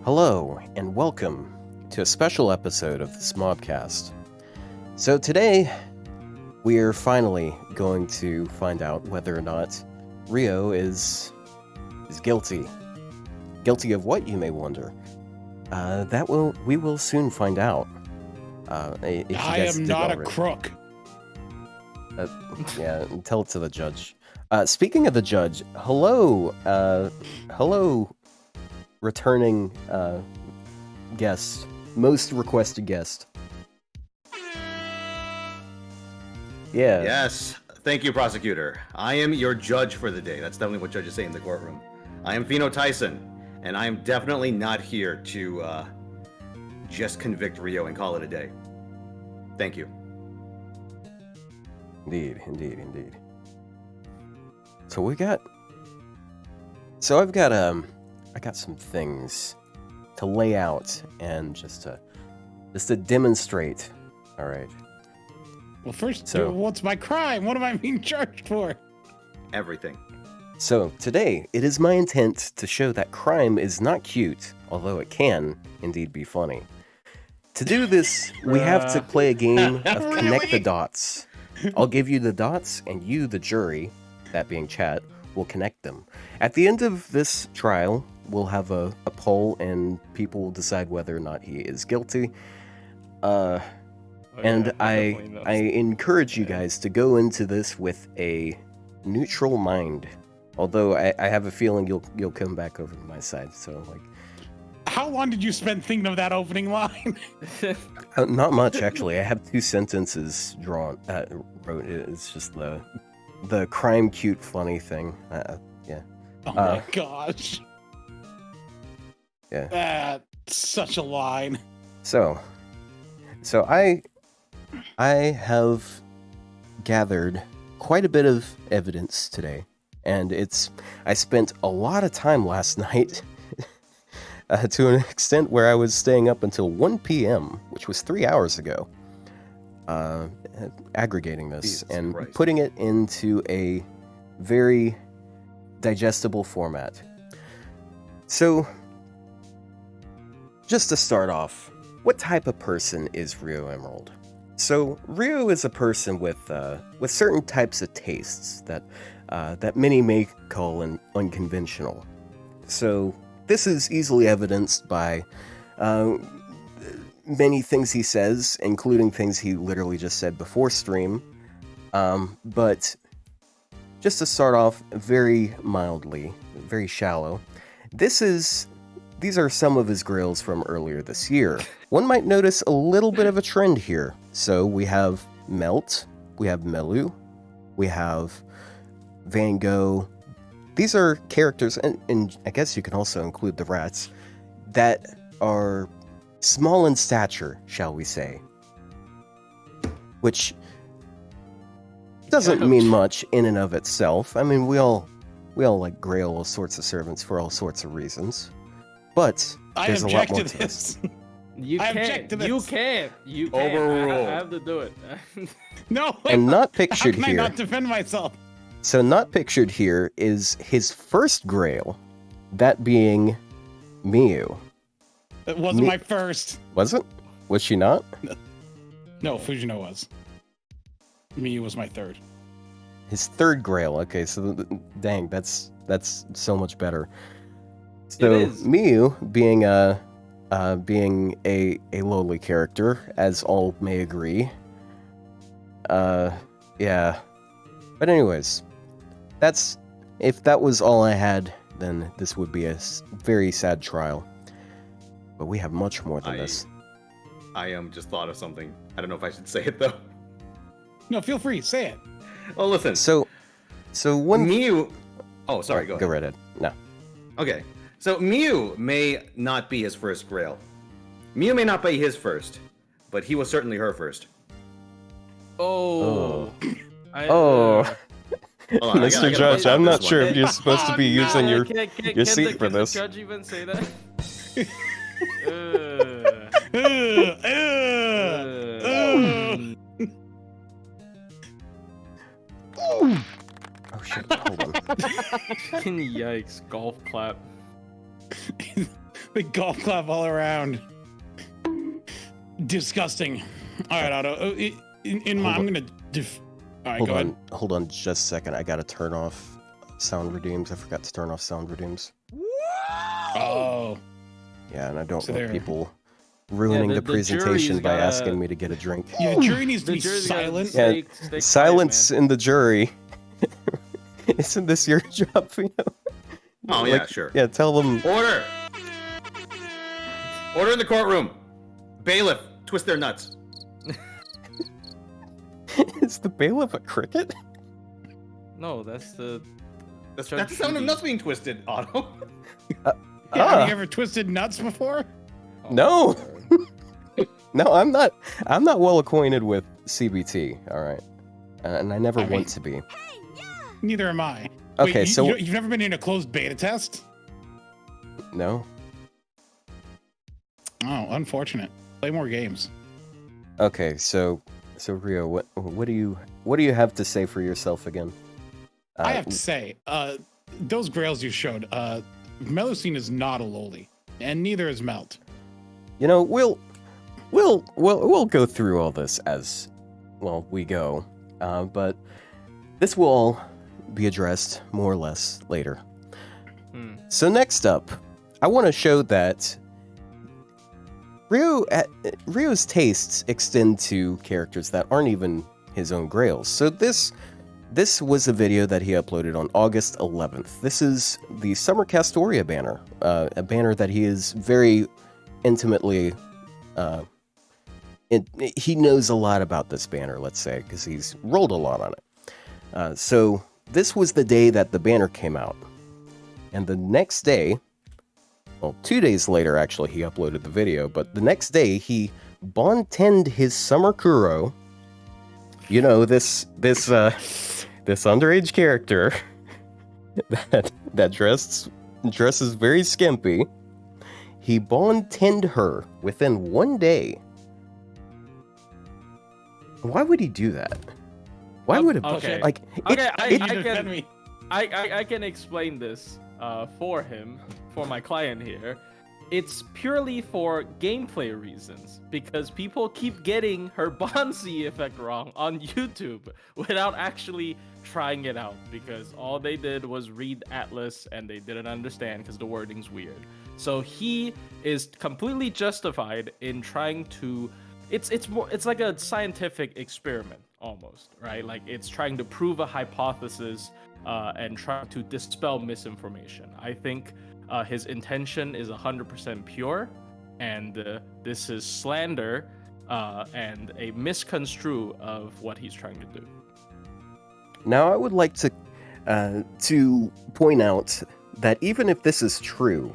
Hello, and welcome to a special episode of the smobcast. So today, we are finally going to find out whether or not Ryou is guilty. Guilty of what, you may wonder? We will soon find out. I am not a crook. Yeah, tell it to the judge. Speaking of the judge, hello, returning guest, most requested guest. Yeah. Yes, thank you, prosecutor. I am your judge for the day. That's definitely what judges say in the courtroom. I am Finotaisen, and I am definitely not here to just convict Ryou and call it a day. Thank you. Indeed. So I've got some things to lay out and just to demonstrate. All right. Well, first, what's my crime? What am I being charged for? Everything. So today, it is my intent to show that crime is not cute, although it can indeed be funny. To do this, we have to play a game of Connect the Dots. I'll give you the dots, and you, the jury, that being chat, will connect them. At the end of this trial, we'll have a poll, and people will decide whether or not he is guilty. I encourage you guys to go into this with a neutral mind. Although I have a feeling you'll come back over to my side. So like, how long did you spend thinking of that opening line? Not much, actually. I have 2 sentences wrote. It's just the crime cute funny thing. Yeah. Oh my gosh. Yeah. That's such a line. So I have gathered quite a bit of evidence today, and I spent a lot of time last night to an extent where I was staying up until 1 p.m., which was 3 hours ago, aggregating this Jesus and Christ. Putting it into a very digestible format. So, just to start off, what type of person is Ryou Emerald? So, Ryou is a person with certain types of tastes that many may call unconventional. So, this is easily evidenced by many things he says, including things he literally just said before stream. But just to start off very mildly, very shallow, these are some of his grails from earlier this year. One might notice a little bit of a trend here. So we have Melt, we have Melu, we have Van Gogh. These are characters, and I guess you can also include the rats, that are small in stature, shall we say. Which doesn't mean much in and of itself. I mean, we all like grail all sorts of servants for all sorts of reasons. But there's a lot more to this. You can't. Overruled. I have to do it. No. And not pictured How can here. I not defend myself? So not pictured here is his first grail, that being Miyu. It wasn't my first. Was it? Was she not? No, Fujino was. Miyu was my third. His third grail. Okay, so dang, that's so much better. So Miyu being a lowly character, as all may agree. Yeah. But anyways, if that was all I had, then this would be a very sad trial. But we have much more than this. I just thought of something. I don't know if I should say it though. No, feel free, say it. Well, listen. So when Miyu. Oh, sorry. Go ahead. Go right ahead. No. Okay. So Miyu may not be his first grail. Miyu may not be his first, but he was certainly her first. Oh. Oh. Hold on, Mr. Judge, I'm not sure if you're supposed to be using your seat for this. Can the judge even say that? Oh shit, hold on. Fucking yikes, golf clap. The golf clap all around. Disgusting. All right, Otto. I'm gonna. All right, go ahead. Hold on, just a second. I gotta turn off sound redeems. I forgot to turn off sound redeems. Oh. Yeah, and I don't So want there. people ruining Yeah, the the presentation jury's by gotta- asking me to get a drink. Yeah, the jury needs to The be jury's gotta silent. stay quiet, Silence man. in the jury. Isn't this your job, Fino? Oh yeah, sure. Yeah, tell them. Order! Order in the courtroom. Bailiff, twist their nuts. Is the bailiff a cricket? No, that's the. That's Judge the sound of Judy. nuts being twisted, Otto. Yeah, Ah. have you ever twisted nuts before? No. No, I'm not. I'm not well acquainted with CBT. All right, and I never I mean- want to be. Neither am I. Okay, Wait, so you've never been in a closed beta test? no. Oh, unfortunate. Play more games. Okay, so Ryou, what do you have to say for yourself again? I have to say, those grails you showed, Melusine is not a loli, and neither is Melt. You know, we'll go through all this as well we go, but this will all be addressed more or less later. So next up, I want to show that Ryu's tastes extend to characters that aren't even his own grails. So this was a video that he uploaded on August 11th. This is the Summer Castoria banner, a banner that he is very intimately. He knows a lot about this banner, let's say, because he's rolled a lot on it. So this was the day that the banner came out, and the next day. Well, 2 days later, actually, he uploaded the video, but the next day, he Bon-10'd his Summer Kuro. You know, this underage character that dresses very skimpy. He Bon-10'd her within 1 day. Why would he do that? Why would it? Okay. Like, Okay, it- I can explain this for him, for my client here. It's purely for gameplay reasons, because people keep getting her Bonzi effect wrong on YouTube without actually trying it out, because all they did was read Atlas and they didn't understand because the wording's weird. So he is completely justified in trying to it's like a scientific experiment almost, right? Like it's trying to prove a hypothesis and trying to dispel misinformation. I think his intention is 100% pure, and this is slander and a misconstrue of what he's trying to do. Now, I would like to point out that even if this is true,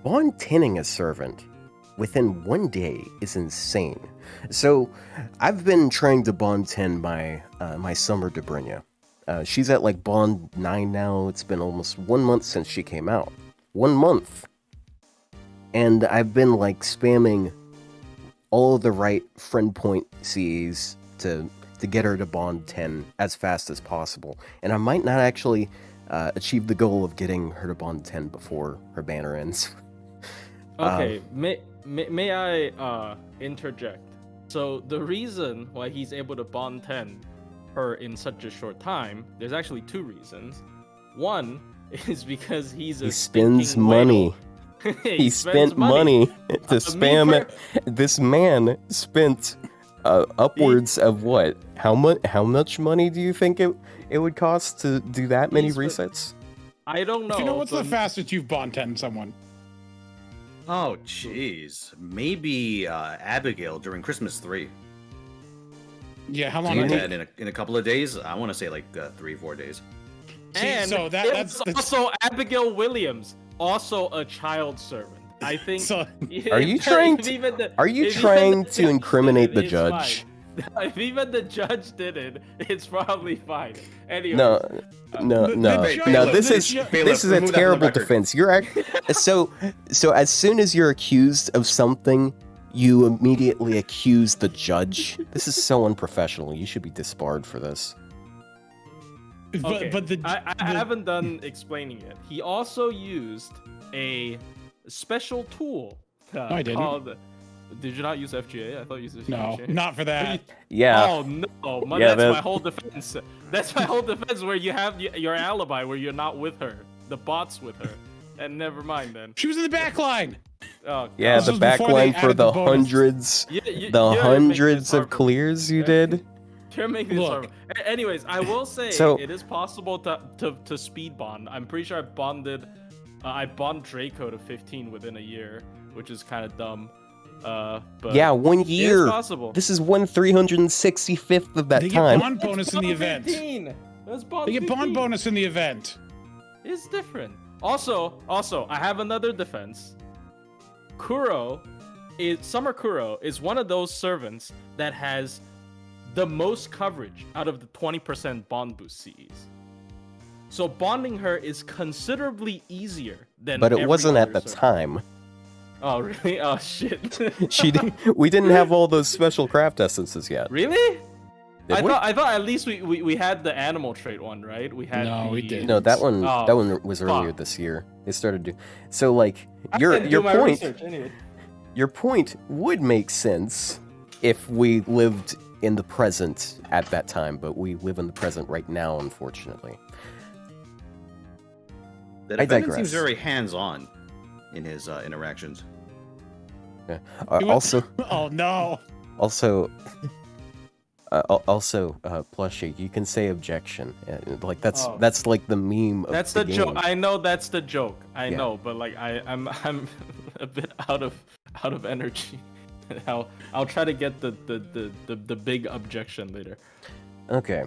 Bon-10'ing a servant within 1 day is insane. So, I've been trying to Bon-10 my Summer Dobrynia. She's at like Bond 9 now. It's been almost 1 month since she came out. 1 month. And I've been like spamming all of the right friend point CEs to get her to Bond 10 as fast as possible. And I might not actually achieve the goal of getting her to Bond 10 before her banner ends. Okay, may I interject? So the reason why he's able to Bond 10 her in such a short time, there's actually two reasons. One is because he's a He spends stinking money. whale. He spent money to spam it. This man spent upwards of what? How much money do you think it would cost to do that many resets? I don't know. You know what's the but- fastest you've Bon-10 someone? Oh, jeez. Maybe Abigail during Christmas 3. Yeah, how long? Do did that it in a couple of days. I want to say like 3-4 days. See, And so it's that's also Abigail Williams, also a child servant. I think. so. Are you if trying even to- the- are you if even trying the to judge incriminate did the it, it's judge? fine. If even the judge did it, it's probably fine. Anyway. No. the No, judge- this the is judge- this is a remove that from the terrible record. defense. You're so as soon as you're accused of something, you immediately accuse the judge. This is so unprofessional. You should be disbarred for this. But the I haven't done explaining it. He also used a special tool. I didn't. Called, did you not use FGA? I thought you used No, FGA. not for that. Yeah. Oh no, Yeah, that's my whole defense. That's my whole defense. Where you have your alibi, where you're not with her, the bot's with her, and never mind then. She was in the back line. Oh, Yeah, This the was back before line they for added the the bonus. hundreds, you're the making this hundreds hard of for me. clears you did. You're making this Look. hard. Anyways, I will say So- it is possible to speed bond. I'm pretty sure I bond Draco to 15 within a year, which is kind of dumb. But Yeah, 1 year. It's possible. This is 1/365th of that They time. get bond bonus in the Bond event. 15. That's bond They get 15. bond bonus in the event. It's different. Also, I have another defense. Summer Kuro is one of those servants that has the most coverage out of the 20% bond boost CEs. So bonding her is considerably easier than. But it every wasn't at other the servant. time. Oh really? Oh shit. We didn't have all those special craft essences yet. Really? Did I we? thought at least we had the animal trait one, right? We had. No, we the- didn't. No, that one Oh, was earlier fuck. this year. They started to. So like I your didn't do my point research anyway. your point would make sense if we lived in the present at that time, but we live in the present right now, unfortunately. The I defendant digress. seems very hands-on in his interactions. Yeah. You went- Also, Oh no. also, Plushie, you can say objection. Like that's Oh. that's like the meme of That's the the joke. game. I know that's the joke. I Yeah. know, but like I'm a bit out of energy. I'll try to get the big objection later. Okay.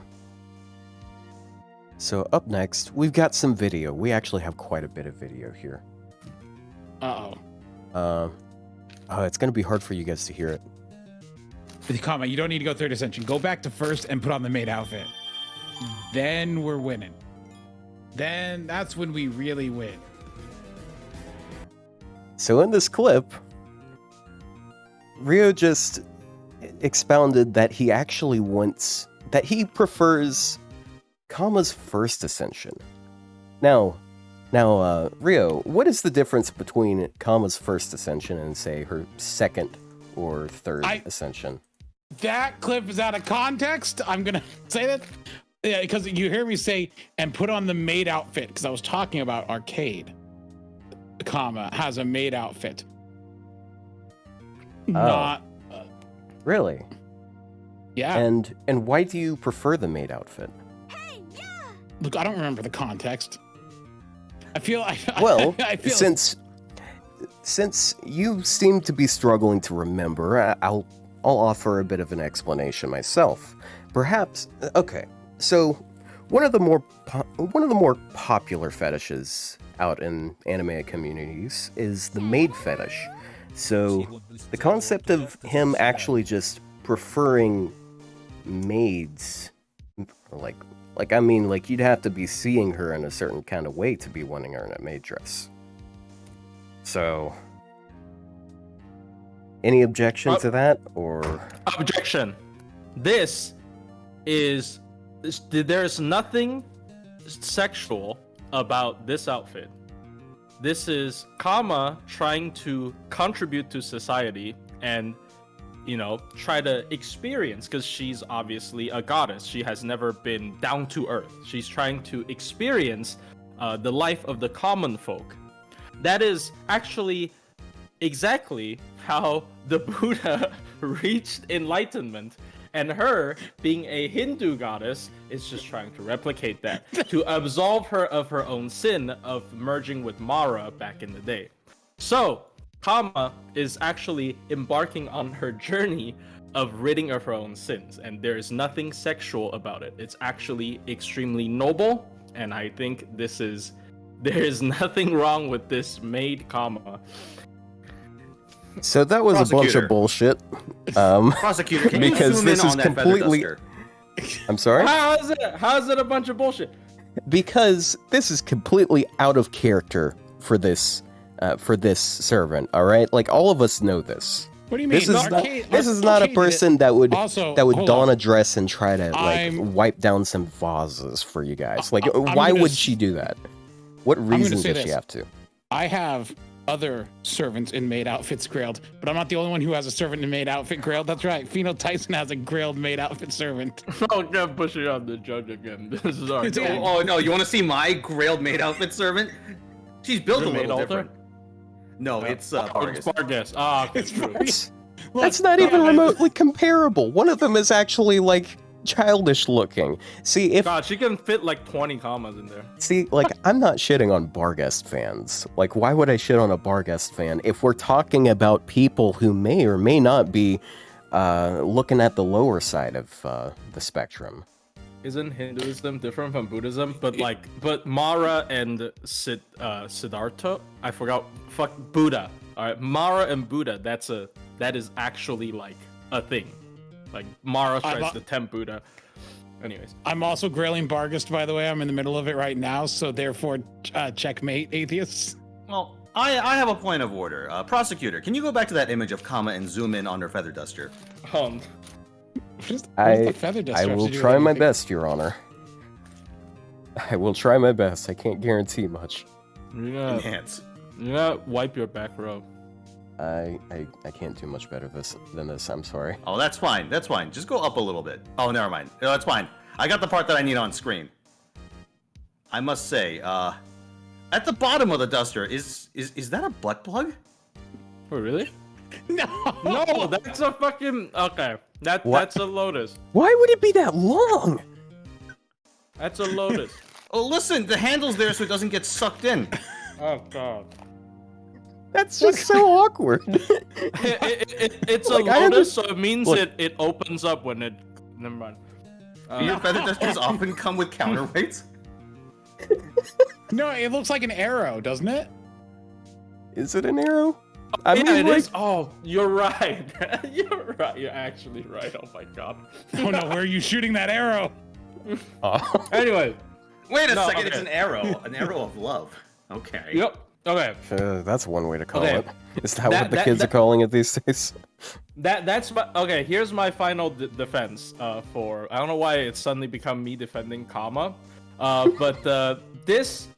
So up next, we've got some video. We actually have quite a bit of video here. Uh-oh. It's gonna be hard for you guys to hear it. The comment, you don't need to go third ascension. Go back to first and put on the maid outfit. Then we're winning. Then that's when we really win. So in this clip, Ryou just expounded that he actually he prefers Kama's first ascension. Now, Ryou, what is the difference between Kama's first ascension and, say, her second or third ascension? That clip is out of context. I'm gonna say that. Yeah, because you hear me say, and put on the maid outfit, because I was talking about arcade. Kama has a maid outfit. Not Really? yeah. And why do you prefer the maid outfit? Look, I don't remember the context. I feel Well, I feel since you seem to be struggling to remember, I'll offer a bit of an explanation myself. Perhaps okay. So one of the more popular fetishes out in anime communities is the maid fetish. So the concept of him actually just preferring maids, like I mean, like you'd have to be seeing her in a certain kind of way to be wanting her in a maid dress. So, any objection to that, or Objection. There's nothing sexual about this outfit. This is Kama trying to contribute to society and, try to experience, because she's obviously a goddess. She has never been down to earth. She's trying to experience the life of the common folk. That is actually exactly how the Buddha reached enlightenment. And her, being a Hindu goddess, is just trying to replicate that, to absolve her of her own sin of merging with Mara back in the day. So, Kama is actually embarking on her journey of ridding of her own sins, and there is nothing sexual about it. It's actually extremely noble, and I think there is nothing wrong with this maid Kama. so that was a bunch Prosecutor. of bullshit. Prosecutor, can Because you zoom this in is on that completely- feather duster? I'm sorry? How is it a bunch of bullshit? Because this is completely out of character for this servant. All right, like all of us know this. What do you mean? This is not a Arcade person that would Also, don hold on. a dress and try to I'm- wipe down some vases for you guys. Like, I'm why gonna would s- she do that? What gonna reason say does she this. have to? I have other servants in maid outfits grailed, but I'm not the only one who has a servant in maid outfit grailed. That's right. Finotaisen has a grailed maid outfit servant. Oh, can't push it on the judge again. This is our It's game. all- Oh no, you want to see my grailed maid outfit servant? She's built Is a it maid little altar? different. No, it's It's Vargas. Vargas. Ah, It's true. That's not even remotely comparable. One of them is actually like childish looking. See, God, she can fit like 20 commas in there. like I'm not shitting on Barguest fans. Like, why would I shit on a Barguest fan if we're talking about people who may or may not be looking at the lower side of the spectrum? Isn't Hinduism different from Buddhism? But Mara and Siddhartha, I forgot. Fuck Buddha. All right, Mara and Buddha. That is actually like a thing. Like Mara tries to tempt Buddha. Anyways, I'm also grailing Bargast, by the way. I'm in the middle of it right now, so therefore, checkmate, atheists. Well, I have a point of order. Prosecutor, can you go back to that image of Kama and zoom in on her feather duster? Where's the feather I duster have will to do with try my anything? best, Your Honor. I will try my best. I can't guarantee much. Enhance. you gotta wipe your back row. I can't do much better than this. I'm sorry. Oh, that's fine. That's fine. Just go up a little bit. Oh, never mind. No, that's fine. I got the part that I need on screen. I must say, at the bottom of the duster, is that a butt plug? Oh, really? No. No, that's a fucking okay. What? That's a lotus. Why would it be that long? That's a lotus. Oh, listen, the handle's there so it doesn't get sucked in. Oh god. That's just so awkward. It's Like, a I lotus, so it means Look. it opens up when it. Never mind. Your feather dusters often come with counterweights. No, it looks like an arrow, doesn't it? Is it an arrow? I yeah, mean, it like, is. Oh, you're right. You're right. You're actually right. Oh my god. Oh no, where are you shooting that arrow? oh. Anyway. Wait a No, second, okay. it's an arrow of love. Okay. Yep. Okay. That's one way to call Okay. it. Is that what the That- kids that- are calling it these days? That's my okay. Here's my final defense. For I don't know why it's suddenly become me defending Kama, but this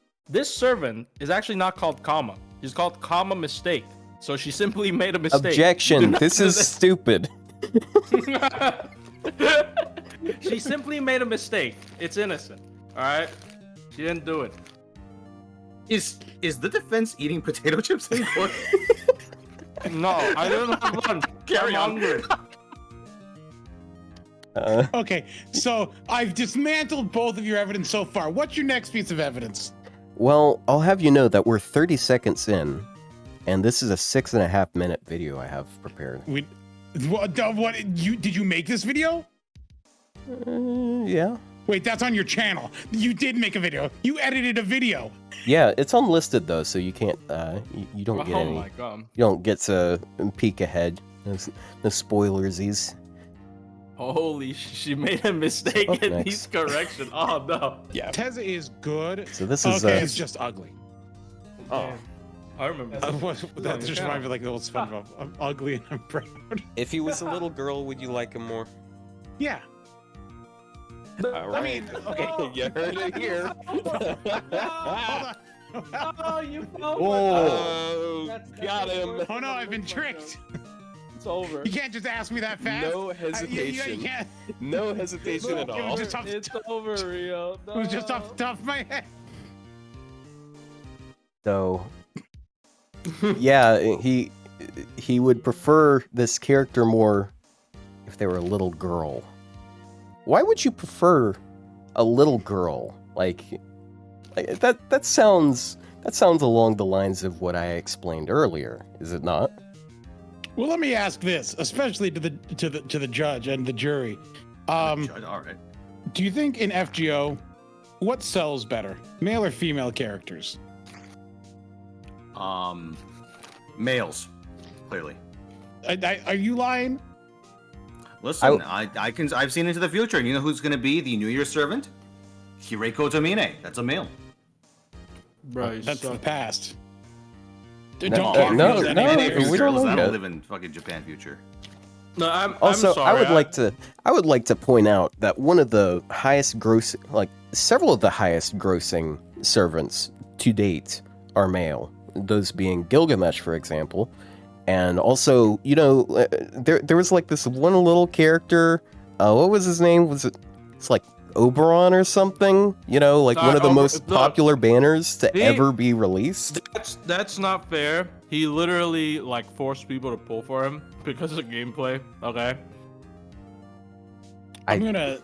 servant is actually not called Kama. She's called Kama Mistake. So she simply made a mistake. Do Objection. not This do is stupid. She simply made a mistake. It's innocent. All right. She didn't do it. Is the defense eating potato chips in court? No, I didn't have lunch. Carry I'm on. hungry. Okay, so I've dismantled both of your evidence so far. What's your next piece of evidence? Well, I'll have you know that we're 30 seconds in, and this is a 6.5 minute video I have prepared. Did you make this video? Yeah. Wait, that's on your channel. You did make a video. You edited a video. Yeah, it's unlisted though, so you can't. You don't get Oh any. my god. You don't get to peek ahead. No spoilersies. Holy, she made a mistake Up in next. these corrections. Oh no. Yeah. Teza is good. So this is Okay, it's just ugly. Oh. I remember. That just reminded me like the old SpongeBob. I'm ugly and I'm proud. If he was a little girl, would you like him more? Yeah. I mean, okay. You heard it here. Hold on. Oh, you fell. Oh, got him. Oh no, I've been tricked. It's over. You can't just ask me that fast. No You hesitation. can't. No hesitation at It was all. just off, It's over, Rio. it was just off the top of my head. So, yeah, he would prefer this character more if they were a little girl. Why would you prefer a little girl? Like that sounds along the lines of what I explained earlier, is it not? Well, let me ask this, especially to the judge and the jury. All right. Do you think in FGO, what sells better, male or female characters? Males, clearly. Are you lying? Listen, I've seen into the future, and you know who's going to be the New Year servant? Hireko Tomine. That's a male. Bro, That's the past. No, Don't no, confuse no, anything. we don't know I yet. don't live in fucking Japan future. No, I'm Also, sorry. I would like to point out that one of the highest several of the highest grossing servants to date are male. those being Gilgamesh, for example. And also, there was like this one little character. What was his name? It's like Oberon or something? Like one of the most popular banners to ever be released. That's not fair. He literally like forced people to pull for him because of gameplay. Okay. I'm gonna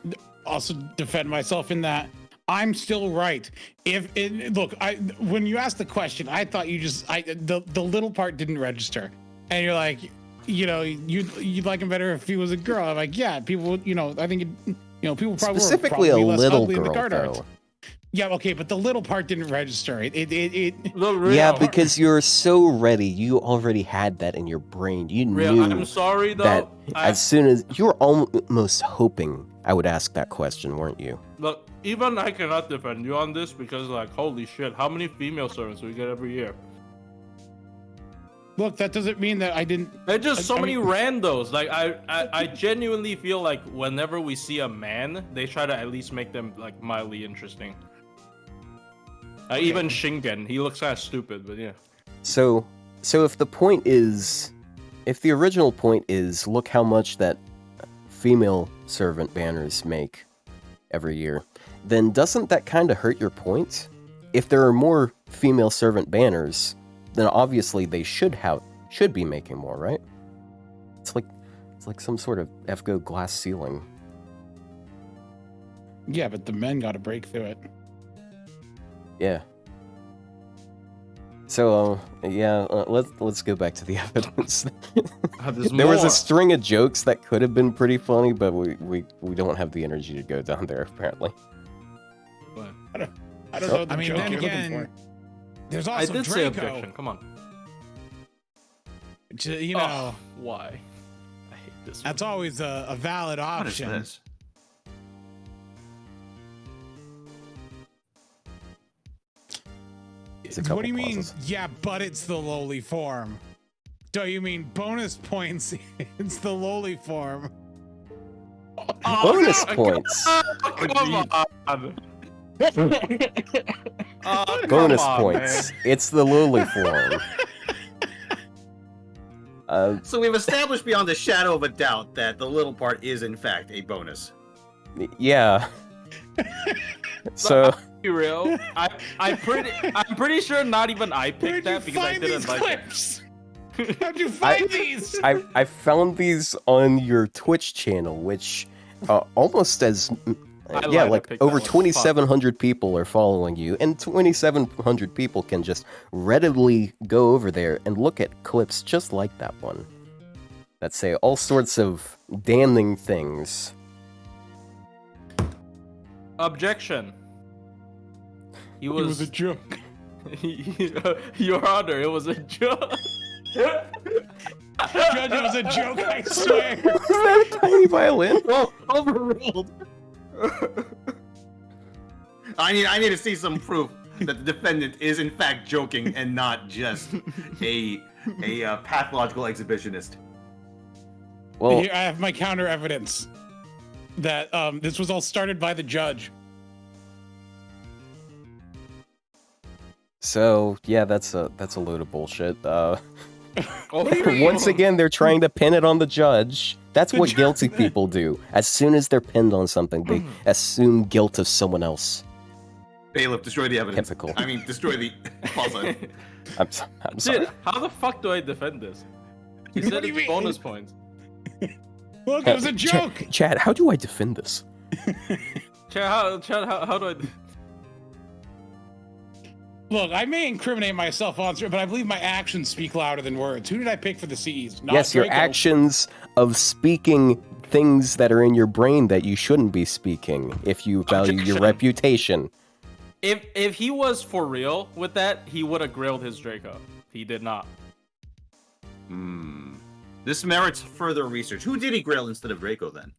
also defend myself in that I'm still right. When you asked the question, I thought the little part didn't register, and you're like, you'd like him better if he was a girl. I'm like, yeah, people, I think people probably specifically were a little girl, in the card though. art. Yeah, okay, but the little part didn't register. Yeah, because you're so ready. You already had that in your brain. You knew. I'm sorry though. That as soon as you were almost hoping I would ask that question, weren't you? Look, even I cannot defend you on this because, like, holy shit, how many female servants do we get every year? Look, that doesn't mean that I didn't. There's just so many randos. Like, I genuinely feel like whenever we see a man, they try to at least make them like mildly interesting. Okay. Even Shingen, he looks kind of stupid, but yeah. So if the original point is, look how much that female servant banners make every year, then doesn't that kind of hurt your point? If there are more female servant banners, then obviously they should be making more, right? It's like some sort of FGO glass ceiling. Yeah, but the men got to break through it. Yeah. So let's go back to the evidence. There was a string of jokes that could have been pretty funny, but we don't have the energy to go down there apparently. I don't know. The joke then you're again, looking for. There's also I did Draco. say objection. Come on. Why? I hate this. That's always a valid option. What is this? What do you mean? Yeah, but it's the lowly form. Do you mean bonus points? It's the lowly form. Bonus points. Come on. Bonus points. Man. It's the lowly form. So we've established beyond a shadow of a doubt that the little part is in fact a bonus. Yeah. So Be real. I'm pretty sure not even I picked that because I didn't like clips? How'd you find these? I found these on your Twitch channel, which almost as like over 2,700 people are following you, and 2,700 people can just readily go over there and look at clips just like that one that say all sorts of damning things. Objection. It was a joke. Your Honor, it was a joke. Judge, it was a joke, I swear. Was that a tiny violin? Oh, overruled. I need to see some proof that the defendant is in fact joking and not just a pathological exhibitionist. Well, Here, I have my counter evidence that this was all started by the judge. so yeah, that's a load of bullshit. What do you mean? Once again, they're trying to pin it on the judge. That's what guilty people do. As soon as they're pinned on something, they assume guilt of someone else. Bailiff, destroy the evidence. Typical. I mean, destroy the falsehood. I'm sorry. Dude, how the fuck do I defend this? He What said do you it's mean? bonus points. Look, it was a joke. Chad, how do I defend this? Chad, how do I... Look, I may incriminate myself on stream, but I believe my actions speak louder than words. Who did I pick for the C's? Not Yes, your Draco. actions of speaking things that are in your brain that you shouldn't be speaking if you value your Objection. reputation. If he was for real with that, he would have grilled his Draco. He did not. This merits further research. Who did he grill instead of Draco then?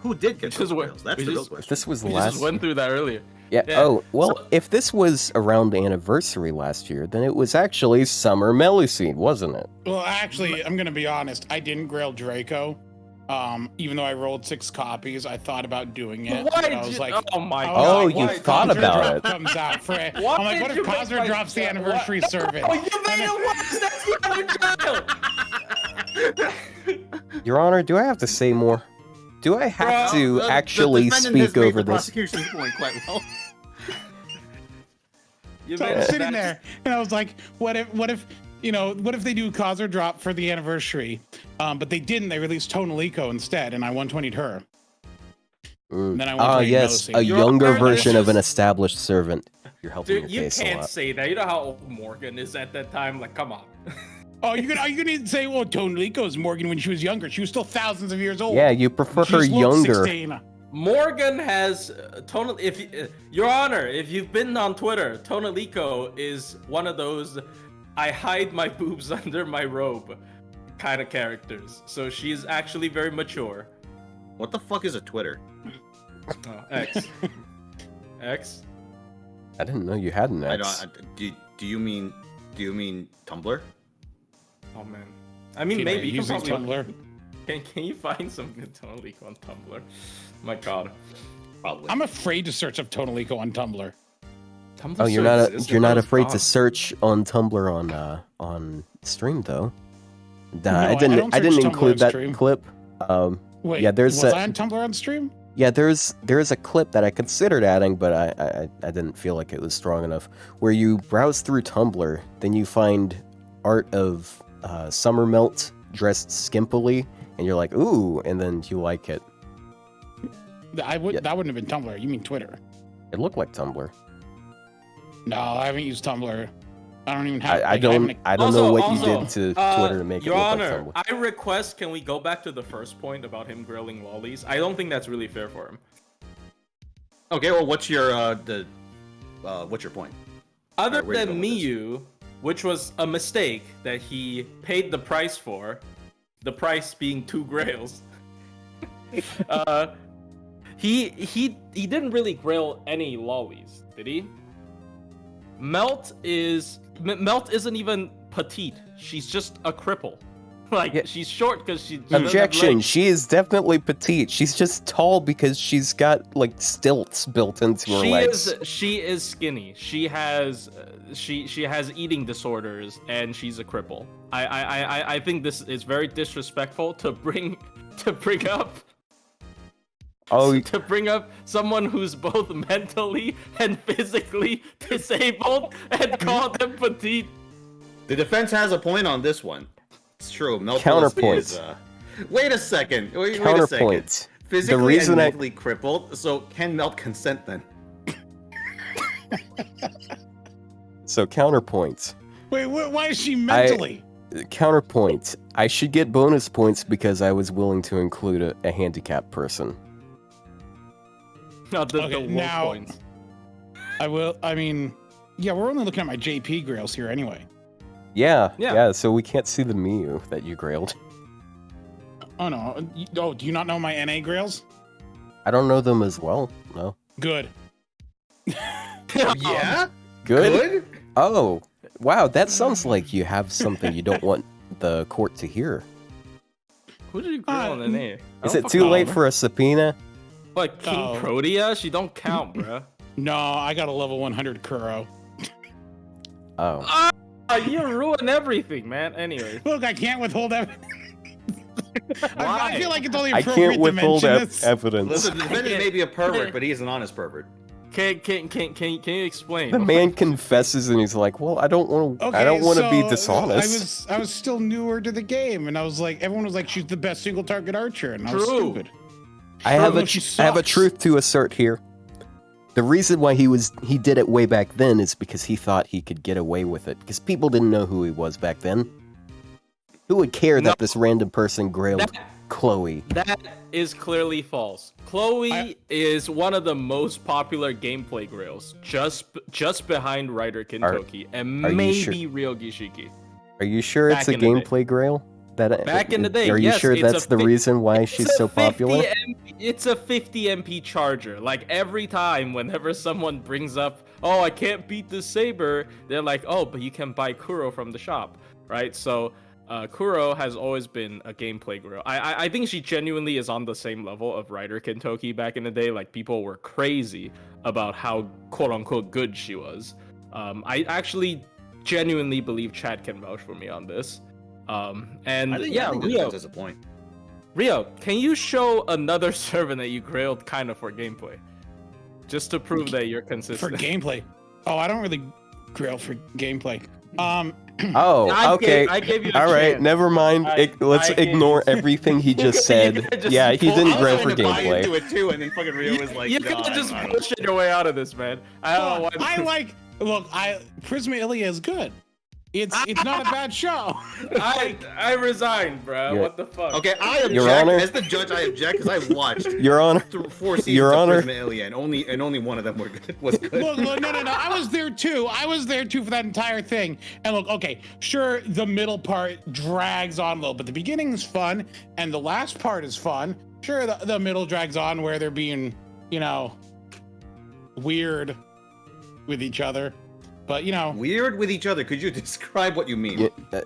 Who did get those grills? That's the real If question. this was the We last... just went through that earlier. Yeah. Yeah. Oh, well, So- if this was around the anniversary last year, then it was actually Summer Meluseed, wasn't it? Well, actually, I'm gonna be honest. I didn't grill Draco. Even though I rolled 6 copies, I thought about doing it. Why but did I was you? like, Oh my I was Oh, like, you what if thought Cosner about Drop it. comes out for it? Why I'm like, what did if you make Cosner my drops the child- anniversary what? servant? Oh, you made it worse. That's the other child. Your Honor, do I have to say more? Do I have to The actually defendant has speak made over the this? prosecution's point quite well. You So I made was it sitting that's- there, and I was like, what if they do Cosner Drop for the anniversary? But they didn't. They released Tonalico instead, and I 120'd her. And then I Ah, 120'd yes, Nosy. a Your younger Honor, version this of an is- established servant. You're helping Dude, your you case a can't lot. say that. You know how old Morgan is at that time? Like, come on. Are you gonna say, well, Tonalico's Morgan when she was younger? She was still thousands of years old. Yeah, you prefer She her just looked younger. 16. Morgan has Your Honor, if you've been on Twitter, Tonalico is one of those I hide my boobs under my robe kind of characters. So she's actually very mature. What the fuck is a Twitter? Oh, X. X? I didn't know you had an I X. don't. Do you mean Tumblr? Oh man. I mean, You know, maybe you using can probably. Tumblr. Can you find some good Tonalico on Tumblr? My God. Probably. I'm afraid to search up Tonalico on Tumblr. Tumblr Oh, you're still not exists, you're it not was afraid to gone. search on Tumblr on stream though. Nah, No, I I didn't. don't I didn't search Tumblr include on that stream. clip. Wait, Yeah, there's was a- I on Tumblr on stream? Yeah, there's a clip that I considered adding, but I didn't feel like it was strong enough. Where you browse through Tumblr, then you find art of Summer Melt dressed skimpily, and you're like, ooh, and then you like it. That Yeah. wouldn't have been Tumblr. You mean Twitter? It looked like Tumblr. No, I haven't used Tumblr. I don't even have. I don't know Also- what also, you did to Twitter to make it Your look Honor, like Tumblr. I request, can we go back to the first point about him grilling lollies? I don't think that's really fair for him. Okay, well, what's your point? Other Alright, where you than going with this? Miyu, which was a mistake that he paid the price for, the price being 2 grails. He didn't really grill any lollies, did he? Melt isn't even petite. She's just a cripple. Like, Yeah. she's short because she doesn't have Objection! legs. She is definitely petite. She's just tall because she's got like stilts built into her legs. She is skinny. She has eating disorders and she's a cripple. I think this is very disrespectful to bring up Oh, to bring up someone who's both mentally and physically disabled and call them petite. The defense has a point on this one. It's true. Mel Counterpoint. Is, wait a second. Wait a second. counterpoint. Physically The reason and I- mentally crippled. So can Melt consent then? So counterpoint. Wait, why is she mentally? Counterpoint. I should get bonus points because I was willing to include a handicapped person. Not the Okay, woke now- points. I will. I mean, yeah, we're only looking at my JP grails here anyway. Yeah, Yeah. yeah. So we can't see the Miyu that you grailed. Oh no. Oh, do you not know my NA grails? I don't know them as well. No. Good. Yeah. Good. Oh, wow. That sounds like you have something you don't want the court to hear. Who did you grill in the name? Is it too late for a subpoena? What, King Oh. Protea? She don't count, bruh. No, I got a level 100 Kuro. Oh. You ruin everything, man. Anyway. Look, I can't withhold everything. I Why? feel like it's only I appropriate can't withhold to mention this. evidence. Listen, the defendant can't- may be a pervert, but he is an honest pervert. Can you explain? The man confesses and he's like, "Well, I don't want to. I don't want to be so dishonest." I was still newer to the game, and I was like, everyone was like, she's the best single target archer, and I was True. stupid. I have She I have a sucks. truth to assert here. The reason why he did it way back then is because he thought he could get away with it. Because people didn't know who he was back then. Who would care No. that this random person grailed That- Chloe? That is clearly false. Chloe is one of the most popular gameplay grails, just behind Ryder Kintoki and are you maybe sure? Ryo Gishiki. Are you sure it's Back a in the day. gameplay grail? Back in the day, Are you yes, sure it's that's a the fi- reason why It's she's a so 50 popular? it's a 50 MP charger. Like every time, whenever someone brings up, "Oh, I can't beat the saber," they're like, "Oh, but you can buy Kuro from the shop," right? So Kuro has always been a gameplay girl. I think she genuinely is on the same level of Ryder Kentucky back in the day. Like, people were crazy about how quote unquote good she was. I actually genuinely believe Chad can vouch for me on this. And I think Ryou, that's a point. Ryou, can you show another servant that you grilled kind of for gameplay? Just to prove that you're For consistent. gameplay. Oh, I don't really grill for gameplay. Oh, okay. I gave you a All right, chance. never mind. Let's I gave ignore you- everything he just You said. could've just Yeah, he pulled- didn't I grill was for trying to buy into gameplay. it too, and then fucking Ryou was like, you "No, could have just I'm not." bullshit your way out of this, man. I don't know why. Look, Prisma Ilia is good. It's not a bad show. I resigned, bro. Yeah. What the fuck? Okay, I object. Your Honor. As the judge, I object because I've watched Your Honor, through 4 seasons Your of Honor. Prisma Ilia, and only one of them was good. Look, no. I was there too. For that entire thing. And look, okay, sure, the middle part drags on a little, but the beginning is fun, and the last part is fun. Sure, the middle drags on where they're being, weird with each other. But, Weird with each other. Could you describe what you mean? Yeah,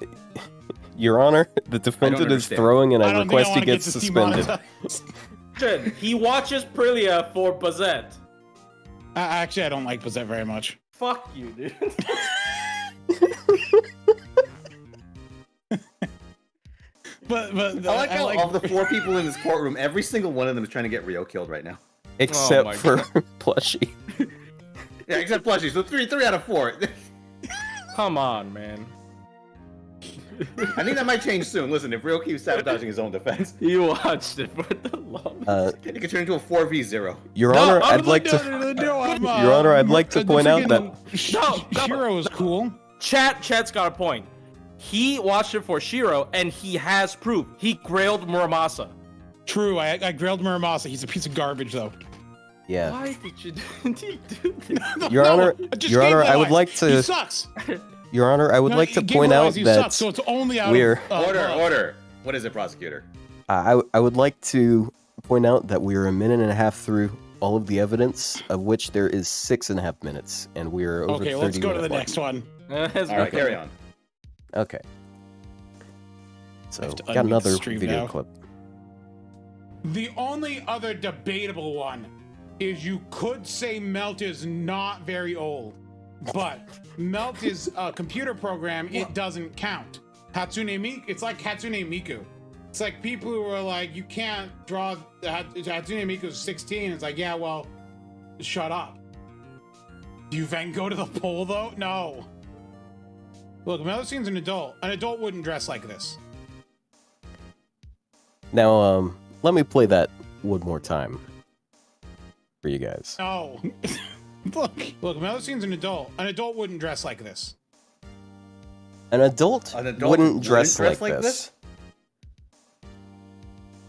Your Honor, the defendant is understand. throwing, and I I don't think request I he want to get gets suspended. demonetized. He watches Prilia for Bazette. Actually, I don't like Bazette very much. Fuck you, dude. But I like how of the 4 people in this courtroom, every single one of them is trying to get Ryou killed right now. Except my for Plushie. Yeah, except Plushie. So 3 out of 4. Come on, man. I think that might change soon. Listen, if Ryou keeps sabotaging his own defense, You watched it for the longest. it could turn into a 4v0. Your Honor, I'd like to. Your Honor, I'd like to point out that Shiro is cool. Chat's got a point. He watched it for Shiro, and he has proof. He grailed Muramasa. True, I grilled Muramasa. He's a piece of garbage, though. yeah. Why did you do this? Your Honor, just Your Honor, I gameplay-wise, would like He to. sucks. Your Honor, I would like to point out Gameplay-wise, he that sucks, so it's only out we're- of, Order. What is it, prosecutor? I would like to point out that we are a minute and a half through all of the evidence, of which there is 6.5 minutes, and we are over Okay, 30 let's go to the minute mark. next one. All right, carry on. Okay. So, have to got unmute another the stream video now. clip. The only other debatable one is you could say Melt is not very old, but Melt is a computer program. It doesn't count. Hatsune Miku, it's like Hatsune Miku. It's like people who are like, you can't draw Hatsune Miku's 16. It's like, yeah, well, shut up. Do you then go to the poll though? No. Look, Melusine's an adult. An adult wouldn't dress like this. Now, let me play that one more time for you guys. No. Look, Melusine's an adult. An adult wouldn't dress like this. An adult, An adult wouldn't dress like this.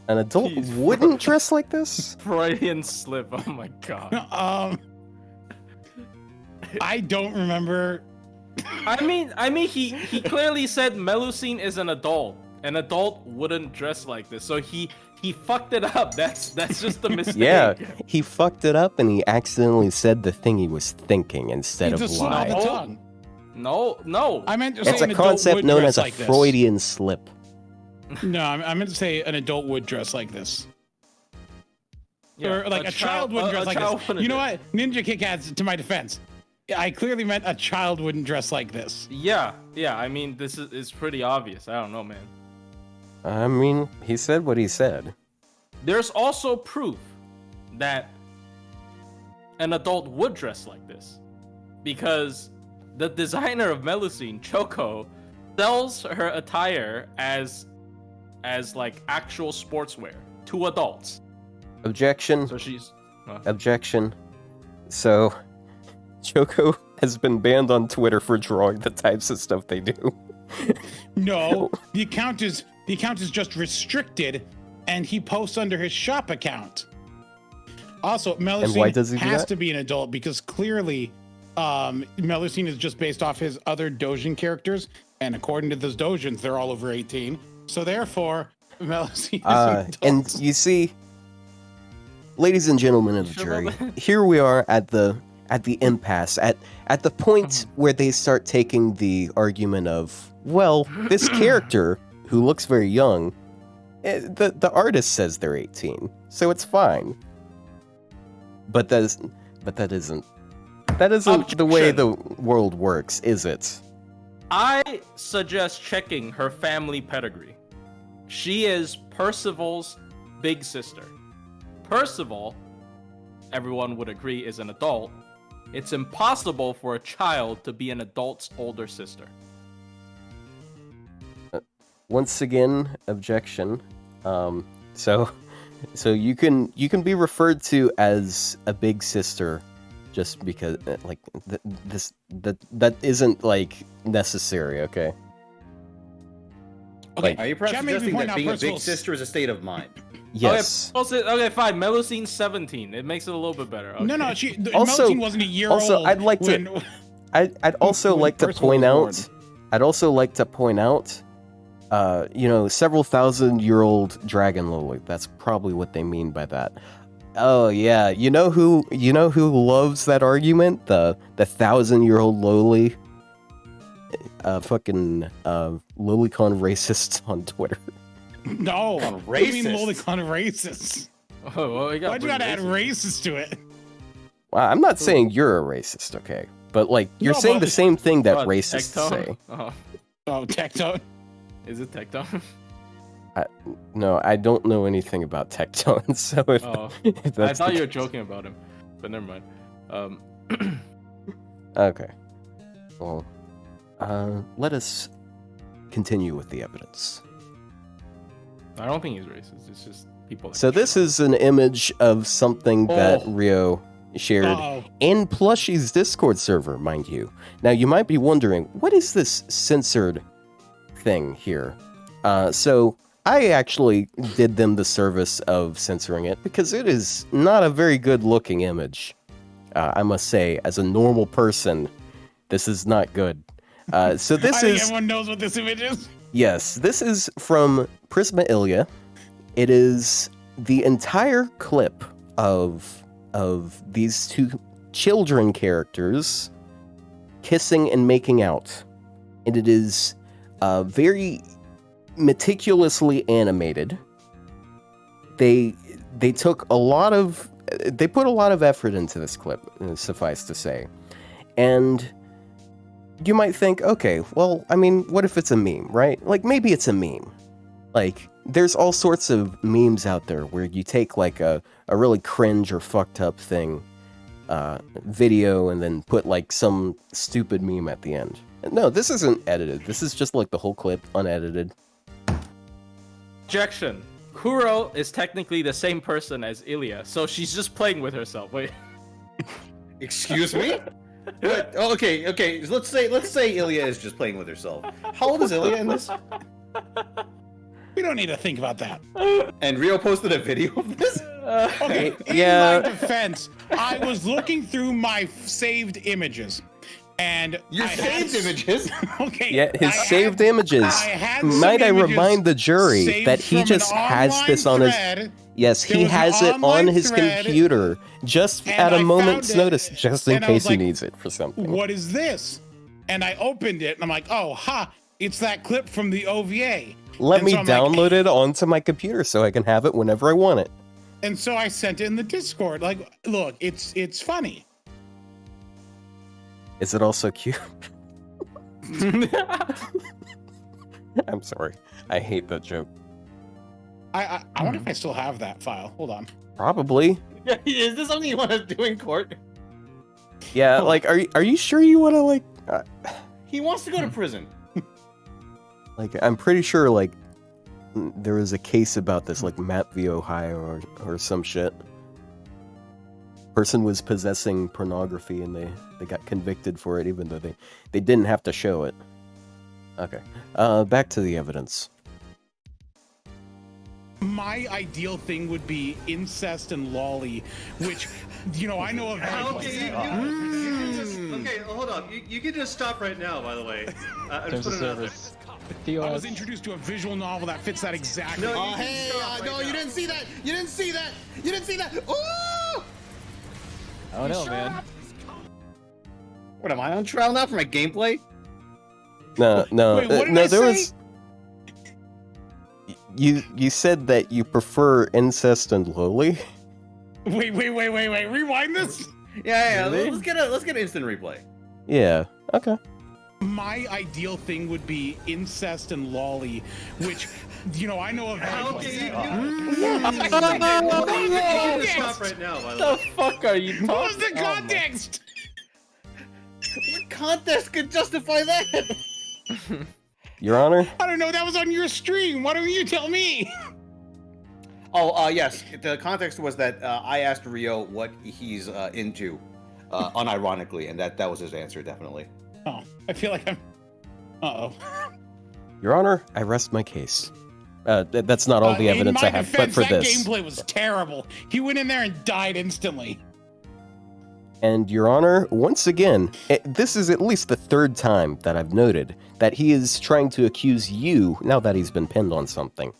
An adult Jeez, wouldn't dress like this? Freudian slip. Oh my god. I don't remember. I mean, he clearly said Melusine is an adult. An adult wouldn't dress like this, so he fucked it up. That's just a mistake. Yeah, he fucked it up and he accidentally said the thing he was thinking instead He of just slid the lying. tongue. No. I meant to say It's an a adult concept would known dress as a like this. Freudian slip. No, I meant to say an adult would dress like this. Yeah, Or like a child wouldn't dress like child this. wouldn't You know dress- what? Ninja Kick adds to my defense. I clearly meant a child wouldn't dress like this. Yeah. I mean, this is pretty obvious. I don't know, man. I mean, he said what he said. There's also proof that an adult would dress like this, because the designer of Melusine, Choco, sells her attire as like actual sportswear to adults. Objection. So she's Objection. So, Choco has been banned on Twitter for drawing the types of stuff they do. No, the account is just restricted, and he posts under his shop account. Also, why Melusine does he do has that? to be an adult because clearly, Melusine is just based off his other Dojin characters, and according to those Dojins, they're all over 18. So therefore, Melusine is an adult. And you see, ladies and gentlemen of the Shut jury, up. here we are at the impasse, at the point where they start taking the argument of Well, this character, who looks very young, the artist says they're 18, so it's fine. But that isn't the way the world works, is it? I suggest checking her family pedigree. She is Percival's big sister. Percival, everyone would agree, is an adult. It's impossible for a child to be an adult's older sister. Once again, objection. So you can be referred to as a big sister, just because like that isn't like necessary. Okay. Okay. Are you perhaps Chat made me suggesting point that out being a big Percival's- sister is a state of mind? Yes. Okay, fine. Melusine's 17. It makes it a little bit better. Okay. No, Also- Melody wasn't a year old. I'd like to. when- I'd also when like to Percival point was out. I'd also like to point out. Several thousand-year-old dragon lily. That's probably what they mean by that. Oh yeah, you know who loves that argument? The 1,000-year-old loli. Fucking Lilycon racists on Twitter. No, Racist. what do you mean Lolicon racist? Oh, well, we got Why'd you gotta add racist. racist to it? Well, I'm not saying you're a racist, okay? But like you're No, saying but- the same thing that What, racists Tectone? say. Oh, Oh, Tectone. is it Tectone? No, I don't know anything about Tectone, so if, Oh, if I that's thought the you were case- joking about him, but never mind. Okay. Well, let us continue with the evidence. I don't think he's racist. It's just people. So this is an image of something that Oh. Ryou shared Uh-oh. in Plushie's Discord server, mind you. Now you might be wondering, what is this censored thing here? So I actually did them the service of censoring it because it is not a very good looking image. I must say, as a normal person, this is not good. So this I think is... everyone knows what this image is. Yes, this is from Prisma Ilya. It is the entire clip of these two children characters kissing and making out. And it is very meticulously animated. They put a lot of effort into this clip, suffice to say. And you might think, okay, well, I mean, what if it's a meme, right? Like, maybe it's a meme. Like, there's all sorts of memes out there where you take, like, a really cringe or fucked up thing, video, and then put, like, some stupid meme at the end. No, this isn't edited. This is just, like, the whole clip, unedited. Objection. Kuro is technically the same person as Ilya, so she's just playing with herself. Wait. Excuse me? What? Oh, okay. Let's say Ilya is just playing with herself. How old is Ilya in this? We don't need to think about that. And Ryou posted a video of this? Okay, in Yeah. my defense, I was looking through my saved images, and Your I had saved images? Okay. Yeah, his I saved had- images. I had some Might I images remind the jury saved that he from just an has online this on his... thread. Yes, There he was an has it on online his thread, computer, just and at a I moment's found it, notice, just in and I was case he like, needs it for something. What is this? And I opened it, and I'm like, oh, it's that clip from the OVA. Let And me so I'm like- download it onto my computer so I can have it whenever I want it. And so I sent it in the Discord. Like, look, it's funny. Is it also cute? I'm sorry. I hate that joke. I wonder if I still have that file. Hold on. Probably. Is this something you want to do in court? Yeah, like, are you sure you want to, like... He wants to go to prison. Like, I'm pretty sure, like, there was a case about this, like, Map v. Ohio or some shit. Person was possessing pornography and they got convicted for it even though they didn't have to show it. Okay. Back to the evidence. My ideal thing would be incest and lolly, which, I know of. Okay, hold on. You can just stop right now, by the way. I just Terms of put it out there. service. I was introduced to a visual novel that fits that exactly. No, Oh, you can hey, stop right no, now. you didn't see that! You didn't see that! You didn't see that! Ooh! Oh no, man. What, am I on trial now for my gameplay? No, Wait, what did no. I There say? was. You said that you prefer incest and lowly. Wait. Rewind this. Yeah. Really? Let's get an instant replay. Yeah. Okay. My ideal thing would be incest and lolly, which, I know of. Okay, you What can stop right now, by the The way. fuck are you talking? was the Oh my- context? What context could justify that? Your Honor. I don't know. That was on your stream. Why don't you tell me? Oh, yes. The context was that I asked Ryou what he's into, unironically, and that was his answer, definitely. Oh, I feel like I'm. Uh-oh. Your Honor, I rest my case. That's not all the evidence I have, but for that this. gameplay was terrible. He went in there and died instantly. And Your Honor, once again, this is at least the third time that I've noted that he is trying to accuse you now that he's been pinned on something.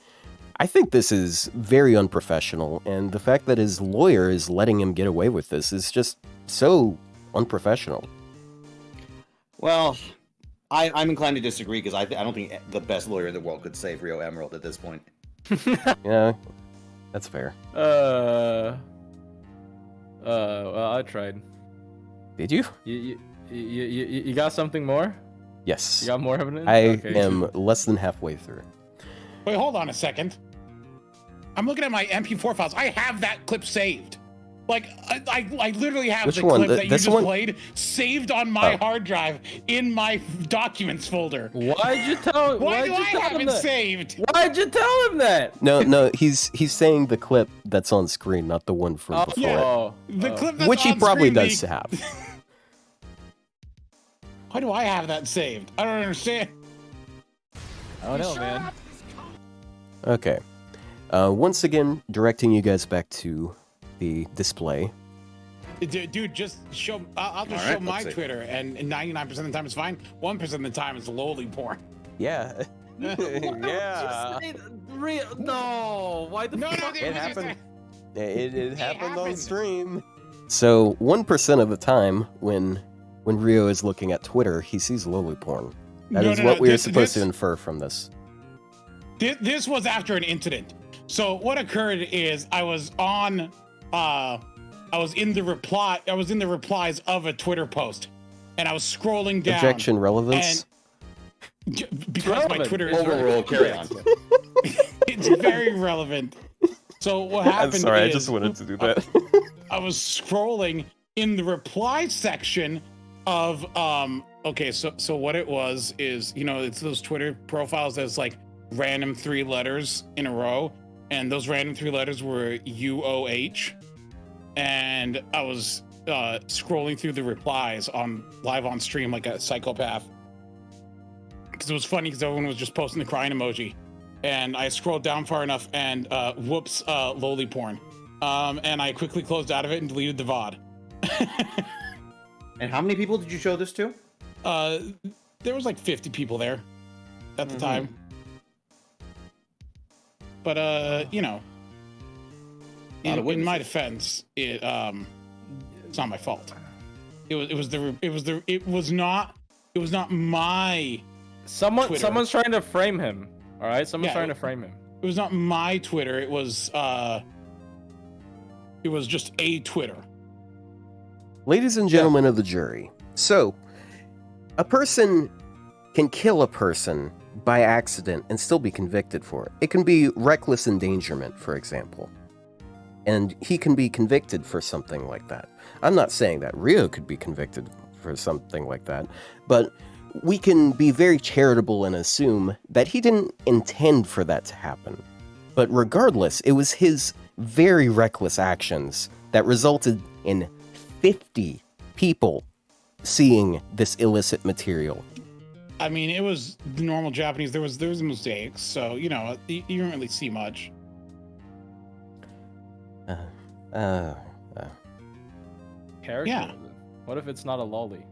I think this is very unprofessional, and the fact that his lawyer is letting him get away with this is just so unprofessional. Well, I'm inclined to disagree because I don't think the best lawyer in the world could save Rio Emerald at this point. Yeah, that's fair. Well, I tried. Did you? You got something more? Yes. You got more evidence? I Okay. am less than halfway through. Wait, hold on a second. I'm looking at my MP4 files. I have that clip saved. Like, I literally have Which the one? clip that you This just one? played saved on my Oh. hard drive in my documents folder. Why'd you tell? Why do why'd I you tell have him it that? saved? Why'd you tell him that? No, he's saying the clip that's on screen, not the one from before. yeah. Oh, The clip that's Which he on probably screen, does have. Why do I have that saved? I don't understand. I don't know, man. Okay. Once again, directing you guys back to the display. Dude, just show. I'll just All show right, my let's see. Twitter, and 99% of the time it's fine. 1% of the time it's lowly porn. Yeah. Yeah. No, why the No, fuck? dude, It was just happened. a- It happened on happened. stream. So 1% of the time, when Rio is looking at Twitter, he sees lolly porn. That is what we are supposed to infer from this. This was after an incident. So what occurred is I was in the replies of a Twitter post, and I was scrolling down. Objection relevance. Because my Relevant. Twitter is Overrule, carry on. it's very relevant. So what happened I'm sorry, I is just wanted to do that. I was scrolling in the reply section of okay, so what it was is, it's those Twitter profiles that's like random 3 letters in a row, and those random 3 letters were UOH, and I was scrolling through the replies live on stream like a psychopath, because it was funny because everyone was just posting the crying emoji, and I scrolled down far enough and whoops, lowly porn, and I quickly closed out of it and deleted the VOD. And how many people did you show this to? There was like 50 people there at the time. But Lot of in my witnesses. defense, it's not my fault. It was not my Twitter. Someone's trying to frame him. All right, someone's Yeah, trying to frame him. it was not my Twitter. It was just a Twitter. Ladies and gentlemen of the jury, so a person can kill a person by accident and still be convicted for it. It can be reckless endangerment, for example. And he can be convicted for something like that. I'm not saying that Ryou could be convicted for something like that, but we can be very charitable and assume that he didn't intend for that to happen. But regardless, it was his very reckless actions that resulted in 50 people seeing this illicit material. I mean, it was the normal Japanese. There was mistakes, so you don't really see much. Character. Yeah. What if it's not a lolly?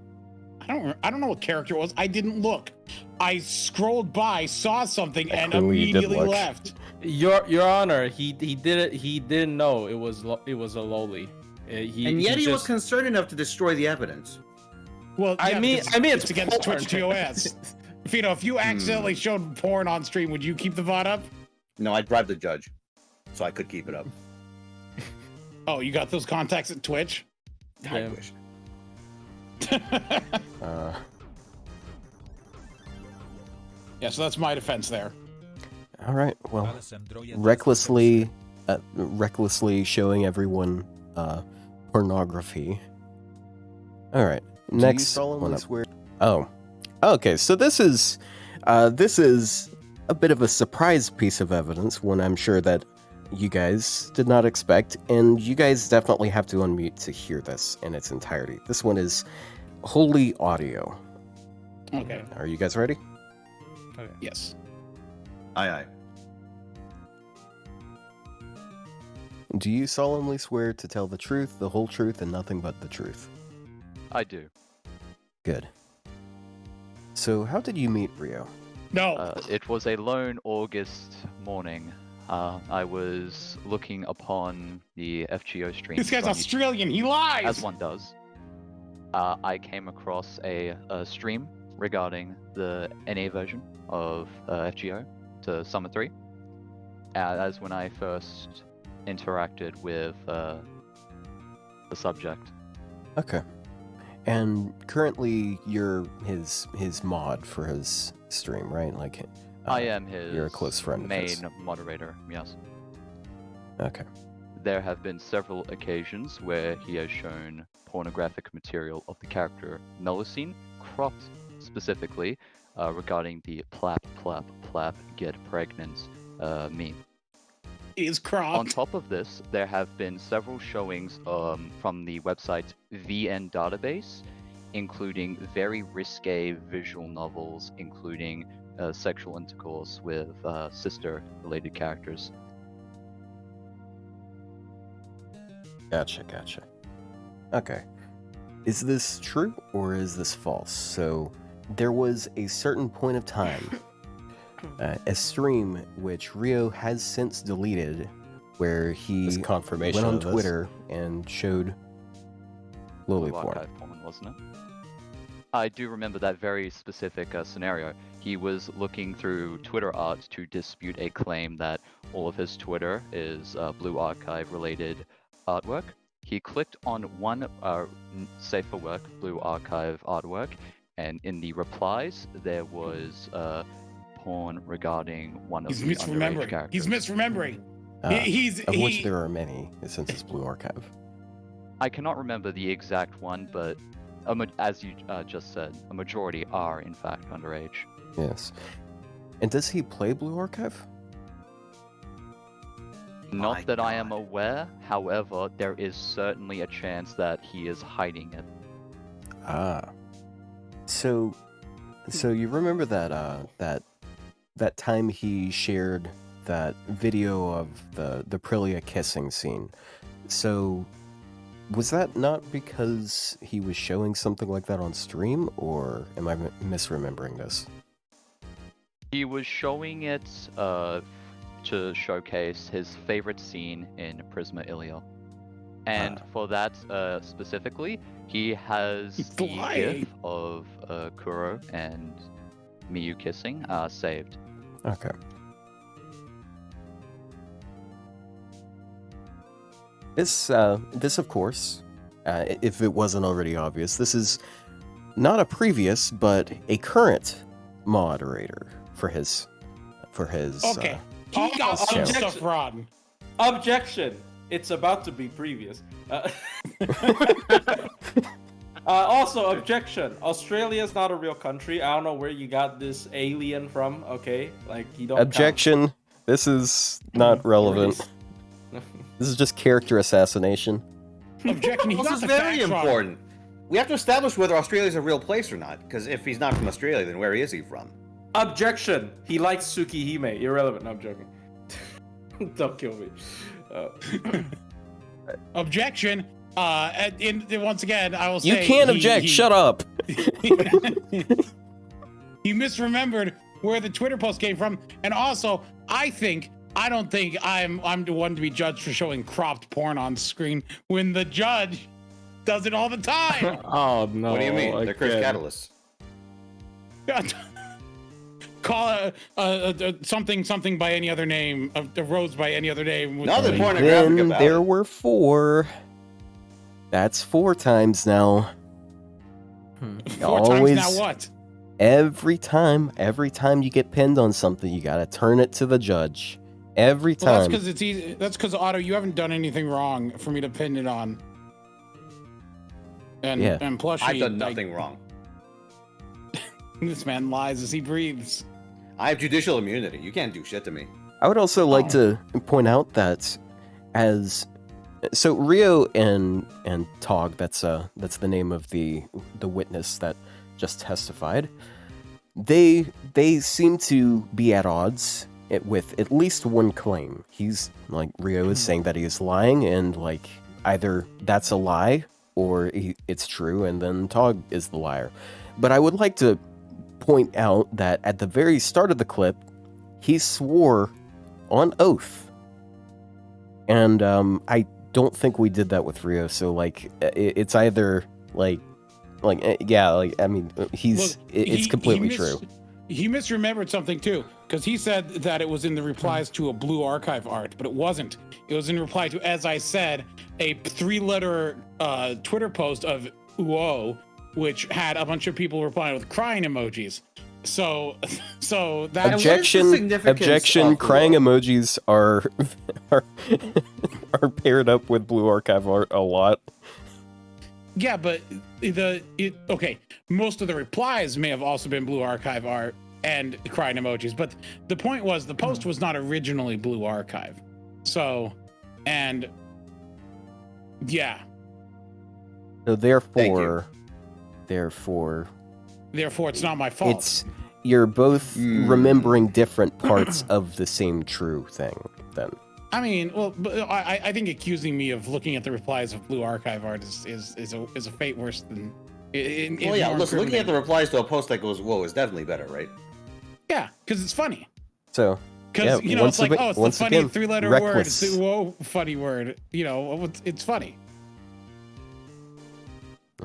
I don't know what character it was. I didn't look. I scrolled by, saw something, and Clearly you did immediately look. left. Your Honor, he didn't know it was a lolly. And yet he was just- concerned enough to destroy the evidence. Well, I yeah, mean, because it's against porn. Twitch TOS. Fino, if you accidentally showed porn on stream, would you keep the VOD up? No, I'd bribe the judge, so I could keep it up. Oh, you got those contacts at Twitch? I Yeah. wish. Yeah, so that's my defense there. All right. Well, recklessly showing everyone pornography. All right. Next one up. Oh, okay. So this is a bit of a surprise piece of evidence, one I'm sure that you guys did not expect, and you guys definitely have to unmute to hear this in its entirety. This one is wholly audio. Okay. Are you guys ready? Okay. Yes. Aye. Do you solemnly swear to tell the truth, the whole truth, and nothing but the truth? I do. Good. So, how did you meet Ryou? No. It was a lone August morning. I was looking upon the FGO stream. This guy's on YouTube, Australian. He lies. as one does. I came across a stream regarding the NA version of FGO to Summit 3. As when I first interacted with the subject. Okay. And currently, you're his mod for his stream, right? Like, I am his you're a close friend of main his. moderator, yes. Okay. There have been several occasions where he has shown pornographic material of the character Melusine, cropped specifically regarding the plap plap plap get pregnant meme. Is On cropped. top of this, there have been several showings from the website VN Database, including very risque visual novels, including sexual intercourse with sister-related characters. Gotcha. Okay. Is this true or is this false? So, there was a certain point of time, a stream which Ryou has since deleted, where he confirmation went on of this. Twitter and showed lily Blue porn. Archive porn, wasn't it? I do remember that very specific scenario. He was looking through Twitter art to dispute a claim that all of his Twitter is Blue Archive related artwork. He clicked on one safe for work Blue Archive artwork, and in the replies there was porn regarding one of He's the underage misremembering. characters. He's misremembering. Of which there are many, since it's Blue Archive. I cannot remember the exact one, but as you just said, a majority are in fact underage. Yes. And does he play Blue Archive? Not My that I am God. aware, however, there is certainly a chance that he is hiding it. Ah. So you remember that time he shared that video of the Aprilia kissing scene. So was that not because he was showing something like that on stream, or am I misremembering this? He was showing it to showcase his favorite scene in Prisma Ilia. And for that specifically, he has He's the lying. gif of Kuro and Miyu kissing saved. Okay. This of course, if it wasn't already obvious, this is not a previous, but a current moderator for his. Okay. He got some objection. stuff wrong. Objection! It's about to be previous. Also, objection. Australia's not a real country. I don't know where you got this alien from. Okay, like you don't. Objection. This is not relevant. This is just character assassination. Objection. He This got is the very facts wrong. important. We have to establish whether Australia's a real place or not. Because if he's not from Australia, then where is he from? Objection. He likes Tsukihime. Irrelevant. No, I'm joking. Don't kill me. Objection. Once again, I will say You can't object. Shut up. He misremembered where the Twitter post came from, and also, I don't think I'm the one to be judged for showing cropped porn on screen when the judge does it all the time. Oh no. What do you mean? They're cursed again. catalysts. call something by any other name, the roads by any other name. Nothing And pornographic then about there it. were 4. That's 4 times now. 4 times Always- now what? Every time you get pinned on something, you gotta turn it to the judge. Every Well, that's time. because it's easy. That's because Otto, you haven't done anything wrong for me to pin it on. And Yeah. and plus, I've done nothing wrong. This man lies as he breathes. I have judicial immunity. You can't do shit to me. I would also like to point out that so Ryou and Tog, that's the name of the witness that just testified. They seem to be at odds with at least one claim. He's like Ryou is saying that he is lying, and like either that's a lie or it's true, and then Tog is the liar. But I would like to point out that at the very start of the clip, he swore on oath, and I don't think we did that with Ryou. So like, it's either I mean, it's completely true. He misremembered something too, because he said that it was in the replies to a Blue Archive art, but it wasn't. It was in reply to, as I said, a 3-letter Twitter post of Uo, which had a bunch of people replying with crying emojis. So that Objection! significance Objection! of Crying Uo? emojis are are paired up with Blue Archive art a lot. Yeah, but okay. Most of the replies may have also been Blue Archive art and crying emojis, but the point was the post was not originally Blue Archive. So, and yeah. So therefore, Therefore, it's not my fault. you're both remembering different parts of the same true thing. Then I mean, well, but I think accusing me of looking at the replies of Blue Archive art is a fate worse than. Well, yeah, listen, looking at the replies to a post that goes, whoa, is definitely better, right? Yeah, because it's funny. so Because yeah, it's like, oh, it's the once funny again, 3-letter word. It's reckless. the whoa funny word. It's funny.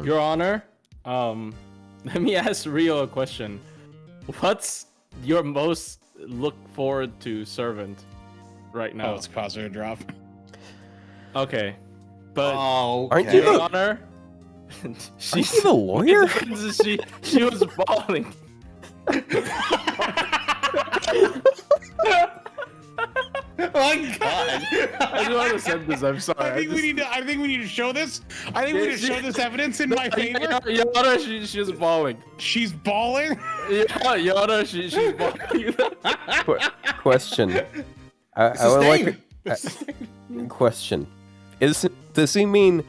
Your Honor, let me ask Ryou a question. What's your most look forward to servant right now? Oh, it's caused her to drop. Okay, but Oh, Aren't you Your the- Honor, Aren't you the lawyer? she was bawling. Oh my god! I just want to send this. I'm sorry. I think we need to show this. I think we need to show this evidence in my favor. Your Honor, she was bawling. She's bawling. Yeah, Your Honor, she's bawling. Question. I would like a question. Does he mean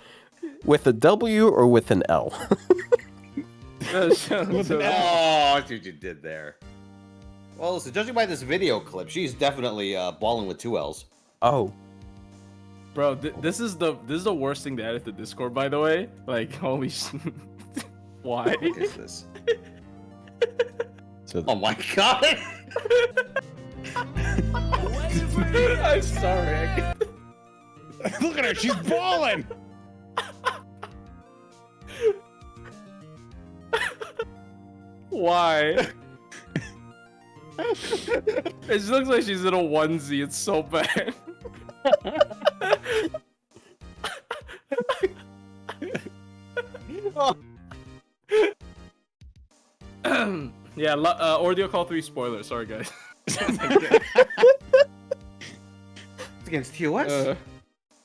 with a W or with an L? With an L. Oh, that's what you did there. Well, listen, judging by this video clip, she's definitely balling with 2 L's. Oh, Bro, this is the worst thing to add to Discord, by the way. Like, holy shit. Why? What is this? so Oh my god! I'm sorry. I can't- Look at her. She's bawling. Why? It just looks like she's in a onesie. It's so bad. Yeah, Ordeal Call 3 spoiler. Sorry, guys. It's against TOS?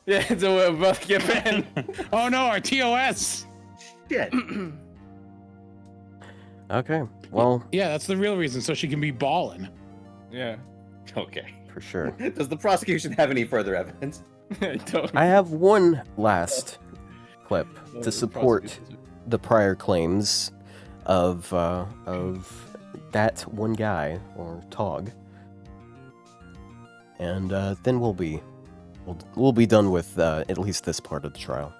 Yeah, it's about to get banned. Oh no, our TOS. Shit. okay. Well, Yeah, that's the real reason, so she can be bawling. Yeah. Okay. for sure. Does the prosecution have any further evidence? I don't. I have one last clip to support the prior claims of that one guy or Tog, and then we'll be done with at least this part of the trial.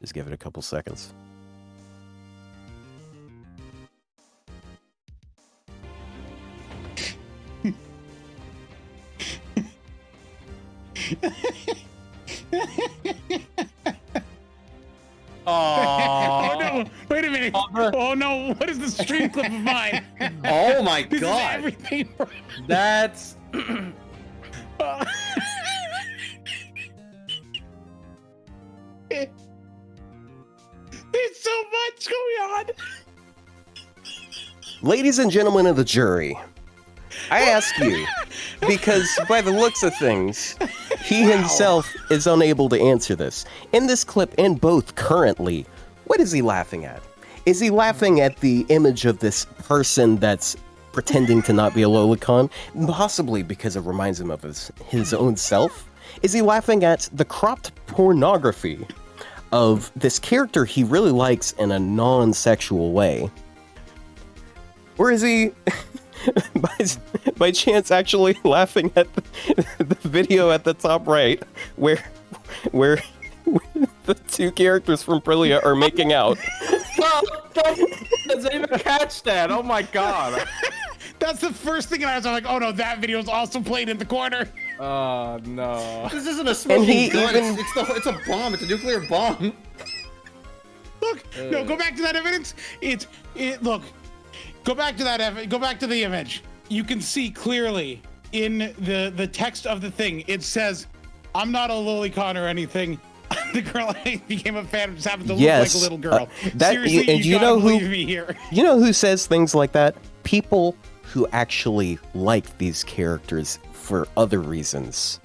Just give it a couple seconds. Oh no! Wait a minute! Oh no! What is the stream clip of mine? my This god! is everything. That's There's so much going on. Ladies and gentlemen of the jury, I ask you, because by the looks of things, he himself is unable to answer this. In this clip and both currently, what is he laughing at? Is he laughing at the image of this person that's pretending to not be a lolicon? Possibly because it reminds him of his own self? Is he laughing at the cropped pornography of this character he really likes in a non-sexual way? Or is he, by chance, actually laughing at the video at the top right, where the two characters from Aprilia are making out? doesn't even catch that. Oh my god. That's the first thing I was like, oh no, that video is also played in the corner. Oh no. This isn't a smoking he gun. even- It's a bomb. It's a nuclear bomb. Look, no, go back to that evidence. Look, go back to that go back to the image. You can see clearly in the text of the thing. It says, "I'm not a lolicon or anything. The girl I became a fan of just happens to look like a little girl." Seriously, and you gotta believe me here. You know who says things like that? People who actually like these characters for other reasons.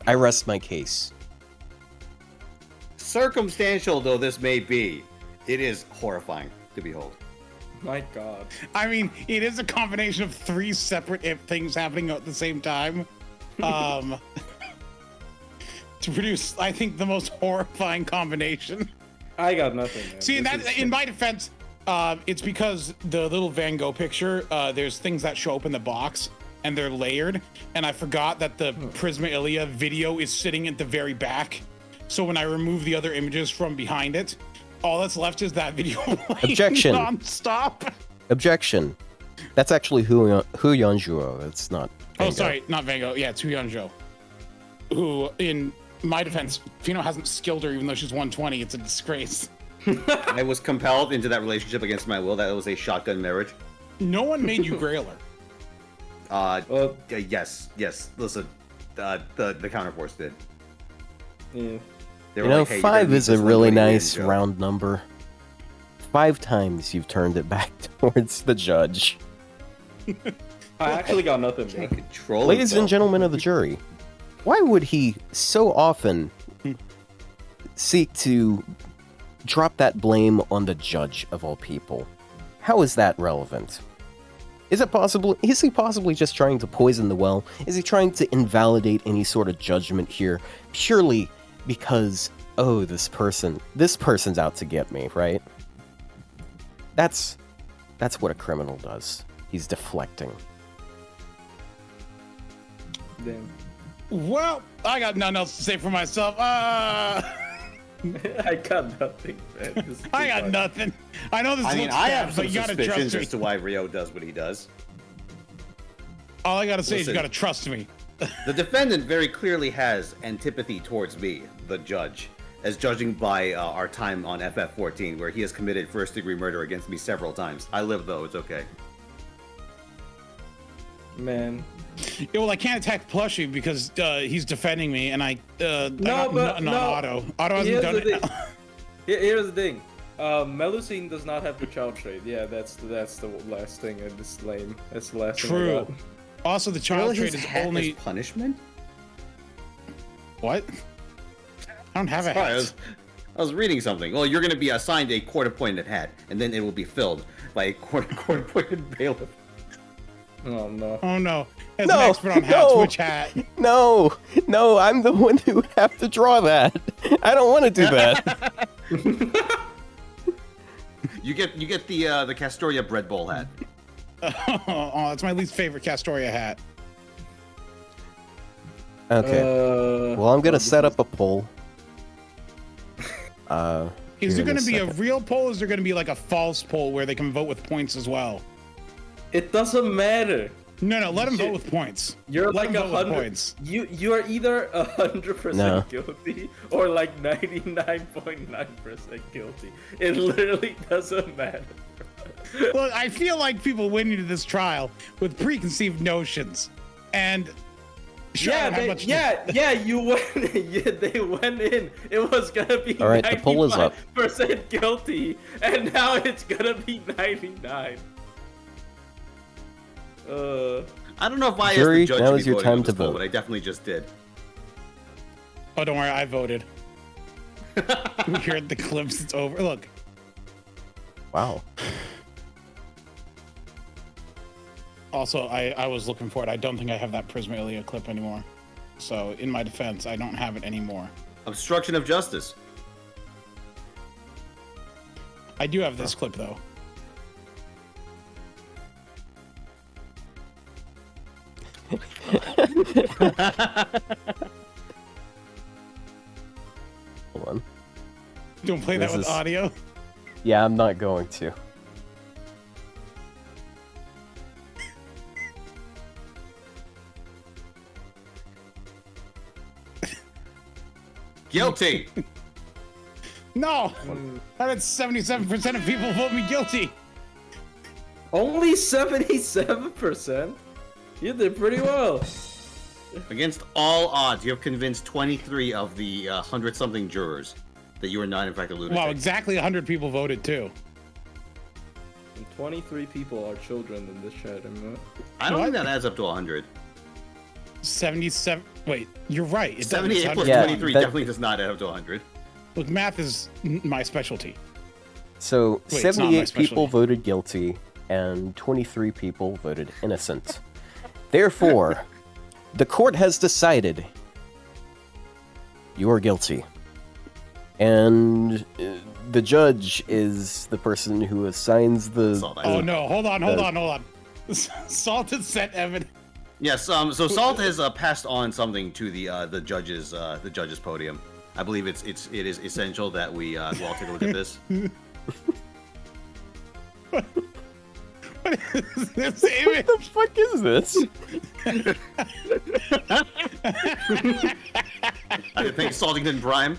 I rest my case. Circumstantial though this may be, it is horrifying to behold. My god. I mean, it is a combination of three separate things happening at the same time. To produce, I think, the most horrifying combination. I got nothing, man. See, This is- in my defense, it's because the little Van Gogh picture, there's things that show up in the box, and they're layered, and I forgot that the Prisma Ilia video is sitting at the very back. So when I remove the other images from behind it, all that's left is that video playing Objection. non-stop. Objection. That's actually Hu Yanjuo. It's not. Oh, Van Gogh. sorry, not Van Gogh. Yeah, it's Hu Yanzhou. Who, in my defense, Fino hasn't skilled her even though she's 120. It's a disgrace. I was compelled into that relationship against my will. That was a shotgun marriage. No one made you grail her. Yes. Listen, the counterforce did. Yeah. They You were know, like, hey, you're 5 gonna meet is a this one really lady in nice jail. round number. 5 times you've turned it back towards the judge. I actually got nothing, Can't man. control Ladies and himself. gentlemen of the jury, why would he so often seek to drop that blame on the judge of all people? How is that relevant? Is he possibly just trying to poison the well? Is he trying to invalidate any sort of judgment here purely because, oh, this person's out to get me, right? That's what a criminal does. He's deflecting. Damn. Well, I got nothing else to say for myself. I got nothing, man. This is I too got much. nothing. I know this I mean, looks I bad, have some but you gotta suspicions trust me. as to why Ryou does what he does. All I gotta say is you Listen. gotta trust me. The defendant very clearly has antipathy towards me, the judge, as judging by our time on FF14, where he has committed first-degree murder against me several times. I live, though. It's okay. Man. Yeah, well, I can't attack Plushie because he's defending me, and No, not no. Otto. Otto hasn't Here's done the it. thing. Here's the thing. Melusine does not have the child trait. Yeah, that's the last thing, and it's lame. That's the last thing I True. got. Also, the child trait is only punishment. what? I don't have a Sorry, hat. I was reading something. Well, you're going to be assigned a court-appointed hat, and then it will be filled by a court-appointed bailiff. Oh no. Oh no! As No, an expert on hats, no. which hat? No, I'm the one who would have to draw that. I don't want to do that. You get the Castoria bread bowl hat. Oh, that's my least favorite Castoria hat. Okay. Well, I'm gonna set up a poll. Is there here in going to be a second. real poll? Or is there going to be like a false poll where they can vote with points as well? It doesn't matter. No, let them Shit. vote with points. You're Let like them vote with 100. points. You are either 100% No. guilty or like 99.9% guilty. It literally doesn't matter. Look, I feel like people went into this trial with preconceived notions, and sure, Yeah, how much you went. Yeah, they went in. It was gonna be All right, the poll is up. 95% guilty, and now it's gonna be 99. I don't know if I, Jury, as the judge, now should is be your voting on time this to poll, vote. but I definitely just did. Oh, don't worry, I voted. We heard the clips. It's over. Look. Wow. Also, I was looking for it. I don't think I have that Prisma Ilia clip anymore. So, in my defense, I don't have it anymore. Obstruction of justice. I do have this clip, though. Hold on. Don't play that This with is- audio. Yeah, I'm not going to. Guilty. No! That had 77% of people vote me guilty. Only 77%. You did pretty well. Against all odds, you have convinced 23 of the 100-something jurors that you are not, in fact, a lunatic. Wow, exactly 100 people voted, too. And 23 people are children in this chat. I don't What? think that adds up to 100. 77. Wait, you're right. It does. 78 It's plus 100. Yeah, 23 that- definitely does not add up to 100. Look, math is my specialty. So, Wait, it's not my 78 people specialty. voted guilty, and 23 people voted innocent. Therefore, the court has decided you are guilty. And the judge is the person who assigns the... Salt, I Oh, think. no. Hold on. Salt has sent evidence. Yes. So Salt has passed on something to the judge's podium. I believe it is essential that we all take a look at this. What is this What image? the fuck is this? Thanks, Saltington Prime,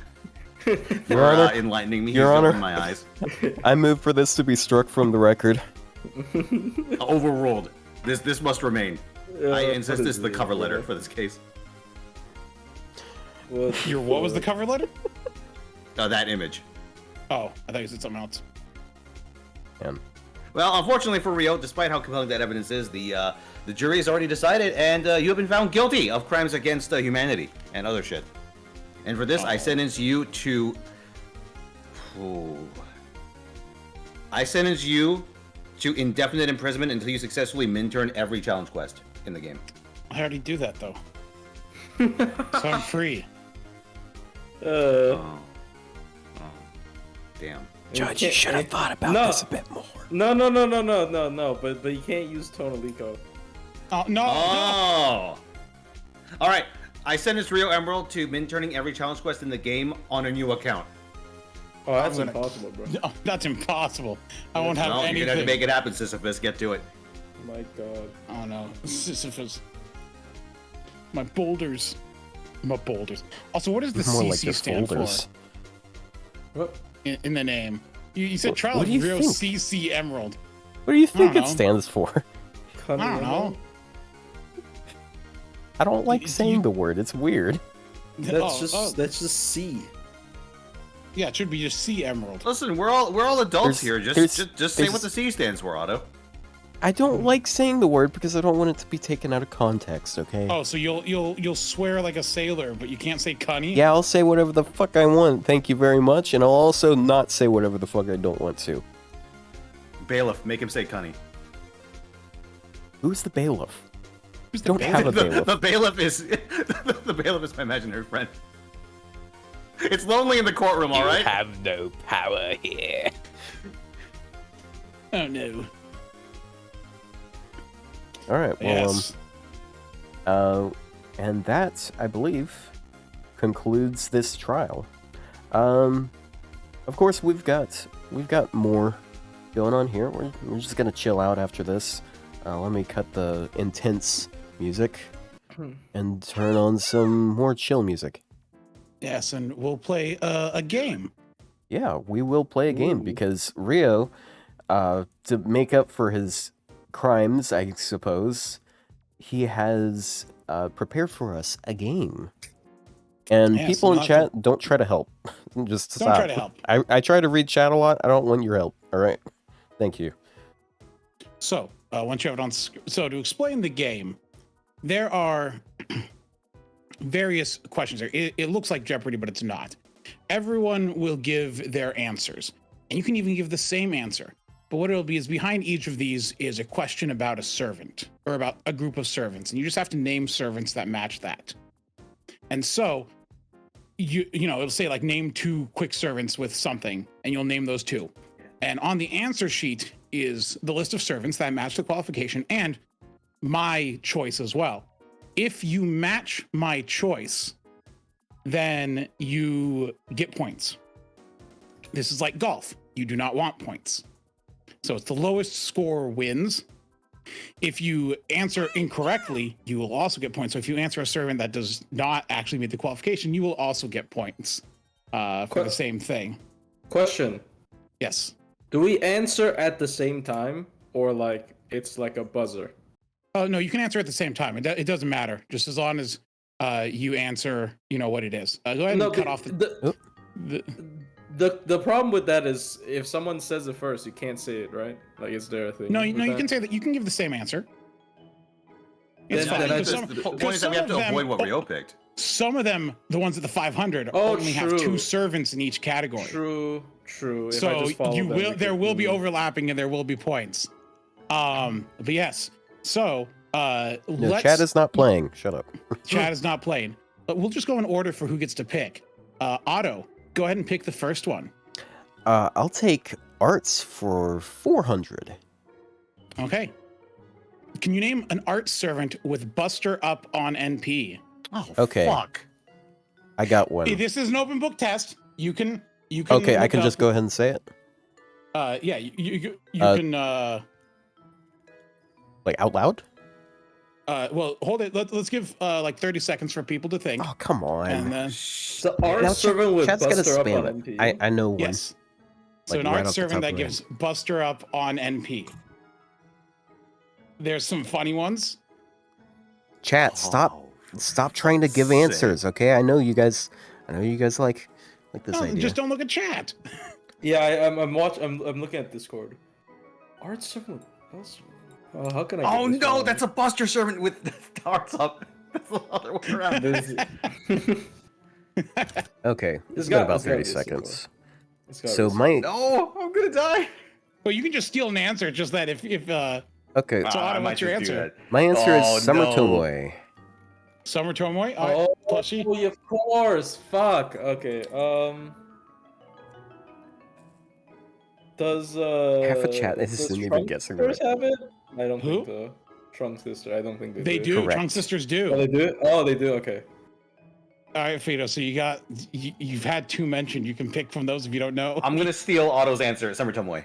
Your for Honor, enlightening me. Your He's Honor. opened my eyes. I move for this to be struck from the record. Overruled. This must remain. I insist this is the cover letter for this case. What was the cover letter? That image. Oh, I thought you said something else. Man. Well, unfortunately for Ryou, despite how compelling that evidence is, the jury has already decided, and you have been found guilty of crimes against humanity and other shit. And for this, I sentence you to. I sentence you to indefinite imprisonment until you successfully min-turn every challenge quest in the game. I already do that, though. So I'm free. Oh. Damn. Judge, you should have thought about No. this a bit more. No. But you can't use Tonalico. Oh, no. Oh. All right. I sentence Ryou Emerald to min-turning every challenge quest in the game on a new account. Oh, that's I'm gonna- impossible, bro. No, that's impossible. I won't have No, you're anything. gonna have to make it happen, Sisyphus. Get to it. My God. Oh no, Sisyphus. My boulders. My boulders. Also, what does the More CC like your stand folders. What? for in the name? You said Trial what of do you Rio think? CC Emerald. What do you think don't it know. stands for? I don't know. I don't like You- saying the word. It's weird. That's That's just C. yeah. It should be just C Emerald. Listen, we're all adults There's- here. there's- Just say what there's- the C stands for, Otto. I don't like saying the word because I don't want it to be taken out of context, okay? Oh, so you'll swear like a sailor, but you can't say cunny. Yeah, I'll say whatever the fuck I want, thank you very much, and I'll also not say whatever the fuck I don't want to. Bailiff, make him say cunny. Who's the bailiff? Who's the Don't bailiff? have a bailiff. The bailiff is the bailiff is my imaginary friend. It's lonely in the courtroom, all right? have no power here. Oh no. All right, well, Yes. and that, I believe, concludes this trial. Of course, we've got more going on here. We're just gonna chill out after this. Let me cut the intense music and turn on some more chill music. Yes, and we'll play a game. Yeah, we will play a game because Ryou, to make up for his crimes, I suppose, he has prepared for us a game. And Yeah, people so in not chat, don't try to help. Just Don't stop. try to help. I try to read chat a lot. I don't want your help. All right. Thank you. So, once you have it on, so to explain the game, there are various questions there. It looks like Jeopardy, but it's not. Everyone will give their answers, and you can even give the same answer. But what it'll be is behind each of these is a question about a servant or about a group of servants, and you just have to name servants that match that. And so, you know, it'll say like name 2 quick servants with something, and you'll name those 2. And on the answer sheet is the list of servants that match the qualification and my choice as well. If you match my choice, then you get points. This is like golf. You do not want points. So it's the lowest score wins. If you answer incorrectly, you will also get points. So if you answer a servant that does not actually meet the qualification, you will also get points for the same thing. Question. Yes. Do we answer at the same time, or like it's like a buzzer? Oh, no, you can answer at the same time. It doesn't matter, just as long as you answer, you know, what it is. Go ahead and cut off the problem with that is if someone says it first, you can't say it, right? Like, is there a thing? No, you can say that. You can give the same answer. It's fine. The point is that we have to avoid what Ryou picked. Some of them, the ones at the 500, Oh, only have true. 2 servants in each category. True. If I So just follow you them, will, we there could- will be overlapping and there will be points. But yes. So No, let's. chat is not playing. Shut up. Chat is not playing. But we'll just go in order for who gets to pick. Otto, go ahead and pick the first one. I'll take arts for 400. Okay. Can you name an art servant with Buster up on NP? Oh, Okay. fuck. I got one. Hey, this is an open book test. You can. Okay, I look can up- just go ahead and say it. Yeah, you can. Like out loud? Well, hold it. Let's give like 30 seconds for people to think. Oh, come on. And then The art Now, servant with chat's gonna Buster up spam on it. MP. I know one. yes. So Like, an right art off the servant top that of my gives Buster up on NP. There's some funny ones. Chat, stop trying to give sick. answers, okay? I know you guys like this No, idea. just don't look at chat. Yeah, I'm looking at Discord. Art servant with Buster. How can I? Oh no, that's a Buster servant with darts up. That's the other way around. Okay, It's it's got- got about it's gotta 30 be a sequel. seconds. It's gotta So be- my No, I'm gonna die. Well, you can just steal an answer. Just that if okay, So, Otto, I might what's your just do answer? that. my answer Oh, is Summer no. Tomoe. Summer Tomoe, all right, Oh, plushie. of course. Fuck. Okay. Does Half a chat does isn't even Trunk guessing Sisters right. have it? I don't Who? think the Trunk Sister. I don't think they, They do. Correct. Trunk Sisters Oh, do. they do. Oh, they do. Okay. All right, Fido. So you've had 2 mentioned. You can pick from those if you don't know. I'm gonna steal Otto's answer. Summer Tomoe.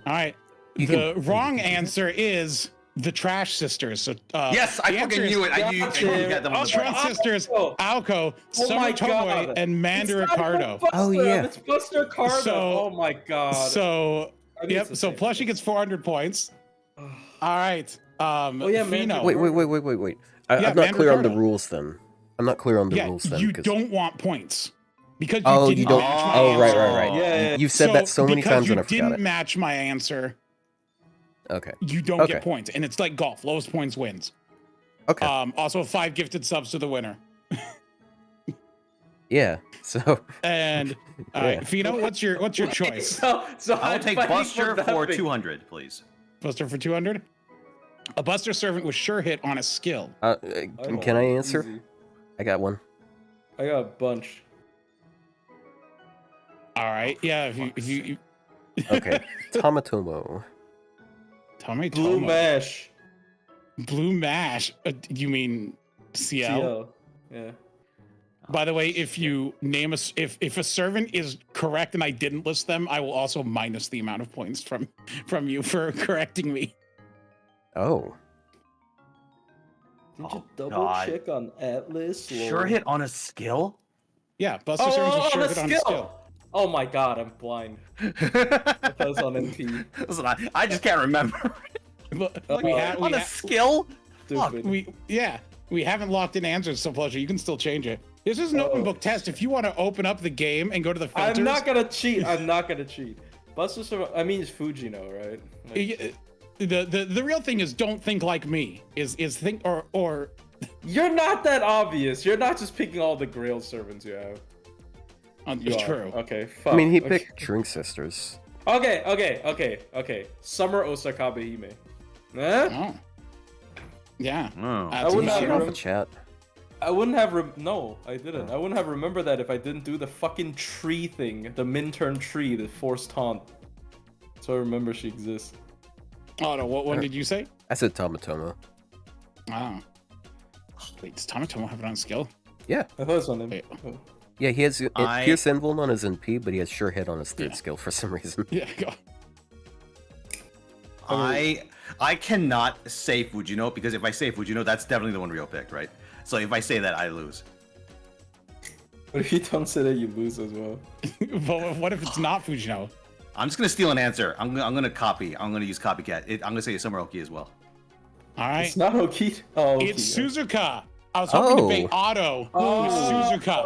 All right. You The wrong answer is the Trash Sisters. So Yes, I the answer fucking is knew it. I knew you Gotcha. had them on the Trash brain. Sisters, Oh. Alco, Summer my Tomoe, God. and Manda It's not even Ricardo. Buster, Oh, yeah. It's Buster Cardo. So- Oh my god. So I mean, yep. it's the So same. Plushie gets 400 points. All right. Oh, yeah, Fino. Wait. Yeah, I'm not Manda clear on the Ricardo. rules then. I'm not clear on the Yeah, rules then. you 'cause- don't want points because you Oh, didn't you don't. match my Oh, right. answer. Yeah. You've said that so many because times you and I forgot didn't it. match my answer, Okay. you don't Okay. get points, and it's like golf. Lowest points wins. Okay. Also 5 gifted subs to the winner. Yeah. So And all right, Fino, what's your choice? So I will I'm take fighting Buster that for big- 200, please. Buster for 200. A Buster servant with sure hit on a skill. can I answer? Easy. I got one. I got a bunch. All right, yeah. If you Okay. Tamatomo. tell me, Blue Mash. Blue Mash. You mean CL? CL. Yeah. By the way, if you name if a servant is correct and I didn't list them, I will also minus the amount of points from you for correcting me. Oh. Did Oh, you double God. check on Atlas? Sure hit on a skill? Yeah, Buster servants with sure on a hit on a skill. Oh my god, I'm blind. I thought it was on NP. Listen, I just can't remember. Look, On a skill? Stupid. we haven't locked in answers, so Pleasure, you can still change it. This is an open book test. If you want to open up the game and go to the filters, I'm not gonna cheat. I'm not gonna cheat. Buster Survival. I mean, it's Fujino, right? Like, the real thing is don't think like me. Is think or you're not that obvious. You're not just picking all the Grail servants you have. You it's are. true. Okay. Fuck. I mean, he Okay. picked Drink Sisters. Okay. Summer Osakabe Hime. Huh? Oh. Yeah. Oh. That's wouldn't Get easy. have off the chat. I wouldn't have no, I didn't. I wouldn't have remembered that if I didn't do the fucking tree thing, the Minturn tree, the forced taunt. So I remember she exists. Oh no, what one did you say? I said Tomatomo. Oh. Wait, does Tomatomo have it on skill? Yeah. I thought it was on him. Wait. Oh. Yeah, he has I- Pierce Invuln on his NP, but he has Sure Hit on his third Yeah. skill for some reason. Yeah, go. I cannot say Fujino because if I say Fujino, that's definitely the one Rio picked, right? So if I say that, I lose. But if you don't say that, you lose as well. But what if it's not Fujino? I'm just gonna steal an answer. I'm gonna copy. I'm gonna use copycat. I'm gonna say Summer Oki as well. All right. It's not Oki. Oh, Oki. It's Suzuka. I was hoping to bait Oh. Otto with Suzuka.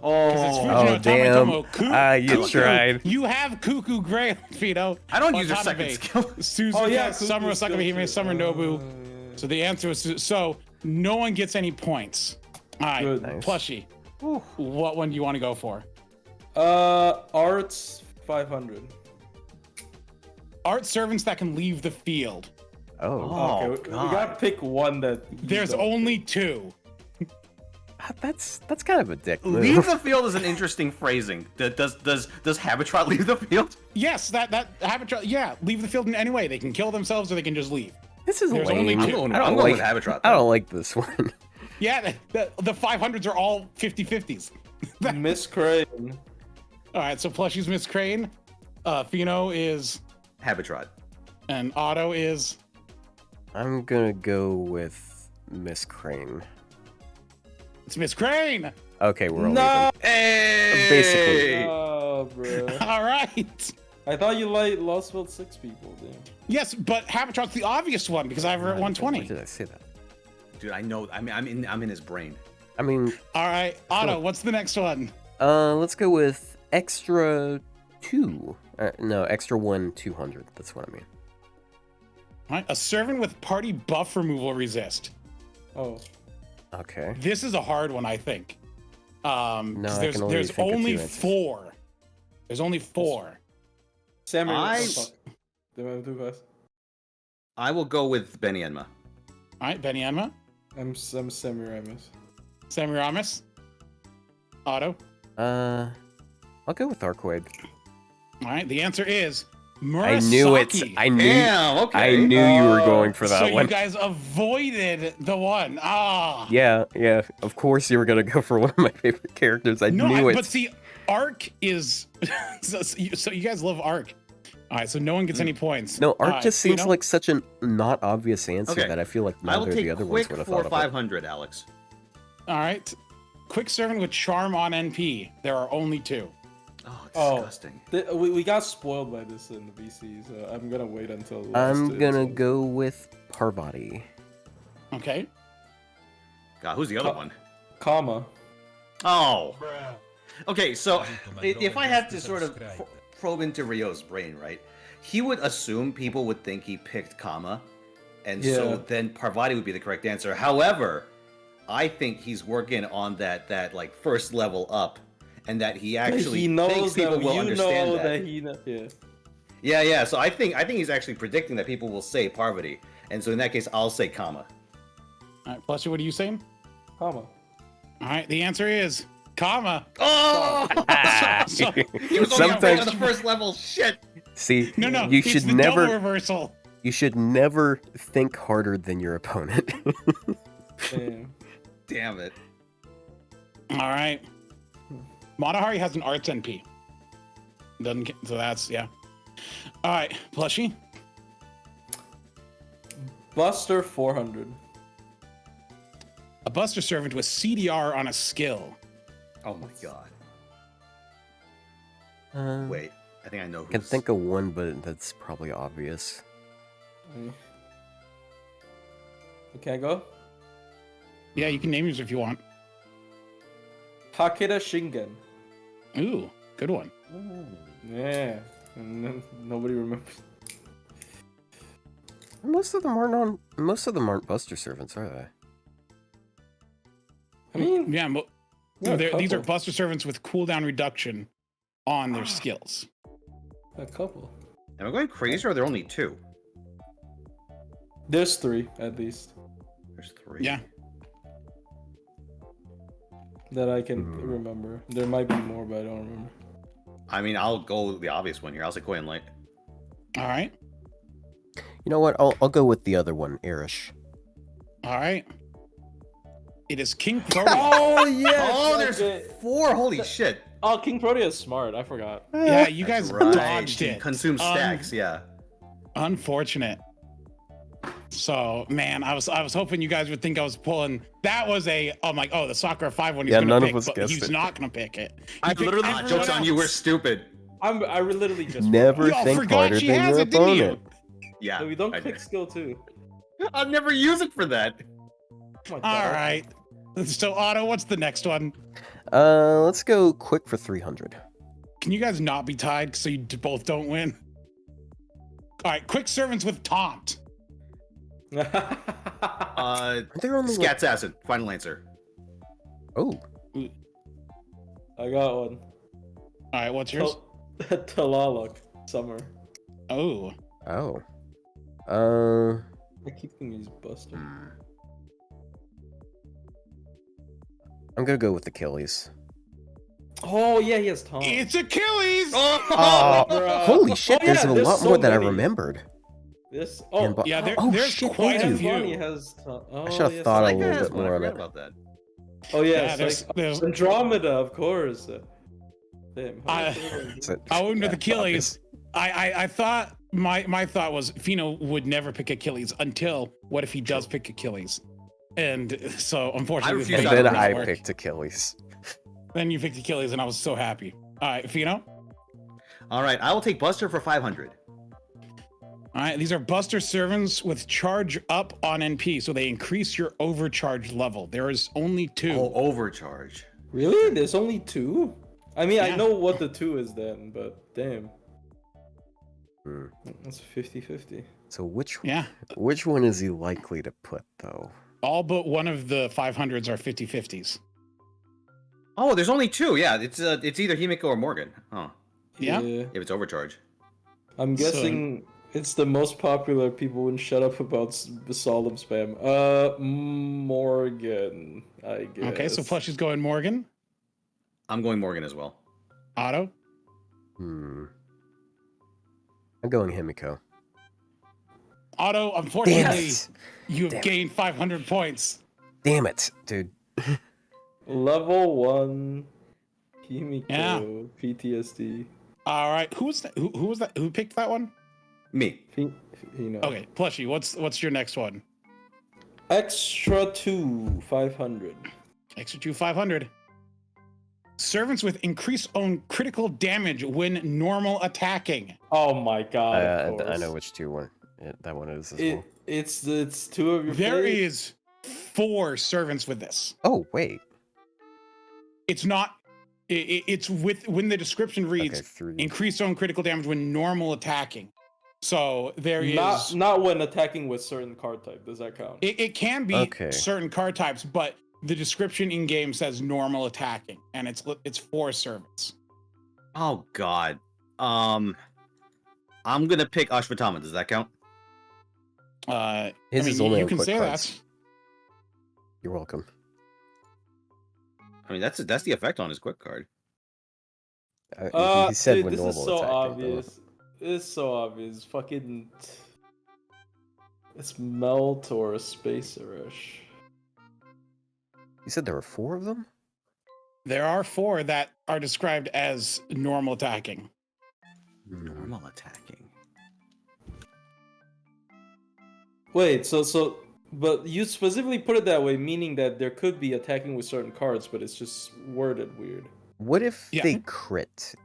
Oh. Because it's Oh, Fujino, damn. Tomatomo, You Cuckoo. tried. You have Cuckoo Grail, Fino. I don't use your Watanabe, second skill. Suzuka, Oh, yeah, Summer Cuckoo's Osakabe Hime, skill Summer too. Nobu. So the answer was so no one gets any points. All right, Good. Nice. Plushie. What one do you want to go for? Arts 500. Art servants that can leave the field. Oh. Oh, Okay, we God. gotta pick one that. you There's don't. only two. That's kind of a dick move. Leave the field is an interesting phrasing. Does Habitrot leave the field? Yes, that habitat. Yeah, leave the field in any way. They can kill themselves or they can just leave. This is There's lame. only I'm two. going, I don't I'm going like. with Habitrot. I don't like this one. Yeah, the 500s are all 50-50s. Miss Crane. All right, so Plushie's Miss Crane. Fino is, Habitrot. and Otto is. I'm gonna go with Miss Crane. It's Miss Crane. Okay, we're all No. even. Hey! Basically. Oh, bro. All right. I thought you liked Lost World 6 people, dude. Yes, but Habitat's the obvious one because I have her at Why 120. did I say that? Dude, I know. I'm in his brain. I mean, All right, Otto, what's the next one? let's go with extra 2. No, extra 1 200. That's what I mean. All right, a servant with party buff removal resist. Oh. Okay. This is a hard one, I think. 'Cause No, I there's can only there's think of only two answers. 4. There's only 4. Samurai. Too fast. I will go with Benny Enma. All right, Benny Enma, I'm Semiramis. Semiramis, Otto. I'll go with Arcoid. All right, the answer is Murasaki. I knew it. I knew. Damn. Okay. I knew you were going for that so one. you guys avoided the one. Ah. Yeah. Of course you were gonna go for one of my favorite characters. I knew it. But see, Arc is so you guys love Arc. All right, so no one gets any points. No, All Arc right, just seems Fino? like such a not obvious answer Okay. that I feel like I will neither of take the other ones quick would have for thought of it. 500, Alex. All right, quick servant with charm on NP. There are only 2. Oh, disgusting. We got spoiled by this in the VC, so I'm gonna wait until. the last I'm two, gonna so- go with Parvati. Okay. God, who's the other one? Comma. Oh. Okay, so if I had to sort of probe into Ryo's brain, right? He would assume people would think he picked Kama, and Yeah. so then Parvati would be the correct answer. However, I think he's working on that like first level up, and that he actually he thinks knows people that will you understand know that. that he. Yeah, Yeah. yeah. So I think he's actually predicting that people will say Parvati, and so in that case, I'll say Kama. All right, Plushie, what are you saying? Comma. All right, the answer is comma. Oh! So, He was only Sometimes- on the first level. Shit. See, no, you it's should the never. double reversal. You should never think harder than your opponent. Damn. Damn it. All right. Matahari has an arts NP. Doesn't get, so that's yeah. All right, Plushie. Buster 400. A Buster servant with CDR on a skill. Oh my god. Wait, I think I know I who's... can think of one, but that's probably obvious. Can I go? Yeah, you can name yours if you want. Takeda Shingen. Ooh, good one. Yeah. And then nobody remembers. Most of them aren't Buster servants, are they? I mean, Yeah, yeah, a these are couple. Buster servants with cooldown reduction on their skills. A couple. Am I going crazy or are there only 2? There's 3 at least There's 3. Yeah. that I can remember. There might be more, but I don't remember. I mean, I'll go with the obvious one here. I'll say Koi and Light. All right. You know what? I'll go with the other one, Irish. All right. It is King Proteus. Oh yeah. Oh, there's 4! Holy shit! Oh, King Proteus is smart. I forgot. Yeah, you guys That's right. dodged He it. consumes stacks, yeah. Unfortunate. So, man, I was hoping you guys would think I was pulling. That was I'm like, oh, the Sakura 5 one. He's Yeah, gonna none pick, of us but guessed he's it. not gonna pick it. I He picked literally- everyone Joke's on you, we're else. stupid. I literally just Never You all think forgot harder she than has your it, didn't you? opponent. Yeah, So we don't I click did. skill too. I'll never use it for that. Oh my All God. right. So, Otto, what's the next one? Let's go quick for 300. Can you guys not be tied so you both don't win? All right, quick servants with taunt. Are there only Scats Acid, Final answer. Oh, I got one. All right, what's yours? Talaluk. Summer. Oh, oh. I keep thinking he's Buster. I'm gonna go with Achilles. Oh yeah, he has Tom. it's Achilles. Oh, bruh. holy shit! Oh, yeah, there's a there's lot so more that I many. remembered. This. And Oh, Yeah, oh, there's shit, quite a thank you. Bonnie few. has Tom. Oh, I should have yes, thought a That guy little has bit one, I more on forgot it. about that. Oh yeah, Yeah, it's there's- like Andromeda, of course. Damn. That's it. I went with Yeah, Achilles. I thought my thought was Fino would never pick Achilles until what if he does pick Achilles, and so unfortunately, refuse this And to did then not I work. picked Achilles. Then you picked Achilles, and I was so happy. All right, Fino. All right, I will take Buster for 500. All right, these are Buster servants with charge up on NP, so they increase your overcharge level. There is only 2. Oh, overcharge. Really? There's only 2? I mean, Yeah. I know what the 2 is then, but damn. Hmm. That's 50-50. So which Yeah, one is he likely to put though? all but one of the 500s are 50-50s. Oh, there's only 2. Yeah, it's either Himiko or Morgan. Oh, Yeah. if it's overcharge. I'm guessing it's the most popular. People wouldn't shut up about solemn spam. Morgan, I guess. Okay, so Plush is going Morgan. I'm going Morgan as well. Otto. I'm going Himiko. Otto, Damn unfortunately, it! you have Damn. gained 500 points. Damn it, dude. Level 1. Himiko. Yeah. PTSD. All right, who was that? Who was that? Who picked that one? Me. You know. Okay, Plushy, what's your next one? Extra 2. 500. Extra 2, 500. Servants with increased own critical damage when normal attacking. Oh my god. Of I course. know which that one is as well. It's 2 of your There favorite. is 4 servants with this. Oh wait. It's not. It's with when the description reads Okay, 3. increased own critical damage when normal attacking. So there is. Not when attacking with certain card type. Does that count? It can be Okay. certain card types, but the description in game says normal attacking, and it's 4 servants. Oh God. I'm gonna pick Ashvatthama. Does that count? His is only you on can quick say cards. that. You're welcome. I mean, that's the effect on his quick card. He said dude, when this normal is so attacking, though. obvious. It's so obvious. Fucking. It's Melt or Spacerish. You said there were 4 of them? There are 4 that are described as normal attacking. Normal attacking. Wait, but you specifically put it that way, meaning that there could be attacking with certain cards, but it's just worded weird. What if Yeah. they crit?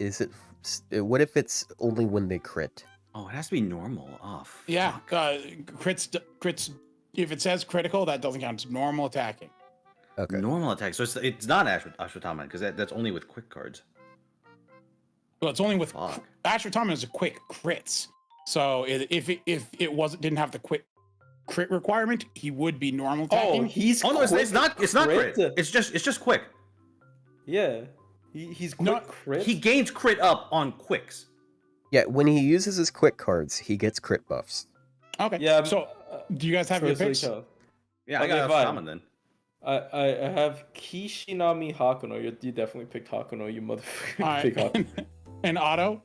What if it's only when they crit? Oh, it has to be normal. Oh, Yeah, fuck. crits. If it says critical, that doesn't count. It's normal attacking. Okay. Normal attack. So it's not Ashwatthama because that's only with quick cards. Well, it's only with Fuck. Ashwatthama is a quick crits. So if it didn't have the quick crit requirement, he would be normal Oh, attacking. he's Oh no, it's not crit. crit. It's just quick. Yeah, he's quick No, crit. He gains crit up on quicks. Yeah, when he uses his quick cards, he gets crit buffs. Okay. Yeah. So do you guys have your seriously picks? tough. Yeah, Okay, I got a fine. shaman then. I have Kishinami Hakuno. You definitely picked Hakuno, you motherfucker. All Pick right. Hakuno. And Otto?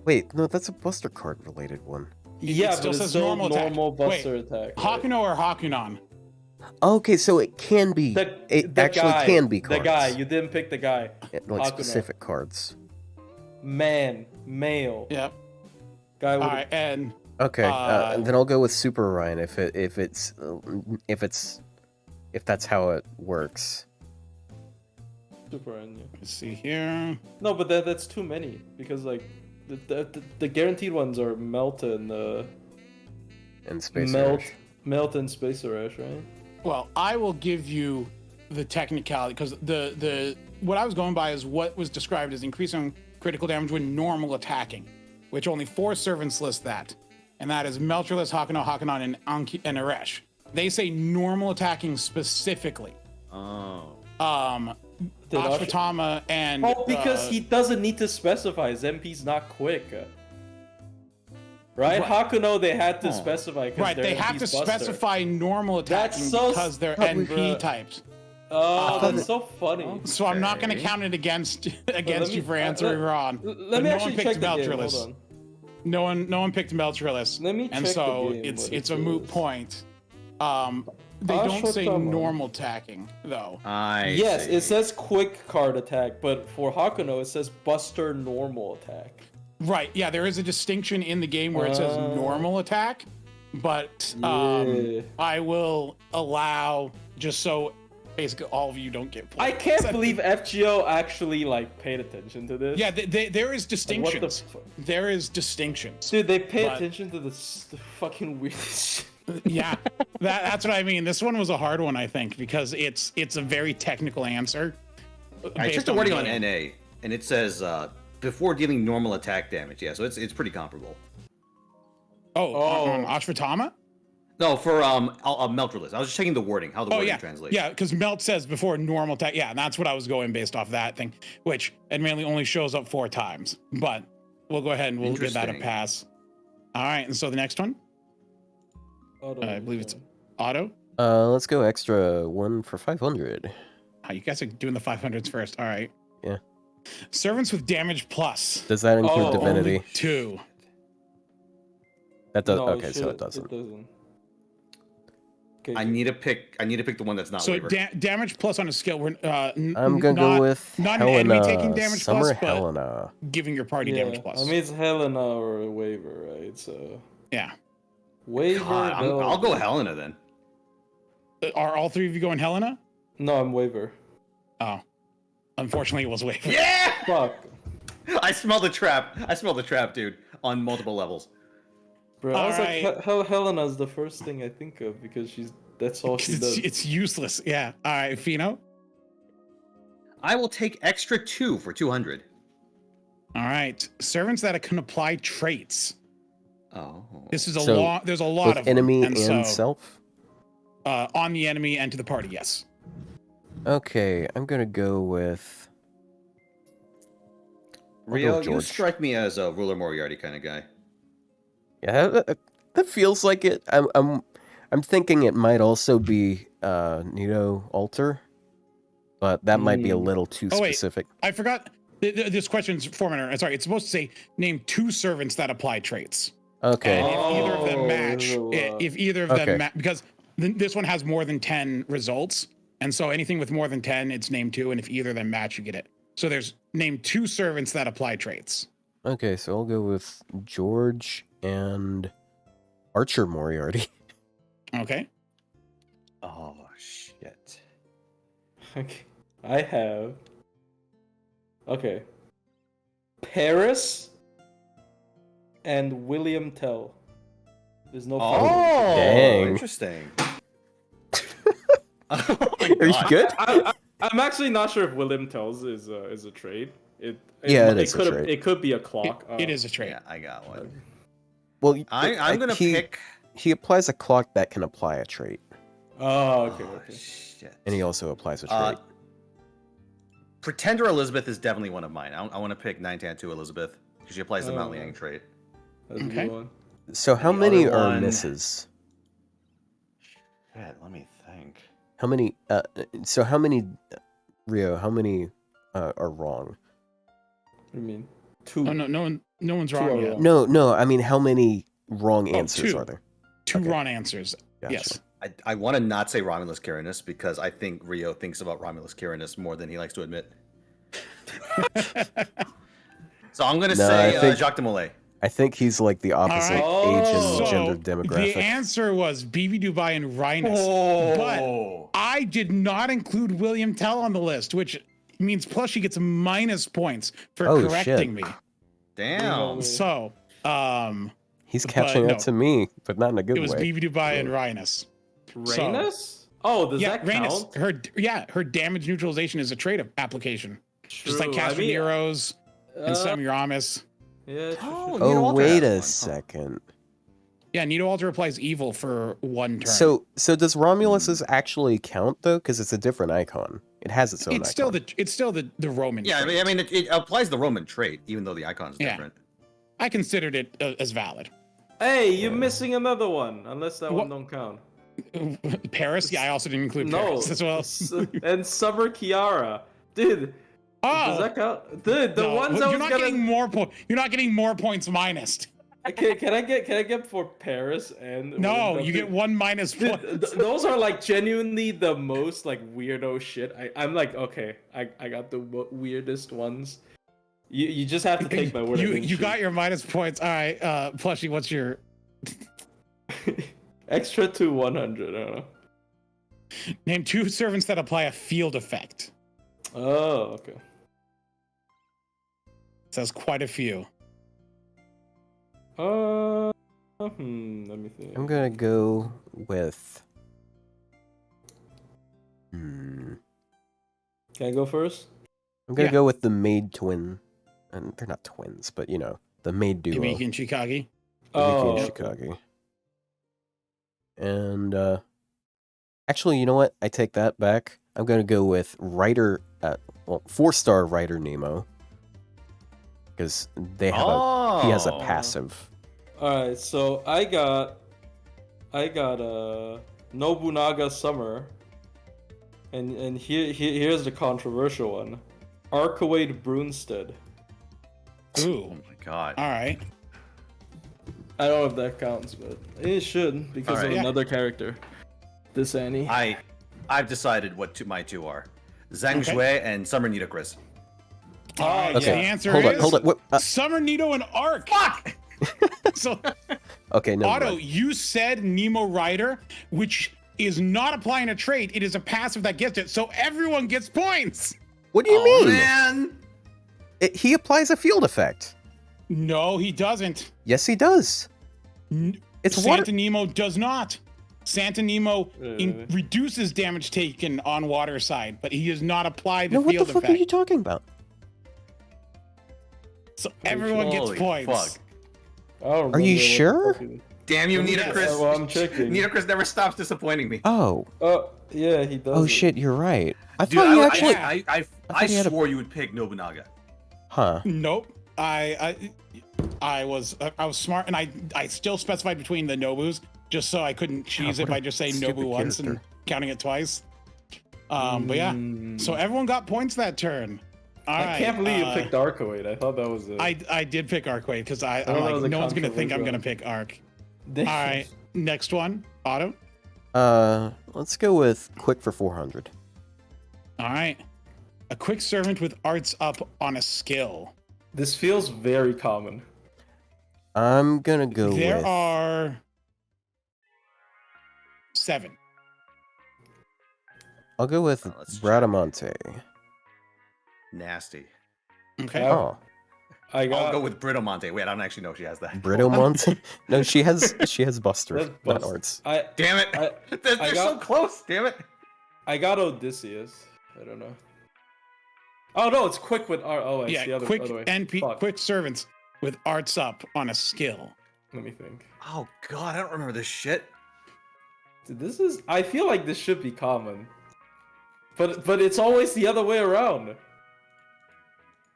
Wait, no, that's a Buster card related one. Yeah, still but says it's still normal attack. Buster attack. right? Hakuno or Hakunon? Okay, so it can be. It actually guy, can be cards. The guy. You didn't pick the guy. Like Hakuno. specific cards. Man, male. Yep. Guy with All right, and Okay, and then I'll go with Super Orion if that's how it works. super onion. let's see here. No, but that's too many because like the guaranteed ones are Melt and And Space Melt, Rush. Melt and Spacer Ash, right? Well, I will give you the technicality because the what I was going by is what was described as increasing critical damage when normal attacking, which only 4 servants list that, and that is Meltreless, Hakuno, Hakunon, and Aresh. They say normal attacking specifically. Oh. Did Ashwatthama and Oh, because he doesn't need to specify. His MP's not quick. Right? Hakuno, they had to specify. 'cause right, their they have to MP's Buster. specify normal attacking That's so because they're stupid. NP types. Oh, that's so funny. So I'm not going to Okay. count it against me- you for answering wrong. Let But me no actually one picked check the game. Hold Meltreless. on. No one picked Meltreless. Let me and check so the game, it's what it's it a moot is. point. They don't say Ashwatthama. normal attacking though. Yes, see. it says quick card attack, but for Hakuno, it says Buster normal attack. Right. Yeah, there is a distinction in the game where it says normal attack, but Yeah. I will allow just so basically all of you don't get points. I can't believe FGO actually like paid attention to this. Yeah, there is Like, distinctions. fuck? There is distinctions. Dude, they pay But- attention to the fucking weirdest shit. Yeah, that's what I mean. This one was a hard one, I think, because it's a very technical answer. I based checked the wording on game. NA, and it says before dealing normal attack damage. Yeah, so it's pretty comparable. On Ashwatthama? No, for Meltreless. I was just checking the wording, how the wording Yeah, translates. yeah, because Melt says before normal attack. Yeah, and that's what I was going based off that thing, which admittedly only shows up 4 times. But we'll go ahead and we'll give that a Interesting. pass. All right, and so the next one, I believe it's Otto. Let's go extra 1 for 500. Oh, you guys are doing the 500s first. All right. Yeah. Servants with damage plus Does that include Oh, Divinity? only 2. That does. No, Okay, so it doesn't. It doesn't. Okay, I need to pick the one that's not So waiver. damage plus on a skill. We're I'm gonna go with not an enemy Helena. taking damage Summer plus, but Helena. giving your party damage plus. I mean, it's Helena or a waiver, right? So yeah. waiver. God, I'll go Helena then. Are all 3 of you going Helena? No, I'm waiver. Oh, unfortunately, it was waiver. Yeah! Fuck, I smell the trap. I smell the trap, dude, on multiple levels. bro. I was Alright. like, Helena's the first thing I think of because that's all she does. It's useless. Yeah. All right, Fino. I will take extra 2 for 200. All right, servants that can apply traits. Oh. This is So, lot. There's a lot Both of them, enemy and and so, self. on the enemy and to the party. Yes. Okay, I'm gonna go with. I'll go Ryou, with you George. strike me as a Ruler Moriarty kind of guy. Yeah, that feels like it. I'm thinking it might also be Nito Alter, but that might be a little too Oh, wait. specific. I forgot. This question's format. Sorry, it's supposed to say name 2 servants that apply traits. Okay. And if either of them Oh, match, if either of them Okay. match, because this one has more than 10 results, and so anything with more than 10, it's name 2, and if either of them match, you get it. So there's name 2 servants that apply traits. Okay, so I'll go with George and Archer Moriarty. Okay. Oh shit. Okay, I have Okay. Paris and William Tell. There's no. Oh, Dang. interesting. Are you good? I'm actually not sure if William Tells is a trade. It is a could trade. it could be a clock. It is a trade. Yeah, I got one. Well, I'm gonna pick. He applies a clock that can apply a trait, Oh, okay. Oh, Okay. shit. and he also applies a trait. Pretender Elizabeth is definitely one of mine. I want to pick 9-2 Elizabeth because she applies the Oh. Mount Liang trait. That's a Okay. good one. So how the many other are one- misses? Shit, let me think. How many? So how many, Rio? How many are wrong? What do you mean? Two. Oh no one's Two wrong are yet. wrong. No. I mean, how many wrong Oh, answers two. are there? Two Okay. wrong answers. Gotcha. Yes. I want to not say Romulus Carinus because I think Rio thinks about Romulus Carinus more than he likes to admit. So I'm gonna No, say I think- Jacques de Molay. I think he's like the opposite right. age and Oh. gender So demographic. the answer was BB Dubai and Rhinus. Oh, I did not include William Tell on the list, which means plus she gets minus points for Oh, correcting me. damn. So, He's but catching no. up to me, but not in a good it was way. BB Dubai and Rhinus. Rhaenys? Oh, does Yeah, that Rhinus. count? Her damage neutralization is a trade application, just like True, I mean, Castronero's and Semiramis. Yeah. Oh, true. Nito Oh, Alter wait has a one, huh? second. Yeah, Nito Alter applies evil for one turn. So does Romulus's actually count though? Because it's a different icon. It has its own it's icon. still the Roman. Yeah, trait. I mean it applies the Roman trait, even though the icon's Yeah. different. I considered it as valid. Hey, you're missing another one. Unless that What? one don't count. Paris, yeah, I also didn't include No. Paris as well. And Summer Kiara. Dude, does Oh, that count? Dude, the no, ones I you're was not gonna... getting more points. You're not getting more points minus. Can I get for Paris and... No, William you get Duffy? one minus Dude, points. those are like genuinely the most like weirdo shit. I'm like, okay, I got the weirdest ones. You just have to take my word. You got your minus points. All right, Plushie, what's your extra to 100? I don't know. name? Two servants that apply a field effect. Oh, okay. So that's quite a few. Let me think. I'm gonna go with. I'm Can I go first? gonna Yeah. go with the maid twin, and they're not twins, but you know the maid duo, Hibiki and Chikagi. Hibiki and okay. Shikage. And actually, you know what? I take that back. I'm gonna go with Ryder. 4-star Ryder Nemo, because they have he has a Oh. passive. All right, so I got Nobunaga Summer, and here's the controversial one, Arkawade Brunstead. Ooh, Oh my god. all right. I don't know if that counts, but it should because Alright. of Yeah. another character, this Annie. I've decided what my two are. Zhang Okay. Jue and Summer Nitocris. All right, Okay. so the answer Hold is on. What? Summer, Nito, and Arc. Fuck! So, Okay, no. Otto, you said Nemo Rider, which is not applying a trait. It is a passive that gets it. So everyone gets points. What do you Oh, mean? man! He applies a field effect. No, he doesn't. Yes, he does. It's Santa water. Nemo does not. Santa Nemo Really? reduces damage taken on water side, but he does not apply the No, what the field fuck effect. are you talking about? So everyone gets Holy points. fuck. I don't Are you remember what the sure? fuck it is. Damn you, Yes. Nitocris. Well, I'm checking. Nitocris never stops disappointing me. Oh, Oh, yeah, he does. oh it. shit, you're right. I Dude, thought you I actually. I he had a- swore you would pick Nobunaga. Huh? Nope. I was smart, and I still specified between the Nobus just so I couldn't cheese it what a by just saying stupid Nobu once and character. counting it twice. But yeah, so everyone got points that turn. All I right, can't believe you picked Arkawade. I thought that was it. I did pick Arcwade because I'm that was like, a no one's gonna think I'm gonna controversial pick Arc. Damn. All right, next one, Otto. Let's go with quick for 400. All right, a quick servant with arts up on a skill. This feels very common. I'm gonna go There with. are 7. I'll go with Oh, let's check. Bradamante. Nasty. Okay. Oh, I got. I'll go with Britomonte. Wait, I don't actually know if she has that. Britomonte? No, she has Buster, That's not Buster. Arts. Damn it! I They're so got- close. Damn it! I got Odysseus. I don't know. Oh no, it's quick with R. Oh, it's the Yeah, other quick other way. NP, Fuck. quick servants with arts up on a skill. Let me think. Oh god, I don't remember this shit. Dude, this is. I feel like this should be common, but it's always the other way around.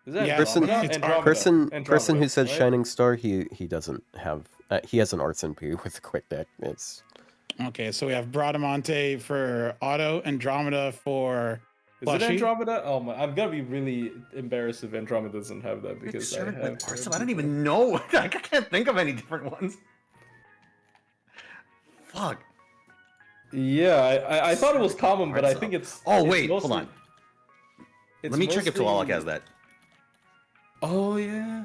Is that Yeah, Person- Andromeda? it's Andromeda. Person who Andromeda, says right? Shining Star, he doesn't have. He has an Arts NP with quick deck. It's Okay, so we have Bradamonte for auto, Andromeda for Is it plushie. Andromeda? Oh my! I'm gonna be really embarrassed if Andromeda doesn't have that because I Servant have. with Arsenal? I don't even know. I can't think of any different ones. Fuck. Yeah, I thought it was common, but I think it's. Oh it's wait, hold mostly- on. it's Let me check if mostly- Tlaloc has that. Oh yeah.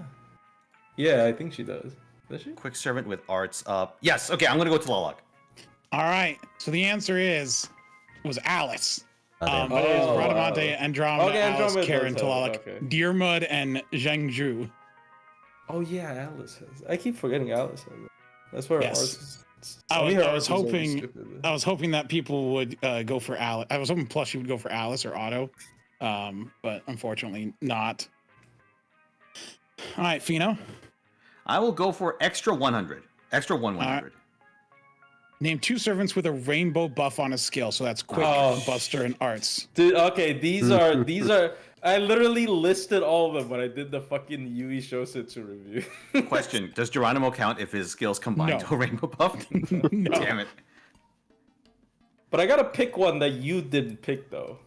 Yeah, I think she does. Does she? Quick servant with arts up. Yes. Okay, I'm gonna go Tlaloc. All right, so the answer was Alice. damn. But it is Oh, Bradamante, Andromeda, Okay, Alice, Andromeda Karen, does have it, Tlaloc, okay. Deermud, and Zhengzhu. Oh yeah, Alice has. I keep forgetting Alice has it. That's where Yes. ours is. I mean, was- her I was ours is always hoping- stupid. I was hoping that people would go for Alice. I was hoping Plushie would go for Alice or Auto, but unfortunately not. All right, Fino, I will go for extra 100. Extra 100. name 2 servants with a rainbow buff on a skill. So that's Quick, Oh, Buster, and Arts. Dude, okay, these are. I literally listed all of them when I did the fucking Yui Shosetsu review. Question: does Geronimo count if his skills combine No. to a rainbow buff? No. Damn it! But I gotta pick one that you didn't pick though.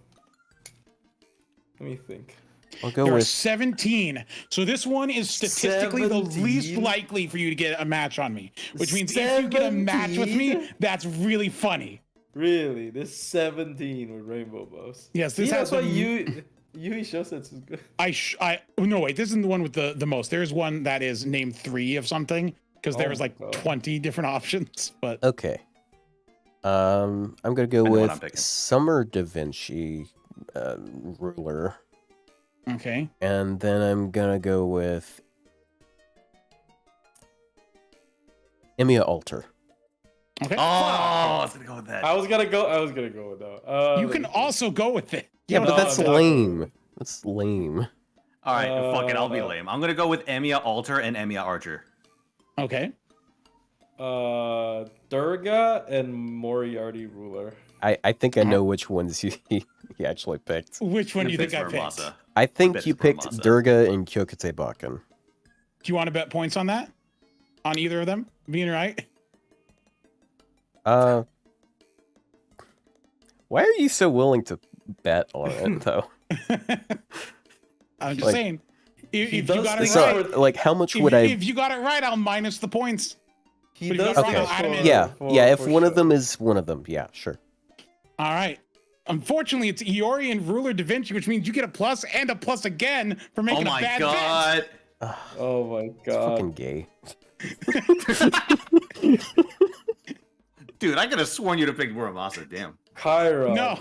Let me think. I'll go There are with 17. So this one is statistically the least 17? likely for you to get a match on me. Which means if you get a match with me, 17? that's really funny. Really, this 17 with rainbow buffs. Yes, this See, has that's why the- Yui Shosetsu is good. Oh, no, wait, this isn't the one with the most. There's one that is named 3 of something because there Oh was my like God. 20 different options. But okay. I'm gonna go I know what I'm with picking. Summer Da Vinci ruler, okay. and then I'm gonna go with Emiya Alter. Okay. Oh, I was gonna go with that. I was gonna go with that. You can also go with it. Yeah, but No, that's I'm not lame. That's lame. All right, fuck it. I'll be Uh, lame. I'm gonna go with Emiya Alter and Emiya Archer. Okay. Durga and Moriarty ruler. I think I know which ones he actually picked. Which one do you think I Pittsburgh picked? Masa. I think bet you it's Muramasa. picked Durga and Kyokute Bakken. Do you want to bet points on that? On either of them being right? Why are you so willing to bet on it though? I'm just Like- saying. If He you does got it things right, for- Like, how much if, would I? if you got it right, I'll minus the points. He But you does got Okay. Ronald Adamant. Yeah, if for one of sure. them is one of them, yeah, sure. All right. Unfortunately, it's Iori and Ruler Da Vinci, which means you get a plus and a plus again for Oh making a my bad god! Oh my god. Fucking gay. Dude, I could have sworn you'd have picked Muramasa. Damn. Kyra. No.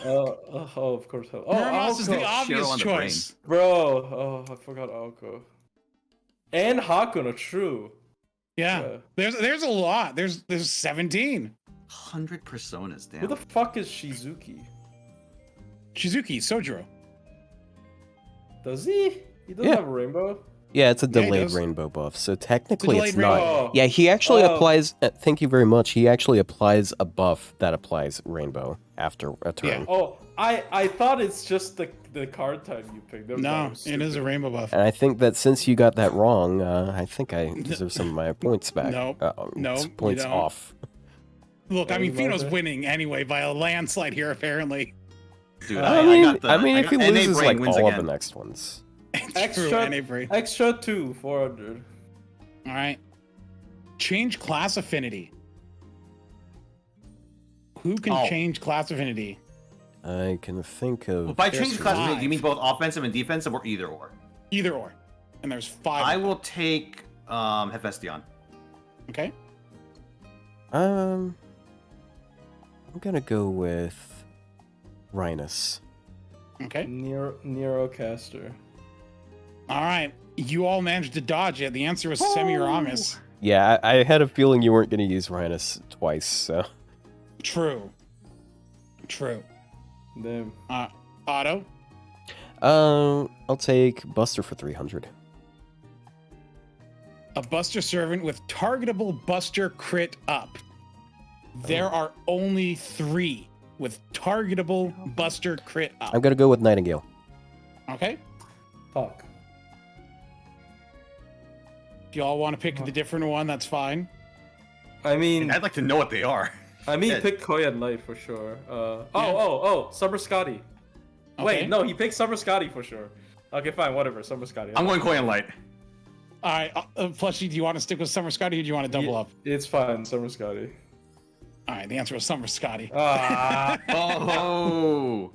Oh, of course. Oh, Muramas is the Aoko. obvious on the choice. Bro, oh, I forgot Aoko. And Hakuno, true. Yeah. There's a lot. There's 17. 100 personas. Damn. Who the fuck is Shizuki? Shizuki, Sojiro. Does he? He doesn't Yeah. have a rainbow? Yeah, it's a Yeah, he delayed does. rainbow buff, so technically delayed it's not. rainbow. Yeah, he actually Oh. applies. Thank you very much. He actually applies a buff that applies rainbow after a turn. Yeah. Oh, I thought it's just the card type you picked. That was No, kinda it is a stupid. rainbow buff. And I think that since you got that wrong, I think I deserve some of my points back. Nope. No, you points don't. off. Look, I mean, Rainbow Fino's buff. winning anyway by a landslide here, apparently. Dude, I mean, got the, if he NA loses brain like wins all again. of the next ones. Extra- True, NA free. Extra 2, 400. All right. Change class affinity. Who can Oh. change class affinity? I can think of. Well, by There's changing class, five. do you mean both offensive and defensive, or either or? Either or. And there's 5. I will take Hephaestion. Okay. I'm gonna go with Rhinus. Okay. Neurocaster. All right. You all managed to dodge it. The answer was Semiramis. Yeah, I had a feeling you weren't going to use Rhinus twice, so. True. Damn. Otto? I'll take Buster for 300. A Buster servant with targetable Buster crit up. There are only 3 with targetable Buster crit up. I'm going to go with Nightingale. Okay. Fuck. If y'all want to pick the different one, that's fine. I mean, I'd like to know what they are. he picked Koyan Light for sure. Summer Scotty. Okay. Wait, no, he picked Summer Scotty for sure. Okay, fine, whatever. Summer Scotty. I'm going Koyan Light. All right. Plushie, do you want to stick with Summer Scotty or do you want to double up? It's fine, Summer Scotty. All right. The answer was Summer Scotty. Ah. Oh.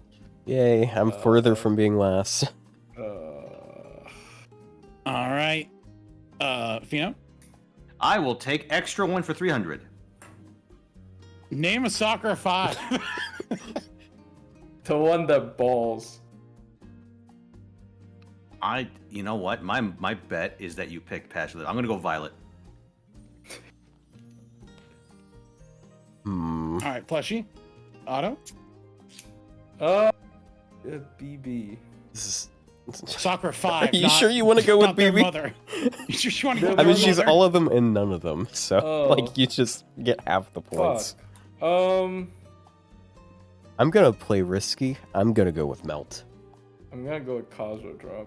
Yay, I'm further from being last. All right. Fino? I will take extra 1 for 300. Name a soccer 5. The one that balls. You know what? My bet is that you pick Passionate. I'm gonna go Violet. All right. Plushie? Otto? BB. This is... Soccer 5. Are you sure you want to go with not their BB? mother. You sure you want to go with I mean, their she's mother? all of them and none of them, so, Oh. like, you just get half the points. Fuck. I'm gonna play risky. I'm gonna go with Melt. I'm gonna go with Cosmo Drop.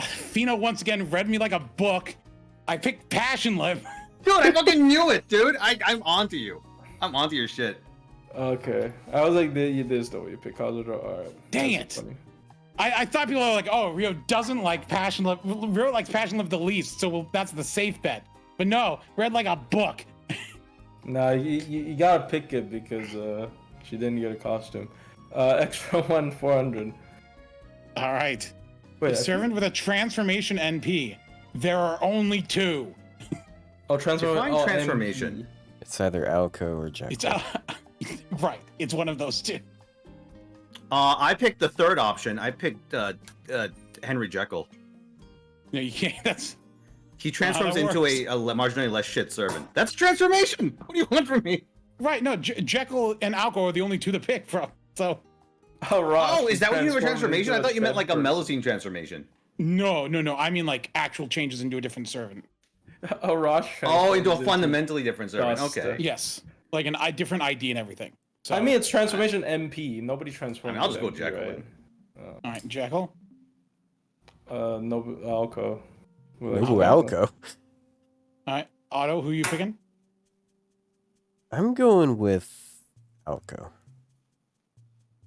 Fino once again read me like a book. I picked Passion Lip. Dude, I fucking knew it, dude. I'm onto you. I'm onto your shit. Okay. I was like, this the way you pick Cosmo Drop. Alright. Dang That's it. funny. I thought people were like, oh, Rio doesn't like Passion Lip. Rio likes Passion Lip the least, so that's the safe bet. But no, read like a book. Nah, you gotta pick it because she didn't get a costume. Extra 1, 400. All right. Wait, A servant with a transformation NP. There are only 2. Define transformation. It's either Alco or Jack. It's right. It's one of those 2. I picked the third option. I picked Henry Jekyll. No, you can't. That's He transforms that into works. a marginally less shit servant. That's transformation. What do you want from me? right. No, Jekyll and Alco are the only 2 to pick from. So Oh, Ross, Oh, is that what you mean by transformed transformation? into I thought you meant like a person. Melusine transformation. no. I mean like actual changes into a different servant. Oh, Ross. Oh, into a transformed fundamentally different servant. Dust. Okay. Yes, like a different ID and everything. So, I mean, it's transformation MP. Nobody transforms. I'll just go into MP, Jekyll right? all right, Jekyll. No, Alco. Ooh, Alco. All right, Otto. Who you picking? I'm going with Alco. All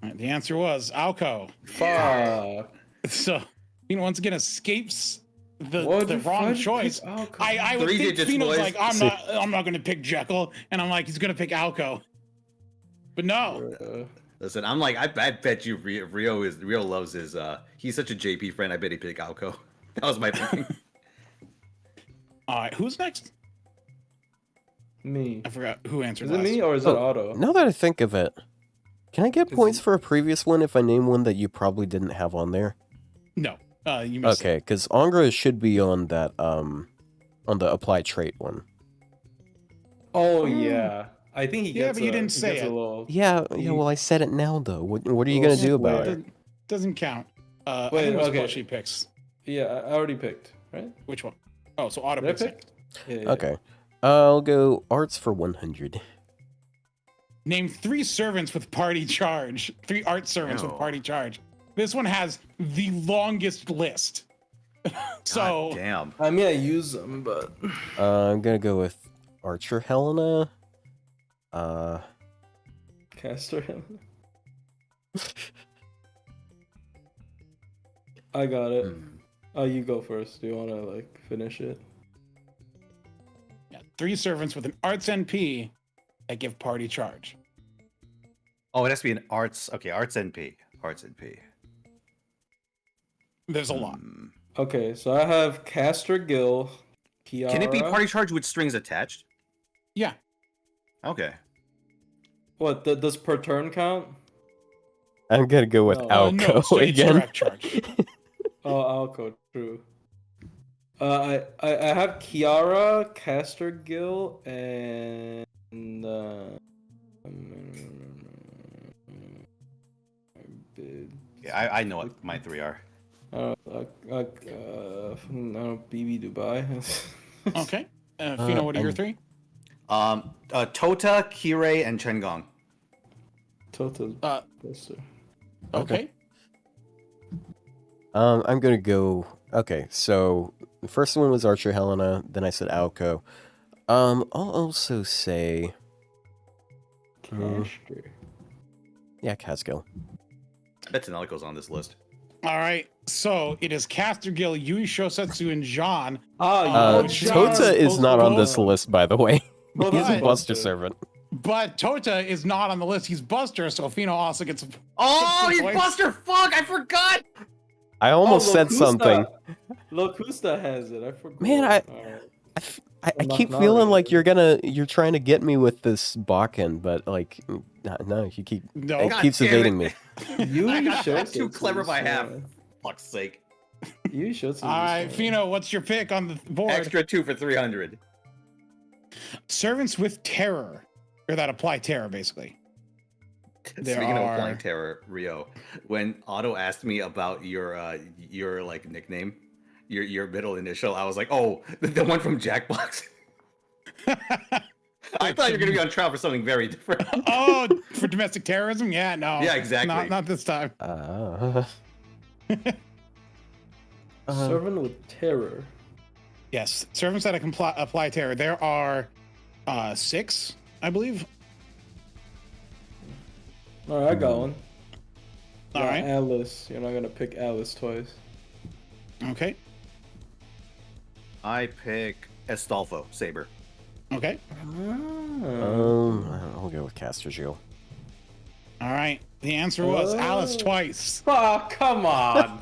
right, the answer was Alco. Fuck. So, once again escapes the Why'd you wrong find choice. Alco? I would Three think digits, Fino's boys. like, I'm not going to pick Jekyll, and I'm like, he's going to pick Alco. But no, Listen, I'm like, I bet you Rio loves his. He's such a JP friend. I bet he picked Alco. That was my thinking. all right, who's next? Me. I forgot who answered Is it last. me or is it Otto? Now that I think of it, can I get points for a previous one if I name one that you probably didn't have on there? No, you missed it. Okay, because Angra should be on that, on the apply trait one. Oh yeah. I think he gets. Yeah, but you didn't he say gets it. A little... Yeah, well, I said it now, though. What are you Well, going to do about swear. it? Doesn't count. I Wait, think it was okay. Plushie picks. Yeah, I already picked. Right? Which one? Oh, so Otto Did I picks pick? next. Yeah. Okay. I'll go arts for 100. Name 3 servants with party charge. 3 art servants with Oh. party charge. This one has the longest list. So God damn. I mean, I use them, but I'm going to go with Archer Helena. Caster. I got it. Oh, you go first. Do you want to like finish it? yeah, 3 servants with an arts NP that give party charge. Oh, it has to be an arts. Okay, arts NP. Arts NP. There's a lot. Okay, so I have Caster Gill. Kiara. Can it be party charge with strings attached? Yeah. Okay. What? Does per turn count? I'm going to go with No. Alco No, so it's again. direct charge. Oh, Alco, true. I have Kiara, Castergill, and Yeah, I know what my 3 are. BB Dubai. Okay. Fino, what are your and- 3? Tota, Kirei, and Chengong. Total. Okay. Okay. I'm gonna go. Okay, so the first one was Archer Helena. Then I said Alco. I'll also say, Caster. yeah, Casgill. Betanelico's on this list. All right. So it is Castergill, Yui Shosetsu, and Jean. Oh, Tota is not on this list, by the way. Both He's a But- Buster servant. But Tota is not on the list. He's Buster, so Fino also gggets. Oh, he's points. Buster! Fuck, I forgot! I almost said something. Locusta has it. I forgot. Man, Alright. I Not- keep not feeling really. like you're trying to get me with this Bakken, but like, no, you keep No. it God keeps damn it. evading me. I'm too clever by half. Fuck's sake. You should. All right, Fino, what's your pick on the board? Extra 2 for 300. Servants with terror, or that apply terror, basically. There Speaking of are- applying terror, Rio, when Otto asked me about your like nickname, your middle initial, I was like, oh, the one from Jackbox. I thought you were gonna be on trial for something very different. Oh, for domestic terrorism? Yeah, no. Yeah, exactly. Not this time. Servant with terror. Yes, servants that apply terror. There are 6, I believe. All right, I got one. All Yeah, right. Alice. You're not gonna pick Alice twice. Okay. I pick Estolfo, Saber. Okay. I'll go with Castergill. All right. The answer was Alice twice. Oh, come on.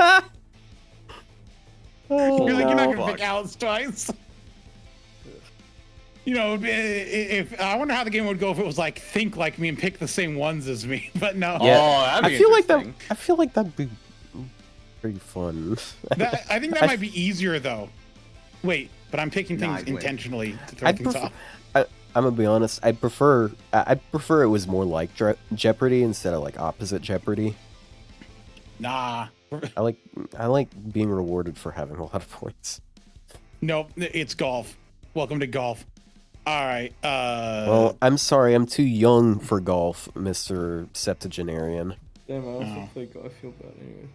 You're like, you're not gonna fuck. pick Alice twice. You know, if I wonder how the game would go if it was like think like me and pick the same ones as me, but no. Yeah. Oh, that'd be I feel like that. interesting. I feel like that'd be pretty fun. I think that might be easier though. Wait, but I'm picking Nah, things I'd win. intentionally to throw I'd things prefer, off. I'm gonna be honest. I'd prefer it was more like Jeopardy instead of like opposite Jeopardy. Nah. I like being rewarded for having a lot of points. Nope, it's golf. Welcome to golf. All right. Well, I'm sorry, I'm too young for golf, Mr. Septuagenarian. Damn, I also Oh. think I feel bad anyway.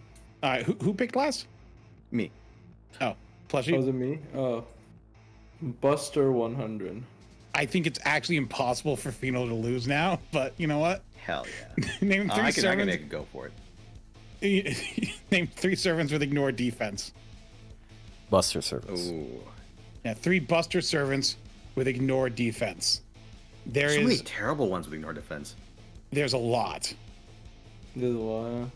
all right. Who picked last? Me. Oh, plus Oh, you. was it me? Oh. Buster 100. I think it's actually impossible for Fino to lose now, but you know what? Hell yeah. Name 3 I can servants. make a go for it. Name 3 servants with ignored defense. Buster service. Ooh. Yeah, 3 Buster servants with ignored defense. So many terrible ones with ignore defense. There's a lot. There's a lot.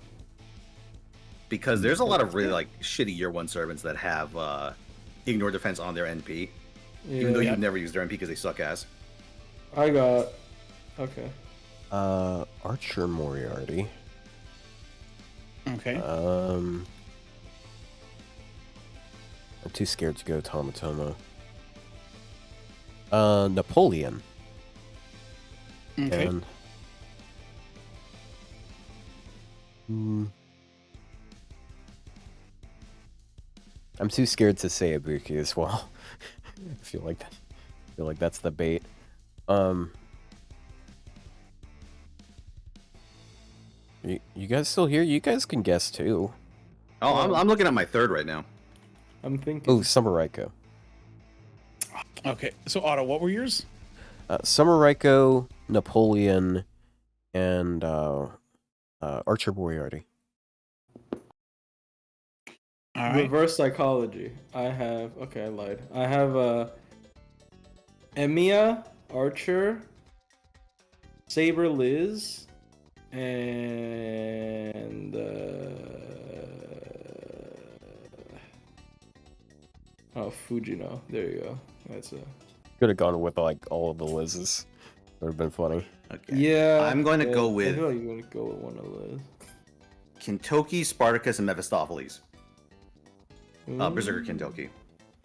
Because there's a lot of really like shitty year 1 servants that have ignore defense on their NP. Even though Yeah. you've never used their NP because they suck ass. I got. Okay. Archer Moriarty. Okay. I'm too scared to go Tomotomo. Napoleon. Okay. And I'm too scared to say Ibuki as well. I feel like that's the bait. You guys still here? You guys can guess too. Oh, I'm looking at my 3rd right now. I'm thinking. Oh, Summer Raiko. Okay. So Otto, what were yours? Summer Raiko, Napoleon, and Archer Moriarty. All right. Reverse psychology. I have. Okay, I lied. I have Emiya, Archer, Saber Liz, and Fujino. There you go. That's it. Could have gone with like all of the Liz's. That would have been funny. Okay. Yeah. I'm going to go I with feel like you're gonna go with one of Liz. Kintoki, Spartacus, and Mephistopheles. Berserker Kentoki.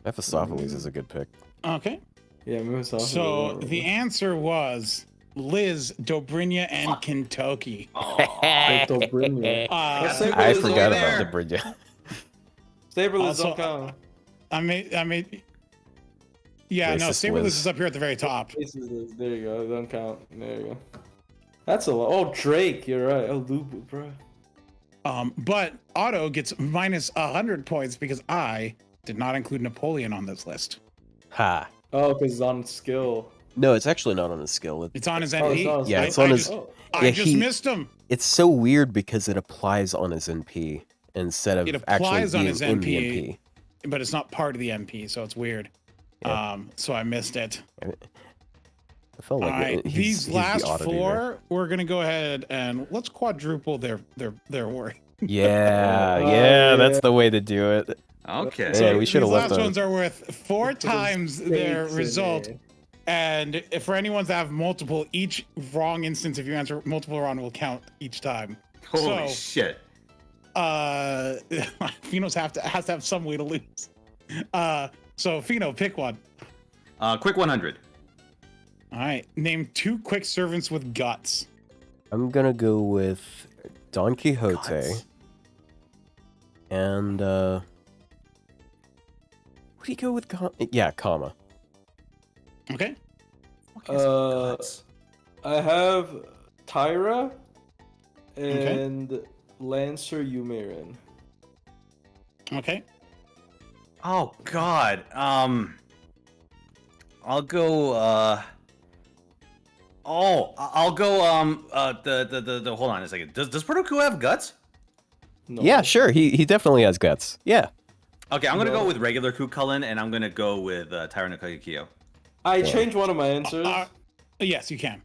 Mephistopheles is a good pick. Okay. Yeah, Mephistopheles. So the answer was Liz, Dobrynya, and Kentucky. Dobrynya. I Saberliz forgot over about there. the bridge. Saberliz Also, don't count. I made. Yeah, no, Racist Saberliz Liz. is up here at the very top. There you go. Don't count. There you go. That's a lot. Oh, Drake. You're right. Oh, Lubu, bro. But Otto gets minus 100 points because I did not include Napoleon on this list. Ha. Oh, because it's on skill. No, it's actually not on his skill. It's on his Oh, it's NP. on his Yeah, skill. it's on his- Oh. I Yeah, just missed him. It's so weird because it applies on his NP instead of It actually applies on being his in the NP. NP. But it's not part of the MP, so it's weird. Yeah. So I missed it. I felt All like right, he's these the last oddity there. four, we're gonna go ahead and let's quadruple their worth. Yeah, Oh, yeah, that's yeah. the way to do it. Okay. Yeah, we should have These left last those. ones are worth 4 times their Stakes in result. it. And if for anyone that have multiple, each wrong instance, if you answer multiple wrong, will count each time. Holy So- shit. Fino's has to have some way to lose. So Fino, pick one. Quick 100. All right, name 2 quick servants with guts. I'm gonna go with Don Quixote Guts. and what do you go with? Yeah, comma. Okay. Guts. I have Tyra and Lancer Yumirin. Okay. Oh God. I'll go. I'll go. The. Hold on a second. Does Perdoku have guts? No. Yeah, sure. He definitely has guts. Yeah. Okay, I'm gonna No. go with regular Kukulin, and I'm gonna go with Tyra no Kagekyo. I changed one of my answers. Yes, you can.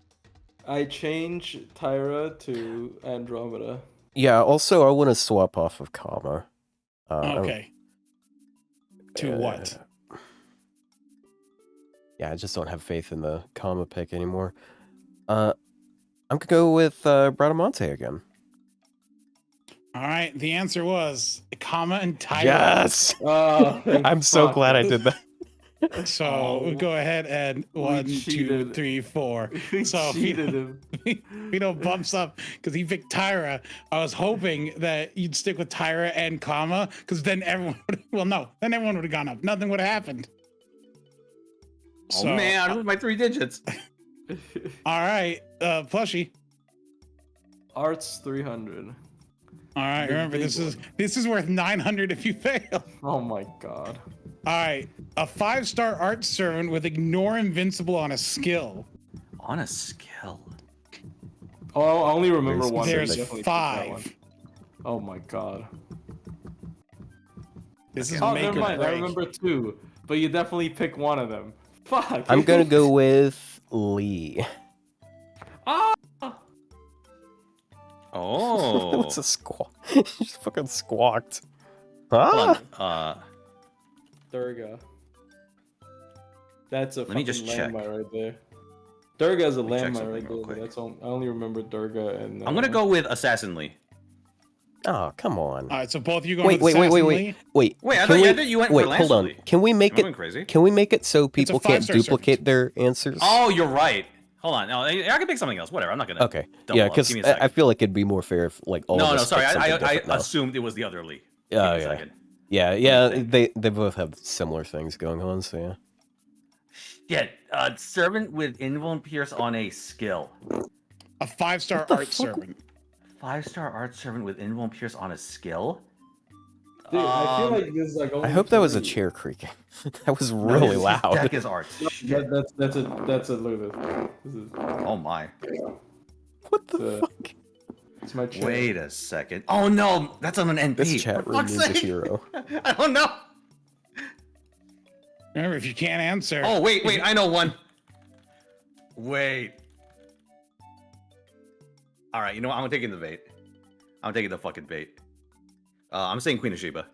I changed Tyra to Andromeda. Yeah. Also, I want to swap off of comma. Okay. To what? Yeah, I just don't have faith in the comma pick anymore. I'm gonna go with Bradamante again. All right. The answer was comma and Tyra. Yes. Oh, I'm so glad I did that. So we'll go ahead and 1, 2, cheated. 3, 4. We So cheated him. Fino bumps up because he picked Tyra. I was hoping that you'd stick with Tyra and comma because then everyone then everyone would have gone up. Nothing would have happened. Oh So, man, I lose my 3 digits. All right, Plushie. Arts 300. All right, The remember big this is worth 900 if you fail. Oh my god. All right, a 5-star art servant with ignore invincible on a skill. On a skill. Oh, I only remember Very one. specific. There's Definitely pick that 5. one. Oh my god. This is Oh, make never or mind. I break. remember 2, but you definitely pick one of them. Fuck. I'm gonna go with Lee. Oh. What's a squawk? You just fucking squawked. Hold Huh? on. Durga. That's a Let me fucking just check. landmine right there. Durga is a me check landmine something right real there. quick. That's all, I only remember Durga and. I'm gonna go with Assassin Lee. Oh, come on. All right, so both of you going Wait, with wait, Assassin wait, Lee? wait. Wait, I Can thought you went for wait, Lancer hold on. Lee. Can we make Am I going it? crazy? Can we make it so people can't 5-star duplicate servant. their answers? Oh, you're right. Hold on. No, I can pick something else. Whatever. I'm not gonna. Okay. double Yeah, up. because Give me a second. I feel like it'd be more fair if like all of No, us sorry. picked something I different now. assumed it was the other Lee. Oh, Give me a yeah. second. Yeah, think. they both have similar things going on, so yeah. Yeah, servant with Invul and Pierce on a skill. A 5-star the art fuck? servant. 5-star art servant with Invul and Pierce on a skill. Dude, I feel Um, like this is like. I only hope that was a 3. chair creaking. That was No, really his loud. Deck is art. Shit. That's a look at this. This is. Oh my. What the Uh, fuck? It's my chair. Wait a second. Oh no, that's on an NP. This chat For room fuck's needs a sake. hero. I don't know. Remember, if you can't answer. Oh wait, I know one. Wait. All right, you know what? I'm taking the bait. I'm taking the fucking bait. I'm saying Queen of Sheba.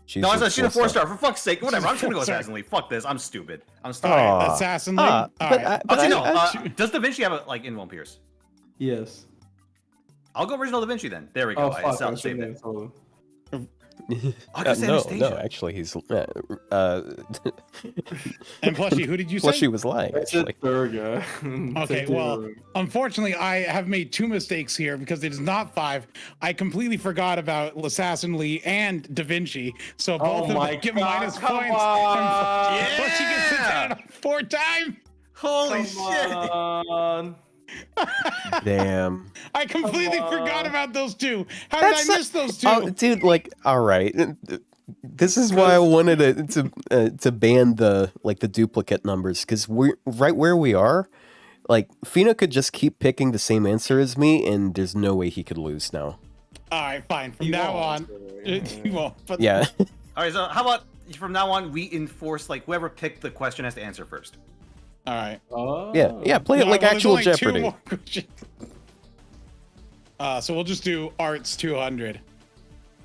She's No, a she's a 4-star. For fuck's sake, whatever. I'm She's just gonna go 4-star. Assassin Lee. Fuck this. I'm stupid. I'm Aw. sorry. Assassin Lee. Ah, All but right. but Actually, no. I- Does Da Vinci have a like Invul and Pierce? Yes. I'll go original Da Vinci then. There we go. Oh I fuck! I saved shouldn't it. have told him. I can say no, Anastasia. actually, he's And Plushy, who did you say? Plushy was lying. That's Actually, it, Durga. Okay, well, unfortunately, I have made 2 mistakes here because it is not 5. I completely forgot about Assassin Lee and Da Vinci, so both of my them get God, minus come points. on! And Plushy gets it down 4 times. Holy Come shit! on. damn. I completely Come forgot on. about those 2. How did I miss those 2? Oh, dude, like, all right. This is why I wanted to ban the duplicate numbers, because we're right where we are. Like, Fino could just keep picking the same answer as me, and there's no way he could lose now. All right, fine. From He now won't. on, he won't. But Yeah. All right, so how about from now on we enforce like whoever picked the question has to answer first. all right. Oh. Yeah, play it No, like well, there's actual only 2 Jeopardy. more questions. So we'll just do arts 200.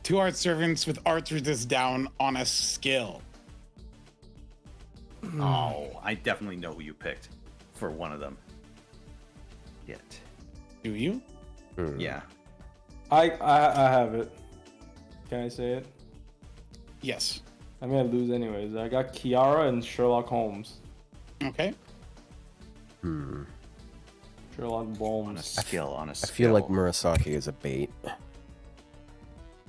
2 art servants with arts resist down on a skill. Oh, I definitely know who you picked for one of them. Yet. Do you? Yeah. I have it. Can I say it? Yes. I'm gonna lose anyways. I got Kiara and Sherlock Holmes. Okay. Sherlock On a Holmes. skill, on a I skill. feel like Murasaki is a bait.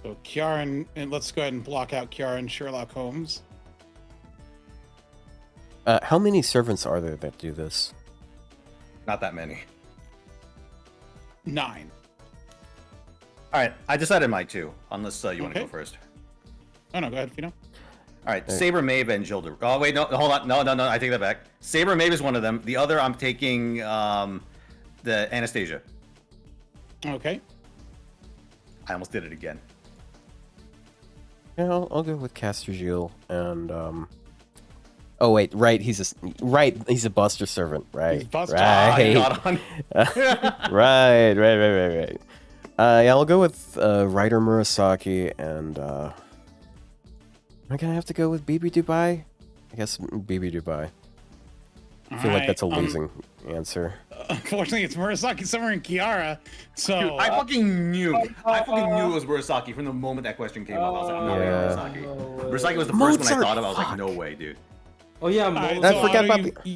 So Kiara and let's go ahead and block out Kiara and Sherlock Holmes. How many servants are there that do this? Not that many. 9. All right, I decided my 2. Unless you want to go Okay. first. Oh no, go ahead, Fino. All right, Saber, Maeve, and Gilda. Oh wait, no, hold on, no, I take that back. Saber, Maeve is one of them. The other, I'm taking the Anastasia. Okay. I almost did it again. Yeah, I'll go with Caster Gilles and Oh wait, right? He's a Buster servant, right? He's Buster. Right. Got on. right. Yeah, I'll go with Ryder Murasaki, and am I gonna have to go with BB Dubai? I guess BB Dubai. I feel like that's a losing answer. Unfortunately, it's Murasaki Summer and Kiara. So Dude, I fucking knew. I fucking knew it was Murasaki from the moment that question came up. I was like, I'm not Yeah. picking Murasaki. Murasaki was the first one I Mozart, thought of. I was like, fuck. no way, dude. Oh yeah, all right, Mozart. I forgot Otto, about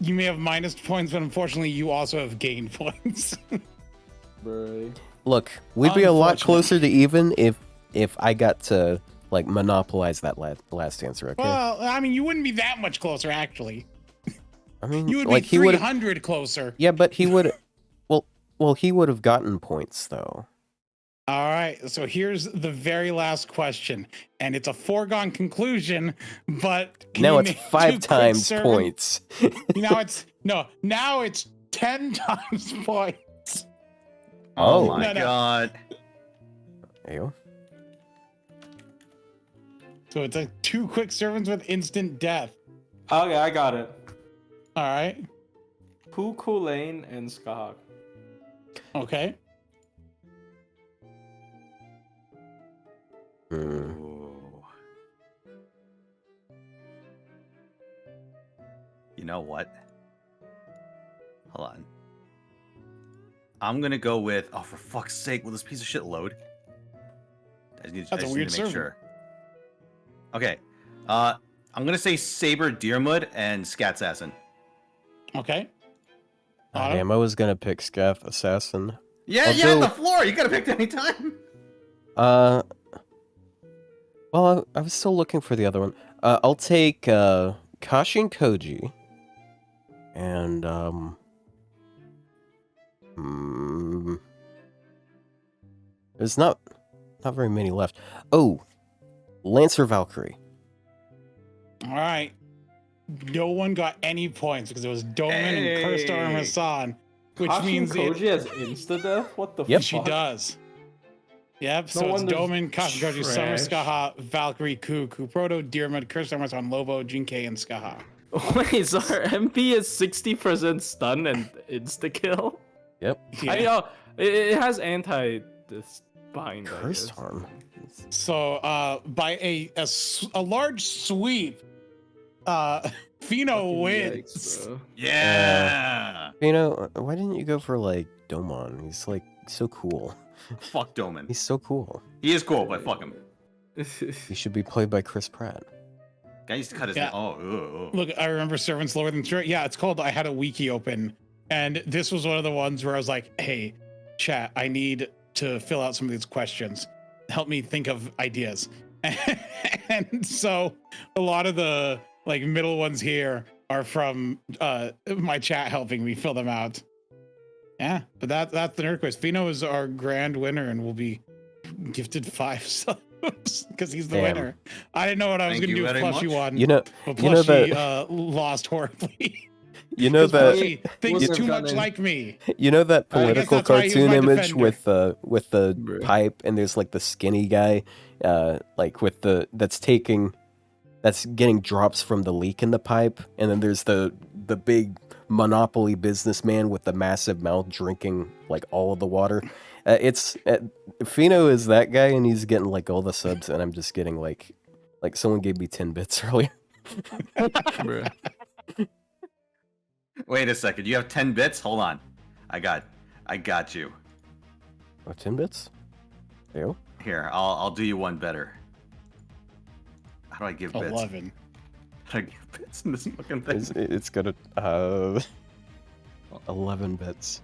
you may have minus points, but unfortunately, you also have gained points. Bro. Look, we'd be a lot Unfortunate. closer to even if I got to like monopolize that last answer. Okay. Well, I mean, you wouldn't be that much closer, actually. I mean, You would like be he would. 300 closer. Yeah, but he would. Well, he would have gotten points though. All right, so here's the very last question, and it's a foregone conclusion, but can Now you it's name 5 2 quick times servant- points. Now it's 10 times points. Oh, Oh. my No. god. There you go. So it's like 2 quick servants with instant death. Okay, I got it. All right, Puku Lane and Skahak. okay. Hmm. Ooh. You know what? Hold on. I'm gonna go with. Oh, for fuck's sake! Will this piece of shit load? I just That's a need weird to make server. sure. Okay. I'm gonna say Saber, Deermud, and Scatsassin. Okay. Ah, Otto? damn, I was gonna pick Scath Assassin. Yeah, I'll yeah, on go- the floor. You could have picked any time. Well, I was still looking for the other one. I'll take Kashin Koji, and there's not very many left. Oh, Lancer Valkyrie. All right. No one got any points because it was Doman and Kurstar and Hey. Hassan, which Kashin means Koji has insta death. What the? Yep. she fuck? does. Yep, so it's wonder Doman, Kashin Koji, Summer, trash. Skaha, Valkyrie, Kuproto, Deermud, Kurstar, Hassan, Lobo, Jinkei, and Skaha. Wait, so our MP is 60% stun and insta kill? Yep. Yeah. I know it has anti this bind. I Cursed guess. Harm. So by a large sweep, Fino Fucking wins. yikes, bro. Yeah. You know, why didn't you go for like Domon? He's like so cool. Fuck Doman. He's so cool. He is cool, but fuck him. He should be played by Chris Pratt. Guy used to cut his Yeah. Look, I remember Servants Lower Than Straight. Yeah, it's called I Had a Wiki Open. And this was one of the ones where I was like, hey, chat, I need to fill out some of these questions. Help me think of ideas. And so a lot of the like middle ones here are from my chat helping me fill them out. Yeah, but that's the Nerd Quiz. Fino is our grand winner and will be gifted 5 subs because he's the Damn. winner. I didn't know what I was Thank going to you do if very Plushie much. won. You know but you know Plushie that lost horribly. you know 'Cause that Plushie thinks Wouldn't too have much gotten- like me. you know that I guess political that's why he was cartoon my image defender. with the Bruh. pipe, and there's like the skinny guy, like with the that's getting drops from the leak in the pipe, and then there's the big monopoly businessman with the massive mouth drinking like all of the water. Fino is that guy, and he's getting like all the subs, and I'm just getting like someone gave me 10 bits earlier. Bruh. Wait a second. You have 10 bits? Hold on. I got you. Oh, 10 bits? Ew. Here, I'll do you one better. How do I give bits? 11. How do I give bits in this fucking thing? It's gonna 11 bits.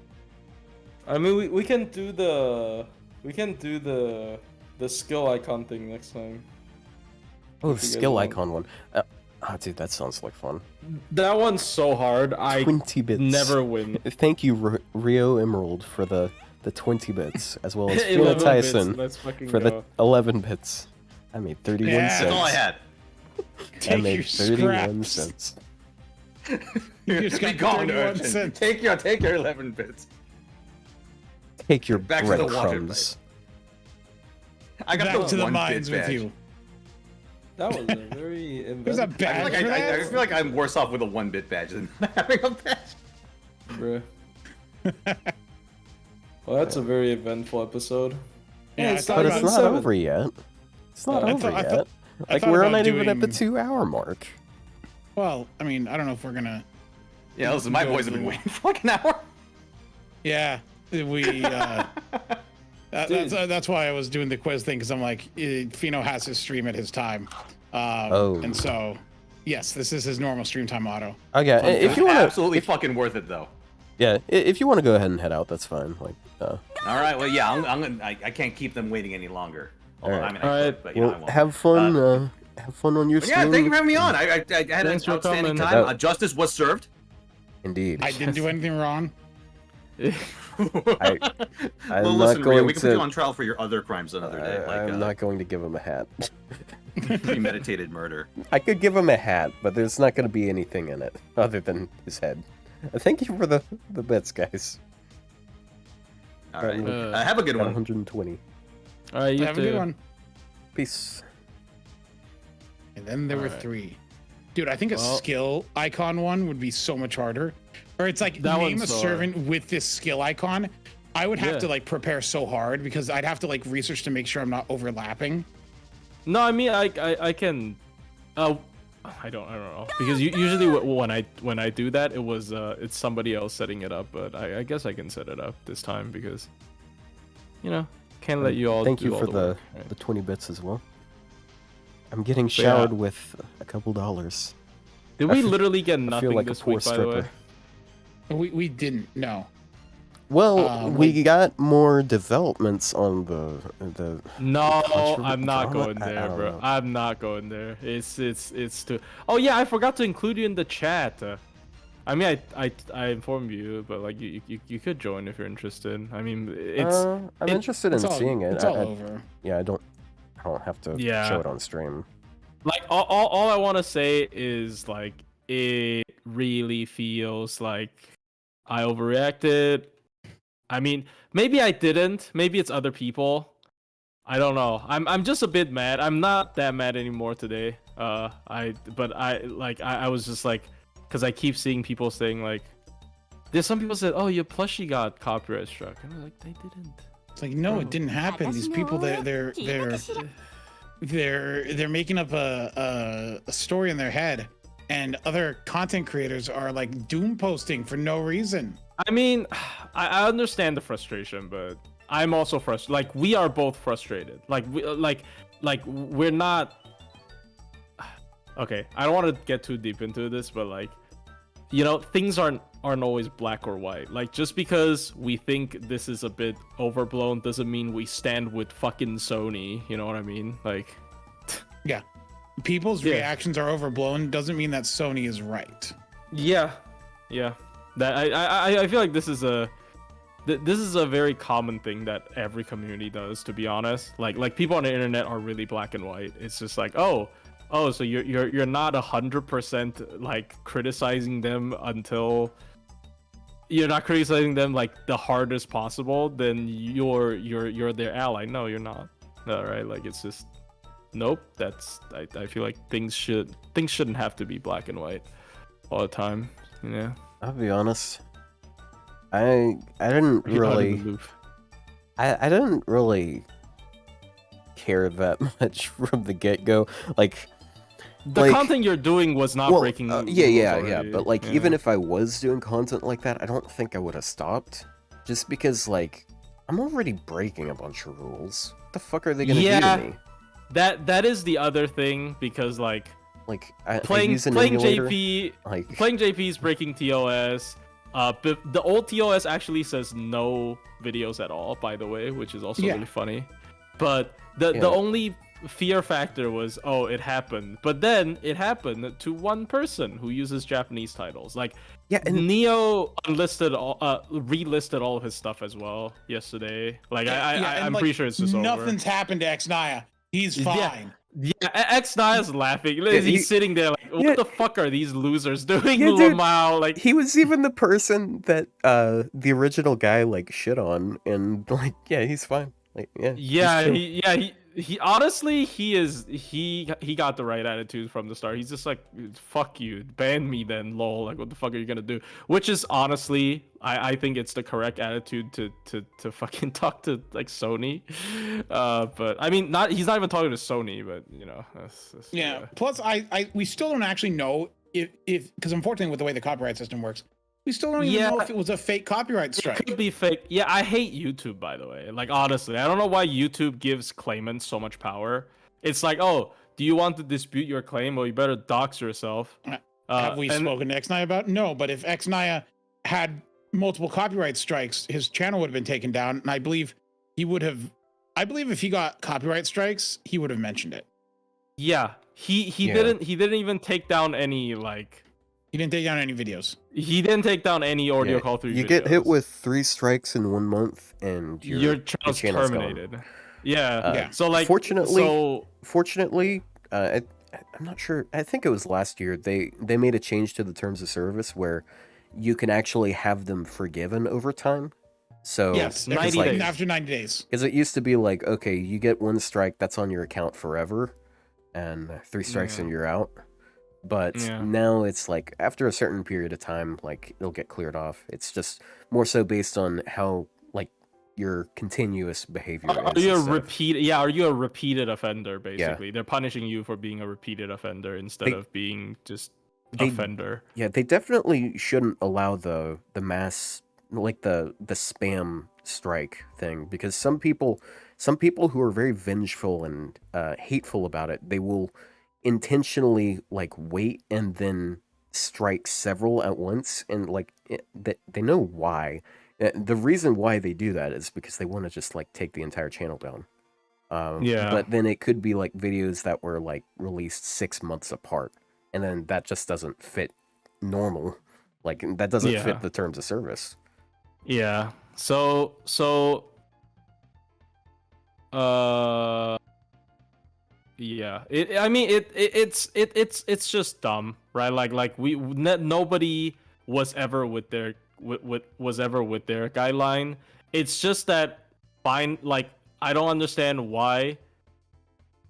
I mean, we can do the skill icon thing next time. Oh, the If you guys skill want. icon one. Dude, that sounds like fun. That one's so hard. I 20 bits. never win. Thank you, Ryou Emerald, for the 20 bits, as well as 11 bits, Finotaisen let's fucking for go. the 11 bits. I made 31 Yeah. cents. That's all I had. I Take made your 31 scraps. cents. You just Be got gone, 31 urchin. cents. Take your 11 bits. Take your Back to the water breadcrumbs. I got Back the to the 1 mines bit with badge. you. That was a very There's a inventive. badge for I that? feel like I'm worse off with a 1-bit badge than having a badge. Bruh. Well, that's a very eventful episode. Yeah, I it's thought But about it's not 7. over yet. It's not I over thought- I yet. thought- I Like, thought we're about not even at the doing- 2-hour mark. Well, I mean, I don't know if we're gonna. Yeah, listen, my Go boys have been blue. waiting for like an hour. Yeah, we. That's why I was doing the quiz thing because I'm like, Fino has his stream at his time. And so, yes, this is his normal stream time auto. Okay, if you want to, Absolutely fucking worth it though. yeah, if you want to go ahead and head out, that's fine. Like, All right, well, yeah, I'm gonna. I can't keep them waiting any longer. Although, Alright. I mean, I Alright, could, but you know, I well, won't. have fun. Have fun on your But stream. yeah, thank you for having me on. I had Thanks an for outstanding coming. time. Justice was served. Indeed. I didn't do anything wrong. I'm Well, not listen, Rio, going we can put you to. on trial for your other crimes another day, I'm like not going to give him a hat. premeditated murder. I could give him a hat, but there's not going to be anything in it other than his head. Thank you for the bits, guys. All right, Alright. have a good Got one. 120. All right, you Have a too. good one. Peace. And then there were Alright. 3. Dude, I think a Well- skill icon one would be so much harder. Or it's like That name a one's so servant with this skill icon. I would have Yeah. to like prepare so hard because I'd have to like research to make sure I'm not overlapping. No, I mean I can. I don't know because usually when I do that it's somebody else setting it up, but I guess I can set it up this time because can't let you all. Thank do you all for the the work, right? 20 bits as well. I'm getting yeah. showered with a couple dollars. Did I we feel- literally get I feel nothing like a this poor week? By the way, stripper. We didn't. No. Well, we wait. got more developments on the. no, controversy I'm not drama? going I there, don't bro. know. I'm not going there. It's too. Oh yeah, I forgot to include you in the chat. I mean, I informed you, but like you could join if you're interested. I mean, it's I'm interested in It's all, seeing it. It's all over. Yeah, I don't have to Yeah. show it on stream. like all I want to say is like it really feels like I overreacted. I mean, maybe I didn't. Maybe it's other people. I don't know. I'm just a bit mad. I'm not that mad anymore today. I was just like, because I keep seeing people saying like, there's some people said, oh, your plushie got copyright struck, and I'm like, they didn't. It's like no, it didn't happen. These people, they're making up a story in their head, and other content creators are like doom posting for no reason. I mean, I understand the frustration, but I'm also frustrated. Like we are both frustrated. Like like we're not. Okay, I don't want to get too deep into this, but like, you know, things aren't always black or white. Like, just because we think this is a bit overblown doesn't mean we stand with fucking Sony. You know what I mean? Like, Yeah. People's reactions are overblown doesn't mean that Sony is right. yeah. That I feel like this is a very common thing that every community does, to be honest. Like people on the internet are really black and white. It's just like, oh, so you're not 100% like criticizing them until you're not criticizing them like the hardest possible, then you're their ally. No, you're not. All right, like it's just nope. I feel like things shouldn't have to be black and white all the time. Yeah. I'll be honest. I didn't really I didn't really care that much from the get-go. Like the content you're doing was not breaking yeah, but like even if I was doing content like that, I don't think I would have stopped. Just because like I'm already breaking a bunch of rules. What the fuck are they gonna do to me? That is the other thing, because like playing emulator, playing JP is breaking TOS. But the old TOS actually says no videos at all, by the way, which is also really funny. But the only fear factor was, oh, it happened. But then it happened to one person who uses Japanese titles. Like, and Neo relisted all of his stuff as well yesterday. Like, I'm pretty sure it's just nothing's happened to Xnaya. He's fine. Yeah, X9's laughing. He's sitting there like, what the fuck are these losers doing? Dude, like, he was even the person that the original guy like shit on, and like, yeah, he's fine. Like, he honestly, he got the right attitude from the start. He's just like, fuck you, ban me then, lol. Like, what the fuck are you gonna do? Which is honestly, I think it's the correct attitude to fucking talk to like Sony. But I mean, he's not even talking to Sony, but you know, that's Plus, we still don't actually know if because unfortunately with the way the copyright system works, we still don't even know if it was a fake copyright strike. It could be fake. Yeah, I hate YouTube, by the way. Like, honestly, I don't know why YouTube gives claimants so much power. It's like, oh, do you want to dispute your claim? Well, you better dox yourself. Have we spoken to Xnaya about? No, but if Xnaya had multiple copyright strikes, his channel would have been taken down, and I believe if he got copyright strikes, he would have mentioned it. Yeah, he didn't even take down any like. He didn't take down any videos. He didn't take down any audio call through. You get hit with 3 strikes in 1 month, and your channel's terminated. Gone. Yeah. So like, fortunately, I'm not sure. I think it was last year they made a change to the terms of service where you can actually have them forgiven over time. So yes, 90 days. After 90 days. Because it used to be like, okay, you get 1 strike, that's on your account forever, and 3 strikes and you're out. But now it's like after a certain period of time, like it'll get cleared off. It's just more so based on how like your continuous behavior is. Are you a repeated offender, basically? They're punishing you for being a repeated offender instead of being just offender. Yeah, they definitely shouldn't allow the mass, like the spam strike thing, because some people who are very vengeful and hateful about it, they will intentionally like wait and then strike several at once, and like they know why. The reason why they do that is because they want to just like take the entire channel down. But then it could be like videos that were like released 6 months apart, and then that just doesn't fit normal. Like that doesn't fit the terms of service. Yeah. So yeah, it's just dumb, right? Like nobody was ever with their guideline. It's just that like I don't understand why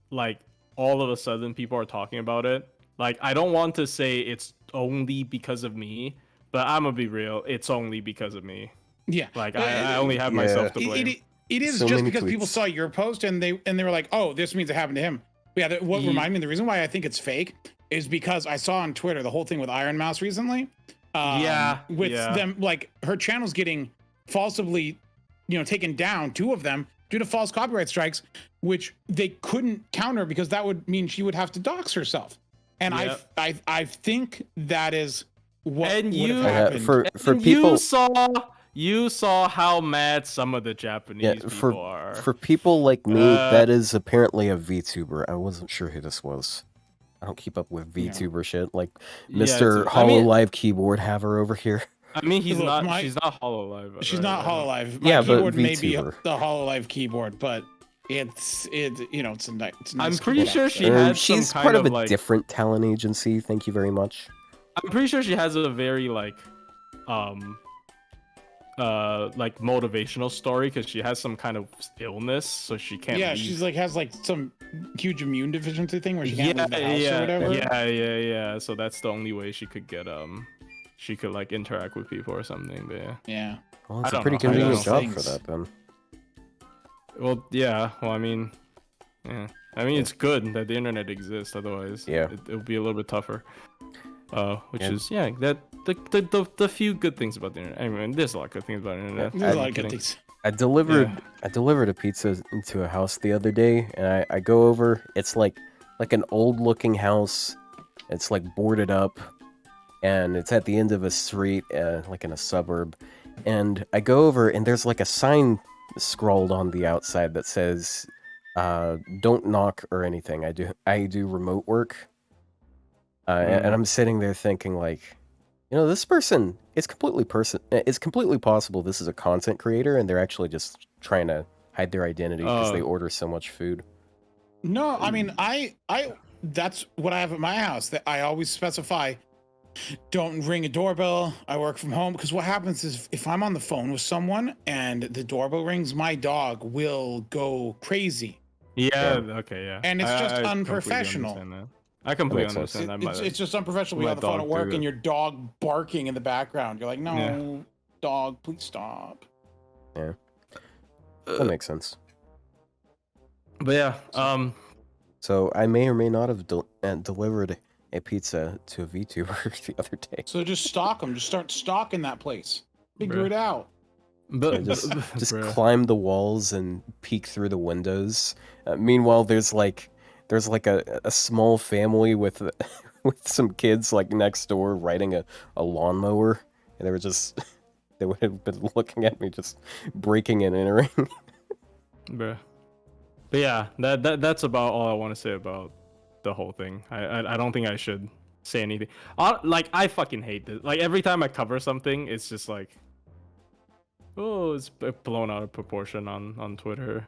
like all of a sudden people are talking about it. Like I don't want to say it's only because of me, but I'm gonna be real, it's only because of me. Yeah. Like I only have myself to blame. It is so just because people saw your post and they were like, oh, this means it happened to him. Yeah, what reminded me, the reason why I think it's fake is because I saw on Twitter the whole thing with Iron Mouse recently. Them, like, her channel's getting falsely, taken down, 2 of them, due to false copyright strikes, which they couldn't counter because that would mean she would have to dox herself. And Yep. I think that is what And would you- have happened. for And people, you saw how mad some of the Japanese yeah, people are. for people like me, Uh, that is apparently a VTuber. I wasn't sure who this was. I don't keep up with Yeah. VTuber shit, like Yeah, Mr. I mean- HoloLive keyboard haver over here. I mean, he's Look, not. She's not Hololive. She's right? not HoloLive. My Yeah, but keyboard may be VTuber. the HoloLive keyboard, but it's you know, it's a nice. I'm pretty sure she And had she's some part kind of a like, different talent agency. Thank you very much. I'm pretty sure she has a very like motivational story because she has some kind of illness, so she can't. Yeah, leave. she's like has like some huge immune deficiency thing where she can't leave the house or whatever. yeah. So that's the only way she could get she could like interact with people or something. But yeah. Yeah. Well, it's I a don't pretty know. I convenient don't know. job for that, then. Well, yeah. Well, I mean, yeah. I mean, it's good that the internet exists. Otherwise, Yeah. it would be a little bit tougher. Which Yeah. is that the few good things about the internet. I mean, there's a lot of good things about the internet. There's a lot I'm of good kidding. things. I delivered a pizza into a house the other day, and I go over. It's like an old looking house. It's like boarded up, and it's at the end of a street, like in a suburb. And I go over, and there's like a sign scrawled on the outside that says, "Don't knock or anything. I do remote work." And I'm sitting there thinking, like, you know, this person, it's completely possible this is a content creator and they're actually just trying to hide their identity because they order so much food. No, I mean I that's what I have at my house. That I always specify don't ring a doorbell. I work from home because what happens is if I'm on the phone with someone and the doorbell rings, my dog will go crazy. Yeah. Okay. Yeah. And it's just completely unprofessional. understand that. I completely That makes sense. understand that. It's just unprofessional. We my on the phone dog at work too. and your dog barking in the background. You're like, no, Yeah. dog, please stop. That makes sense. But yeah. So I may or may not have delivered a pizza to a VTuber the other day. So just stalk them. Just start stalking that place. Figure Bruh. it out. But I just bruh. climb the walls and peek through the windows. Meanwhile, there's like a small family with with some kids like next door riding a lawnmower, and they would have been looking at me just breaking and entering. Bruh. But yeah, that's about all I want to say about the whole thing. I don't think I should say anything. Like I fucking hate this. Like every time I cover something, it's just like, oh, it's blown out of proportion on Twitter,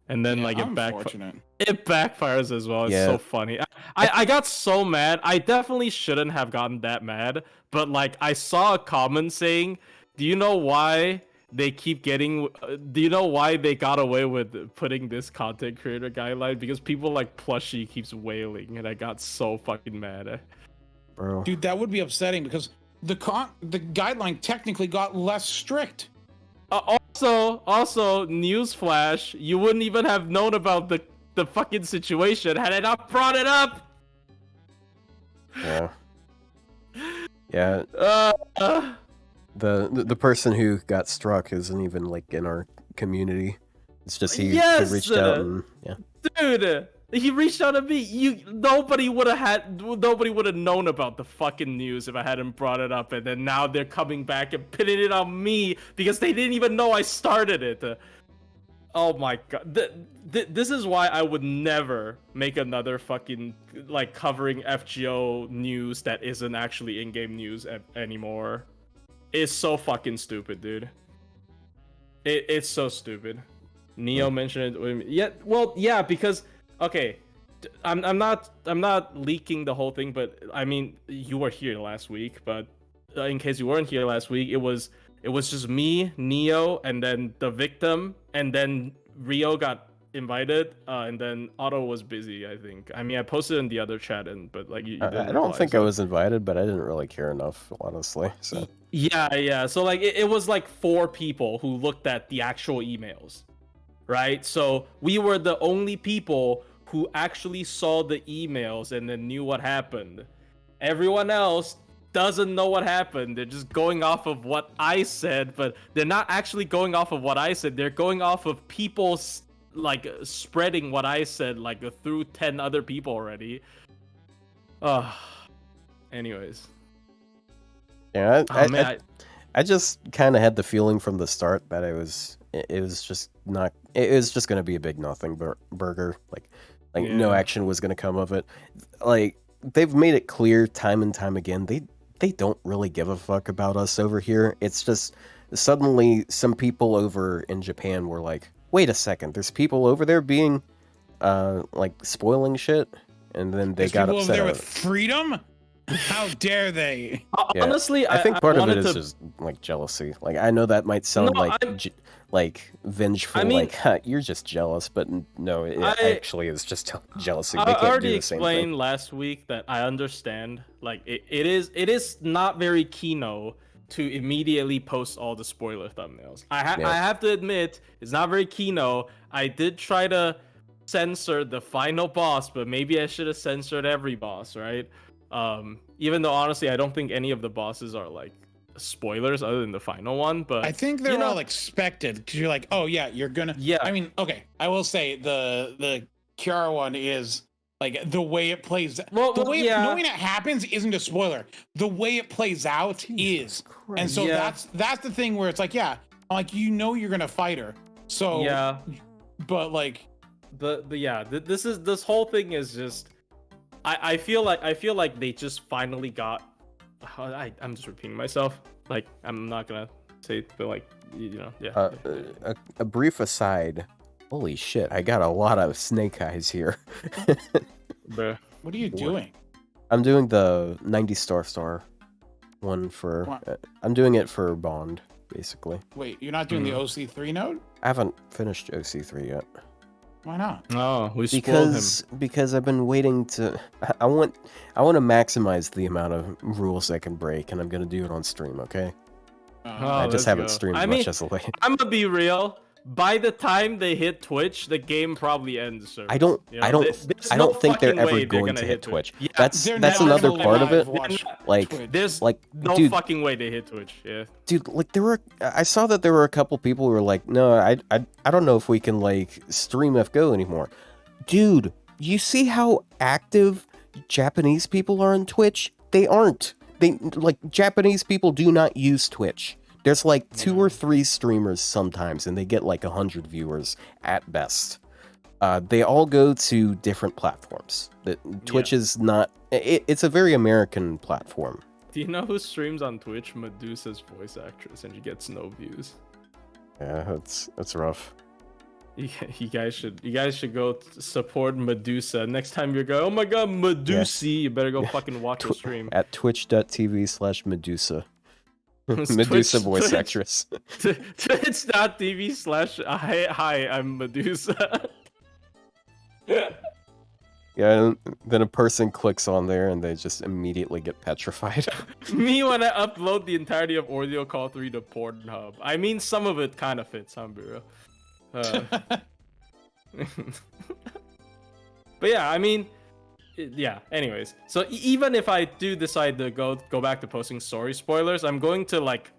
and then Yeah, like it unfortunate. it backfires as well. It's Yeah. so funny. I got so mad. I definitely shouldn't have gotten that mad, but like I saw a comment saying, "Do you know why they keep getting? Do you know why they got away with putting this content creator guideline? Because people like Plushie keeps wailing, and I got so fucking mad." Bro. Dude, that would be upsetting because the guideline technically got less strict. Also, newsflash, you wouldn't even have known about the fucking situation had I not brought it up. Yeah. Yeah. Uh, The person who got struck isn't even like in our community. It's just he Yes! reached out and yeah. Dude, he reached out to me. Nobody would have known about the fucking news if I hadn't brought it up, and then now they're coming back and pinning it on me because they didn't even know I started it. Oh my god. This is why I would never make another fucking like covering FGO news that isn't actually in-game news anymore. It's so fucking stupid, dude. It's so stupid. Neo mentioned it. Yeah, because okay, I'm not leaking the whole thing, but I mean you were here last week. But in case you weren't here last week, it was just me, Neo, and then the victim, and then Ryou got invited, and then Otto was busy. I think. I mean, I posted in the other chat, but like you I didn't don't reply, think so. I was invited, but I didn't really care enough, honestly. So Yeah. So like it was like 4 people who looked at the actual emails, right? So we were the only people who actually saw the emails and then knew what happened. Everyone else doesn't know what happened. They're just going off of what I said, but they're not actually going off of what I said. They're going off of people like spreading what I said like through 10 other people already. Anyways. Yeah, Man, I just kind of had the feeling from the start that it was just not. It was just gonna be a big nothing burger. Like no action was gonna come of it. Like they've made it clear time and time again. They don't really give a fuck about us over here. It's just suddenly some people over in Japan were like, wait a second, there's people over there being like spoiling shit, and then they got people upset. Over there with freedom. How dare they? Yeah. Honestly, I think part of it is to... just like jealousy. Like I know that might sound like vengeful, like you're just jealous, but no, it actually is just jealousy. They can't already do the same explained thing. last week that I understand. Like it is not very Kino to immediately post all the spoiler thumbnails. I have to admit, it's not very Kino. I did try to censor the final boss, but maybe I should have censored every boss, right? Even though honestly I don't think any of the bosses are like spoilers other than the final one, but I think they're all expected because you're like, oh yeah, you're gonna. Yeah. I mean, okay, I will say the Kiara one is like the way it plays. Knowing it happens isn't a spoiler. The way it plays out is, and so that's the thing where it's like, yeah, like you're gonna fight her. So yeah, but like, this whole thing is just. I feel like they just finally got. I'm just repeating myself. Like I'm not gonna say, but like yeah. A brief aside. Holy shit! I got a lot of snake eyes here. Bruh. What are you doing? I'm doing the 90 star one for. I'm doing it for Bond, basically. Wait, you're not doing the OC3 node? I haven't finished OC3 yet. Why not? Oh, we spoiled him. Because I've been waiting to. I want to maximize the amount of rules I can break, and I'm gonna do it on stream. Okay. I just haven't streamed much as of late. I'm gonna be real. By the time they hit Twitch, the game probably ends, sir. I don't think they're ever going to hit Twitch. Yeah, that's another part of it. Like, there's no fucking way they hit Twitch. Yeah, dude. Like I saw that there were a couple people who were like, no, I don't know if we can like stream FGO anymore. Dude, you see how active Japanese people are on Twitch? They aren't. Japanese people do not use Twitch. There's like 2 or 3 streamers sometimes, and they get like 100 viewers at best. They all go to different platforms. Twitch is not. It's a very American platform. Do you know who streams on Twitch? Medusa's voice actress, and she gets no views. Yeah, that's rough. You guys should go support Medusa. Next time you go, oh my god, Medusa, you better go fucking watch her stream. At twitch.tv/Medusa. Medusa voice actress. Twitch.tv/hi, I'm Medusa. Yeah, and then a person clicks on there and they just immediately get petrified. Me when I upload the entirety of Audio Call 3 to Pornhub. I mean, some of it kind of fits, huh, bro? But yeah, I mean, yeah. Anyways, so even if I do decide to go back to posting story spoilers, I'm going to like,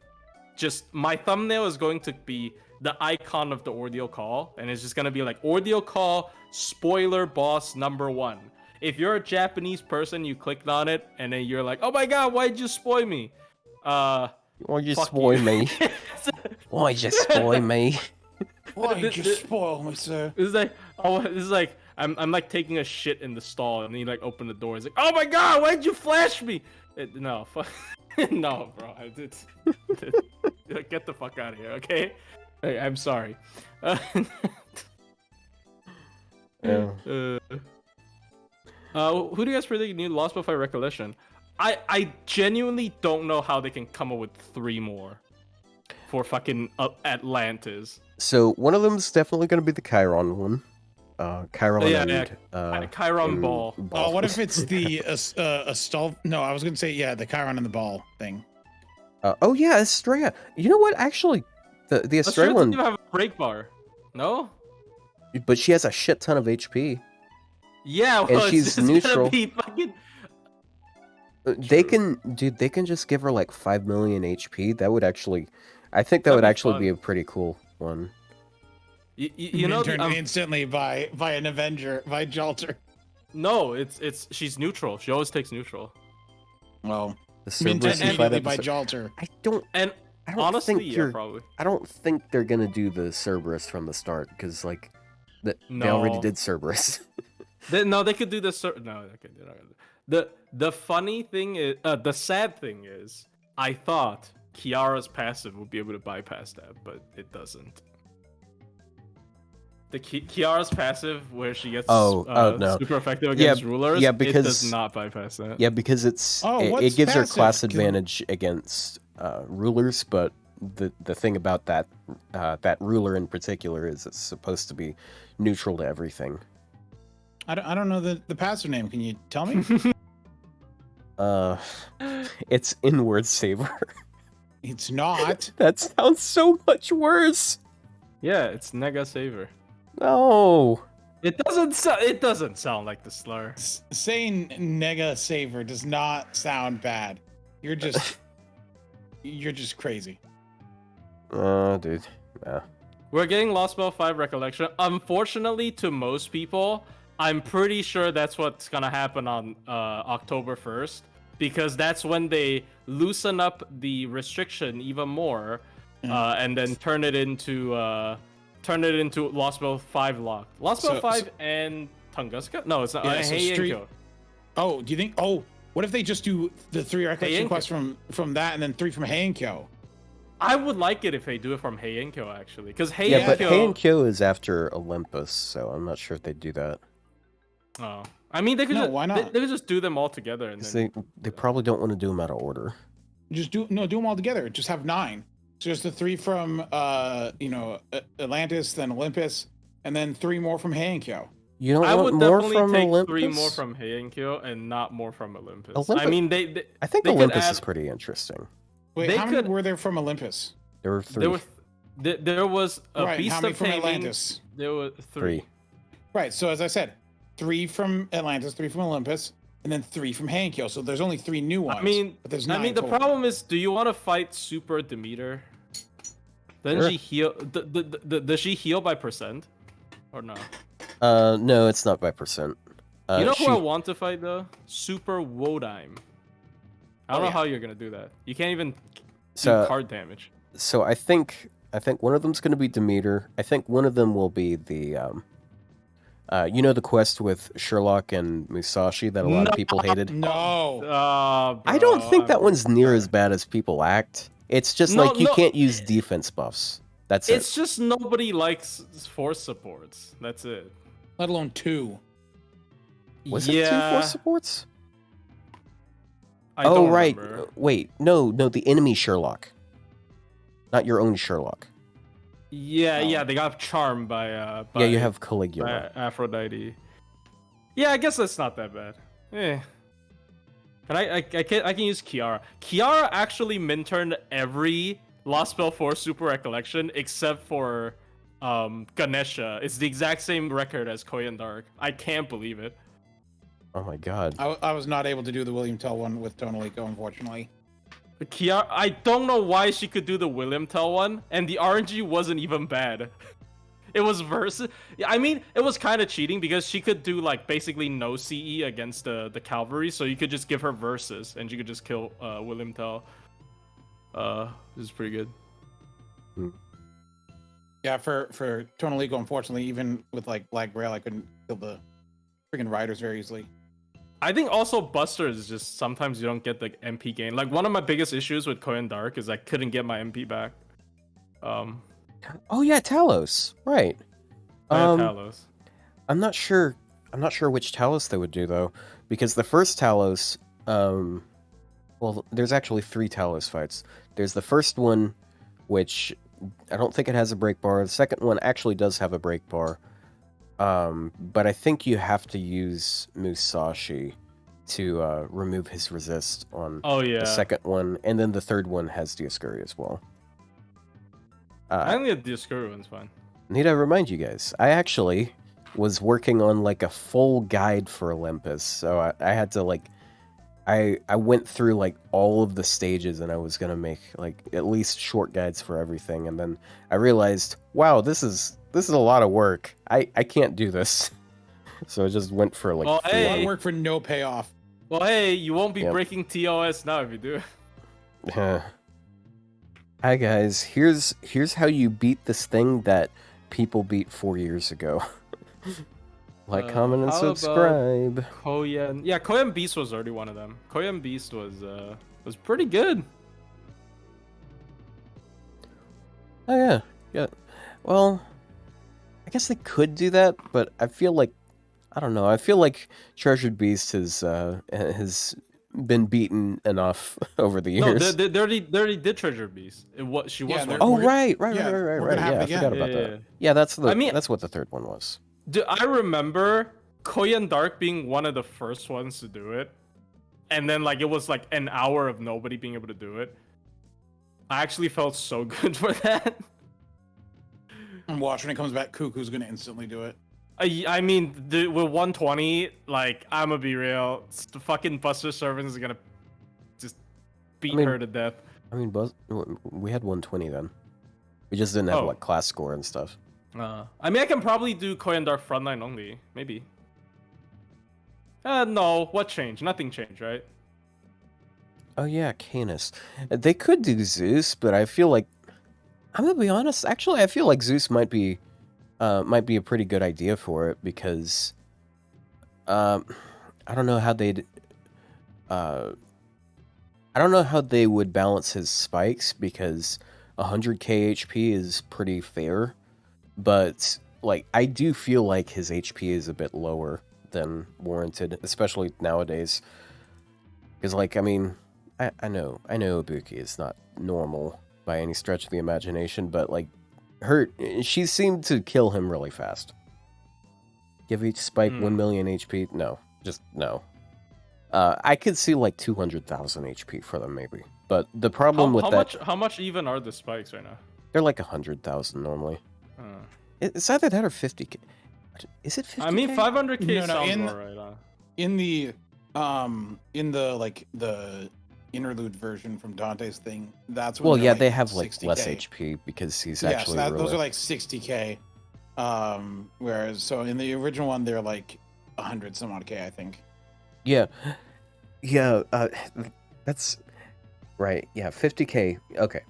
just my thumbnail is going to be the icon of the ordeal call, and it's just gonna be like ordeal call spoiler boss number 1. If you're a Japanese person, you clicked on it, and then you're like, oh my god, why'd you spoil me? Why'd you spoil me? Why'd you spoil me? Why'd you spoil me, sir? This is like I'm like taking a shit in the stall, and then you like open the door. It's like, oh my god, why'd you flash me? No, no, bro. Get the fuck out of here, okay? Hey, I'm sorry. Yeah. Who do you guys predict need Lost Before Recollection? I genuinely don't know how they can come up with 3 more for fucking Atlantis. So one of them is definitely going to be the Chiron one. Chiron Chiron ball. Oh, what if it's the Astol? No, I was gonna say the Chiron and the ball thing. Oh yeah, Estrella. You know what? Actually, the Estrella one doesn't even have a break bar. No. But she has a shit ton of HP. Yeah, well, and she's it's neutral. Gonna be fucking... They can, dude. They can just give her like 5 million HP. That would actually, I think that That'd would be actually fun. be a pretty cool one. You know, turned instantly by an Avenger, by Jalter. no, it's she's neutral. She always takes neutral. Well, The Min Cerberus turned can fight immediately up by the Jalter. And I don't honestly, think yeah, you're. probably. I don't think they're gonna do the Cerberus from the start because like, they already No. did Cerberus. No, they could do this. No, okay, they're not gonna do. The funny thing is, the sad thing is, I thought Kiara's passive would be able to bypass that, but it doesn't. The Kiara's passive, where she gets no. super effective against rulers, yeah, it because does not bypass that. yeah, because it's Oh, it what's gives her passive? class Can- advantage against rulers, but the thing about that that ruler in particular is it's supposed to be neutral to everything. I don't know the passive name. Can you tell me? It's inward saver. It's not. That sounds so much worse. Yeah, it's Nega Saver. No. It doesn't sound like the slur. Saying Nega Saver does not sound bad. You're just crazy. Dude. Yeah. We're getting Lost Spell 5 Recollection. Unfortunately, to most people, I'm pretty sure that's what's gonna happen on October 1st, because that's when they loosen up the restriction even more, and then turn it into Lost Spell 5 lock. Lost Spell 5 and Tunguska? No, it's not. Yeah, so Street- Heian-kyo. Oh, do you think? Oh, what if they just do the 3 recollection Heian-kyo. quests from that and then 3 from Heian-kyo? I would like it if they do it from Heian-kyo, actually, because Yeah, but Heian-kyo. Heian-kyo is after Olympus, so I'm not sure if they'd do that. Oh, I mean, they could No, just, why not? They could just do them all together and 'Cause then. they probably don't want to do them out of order. Just do them all together. Just have 9. So just the 3 from Atlantis, then Olympus, and then 3 more from Heian-kyo. You don't I want would more definitely from take Olympus? 3 more from Heian-kyo and not more from Olympus. I Olympus- mean, they I think they could Olympus is add- pretty interesting. Wait, They how many could- were there from Olympus? There were 3. there was a Right, Beast how many of from Taming. Atlantis? There were 3. Right. So as I said, 3 from Atlantis, 3 from Olympus, and then 3 from Heian-kyo. So there's only 3 new ones. I mean, but there's 9 the total. problem is, do you want to fight Super Demeter? Then Sure. she heal. Does she heal by percent, or no? No, it's not by percent. You know she, who I want to fight though? Super Wodime. I don't know yeah. how you're gonna do that. You can't even do So- card damage. So I think one of them's going to be Demeter. I think one of them will be the the quest with Sherlock and Musashi that a lot of people hated. No. I don't think that one's near as bad as people act. It's just No, like you no. can't use defense buffs. That's It's it. just nobody likes force supports. That's it. Let alone 2. Was it 2 force supports? I Oh don't right. remember. Wait, no, the enemy Sherlock, not your own Sherlock. Yeah, they got charmed by Yeah, you have Caligula. by Aphrodite. Yeah, I guess that's not that bad. But I can use Kiara. Kiara actually min-turned every Lost Spell 4 Super Recollection except for Ganesha. It's the exact same record as Koyan Dark. I can't believe it. Oh my god. I was not able to do the William Tell one with Tonalico, unfortunately. Kiara, I don't know why she could do the William Tell one, and the RNG wasn't even bad. It was versus. I mean, it was kind of cheating because she could do like basically no CE against the cavalry, so you could just give her versus, and she could just kill William Tell. This is pretty good. Yeah, for Tonalico, unfortunately, even with like Black Grail, I couldn't kill the freaking riders very easily. I think also Buster is just sometimes you don't get the MP gain. Like one of my biggest issues with Koyan Dark is I couldn't get my MP back. Oh yeah, Talos. Right. I had Talos. I'm not sure which Talos they would do though, because the first Talos, well, there's actually 3 Talos fights. There's the first one, which I don't think it has a break bar. The second one actually does have a break bar, but I think you have to use Musashi to remove his resist on Oh yeah. the second one, and then the third one has Dioscuri as well. I think the Dioscuri one's fine. Need to remind you guys, I actually was working on like a full guide for Olympus, so I had to I went through like all of the stages, and I was gonna make like at least short guides for everything, and then I realized, wow, this is a lot of work. I can't do this, so I just went for like. Well, A lot hey. of work for no payoff. Well, hey, you won't be Yep. breaking TOS now if you do. Hi guys, here's how you beat this thing that people beat 4 years ago. Like, comment, and how about subscribe. Koyan. Yeah, Koyan Beast was already one of them. Koyan Beast was pretty good. Oh yeah, yeah. Well, I guess they could do that, but I feel like I don't know. I feel like Treasured Beast has been beaten enough over the No, years. they already did Treasure Beast. She was Yeah, one. they're- Oh we're- right. yeah, we're Right. gonna have Yeah, it I again. forgot about Yeah, that. yeah. Yeah, that's I mean- that's what the third one was. Dude, I remember Koyan Dark being one of the first ones to do it, and then like it was like an hour of nobody being able to do it. I actually felt so good for that. And watch when it comes back, Cuckoo's gonna instantly do it. I mean, with 120, like I'm gonna be real, the fucking Buster Servant is gonna just beat her to death. I mean, we had 120 then. We just didn't have Oh. like class score and stuff. I mean, I can probably do Koyan Dark Frontline only, maybe. No, what changed? Nothing changed, right? Oh yeah, Canis. They could do Zeus, but I feel like I'm gonna be honest. Actually, I feel like Zeus might be a pretty good idea for it because I don't know how they'd I don't know how they would balance his spikes because 100k HP is pretty fair, but like I do feel like his HP is a bit lower than warranted, especially nowadays. Because like I mean, I know Ibuki is not normal by any stretch of the imagination, but like she seemed to kill him really fast. Give each spike 1 million HP? No, just no. I could see like 200,000 HP for them maybe, but the problem with that, how much even are the spikes right now? they're like 100,000 normally. It's either that or 50k. Is it 50k? I mean, 500k No, sounds alright. In the like the interlude version from Dante's thing, that's when Well, they're, yeah, like, they have like 60K. less HP because he's Yes, actually those ruler. are like 60k. Whereas so in the original one they're like 100 some odd k, I think. Yeah, that's right. Yeah, 50k. Okay,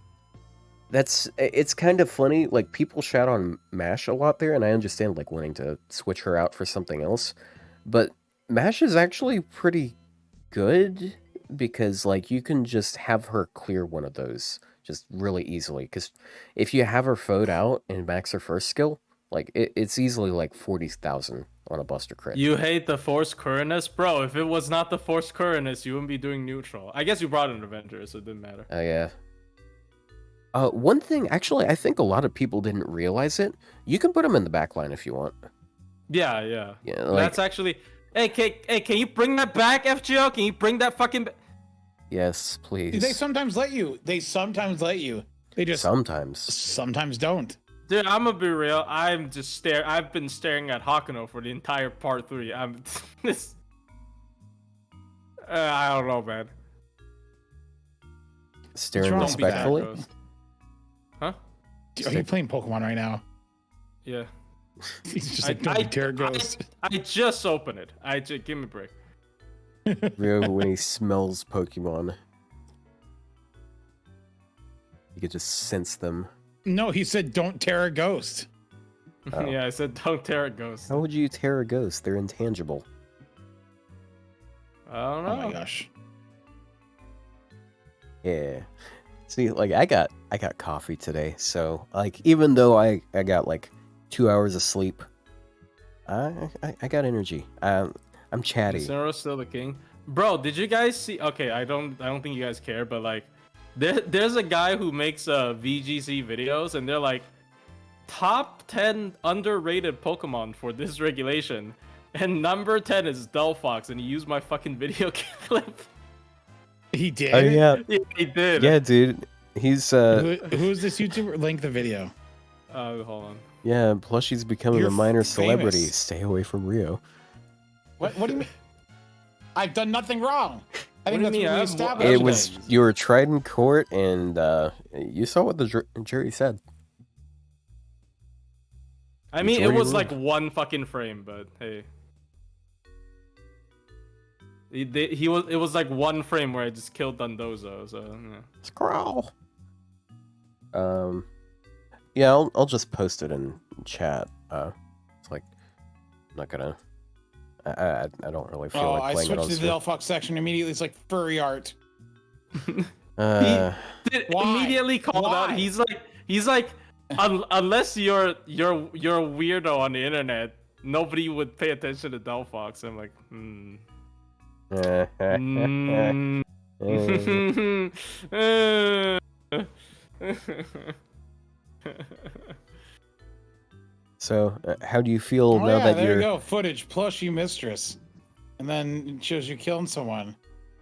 it's kind of funny. Like people shout on Mash a lot there, and I understand like wanting to switch her out for something else, but Mash is actually pretty good because like you can just have her clear one of those just really easily. Because if you have her foed out and max her first skill, like it's easily like 40,000 on a Buster crit. You hate the Force Currentness? Bro, if it was not the Force Currentness, you wouldn't be doing neutral. I guess you brought an Avenger, so it didn't matter. Oh yeah. One thing, actually, I think a lot of people didn't realize it. You can put them in the back line if you want. Yeah. Yeah, like, That's actually... Hey, can you bring that back, FGO? Can you bring that fucking... yes, please. They sometimes let you. They sometimes let you. They just Sometimes don't. Dude, I'm gonna be real. I've been staring at Hakuno for the entire part 3. This... I don't know, man. Staring Don't be that respectfully. Huh? Are you playing Pokemon right now? Yeah. He's just like, don't be Terra Ghost. I just opened it. Give me a break. Ryou, when he smells Pokemon, you could just sense them. No, he said don't Terra Ghost. Oh. Yeah, I said don't tear a ghost. How would you tear a ghost? They're intangible. I don't know. Oh my gosh. Yeah. See, like I got coffee today, so like even though I got like 2 hours of sleep, I got energy. I'm chatty. Incineroar's still the king. Bro, did you guys see? Okay, I don't think you guys care, but like, there's a guy who makes VGC videos, and they're like, top 10 underrated Pokemon for this regulation, and number 10 is Delphox, and he used my fucking video clip. He did? Oh yeah. Yeah, he did. Yeah, dude. He's Who's this YouTuber? Link the video. Hold on. yeah, Plushie's becoming You're a minor famous. celebrity. Stay away from Ryou. What do you mean? I've done nothing wrong. I think What that's do you what we mean? established. It was you were tried in court, and you saw what the jury said. I mean, it Majority was like ruled. one fucking frame, but hey. It was like one frame where I just killed Dundozo, so yeah. Scroll. Yeah, I'll just post it in chat. It's like I'm not gonna. I don't really feel Oh, like I playing it on switched to the stream. Delphox section immediately. It's like furry art. Uh, Did Why? immediately called out. Why? He's like, unless you're a weirdo on the internet, nobody would pay attention to Delphox. I'm like, So, how do you feel Oh now yeah, that there you're? you go. Footage plushy mistress, and then it shows you killing someone.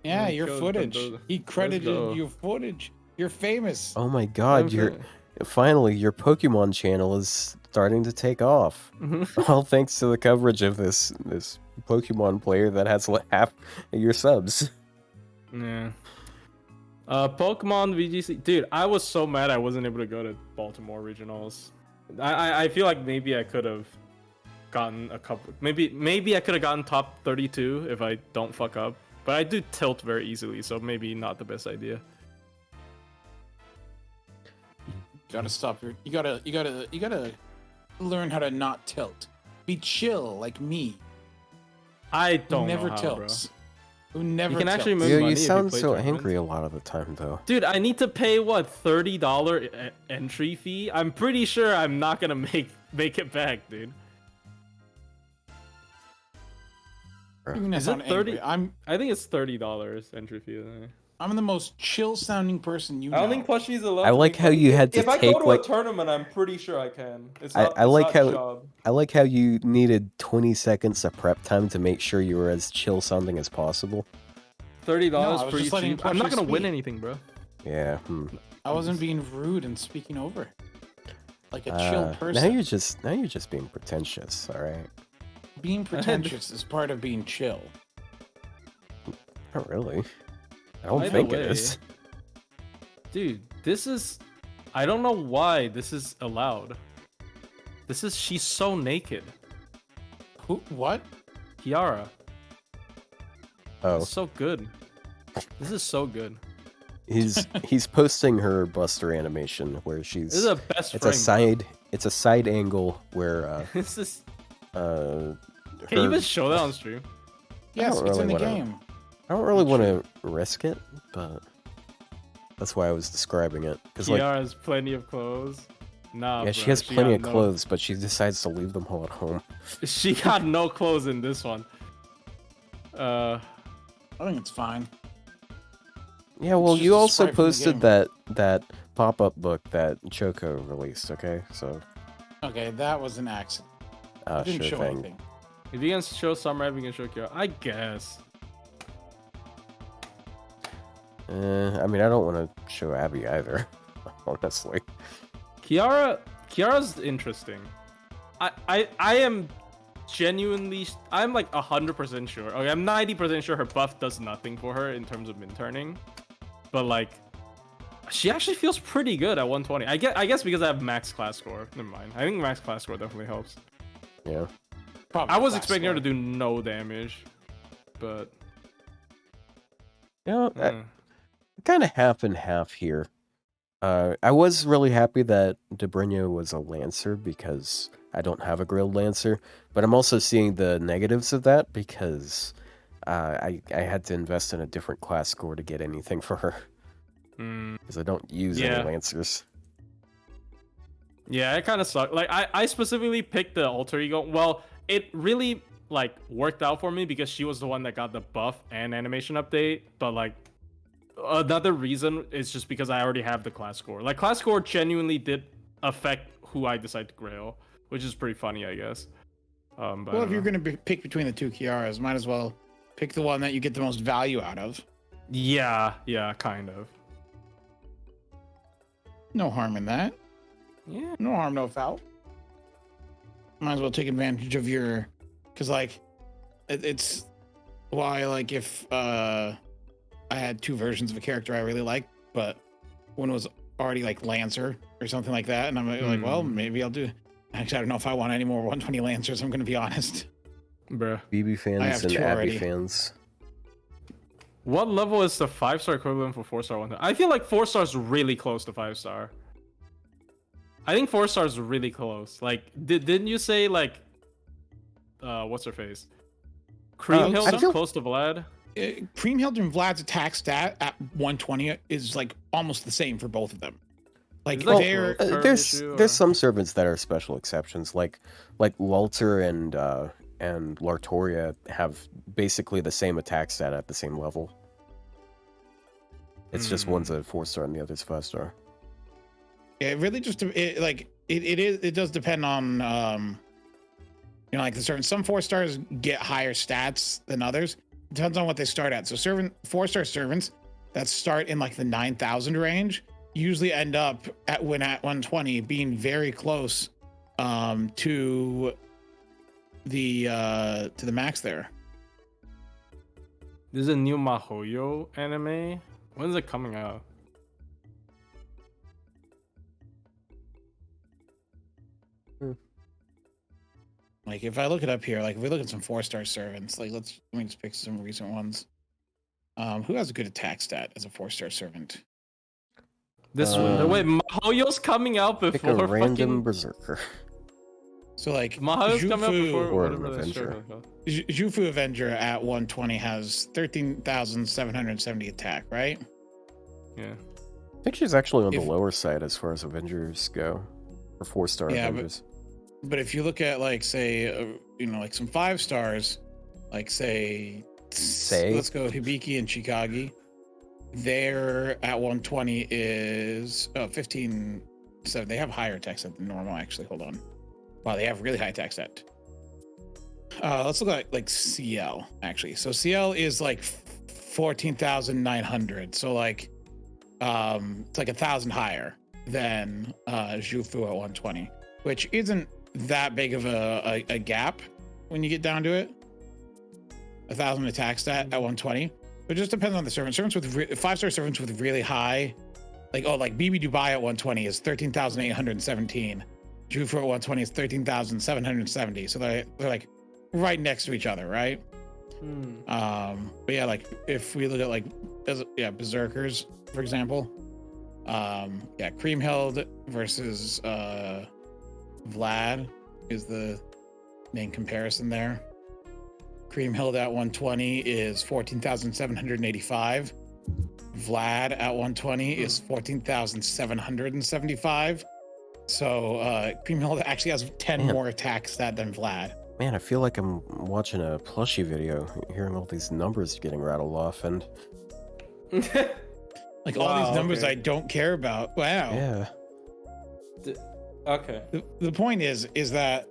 Yeah, your killed footage. Dundozo. He credited go. your footage. You're famous. Oh my God! You're finally your Pokemon channel is starting to take off. All thanks to the coverage of this Pokemon player that has half your subs. Yeah. Pokemon VGC, dude. I was so mad I wasn't able to go to Baltimore regionals. I feel like maybe I could have gotten a couple. Maybe I could have gotten top 32 if I don't fuck up. But I do tilt very easily, so maybe not the best idea. Gotta stop your. You gotta learn how to not tilt. Be chill like me. I Who don't never know how, tilts. Who never. You can actually tilts. move You money if you sound play so tournaments. angry a lot of the time, though. Dude, I need to pay what $30 entry fee. I'm pretty sure I'm not gonna make it back, dude. You mean I Is sound it 30? angry? I think it's $30 entry fee. I'm the most chill sounding person you know. I don't think plushies allowed. I like how you had to If I take go to like. a tournament, I'm pretty sure I can. It's I not. like it's how- not job. I like how you needed 20 seconds of prep time to make sure you were as chill sounding as possible. $30 No, I was pretty just letting cheap. I'm not Plushy gonna win speak. anything, bro. Yeah. I wasn't being rude and speaking over it. Like a chill person. Now you're just being pretentious. All right. Being pretentious is part of being chill. Not really. I don't Either think way. it is. Dude, this is... I don't know why this is allowed. She's so naked. Who? What? Kiara. Oh, It's so good. This is so good. he's posting her Buster animation where she's. This is a best it's frame. a side. It's a side angle where This is... her, Can you even show that on stream? Yes, don't it's really in the wanna- game. I don't really want to risk it, but that's why I was describing it. Because like, Kiara has plenty of clothes. Nah, yeah, she bro, has plenty of got clothes, but she decides to leave them all at home. She got no clothes in this one. I think it's fine. Yeah, well, It's you just a also sprite from the posted game. that pop-up book that Choco released. Okay, so Okay, that was an accident. I didn't sure show thing. anything. If you can show Samurai, we can show Kiara. I guess. I mean, I don't want to show Abby either, honestly. Kiara's interesting. I am genuinely, I'm like 100% sure. Okay, I'm 90% sure her buff does nothing for her in terms of min turning, but like, she actually feels pretty good at 120. I guess because I have max class score. Never mind. I think max class score definitely helps. Yeah. Probably I was class expecting her to score. do no damage, but Yeah, eh. kind of half and half here. I was really happy that Debrino was a Lancer because I don't have a grilled Lancer, but I'm also seeing the negatives of that because I had to invest in a different class score to get anything for her because I don't use Yeah. any Lancers. Yeah, it kind of sucked. Like, I specifically picked the alter ego. Well, it really like worked out for me because she was the one that got the buff and animation update. But like, another reason is just because I already have the class score. Like, class score genuinely did affect who I decide to grail, which is pretty funny, I guess. But I Well, don't if you're know. gonna pick between the two Kiaras, might as well pick the one that you get the most value out of. Yeah, kind of. No harm in that. Yeah. No harm, no foul. Might as well take advantage of your, because like, it's why like if I had two versions of a character I really liked, but one was already like Lancer or something like that, and I'm like, well, maybe I'll do. Actually, I don't know if I want any more 120 Lancers. I'm gonna be honest. Bruh. BB I fans have and two Abby already. fans. What level is the 5-star equivalent for 4-star one? I feel like 4-star is really close to 5-star. I think 4-star is really close. Like, didn't you say like, what's her face? Creamhill is close to Vlad. Creamhill and Vlad's attack stat at 120 is like almost the same for both of them. Like Well, they're There's some servants that are special exceptions, like Walter and Lartoria have basically the same attack stat at the same level. It's just one's a 4-star and the other's 5-star. Yeah, it really just it does depend on you know, like the certain some 4-stars get higher stats than others. It depends on what they start at. So 4-star servants that start in like the 9,000 range usually end up at 120 being very close to the max there. There's a new Mahoyo anime. When's it coming out? Like if I look it up here, like if we look at some 4-star servants, like let me just pick some recent ones. Who has a good attack stat as a 4-star servant? This one. Wait, Mahoyo's coming out Pick before a random fucking... berserker. So like Mahoyo's coming out before or whatever that Avenger. shit was called. Jufu Avenger at 120 has 13,770 attack, right? Yeah. I think she's actually on the lower side as far as Avengers go, or 4-star Yeah, Avengers. But if you look at like say you know, like some 5-stars, like say let's go Hibiki and Chikagi, they're at 120 is 15. So they have higher attack stat than normal. Actually, hold on. Wow, they have really high attack stat. Let's look at like CL actually. So CL is like 14,900. So like it's like 1,000 higher than Jufu at 120, which isn't that big of a gap when you get down to it. 1,000 attack stat at 120, but it just depends on the servant. Servants with 5-star servants with really high, like BB Dubai at 120 is 13,817. Jufu at 120 is 13,770. So they're like right next to each other, right? But yeah, like if we look at like berserkers, for example, Creamhild versus Vlad is the main comparison there. Creamhild at 120 is 14,785. Vlad at 120 is 14,775. So Creamhild actually has 10 more attack stat than Vlad. Man, I feel like I'm watching a plushie video, hearing all these numbers getting rattled off, and like all these numbers I don't care about. Wow. yeah. Okay. The point is that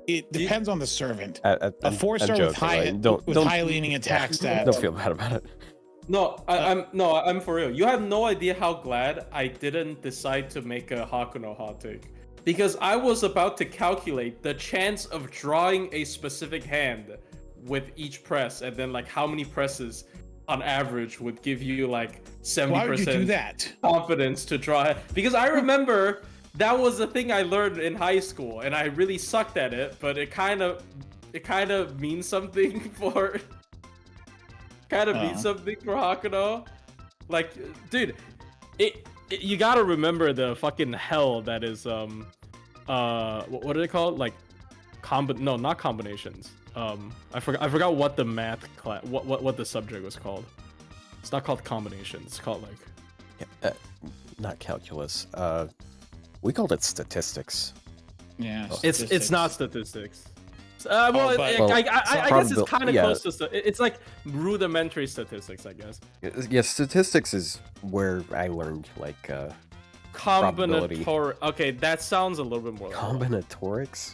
it depends on the servant. A 4-star with high high leaning attack stat. Don't feel bad about it. No, I'm for real. You have no idea how glad I didn't decide to make a Hakuno hot take. Because I was about to calculate the chance of drawing a specific hand with each press, and then like how many presses on average would give you like 70% Why would you do that? confidence to draw. Because I remember that was a thing I learned in high school, and I really sucked at it, but it kind of means something for means something for Hakuno. Like, dude, You gotta remember the fucking hell that is what are they called? Like not combinations. I forgot what the math class what the subject was called. It's not called combinations. It's called like Not calculus. We called it statistics. Yeah. it's not statistics. but- I guess it's kind of yeah. close to it's like rudimentary statistics, I guess. Yeah, statistics is where I learned like probability. Okay, that sounds a little bit more like Combinatorics.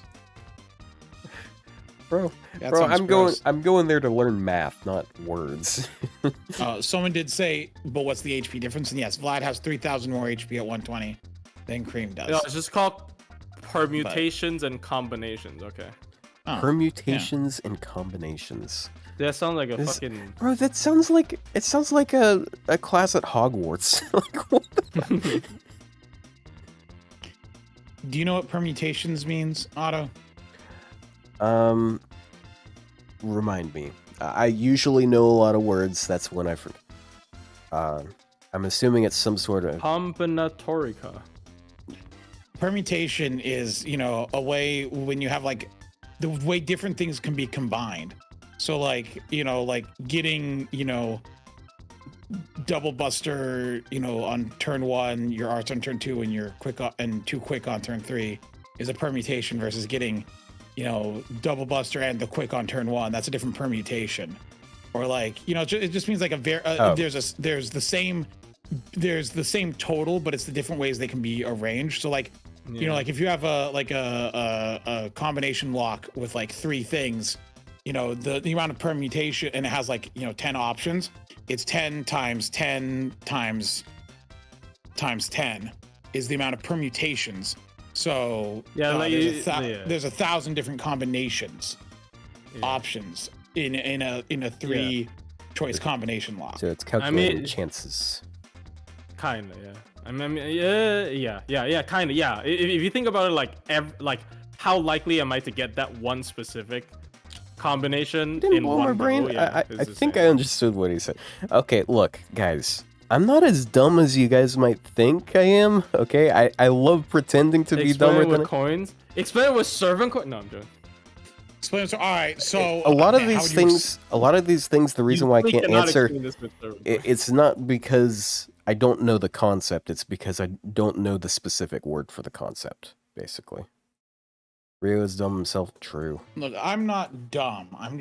Bro, That bro, sounds I'm gross. going there to learn math, not words. Someone did say, but what's the HP difference? And yes, Vlad has 3,000 more HP at 120 than Cream does. No, it's just called permutations and combinations. Okay. Oh, Permutations and combinations. That sounds like a This- fucking. Bro, that sounds like a class at Hogwarts. Like, what the Do you know what permutations means, Otto? Remind me. I usually know a lot of words. That's when I forget. I'm assuming it's some sort of. Combinatorica. Permutation is, a way when you have like the way different things can be combined. So like, like getting, double buster, on turn 1, your arts on turn 2, and your quick and 2 quick on turn 3 is a permutation versus getting, double buster and the quick on turn 1. That's a different permutation. Or like, it just means like there's the same total, but it's the different ways they can be arranged. So like, like if you have a combination lock with like 3 things, the amount of permutation, and it has like 10 options, it's 10 times 10 times 10 is the amount of permutations. So there's 1,000 different combinations options in a 3 choice combination lock. So it's calculating chances. Kinda, yeah. I mean, kinda, yeah. If you think about it, like how likely am I to get that one specific combination Didn't in blow one my brain. go? Yeah, I think I understood what he said. Okay, look, guys. I'm not as dumb as you guys might think I am. Okay, I love pretending to be dumber with than. coins. Explain it with servant coin. No, I'm joking. Explain. So, all right. So A lot of these things. The reason why I can't cannot answer. explain this with servant coin. It's not because I don't know the concept. It's because I don't know the specific word for the concept. Basically, Ryou is dumb himself. True. Look, I'm not dumb. I'm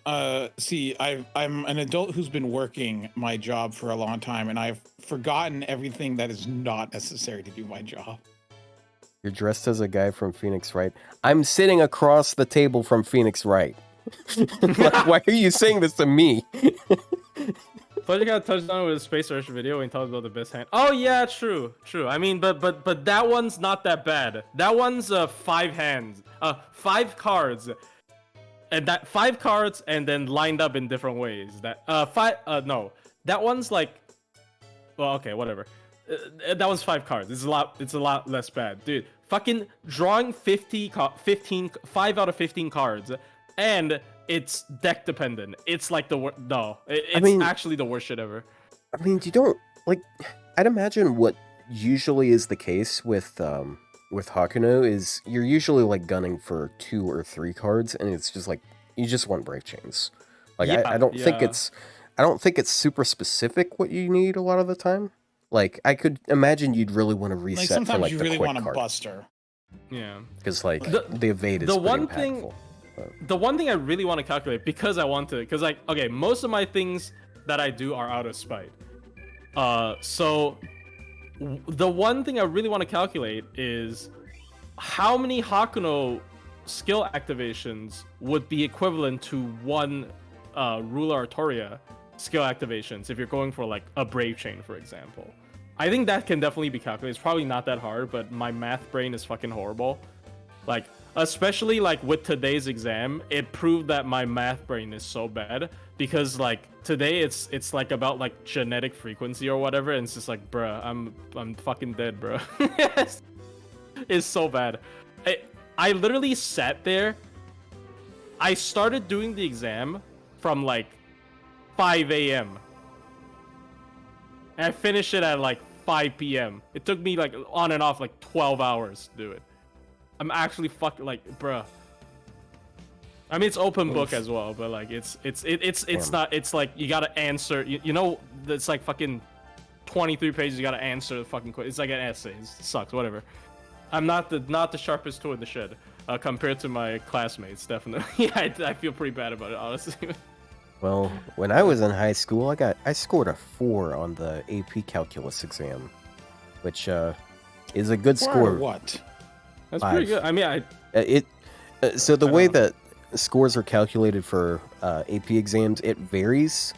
an adult who's been working my job for a long time, and I've forgotten everything that is not necessary to do my job. You're dressed as a guy from Phoenix Wright. I'm sitting across the table from Phoenix Wright. Like, why are you saying this to me? But you got touched on with a Space Rush video when he talks about the best hand. Oh yeah, true. I mean, but that one's not that bad. That one's 5 hands, 5 cards, and that 5 cards and then lined up in different ways. That that one's like, well, okay, whatever. That one's 5 cards. It's a lot less bad, dude. Fucking drawing 5 out of 15 cards, and it's deck dependent. It's like the worst. No, it's actually the worst shit ever. I mean, you don't like. I'd imagine what usually is the case with Hakuno is you're usually like gunning for 2 or 3 cards, and it's just like you just want Brave Chains. Like I don't think it's super specific what you need a lot of the time. Like I could imagine you'd really want to reset Like sometimes for like you the really quick want a card. buster. Yeah, Because like the evade is the pretty one impactful. thing. The one thing I really want to calculate because like, okay, most of my things that I do are out of spite. So the one thing I really want to calculate is how many Hakuno skill activations would be equivalent to 1 Ruler Artoria skill activations if you're going for like a Brave Chain, for example. I think that can definitely be calculated. It's probably not that hard, but my math brain is fucking horrible. Like, especially like with today's exam, it proved that my math brain is so bad because like today it's like about like genetic frequency or whatever, and it's just like, bruh, I'm fucking dead, bro. It's so bad. I literally sat there. I started doing the exam from like 5 a.m. and I finished it at like 5 p.m. It took me like on and off like 12 hours to do it. I'm actually fucking like, bruh. I mean, it's open book as well, but like, it's not. It's like you gotta answer. You know, it's like fucking 23 pages. You gotta answer the fucking question. It's like an essay. It sucks. Whatever. I'm not the sharpest tool in the shed compared to my classmates. Definitely, I feel pretty bad about it, honestly. Well, when I was in high school, I scored a 4 on the AP Calculus exam, which is a good score. Or what? That's 5. pretty good. I mean, so the way that scores are calculated for AP exams, it varies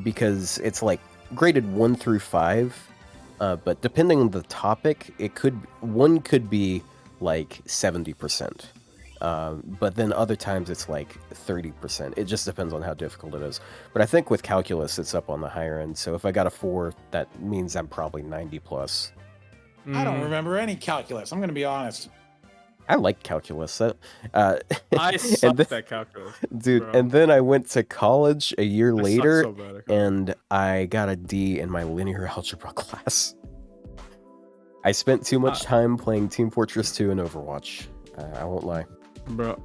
because it's like graded 1 through 5, but depending on the topic, one could be like 70%. But then other times it's like 30%. It just depends on how difficult it is. But I think with calculus, it's up on the higher end. So if I got a 4, that means I'm probably 90 plus. I don't remember any calculus. I'm going to be honest. I like calculus. I suck then, at calculus, dude. bro. And then I went to college a year I suck later, so bad at calculus. and I got a D in my linear algebra class. I spent too much time playing Team Fortress 2 and Overwatch. I won't lie. Bro,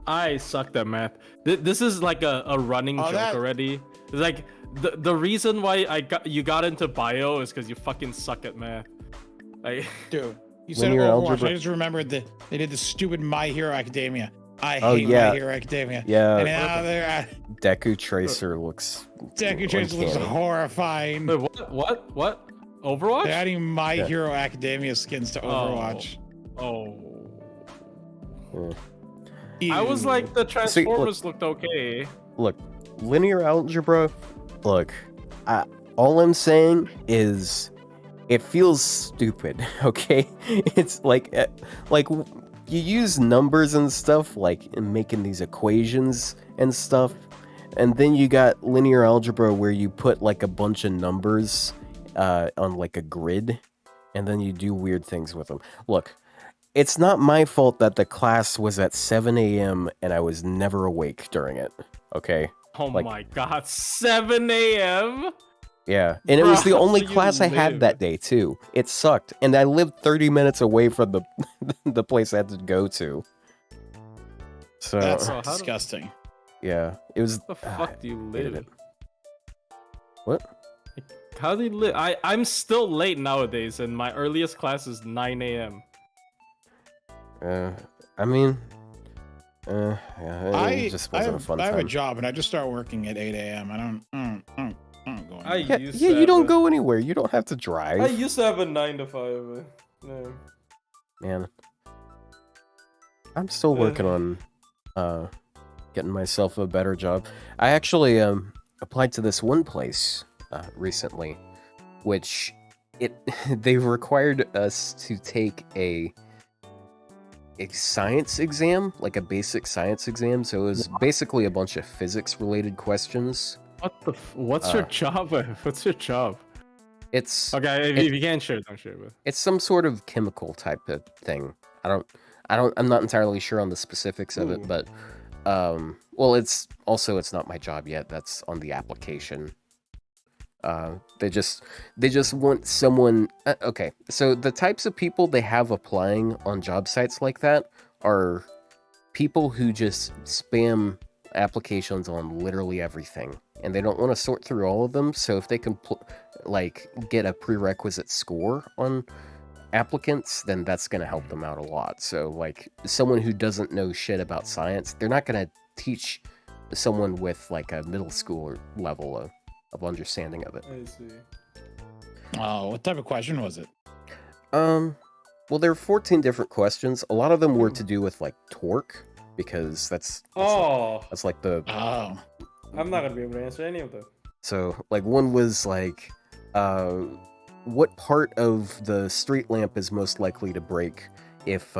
I sucked at math. This is like a running joke already. It's like the reason why you got into bio is because you fucking suck at math. Like, dude, you said Linear Overwatch. algebra. I just remembered that they did the stupid My Hero Academia. I Oh, hate yeah. My Hero Academia. Yeah, And now they're at Deku Tracer looks. Deku Tracer looks uncanny. horrifying. wait, what? Overwatch? They're adding My Yeah. Hero Academia skins to Overwatch. Oh. Yeah. I was like, the look- Transformers looked okay. Look, linear algebra. Look, all I'm saying is, it feels stupid. Okay, it's like you use numbers and stuff, like in making these equations and stuff, and then you got linear algebra where you put like a bunch of numbers on like a grid, and then you do weird things with them. Look. It's not my fault that the class was at 7 a.m. and I was never awake during it. Okay? Oh Like- my god, 7 a.m.? Yeah. And it was the Bro, only you class I had live. that day, too. It sucked. And I lived 30 minutes away from the the place I had to go to. So, That's how do- disgusting. yeah. It was... How the fuck do you hated live? it. What? How do you live? I'm still late nowadays, and my earliest class is 9 a.m. I mean... yeah, it just I wasn't have, a fun I have a time. job and I just start working at 8 a.m. I don't go I anywhere. used Yeah, to you have don't a- go anywhere. You don't have to drive. I used to have a 9 to 5. No. Man, I'm still working on getting myself a better job. I actually applied to this one place recently, which they required us to take a science exam, like a basic science exam. So it was basically a bunch of physics related questions. What the? What's your job? What's your job? It's Okay, if you can't share, don't share. But it's some sort of chemical type of thing. I'm not entirely sure on the specifics of it, but well, it's not my job yet. That's on the application. They just want someone. Okay, so the types of people they have applying on job sites like that are people who just spam applications on literally everything, and they don't want to sort through all of them. So if they can get a prerequisite score on applicants, then that's going to help them out a lot. So like someone who doesn't know shit about science, they're not going to teach someone with like a middle school level of understanding of it. I see. Oh, what type of question was it? Well, there are 14 different questions. A lot of them were to do with like torque, because that's like the Oh, I'm not gonna be able to answer any of them. so like one was like what part of the street lamp is most likely to break if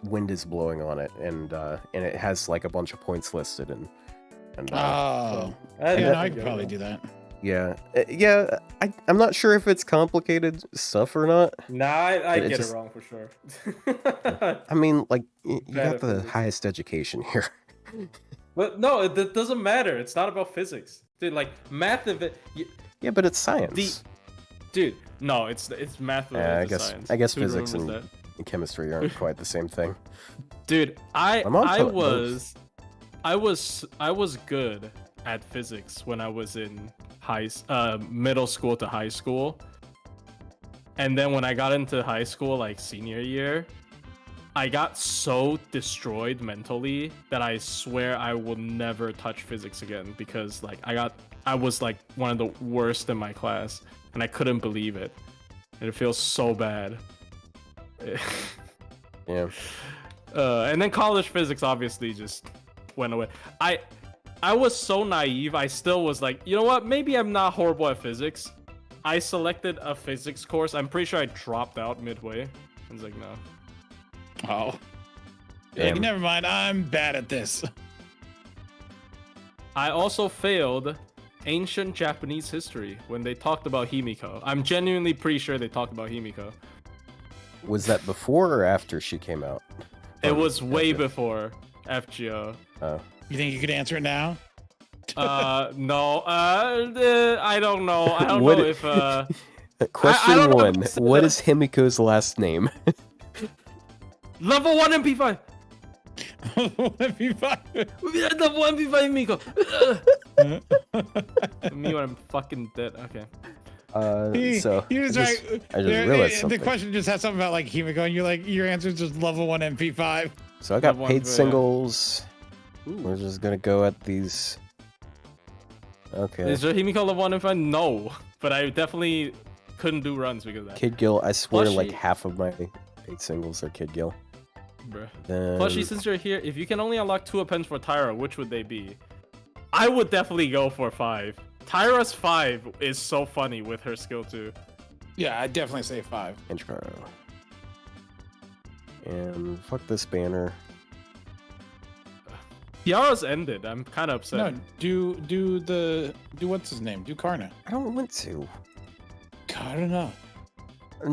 wind is blowing on it, and it has like a bunch of points listed, and oh, I yeah, no, I could probably do that. yeah, I'm not sure if it's complicated stuff or not. Nah, I It get just- it wrong for sure. I mean, like you Bad got at the physics. highest education here. But no, it doesn't matter. It's not about physics, dude. Like math of it, Yeah, but it's science. dude. No, it's math related Yeah, to science. I guess Who physics remembers and that? chemistry aren't quite the same thing. Dude, I My mom taught both. was good at physics when I was in middle school to high school. And then when I got into high school, like senior year, I got so destroyed mentally that I swear I will never touch physics again, because like I was like one of the worst in my class, and I couldn't believe it. And it feels so bad. Yeah. And then college physics obviously just went away. I was so naive. I still was like, you know what? Maybe I'm not horrible at physics. I selected a physics course. I'm pretty sure I dropped out midway. I was like, no. Oh, Like, Damn. never mind. I'm bad at this. I also failed ancient Japanese history when they talked about Himiko. I'm genuinely pretty sure they talked about Himiko. Was that before or after she came out? It was way Gotcha. before FGO. Oh. You think you could answer it now? No. I don't know. I don't What know it- if Question don't know if 1. it's, What is Himiko's last name? level 1 MP5. MP5. Level 1 MP5 Himiko. Me when I'm fucking dead. Okay. So He was I right. just realized The something. question just had something about like Himiko, and you're like, your answer is just level 1 MP5. So I got Level paid 1 for- singles. We're just gonna go at these. Okay. Is there Himiko level 1 MP5? No. But I definitely couldn't do runs because of that. Kid Gill, I swear like Plushie. half of my paid singles are Kid Gill. Bruh. Then Plushie, since you're here, if you can only unlock 2 appends for Tyra, which would they be? I would definitely go for 5. Tyra's 5 is so funny with her skill too. Yeah, I'd definitely say 5. intro. And fuck this banner. Tiara's ended. I'm kind of upset. No, do what's his name? Do Karna. I don't want to. Karna.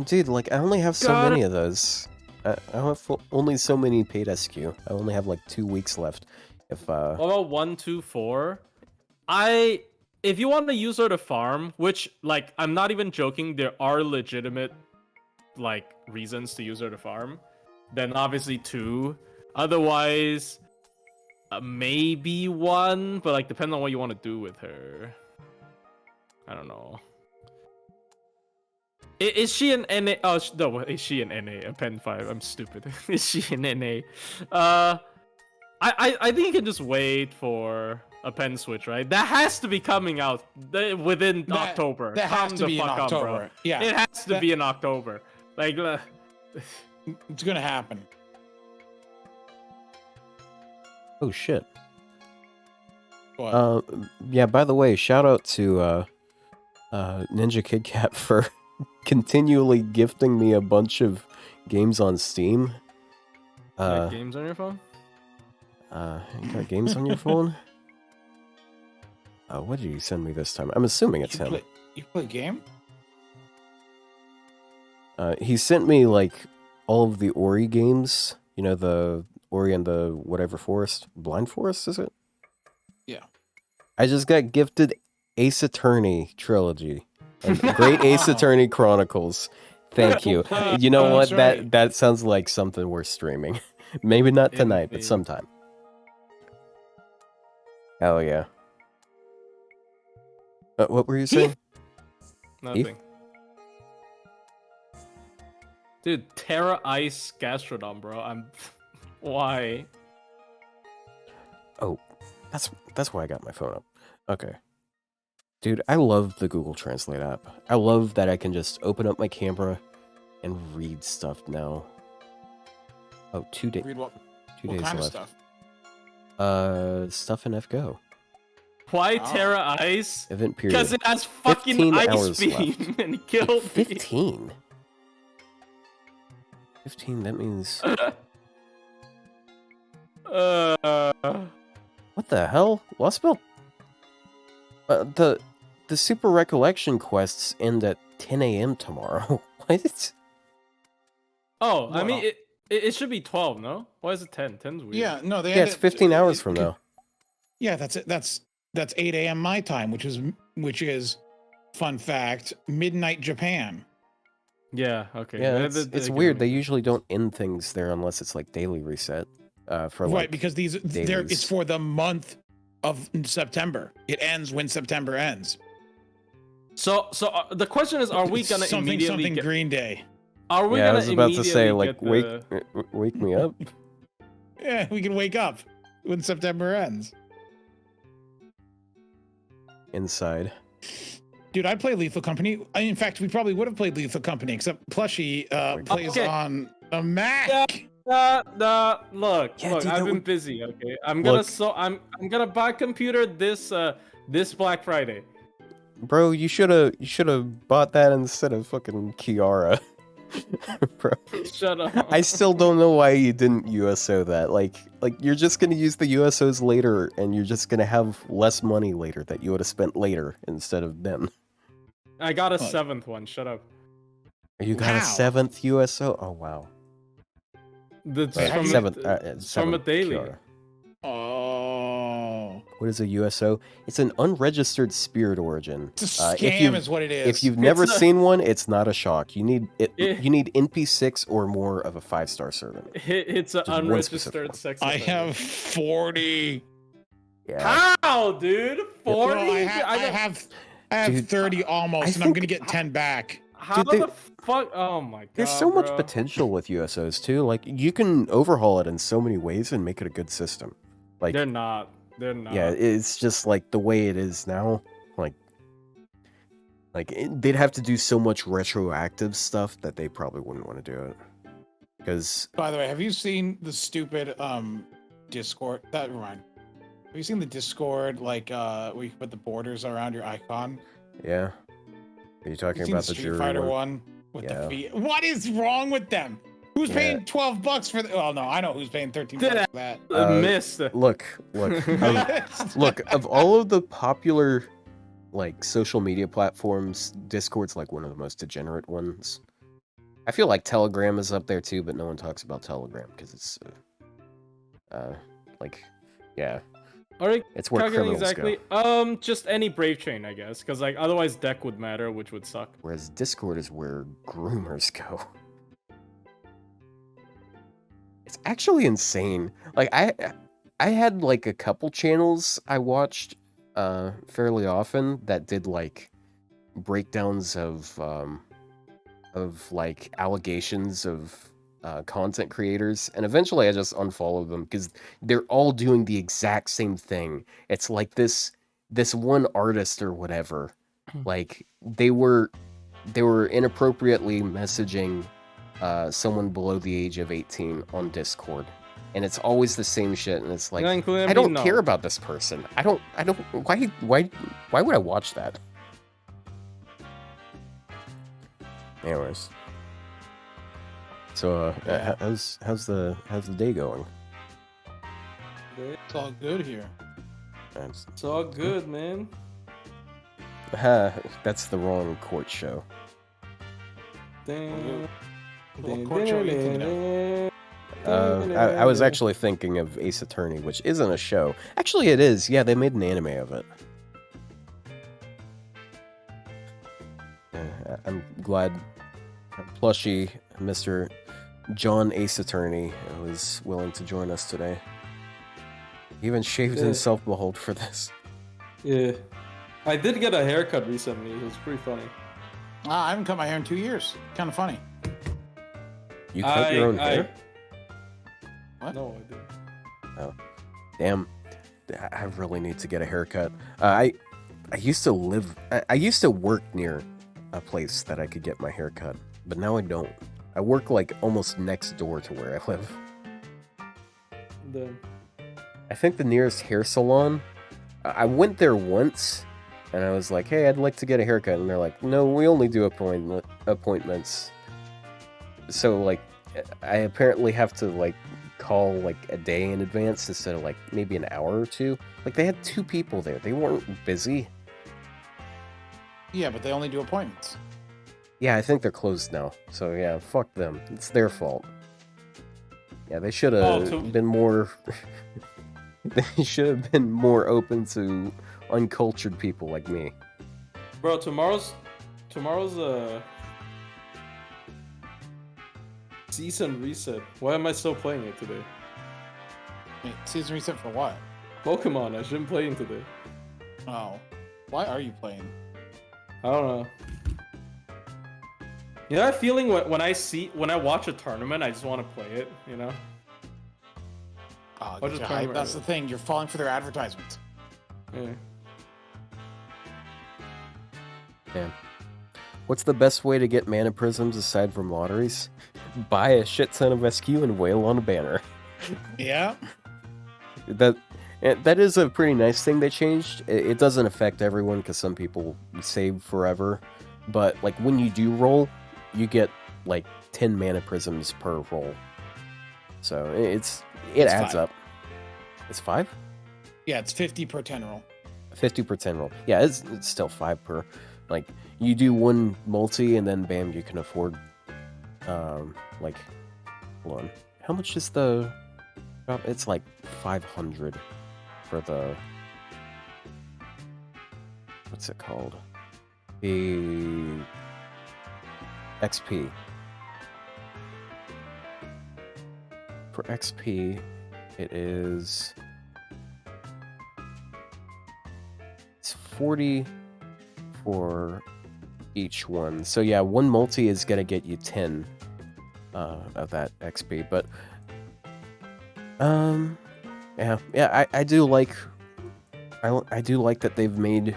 Dude, like I only have so Got many of those. I have only so many paid SQ. I only have like 2 weeks left. If What about 1, 2, 4? If you want to use her to farm, which like I'm not even joking, there are legitimate like reasons to use her to farm. Then obviously 2. Otherwise, maybe 1, but like depends on what you want to do with her. I don't know. Is she an NA? Oh no, is she an NA? A Pen 5? I'm stupid. Is she an NA? I think you can just wait for a pen switch, right? That has to be coming out within October. That has Calm to the be in fuck up, bro. October. Yeah, It has to that- be in October. Like, it's gonna happen. oh shit. What? Yeah. By the way, shout out to Ninja Kid Cat for continually gifting me a bunch of games on Steam. like games on your phone? You got games on your phone? What did you send me this time? I'm assuming it's him. You play game? He sent me like all of the Ori games. You know, the Ori and the whatever forest, Blind Forest, is it? Yeah. I just got gifted Ace Attorney trilogy, and Great Ace Attorney Chronicles. Thank you. You know what? That's right. That sounds like something worth streaming. Maybe not tonight, but Indeed. sometime. Hell yeah. What were you saying? Nothing. Dude, Terra Ice Gastrodon, bro. Why? Oh, that's why I got my phone up. Okay. Dude, I love the Google Translate app. I love that I can just open up my camera and read stuff now. Oh, 2 days. Read what 2 what days kind of left. stuff? Stuff in FGO. Why Oh. Terra Ice? Event period. Because it has fucking 15 ice hours beam left. and killed me. 15. 15. That means what the hell? Lost Belt. The Super Recollection quests end at 10 a.m. tomorrow. What? Oh, I mean, Wow. it should be 12, no? Why is it 10? 10's weird. Yeah, no, they Yeah, had it's it- 15 hours from now. Yeah, that's it. That's 8 a.m. my time, which is fun fact, midnight Japan. Yeah, okay. Yeah, That- that- it's that weird. can They make usually don't end things there unless it's like daily reset. For Right, like because these there it's dailies. for the month of September. It ends when September ends. So the question is, are we It's gonna something immediately something get? Green Day? Are we yeah, I gonna was about to say immediately like get the- wake me up Yeah, we can wake up when September ends. inside. Dude, I play Lethal Company. In fact, we probably would have played Lethal Company, except Plushie plays Okay. on a Mac. Look, Yeah, look. dude, I've that been would- busy. Okay, I'm gonna Look. I'm gonna buy a computer this Black Friday. Bro, you should have bought that instead of fucking Kiara. Bro, Shut up. I still don't know why you didn't USO that. Like you're just gonna use the USOs later, and you're just gonna have less money later that you would have spent later instead of then. I got a What? 7th one. Shut up. You got a How? 7th USO? Oh wow. That's Wait, from, Seventh, it's from a daily. Kiara. Oh, What is a USO? It's an unregistered spirit origin. it's a If scam, you is what it is. if you've never It's a- seen one, it's not a shock. You need it. Eh. You need NP6 or more of a 5-star servant. It's an Just one unregistered specific sex. I offender. have 40. Yeah. How, dude? 40? Well, I got- have Dude, 30 almost, I and I'm think- gonna get 10 back. How Dude, the fuck? Oh my god. There's so much bro. potential with USOs too. Like you can overhaul it in so many ways and make it a good system. Like They're not. They're not. yeah, it's just like the way it is now. They'd have to do so much retroactive stuff that they probably wouldn't want to do it. Because By the way, have you seen the stupid Discord? That remind. Have you seen the Discord where you put the borders around your icon? yeah, are you talking You seen about the the Street jury Fighter one? one with Yeah. the feet? What is wrong with them? Who's Yeah. paying $12 for? Well, no, I know who's paying $13 for that. Missed. Look. Look, of all of the popular like social media platforms, Discord's like one of the most degenerate ones. I feel like Telegram is up there too, but no one talks about Telegram because it's yeah, Alright, it's where calculating criminals exactly. go. Just any brave chain, I guess, because like otherwise deck would matter, which would suck. Whereas Discord is where groomers go. It's actually insane. Like I had like a couple channels I watched fairly often that did like breakdowns of like allegations of content creators, and eventually I just unfollowed them because they're all doing the exact same thing. It's like this one artist or whatever, like they were inappropriately messaging someone below the age of 18 on Discord, and it's always the same shit, and it's like Yeah, including I don't me, no. care about this person. I don't why would I watch that? Anyways, so Yeah. how's the day going? It's all good here. It's all good, man. That's the wrong court show. What court show are you thinking of? I was actually thinking of Ace Attorney, which isn't a show. Actually, it is. Yeah, they made an anime of it. I'm glad Plushy Mr. John Ace Attorney was willing to join us today. He even shaved Yeah. himself behold for this. Yeah. I did get a haircut recently. It was pretty funny. I haven't cut my hair in 2 years. Kind of funny. You cut your own hair? What? No, I didn't. Damn, I really need to get a haircut. I used to live. I used to work near a place that I could get my hair cut, but now I don't. I work like almost next door to where I live. Then I think the nearest hair salon. I went there once, and I was like, "Hey, I'd like to get a haircut," and they're like, "No, we only do appointments." So like, I apparently have to like call like a day in advance instead of like maybe an hour or two. Like they had 2 people there. They weren't busy. Yeah, but they only do appointments. Yeah, I think they're closed now. So yeah, fuck them. It's their fault. Yeah, they should have Oh, been more. They should have been more open to uncultured people like me. bro, tomorrow's season reset. Why am I still playing it today? Wait, season reset for what? Pokemon, I shouldn't play it today. Oh. Why are you playing? I don't know. You know that feeling when I watch a tournament, I just want to play it, you know? Oh, I'll just you're turn hype. around. That's the thing. You're falling for their advertisements. Yeah. Yeah. What's the best way to get mana prisms aside from lotteries? Buy a shit ton of SQ and wail on a banner. Yeah. That is a pretty nice thing they changed. It doesn't affect everyone because some people save forever, but like when you do roll, you get like 10 mana prisms per roll. So it adds 5. up. It's 5? Yeah, it's 50 per 10 roll. 50 per 10 roll. Yeah, it's still 5 per. Like, you do one multi, and then bam, you can afford, like, hold on. How much is the drop? It's like 500 for the, what's it called? The XP. For XP, it is... It's 40 for each one. So yeah, one multi is gonna get you 10 of that XP. But yeah, I do like I do like that they've made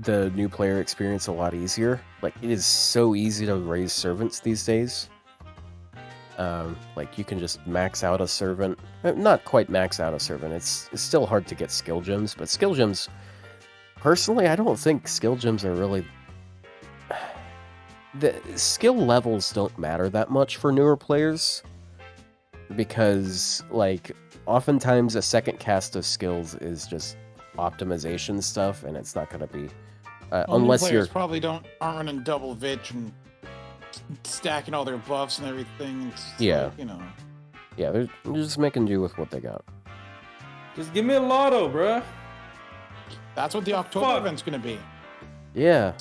the new player experience a lot easier. Like, it is so easy to raise servants these days. Like, you can just max out a servant. Not quite max out a servant. It's still hard to get skill gems, but skill gems, personally, I don't think skill gems are really... The skill levels don't matter that much for newer players, because, like, oftentimes a second cast of skills is just optimization stuff, and it's not going to be... unless new you're... players probably aren't running double Vitch and stacking all their buffs and everything. It's Yeah. like, you know. Yeah, they're just making do with what they got. Just give me a lotto, bruh. That's what the October Fuck. event's gonna be. Yeah,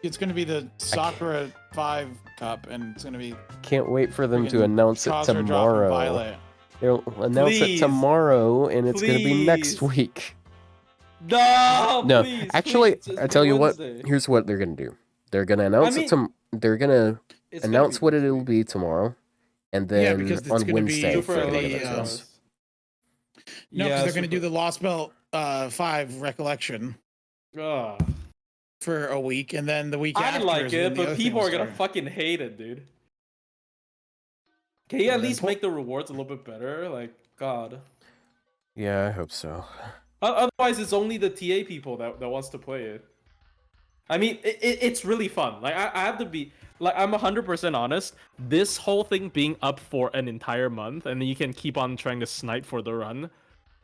It's gonna be the Sakura 5 Cup, and it's gonna be can't wait for them to freaking announce it Chazra dropping tomorrow. Violet. They'll announce it Please. tomorrow, and it's going to be next Please. week. No, No, please, actually, please, just I tell you what, Wednesday. here's what they're going to do. They're going to announce mean, they're going to It's gonna announce be what next it'll week. be tomorroll, and then Yeah, because it's on gonna be Wednesday Super they're for going the, to early announce. hours. No, because Yeah, they're gonna do super- the Lost Belt 5 recollection Ah. for a week, and then the week I after like is when it, the but other thing people will are gonna start. fucking hate it, dude. Can you Well, at then least pull- make the rewards a little bit better? Like, God. Yeah, I hope so. Otherwise, it's only the TA people that wants to play it. I mean, it's really fun. Like, I have to be... Like, I'm 100% honest. This whole thing being up for an entire month, and then you can keep on trying to snipe for the run,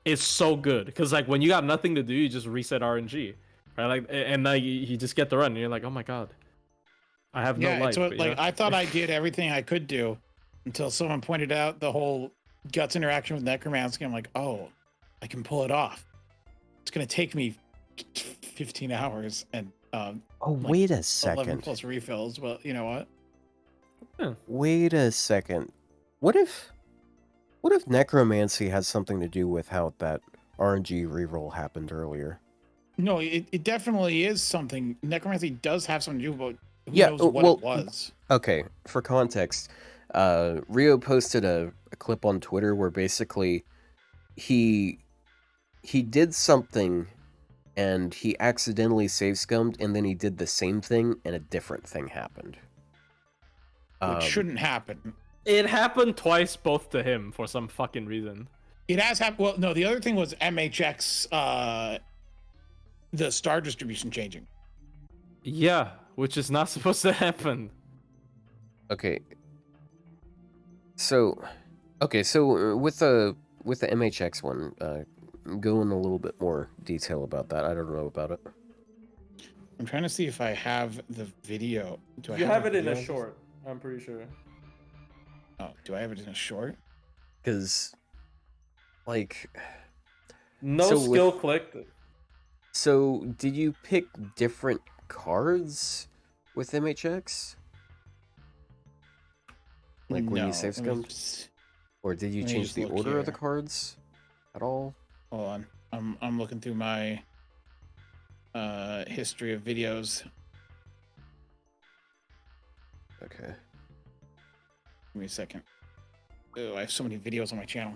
is so good. Because, like, when you got nothing to do, you just reset RNG. Right? Like, and like, you just get the run, and you're like, oh my god. I have Yeah, no life. it's what, but, like you know? I thought I did everything I could do until someone pointed out the whole guts interaction with Necromancy. I'm like, oh, I can pull it off. It's gonna take me 15 hours and Oh, like wait a 11 second. plus refills. Well, you know what? Wait a second. What if necromancy has something to do with how that RNG reroll happened earlier? No, it definitely is something. Necromancy does have something to do, but who Yeah, knows what well, it was. Okay, for context, Ryou posted a clip on Twitter where basically he did something and he accidentally save scummed, and then he did the same thing and a different thing happened. Which shouldn't happen. It happened twice, both to him, for some fucking reason. It has happened. Well, no, the other thing was MHX, the star distribution changing. Yeah, which is not supposed to happen. Okay. So with the MHX one, go in a little bit more detail about that. I don't know about it. I'm trying to see if I have the video. Do I You have a it in a video? short, I'm pretty sure. Oh, do I have it in a short? Because, like, No So skill with- clicked. so did you pick different cards with MHX? Like when No, you save let me scummed? just- Or did you let me change just the look order of the here. cards at all? Hold on. I'm looking through my history of videos. Okay. Give me a second. Oh, I have so many videos on my channel.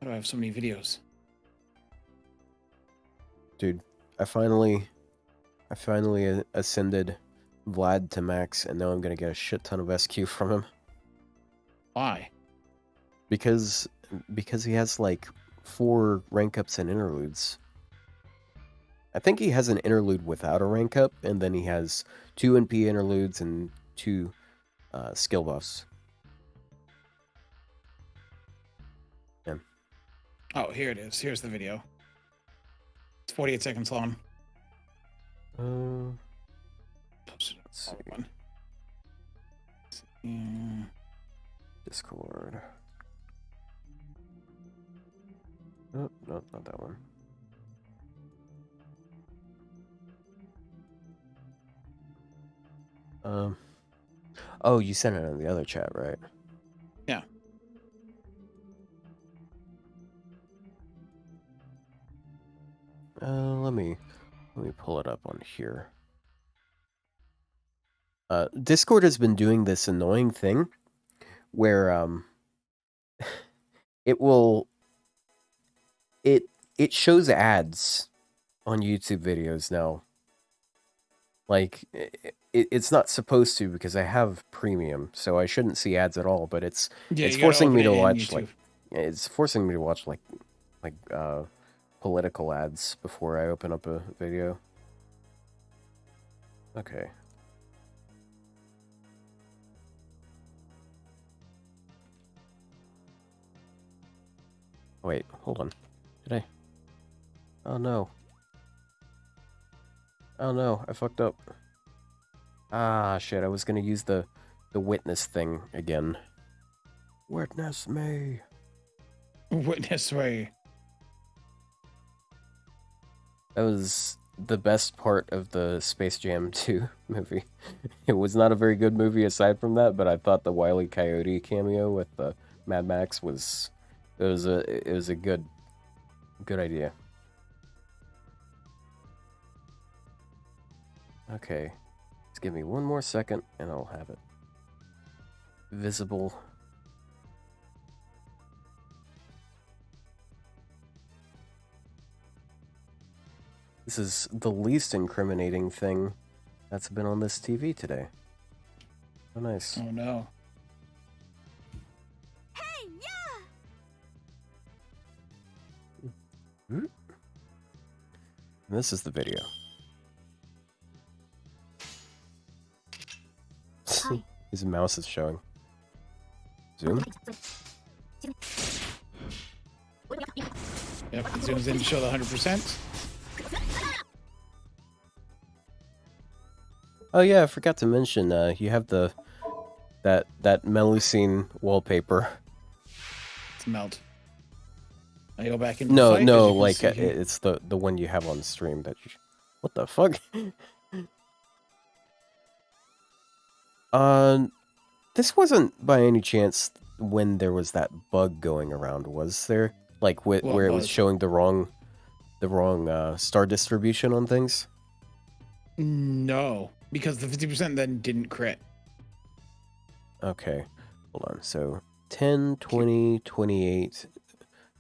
How do I have so many videos? Dude, I finally ascended Vlad to max, and now I'm gonna get a shit ton of SQ from him. Why? Because he has like 4 rank ups and interludes. I think he has an interlude without a rank up, and then he has 2 NP interludes and 2 skill buffs. Yeah. Oh, here it is. Here's the video. It's 48 seconds long. Let's see. One. Yeah. Discord. Oh, no, not that one. Oh, you sent it on the other chat, right? Yeah. Let me pull it up on here. Discord has been doing this annoying thing where it shows ads on YouTube videos now. Like it's not supposed to because I have premium, so I shouldn't see ads at all. But it's forcing me to watch like political ads before I open up a video. Okay. Wait, hold on. Did I? Oh no. Oh no, I fucked up. Ah, shit, I was gonna use the witness thing again. Witness me. Witness me. That was the best part of the Space Jam 2 movie. It was not a very good movie aside from that, but I thought the Wile E. Coyote cameo with Mad Max was a good idea. Okay, just give me one more second and I'll have it visible. This is the least incriminating thing that's been on this TV today. Oh, nice. Oh no. Hey, yeah. And this is the video. His mouse is showing. Zoom. Yep, it zooms in to show the 100%. Oh yeah, I forgot to mention. You have that Melusine wallpaper. It's melt. I go back into No, the fight, no, as you can like see here. it's the one you have on stream. That you. What the fuck? This wasn't by any chance when there was that bug going around, was there? Like where it was bug? showing the wrong star distribution on things. No, because the 50% then didn't crit. Okay, hold on. So 10, 20, 28,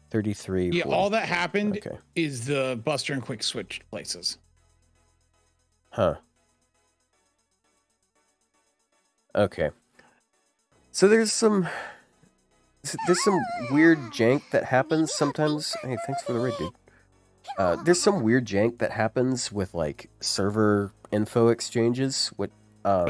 33. Yeah, 40. all that happened Okay. is the Buster and Quick switched places. Huh. Okay. So there's some weird jank that happens sometimes. Hey, thanks for the raid, dude. There's some weird jank that happens with like server info exchanges. But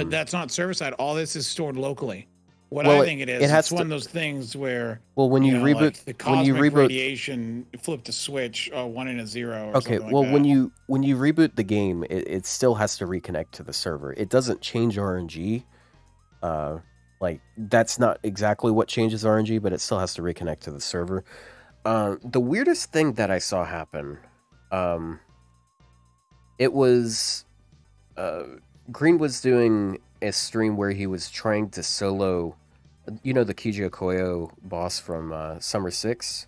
that's not server side. All this is stored locally. What Well, I think it is, has it's one of those things where when you know, reboot, like the when you cosmic reboot, radiation flipped a switch, 1 and a 0. Or okay. something Well, like that. when you reboot the game, it still has to reconnect to the server. It doesn't change RNG. Like that's not exactly what changes RNG, but it still has to reconnect to the server. The weirdest thing that I saw happen, it was Green was doing a stream where he was trying to solo, you know, the Kiji Okoyo boss from Summer 6.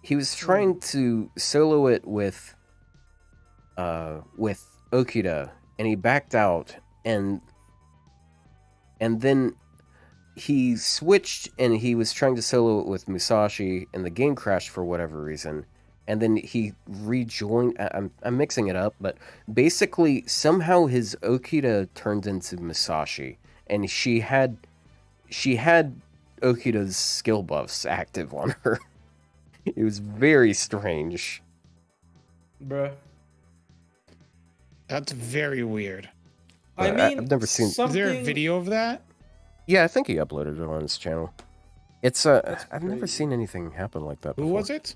He was trying to solo it with Okida, and he backed out, and then he switched and he was trying to solo it with Musashi, and the game crashed for whatever reason. And then he rejoined. I'm mixing it up, but basically somehow his Okida turned into Musashi, and she had Okida's skill buffs active on her. It was very strange. Bruh. That's very weird. I But mean, I've never seen. Is there a something- video of that? Yeah, I think he uploaded it on his channel. It's That's I've never crazy. seen anything happen like that Who before. was it?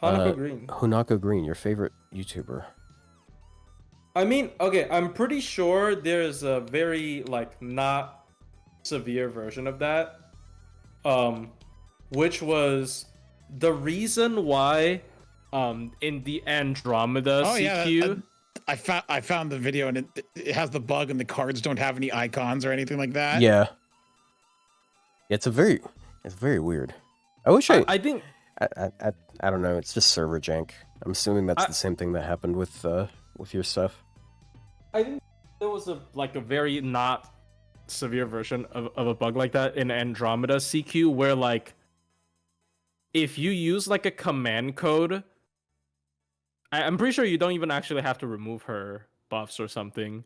Hanako Green. Hunako Green, your favorite YouTuber. I mean, okay, I'm pretty sure there's a very like not severe version of that. Which was the reason why in the Andromeda Oh yeah, CQ. I found the video and it has the bug and the cards don't have any icons or anything like that. Yeah. It's very weird. I wish I think I don't know. It's just server jank. I'm assuming that's the same thing that happened with your stuff. I think there was a very not severe version of a bug like that in Andromeda CQ where like if you use like a command code, I'm pretty sure you don't even actually have to remove her buffs or something,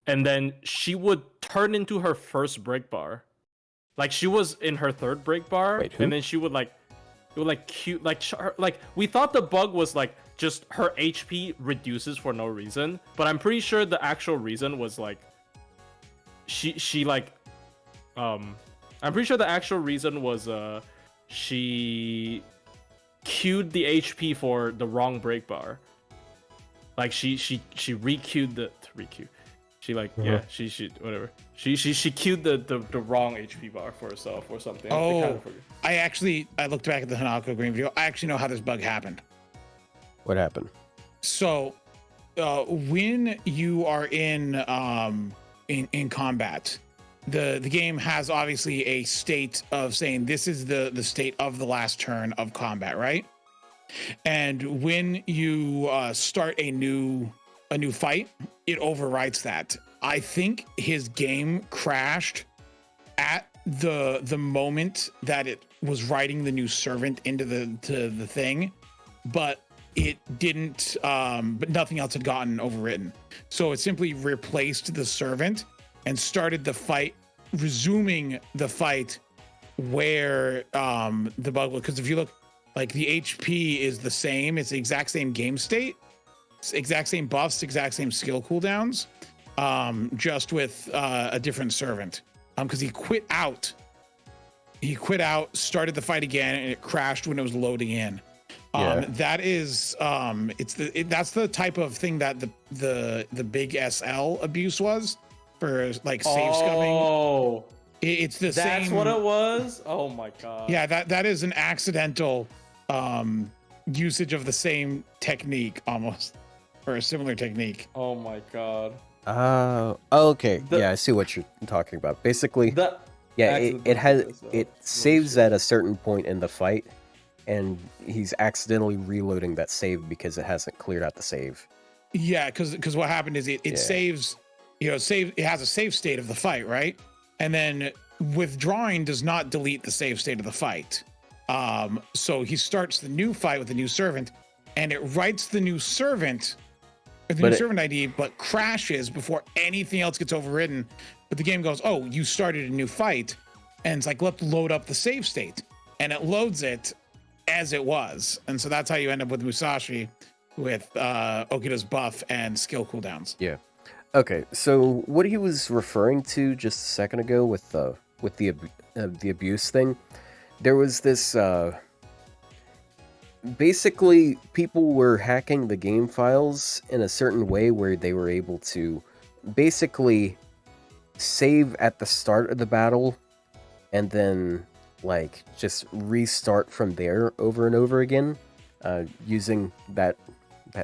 and then she would turn into her first break bar. Like she was in her third break bar, Wait, who? and then she would like it would like cute like we thought the bug was like just her HP reduces for no reason, but I'm pretty sure the actual reason was like she like I'm pretty sure the actual reason was she queued the HP for the wrong break bar. Like she re-queued the re-queue. She like yeah she whatever she queued the wrong HP bar for herself or something. Oh, I looked back at the Hanako Green video. I actually know how this bug happened. What happened? So, when you are in combat, the game has obviously a state of saying this is the state of the last turn of combat, right? And when you start a new fight, it overwrites that. I think his game crashed at the moment that it was writing the new servant into the thing, but it didn't but nothing else had gotten overwritten. So it simply replaced the servant and started the fight, resuming the fight where the bug was. Because if you look, like the HP is the same, it's the exact same game state, it's exact same buffs, exact same skill cooldowns, just with a different servant. Because he quit out, started the fight again, and it crashed when it was loading in. That is that's the type of thing that the big SL abuse was for like save scumming. Oh, It's the same. that's what it was. Oh my god. Yeah, that is an accidental usage of the same technique almost, or a similar technique. Oh my god. Okay. The- Yeah, I see what you're talking about. Basically, That yeah, accidental it saves at a certain point in the fight, and he's accidentally reloading that save because it hasn't cleared out the save. Yeah, because what happened is it saves, it has a save state of the fight, right? And then withdrawing does not delete the save state of the fight. So he starts the new fight with the new servant, and it writes the new servant, servant ID, but crashes before anything else gets overridden. But the game goes, oh, you started a new fight, and it's like, let's load up the save state, and it loads it as it was, and so that's how you end up with Musashi with Okido's buff and skill cooldowns. Yeah. Okay. So what he was referring to just a second ago with the abuse thing, there was this. Basically, people were hacking the game files in a certain way where they were able to basically save at the start of the battle and then like just restart from there over and over again, using that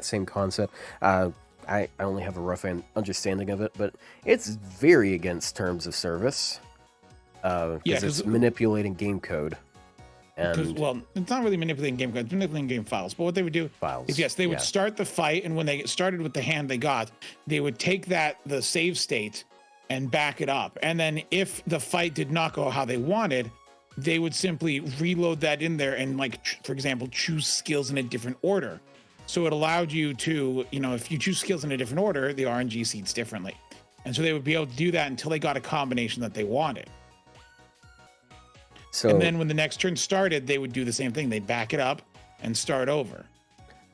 same concept. I only have a rough understanding of it, but it's very against terms of service. Because it's manipulating game code. Well, it's not really manipulating game code, it's manipulating game files. But what they would do is, yes, they would start the fight, and when they started with the hand they got, they would take the save state and back it up. And then if the fight did not go how they wanted, they would simply reload that in there and, like, for example, choose skills in a different order. So it allowed you to, if you choose skills in a different order, the RNG seeds differently. And so they would be able to do that until they got a combination that they wanted. So, and then when the next turn started, they would do the same thing. They'd back it up and start over.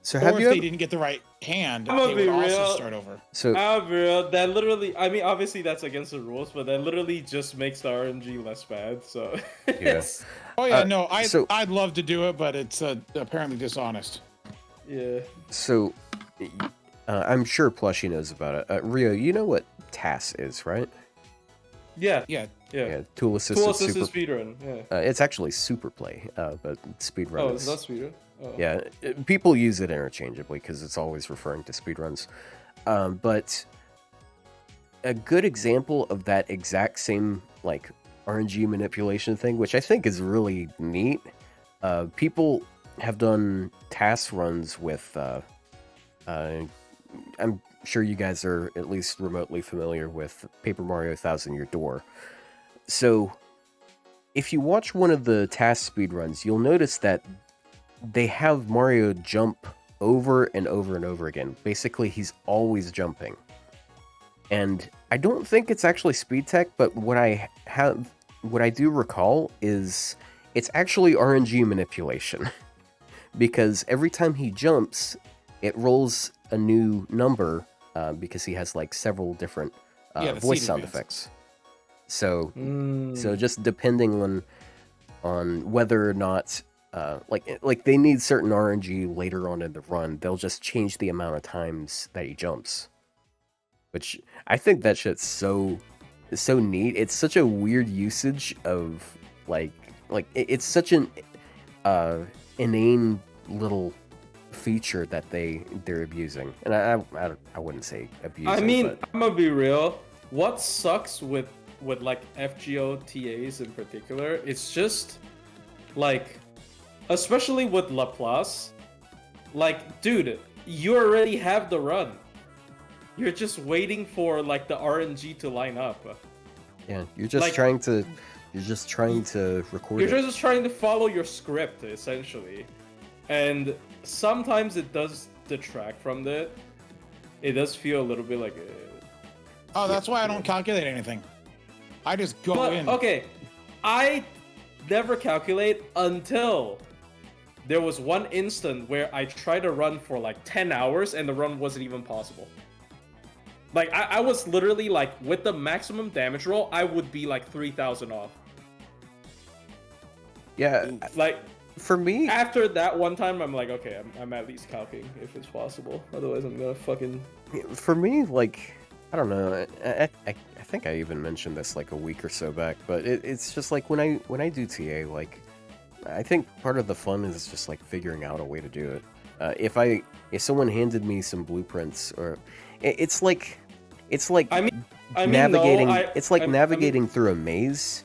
So Or have if you they ever, didn't get the right hand, I'm gonna they would be also real. start over. so Bro, that literally, I mean, obviously that's against the rules, but that literally just makes the RNG less bad. So Yes. Oh yeah, Uh, no, so- I'd love to do it, but it's apparently dishonest. yeah. so I'm sure Plushy knows about it. Rio, you know what TAS is, right? Yeah. Yeah, Yeah, tool assisted Tool assisted super. speedrun. Yeah. It's actually super play, but speedrun Oh, is. it's not speedrun. Oh. Yeah, people use it interchangeably because it's always referring to speedruns. But a good example of that exact same like RNG manipulation thing, which I think is really neat. People have done task runs with. I'm sure you guys are at least remotely familiar with Paper Mario Thousand Year Door. So, if you watch one of the task speedruns, you'll notice that they have Mario jump over and over and over again. Basically, he's always jumping. And I don't think it's actually speed tech, but what I do recall is it's actually RNG manipulation. Because every time he jumps, it rolls a new number because he has like several different Yeah, the voice seed sound advance. effects. So Mm. so just depending on whether or not like they need certain RNG later on in the run, they'll just change the amount of times that he jumps. Which I think that shit's so neat. It's such a weird usage of it's such an inane little feature that they're abusing. And I wouldn't say abusing. I mean, but I'm gonna be real. What sucks with like FGO TAs in particular, it's just like, especially with Laplace, like, dude, you already have the run. You're just waiting for like the RNG to line up. yeah, you're just like- trying to record You're it. just trying to follow your script essentially, and sometimes it does detract from it. It does feel a little bit like. Oh, that's why I don't calculate anything. I just go But in. okay, I never calculate until there was one instant where I tried to run for like 10 hours and the run wasn't even possible. Like I was literally like, with the maximum damage roll, I would be like 3,000 off. Yeah, Like for me, after that one time, I'm like, okay, I'm at least calculating if it's possible. Otherwise, I'm gonna fucking. for me, like, I don't know. I think I even mentioned this like a week or so back, but it's just like when I do TA, like, I think part of the fun is just like figuring out a way to do it. If someone handed me some blueprints, or it's like I mean, navigating. no, it's like I mean- navigating through a maze.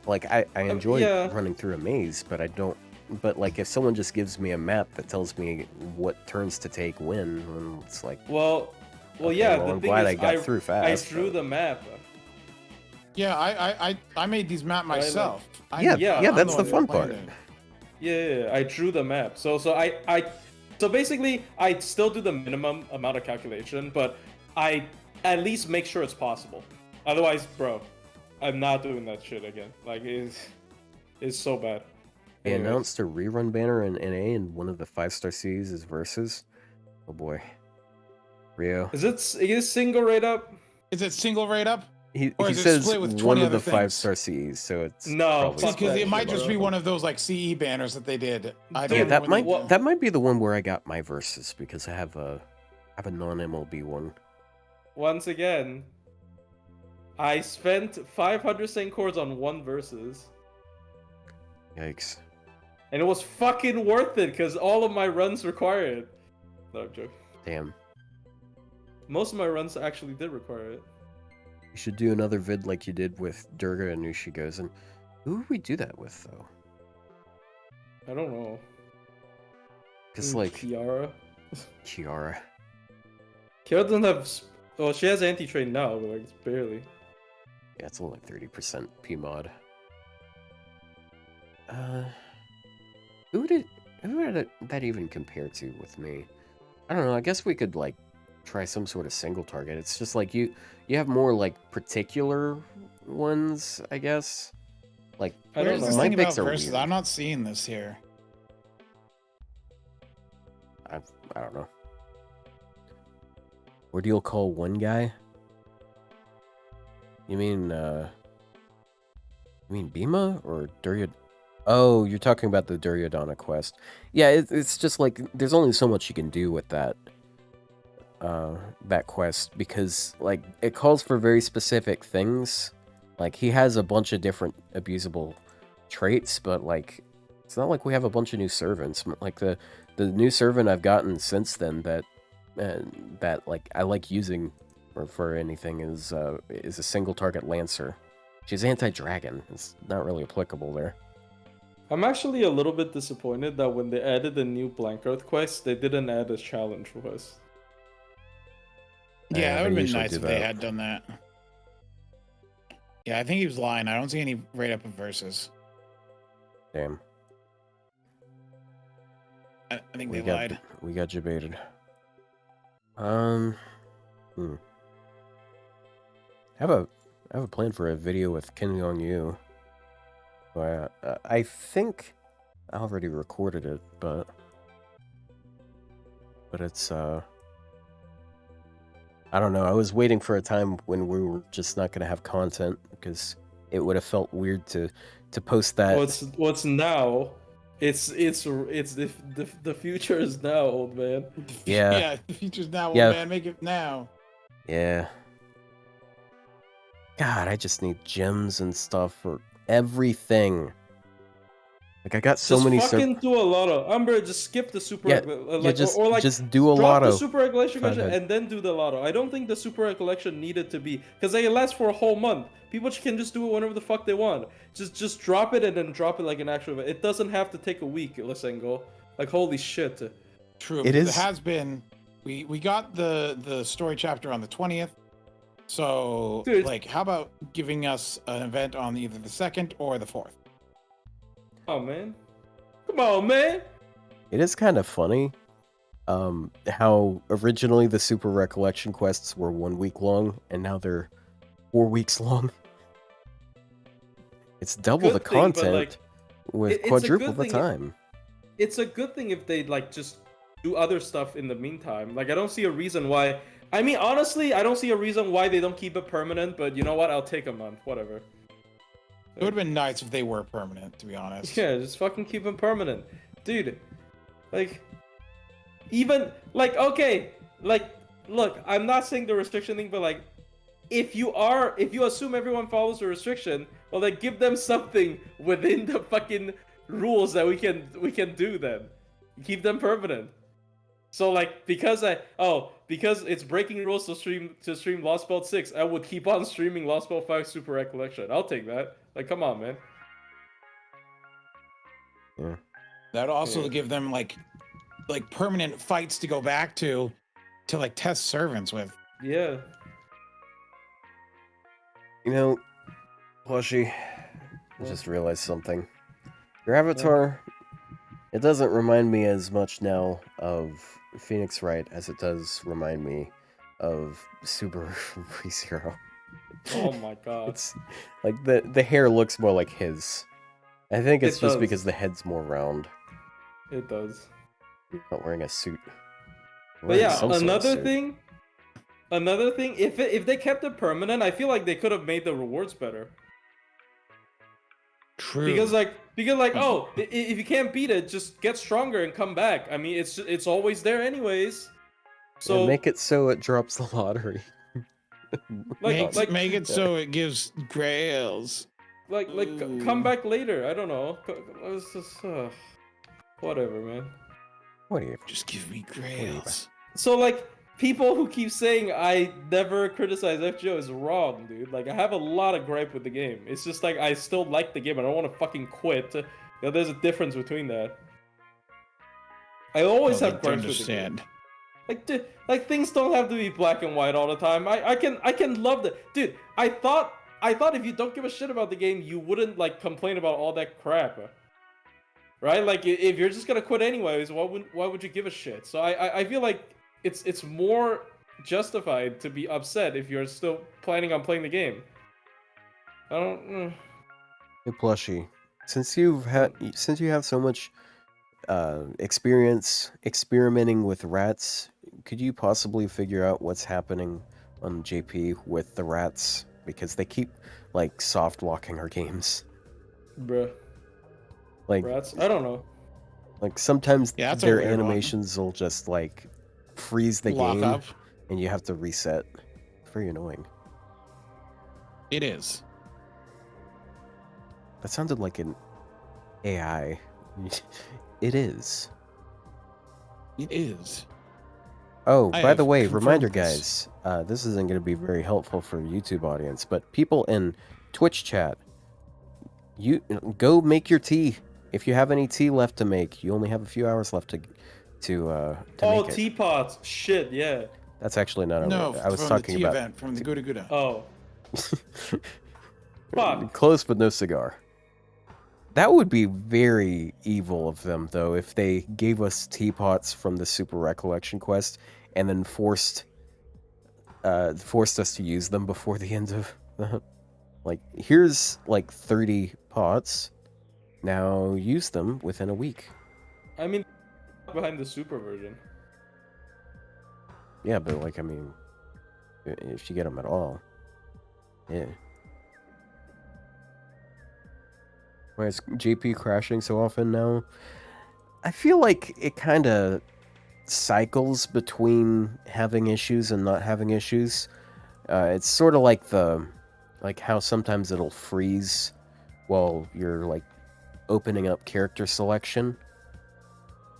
Like I enjoy yeah. running through a maze, but I don't. But like if someone just gives me a map that tells me what turns to take when, then it's like, Well, okay, yeah. well, The I'm thing glad is, I got through fast. I drew but- the map. Yeah, I made these map myself. Yeah, yeah, that's the one fun that part. planned it. Yeah, I drew the map. So basically I still do the minimum amount of calculation, but I at least make sure it's possible. Otherwise, bro, I'm not doing that shit again. Like it's so bad. They Anyways. announced a rerun banner in NA, and one of the 5-star Cs is versus. Oh boy, Rio. Is it single rate up? Is it single rate up? He Or is it says split with one 20 of the other things? 5-star Cs, so it's No, probably fuck Because that it might shit, just bro. be one of those like CE banners that they did. I don't Yeah, know that when they might did. that might be the one where I got my verses because I have a non-MLB one. Once again, I spent 500 Saint cores on one versus, Yikes. and it was fucking worth it because all of my runs require it. No, I'm joking. Damn. Most of my runs actually did require it. You should do another vid like you did with Durga and Ushigozen. Who would we do that with though? I don't know. Because like Kiara. Kiara. Kiara doesn't have. Well, she has anti-train now, but like it's barely. Yeah, it's only 30% PMod. Who would that even compare to with me? I don't know. I guess we could like try some sort of single target. It's just like you have more like particular ones, I guess. Like I don't Where's know. this my thing about picks are versus? weird. I'm not seeing this here. I don't know. Ordeal call one guy? You mean Bhima or Duryodhana? Oh, you're talking about the Duryodhana quest. Yeah, it's just like there's only so much you can do with that quest, because like it calls for very specific things. Like he has a bunch of different abusable traits, but like it's not like we have a bunch of new servants. Like the new servant I've gotten since then that like I like using for anything is a single target lancer. She's anti-dragon. It's not really applicable there. I'm actually a little bit disappointed that when they added the new Blank Earth quest, they didn't add a challenge quest. Yeah, that would have they been usually nice do if they that. had done that. Yeah, I think he was lying. I don't see any right up of verses. Damn. I think they lied. We got debated. I have a plan for a video with Kim Yong Yu. I think I already recorded it, but it's I don't know. I was waiting for a time when we were just not going to have content, because it would have felt weird to post that. What's now? It's the future is now, old man. Yeah. Yeah, the future's now, Yeah. old man. Make it now. Yeah. God, I just need gems and stuff for everything. Like I got so Just many. fucking do a lotto. Umber, just skip the super. Yeah, just do a drop lotto. the super recollection Fine, collection fine. and then do the lotto. I don't think the super recollection needed to be, because they last for a whole month. People can just do it whenever the fuck they want. Just drop it and then drop it like an actual event. It doesn't have to take a week, Lisengo. Like holy shit. True. It is- It has been. We got the story chapter on the 20th. So Dude. like, how about giving us an event on either the 2nd or the 4th? Oh man, come on, man. It is kind of funny, how originally the super recollection quests were 1 week long, and now they're 4 weeks long. It's double the Good thing, but, content like, with it's a quadruple good the thing time. It's a good thing if they like just do other stuff in the meantime. Like I don't see a reason why. I mean, honestly, I don't see a reason why they don't keep it permanent. But you know what? I'll take a month. Whatever. It would have been nice if they were permanent, to be honest. Yeah, just fucking keep them permanent, dude. Like, even like okay, like look, I'm not saying the restriction thing, but like, if you assume everyone follows the restriction, well, then give them something within the fucking rules that we can do. Then keep them permanent. So like, because it's breaking rules to stream Lost Belt 6, I would keep on streaming Lost Belt 5 Super Recollection. I'll take that. Like, come on, man. Yeah. That'd also Yeah. give them like permanent fights to go back to like test servants with. Yeah. You know, Plushie, I just realized something. Your avatar, it doesn't remind me as much now of Phoenix Wright as it does remind me of Super ReZero. Oh my god. It's like the hair looks more like his. I think it's It just does. because the head's more round. It does. Not wearing a suit. But Wearing yeah, some sort of another suit. thing, if they kept it permanent, I feel like they could have made the rewards better. True. Because oh, if you can't beat it, just get stronger and come back. I mean, it's always there anyways. So Yeah, make it so it drops the lottery. make it so it gives grails. come back later. I don't know. It's just, whatever, man. Whatever. Just give me grails. So like, people who keep saying I never criticize FGO is wrong, dude. Like, I have a lot of gripe with the game. It's just like I still like the game. I don't want to fucking quit. You know, there's a difference between that. I always have gripes with the game. Like, dude, like things don't have to be black and white all the time. I can love the dude. I thought if you don't give a shit about the game, you wouldn't like complain about all that crap, right? Like if you're just gonna quit anyways, why would you give a shit? So I feel like it's more justified to be upset if you're still planning on playing the game. I don't. Hey Plushie, since you have so much experimenting with rats, could you possibly figure out what's happening on JP with the rats? Because they keep like soft locking our games. Bruh. Like Rats? I don't know. Like sometimes Yeah, that's a their weird one. animations will just like freeze the Lock game up. and you have to reset. It's very annoying. It is. That sounded like an AI. It is. It is. Oh, I by the have way, confirmed reminder, this. guys. This isn't going to be very helpful for YouTube audience, but people in Twitch chat, you go make your tea. If you have any tea left to make, you only have a few hours left to Oh, make it. teapots. Shit, yeah. That's actually not. No, I was from talking the tea about event, from the Gouda Gouda. Oh. Fuck. close, but no cigar. That would be very evil of them, though, if they gave us teapots from the Super Recollection quest and then forced us to use them before the end of the... Like, here's like 30 pots. Now use them within a week. I mean, behind the super version. Yeah, but like, I mean, if you get them at all, yeah. Why is JP crashing so often now? I feel like it kind of cycles between having issues and not having issues. It's sort of like how sometimes it'll freeze while you're like opening up character selection.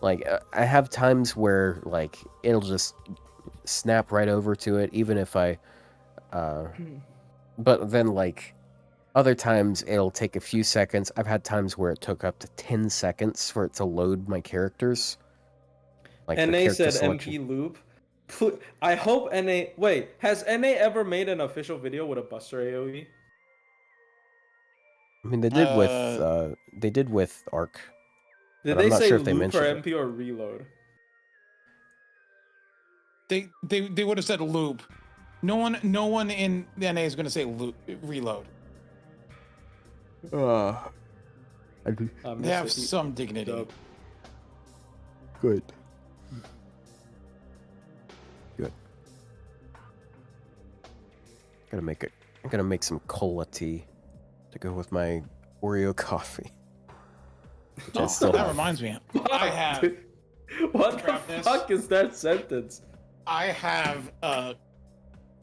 Like I have times where like it'll just snap right over to it, even if I. But then like. Other times it'll take a few seconds. I've had times where it took up to 10 seconds for it to load my characters. Like NA said MP loop. I hope NA... Wait, has NA ever made an official video with a Buster AoE? I mean, they did with Arc. Did but they I'm not say sure if they loop or mentioned MP or reload? They would have said loop. No one in the NA is going to say loop, reload. They have some dignity. Dub. Good. I'm gonna make some cola tea to go with my Oreo coffee. Which I still that have. reminds me. I have. What the Grab this. fuck is that sentence? I have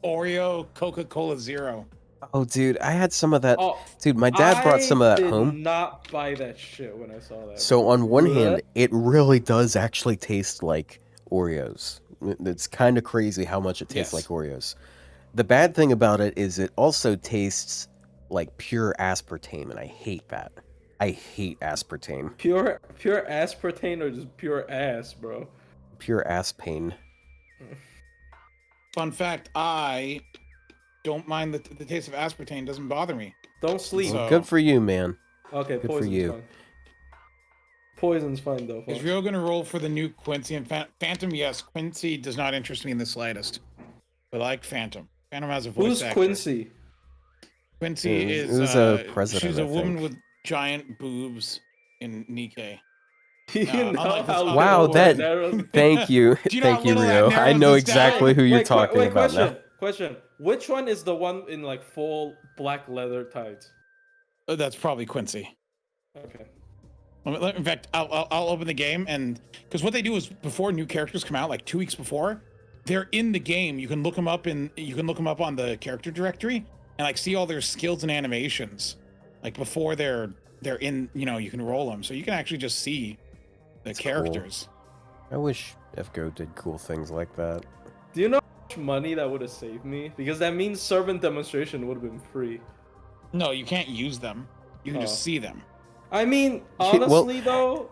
Oreo Coca-Cola Zero. Oh, dude, I had some of that. Oh, Dude, my dad brought some of that I did home. not buy that shit when I saw that. So on one What? hand, it really does actually taste like Oreos. It's kind of crazy how much it tastes like Oreos. The bad thing about it is it also tastes like pure aspartame, and I hate that. I hate aspartame. Pure aspartame or just pure ass, bro? Pure ass pain. Fun fact: I don't mind the taste of aspartame. Doesn't bother me. Don't sleep. So- Good for you, man. Okay, Good for poison's you. fine. Poison's fine though. Is fuck. Ryou gonna roll for the new Quincy and Phantom? Yes, Quincy does not interest me in the slightest. I like Phantom. Phantom has a voice Who's actor. Quincy? Quincy It is was a president, she's a I woman think. with giant boobs in Nikkei. You know unlike this how other Wow, little that- narrows- Thank you. Do you know Thank how you, little that Rio. I narrows know this down? exactly who you're talking about question, now. Question. Which one is the one in like full black leather tights? That's probably Quincy. Okay. In fact, I'll open the game, and because what they do is before new characters come out, like 2 weeks before, they're in the game. You can look them up on the character directory and like see all their skills and animations, like before they're in. You know, you can roll them, so you can actually just see the That's cool. characters. I wish FGO did cool things like that. Do you know how much money that would have saved me? Because that means servant demonstration would have been free. No, you can't use them. You can just see them. I mean, Well- honestly though,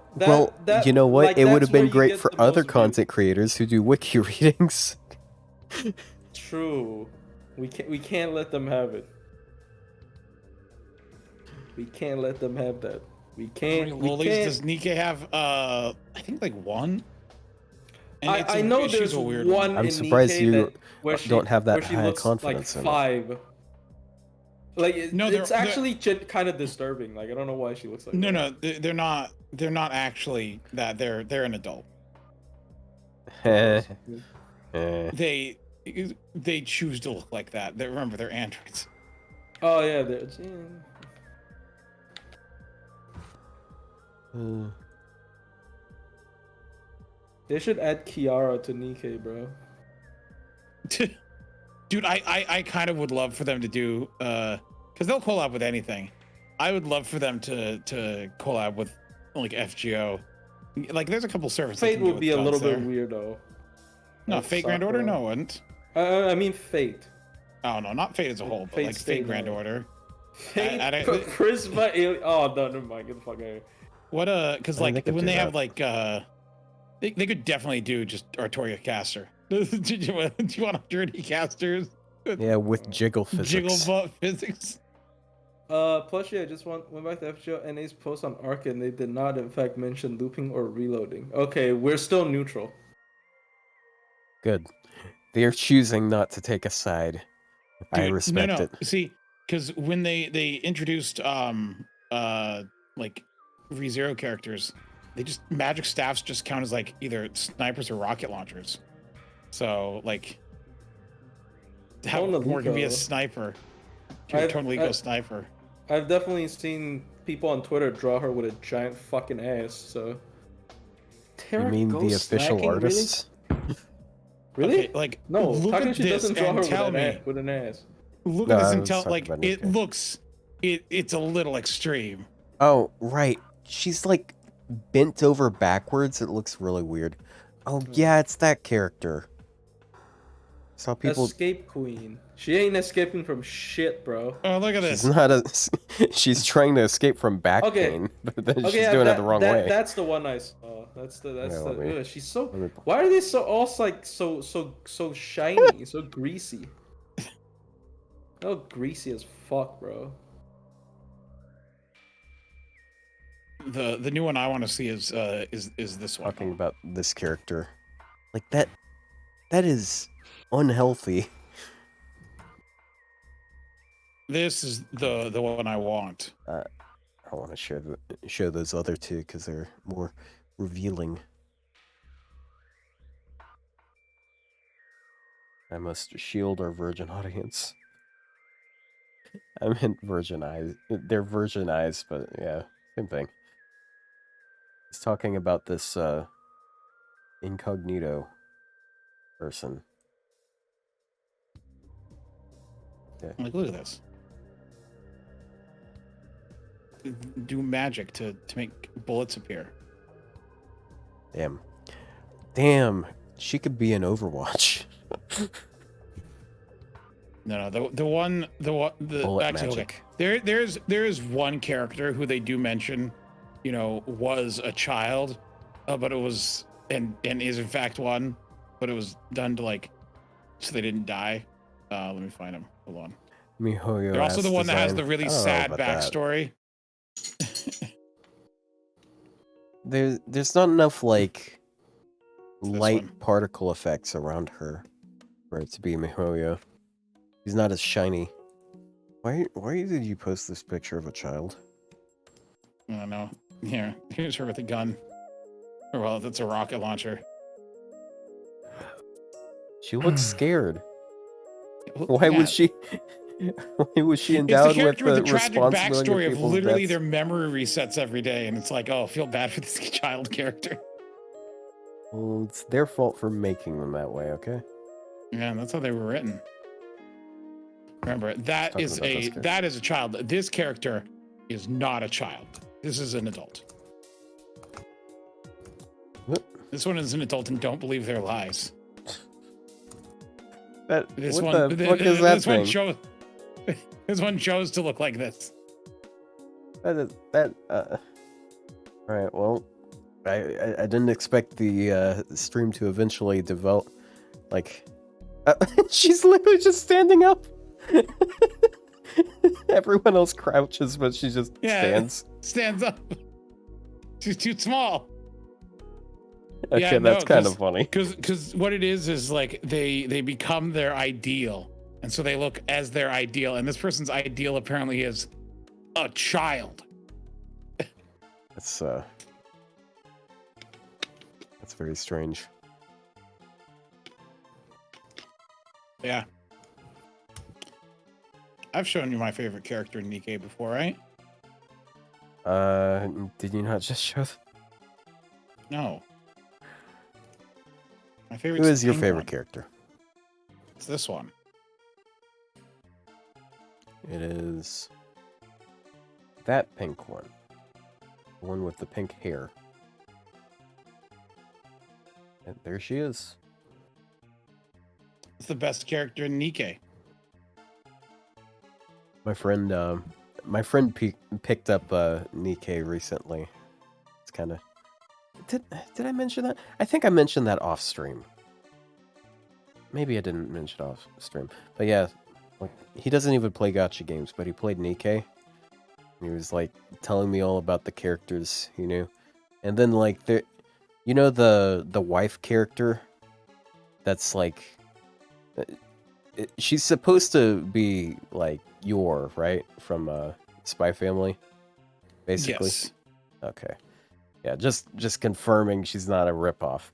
you know what? like, It would that's have been where you great get for the other most views. content creators who do wiki readings. True. We can't let them have it. We can't let them have that. We How many can't. lolis does Nikkei have? I think like one. And I know she's there's a weird one. I'm in surprised Nikkei you where don't have that where she high looks confidence like in it. 5. Like No, it's they're- actually kind of disturbing. Like I don't know why she looks like No, that. no, they're not. they're not actually that. They're an adult. Eh. They choose to look like that. Remember, they're androids. Oh yeah, they should add Kiara to Nikkei, bro. Dude, I kind of would love for them to do because they'll collab with anything. I would love for them to collab with like FGO. Like, there's a couple servers. Fate would be a little bit weirdo. No, Like Fate Grand Order, Sakura. no, wouldn't. I mean Fate. Oh no, not Fate as a whole, but Fate like stay Fate Grand no. Order. Fate, I- Prisma. Oh no, never mind. Get the fuck out of here. What because I mean, they like could when do they have that. like they could definitely do just Artoria caster. do you want dirty casters? Yeah, with jiggle physics. Jiggle butt physics. Plushie, I just went back to FGO NA's post on Arc and they did not in fact mention looping or reloading. Okay, we're still neutral. Good. They are choosing not to take a side. I Dude, respect no. it. See, because when they introduced like ReZero characters, they just magic staffs just count as like either snipers or rocket launchers. So like how more can be a sniper? You're I've- totally go sniper. I've definitely seen people on Twitter draw her with a giant fucking ass, so. You mean the official artists? Really? Okay, like No, look at Takashi this doesn't draw and her tell me. with an ass. Look No, at this I and was tell talking like about it Nikkei. looks it's a little extreme. Oh, right. She's like bent over backwards. It looks really weird. Oh, yeah, it's that character. Saw people. Escape Queen. She ain't escaping from shit, bro. Oh, look at She's this. not a. She's trying to escape from back Okay. pain, but then Okay, she's yeah, doing it the wrong way. That's the one I saw. That's Yeah, the. let me- Ugh, she's so. let me- Why are they so all like so shiny, so greasy? Oh, greasy as fuck, bro. The new one I want to see is this one. Talking about this character, like that. That is unhealthy. This is the one I want. I want to show those other two because they're more revealing. I must shield our virgin audience. I meant virgin eyes. They're virgin eyes, but yeah, same thing. He's talking about this incognito person. Like, look at this. Do magic to make bullets appear. Damn, she could be in Overwatch. No, the Bullet actually magic. okay. There is one character who they do mention, you know, was a child, but it was and is in fact one, but it was done to like so they didn't die. Let me find him. Hold on. Mihoyo. They're also the one that has design. the really I don't know sad about that. backstory. There's not enough like light one. particle effects around her for it to be Mihoyo. She's not as shiny. Why did you post this picture of a child? I don't know. Here's her with a gun. Or well, that's a rocket launcher. She looks scared. Well, Why yeah, was she? Why was she It's the endowed with character with the the tragic responsibility backstory of of people's literally deaths? their memory resets every day, and it's like, oh, I feel bad for this child character. Well, it's their fault for making them that way. Okay. Yeah, that's how they were written. Remember, that Talking is about this character. that is a child. This character is not a child. This is an adult. What? This one is an adult, and don't believe their lies. This What one, the fuck is that this one thing? chose. This one chose to look like this. All right. Well, I didn't expect the stream to eventually develop. Like, she's literally just standing up. Everyone else crouches, but she just stands. Stands up. She's too small. Okay, Yeah, that's no, kind of funny. Because what it is like they become their ideal, and so they look as their ideal. And this person's ideal apparently is a child. It's That's very strange. Yeah. I've shown you my favorite character in Nikkei before, right? Did you not just show? No. My favorite. Who is your favorite character? It's this one. It is that pink one. The one with the pink hair. And there she is. It's the best character in Nikkei. My friend picked up Nikkei recently. It's kind of did I mention that? I think I mentioned that off stream. Maybe I didn't mention it off stream. But yeah, like he doesn't even play gacha games, but he played Nikkei. He was like telling me all about the characters he knew. And then like there, you know the wife character that's like she's supposed to be like Yor, right? From Spy Family, basically. Yes. Okay. Yeah, just confirming she's not a ripoff.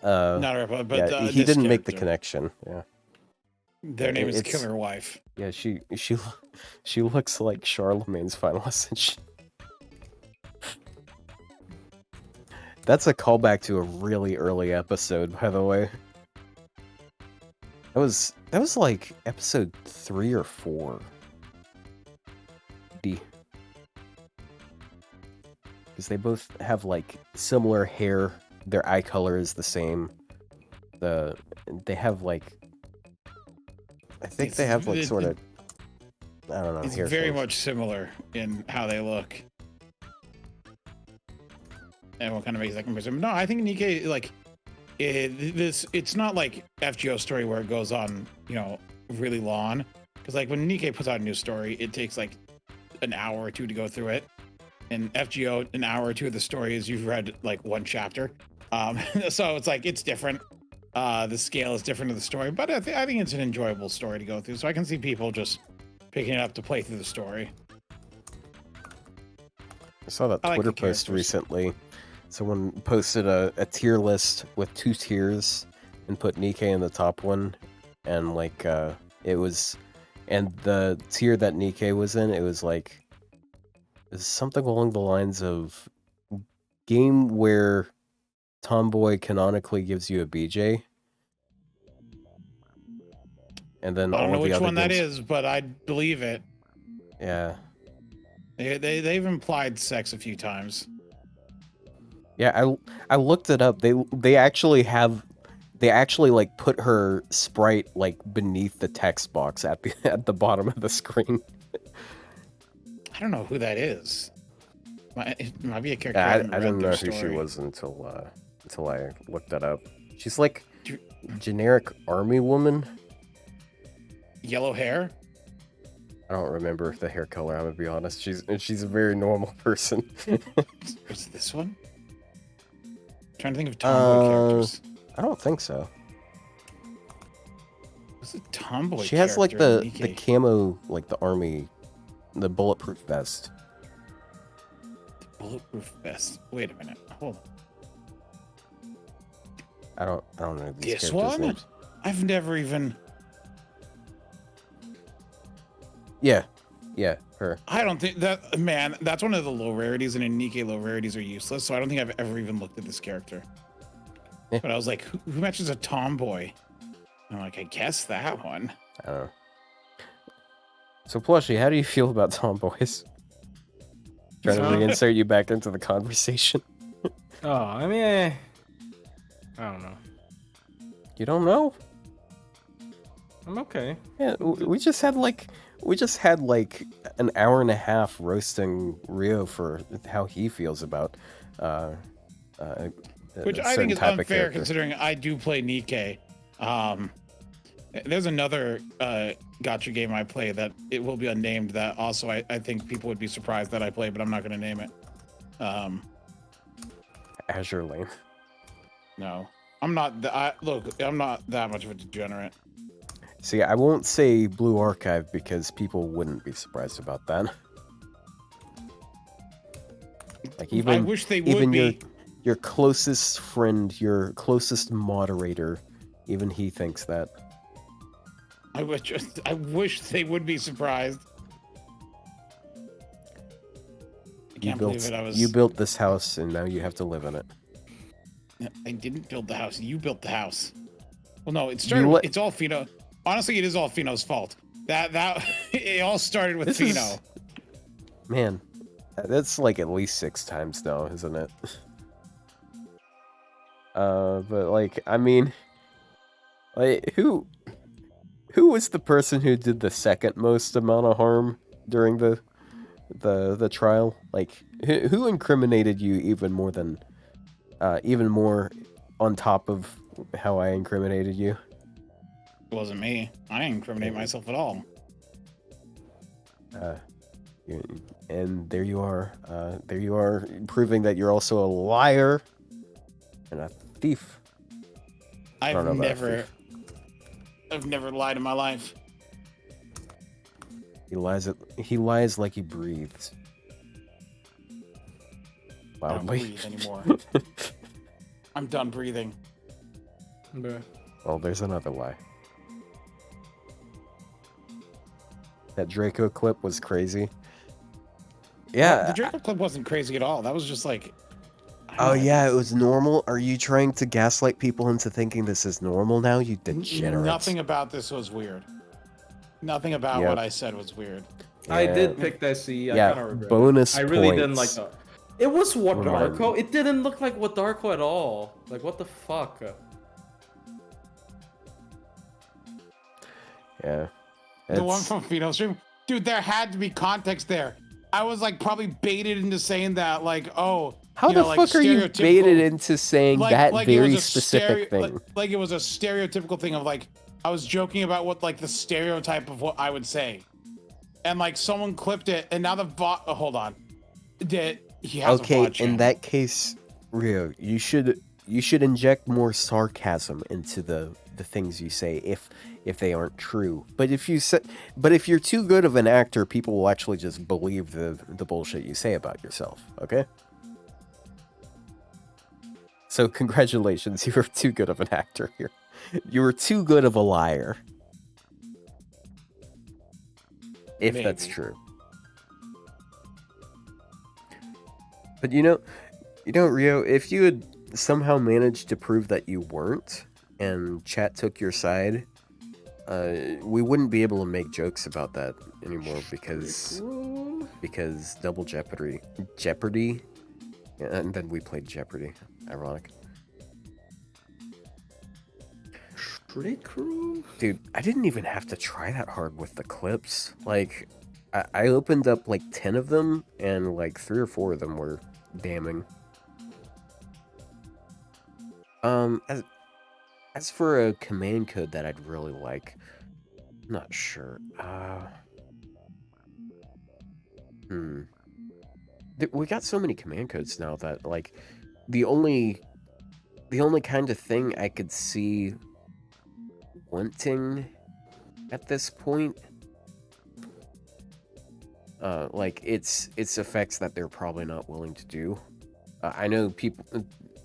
Not a ripoff, but yeah, he didn't make the connection. Yeah. Their name is Killer Wife. Yeah, she looks like Charlemagne's final ascension. That's a callback to a really early episode, by the way. That was like episode 3 or 4. Because they both have like similar hair. Their eye color is the same. They have like, I think they have like sort of, I don't know. It's hair very colors. much similar in how they look. And what kind of makes that comparison? No, I think Nikkei, like, it's not like FGO story where it goes on, you know, really long. Because like when Nikkei puts out a new story, it takes like an hour or two to go through it. And FGO, an hour or two of the story is you've read like one chapter. So it's like, it's different. The scale is different of the story, but I think it's an enjoyable story to go through. So I can see people just picking it up to play through the story. I saw that Twitter post recently. Someone posted a tier list with 2 tiers and put Nikkei in the top one. And like, it was, and the tier that Nikkei was in, it was like, something along the lines of game where Tomboy canonically gives you a BJ. And then I don't know which one that games... is, but I believe it. Yeah. They've implied sex a few times. Yeah, I looked it up. They actually like put her sprite like beneath the text box at the bottom of the screen. I don't know who that is. It might be a character. Yeah, I didn't know who she was until I looked that up. She's like generic army woman. Yellow hair. I don't remember the hair color. I'm gonna be honest. She's a very normal person. What's this one? I'm trying to think of tomboy characters. I don't think so. What's a tomboy? She has like the camo, like the army, the bulletproof vest. The bulletproof vest. Wait a minute. Hold on. I don't know these This characters' one? names. I've never even. Yeah, her. I don't think that, man, that's one of the low rarities, and in Nikkei low rarities are useless, so I don't think I've ever even looked at this character. Yeah. But I was like, who matches a tomboy? I'm like, I guess that one. I don't know. So, Plushie, how do you feel about tomboys? Trying to reinsert you back into the conversation. Oh, I mean, I don't know. You don't know? I'm okay. Yeah, we just had like an hour and a half roasting Ryou for how he feels about which I think is unfair considering I do play Nikkei. There's another gacha game I play that it will be unnamed that also I think people would be surprised that I play, but I'm not going to name it. Azure Lane. No, I'm not. Look, I'm not that much of a degenerate. See, I won't say Blue Archive because people wouldn't be surprised about that. Like even I wish they would even be. your closest friend, your closest moderator, even he thinks that. I wish they would be surprised. I can't believe it. You built this house, and now you have to live in it. I didn't build the house. You built the house. Well, no, it started. It's all Fino. Honestly, it is all Fino's fault. That it all started with Fino. Man, that's like at least 6 times now, isn't it? But like, I mean, like, who was the person who did the second most amount of harm during the trial? Like, who incriminated you even more than, even more on top of how I incriminated you? It wasn't me. I didn't incriminate myself at all. And there you are. There you are, proving that you're also a liar and a thief. I've never lied in my life. He lies like he breathes. I don't Loudly. breathe anymore. I'm done breathing. Oh, there's another lie. That Draco clip was crazy. Yeah. The Draco clip wasn't crazy at all. That was just like... Oh yeah, it was normal? Are you trying to gaslight people into thinking this is normal now, you degenerate? Nothing about this was weird. Nothing about what I said was weird. Yeah. I did pick that C. I kind of regret bonus it. I really points. didn't like that. It was Wadarko. It didn't look like Wadarko at all. Like, what the fuck? Yeah. The one from Fino stream? Dude, there had to be context there. I was like probably baited into saying that, like, oh, how the fuck are you baited into saying that very specific thing? Like it was a stereotypical thing of like, I was joking about what like the stereotype of what I would say. And like someone clipped it and now the bot, hold on. He has okay, in that case, Ryou, you should inject more sarcasm into the things you say if they aren't true. But if you're too good of an actor, people will actually just believe the bullshit you say about yourself, okay? So congratulations, you were too good of an actor here. You were too good of a liar. If Maybe. That's true. But you know, Ryou, if you had somehow managed to prove that you weren't, and chat took your side, we wouldn't be able to make jokes about that anymore because double Jeopardy, yeah, and then we played Jeopardy. Ironic. Trick room? Dude, I didn't even have to try that hard with the clips. Like, I opened up like 10 of them, and like 3 or 4 of them were damning. As for a command code that I'd really like, I'm not sure. We got so many command codes now that like the only kind of thing I could see wanting at this point, like it's effects that they're probably not willing to do. I know people.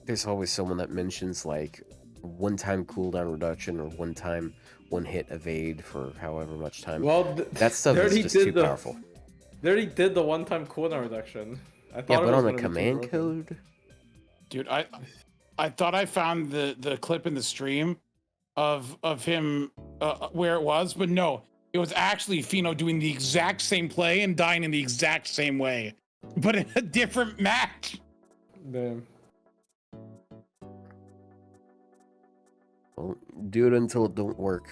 There's always someone that mentions like one-time cooldown reduction or one-hit evade for however much time. Well, that stuff is just too powerful. They already did the one-time cooldown reduction. I thought yeah, but on a command code, dude, I thought I found the clip in the stream of him where it was, but no, it was actually Fino doing the exact same play and dying in the exact same way, but in a different match. Damn. Well, do it until it don't work,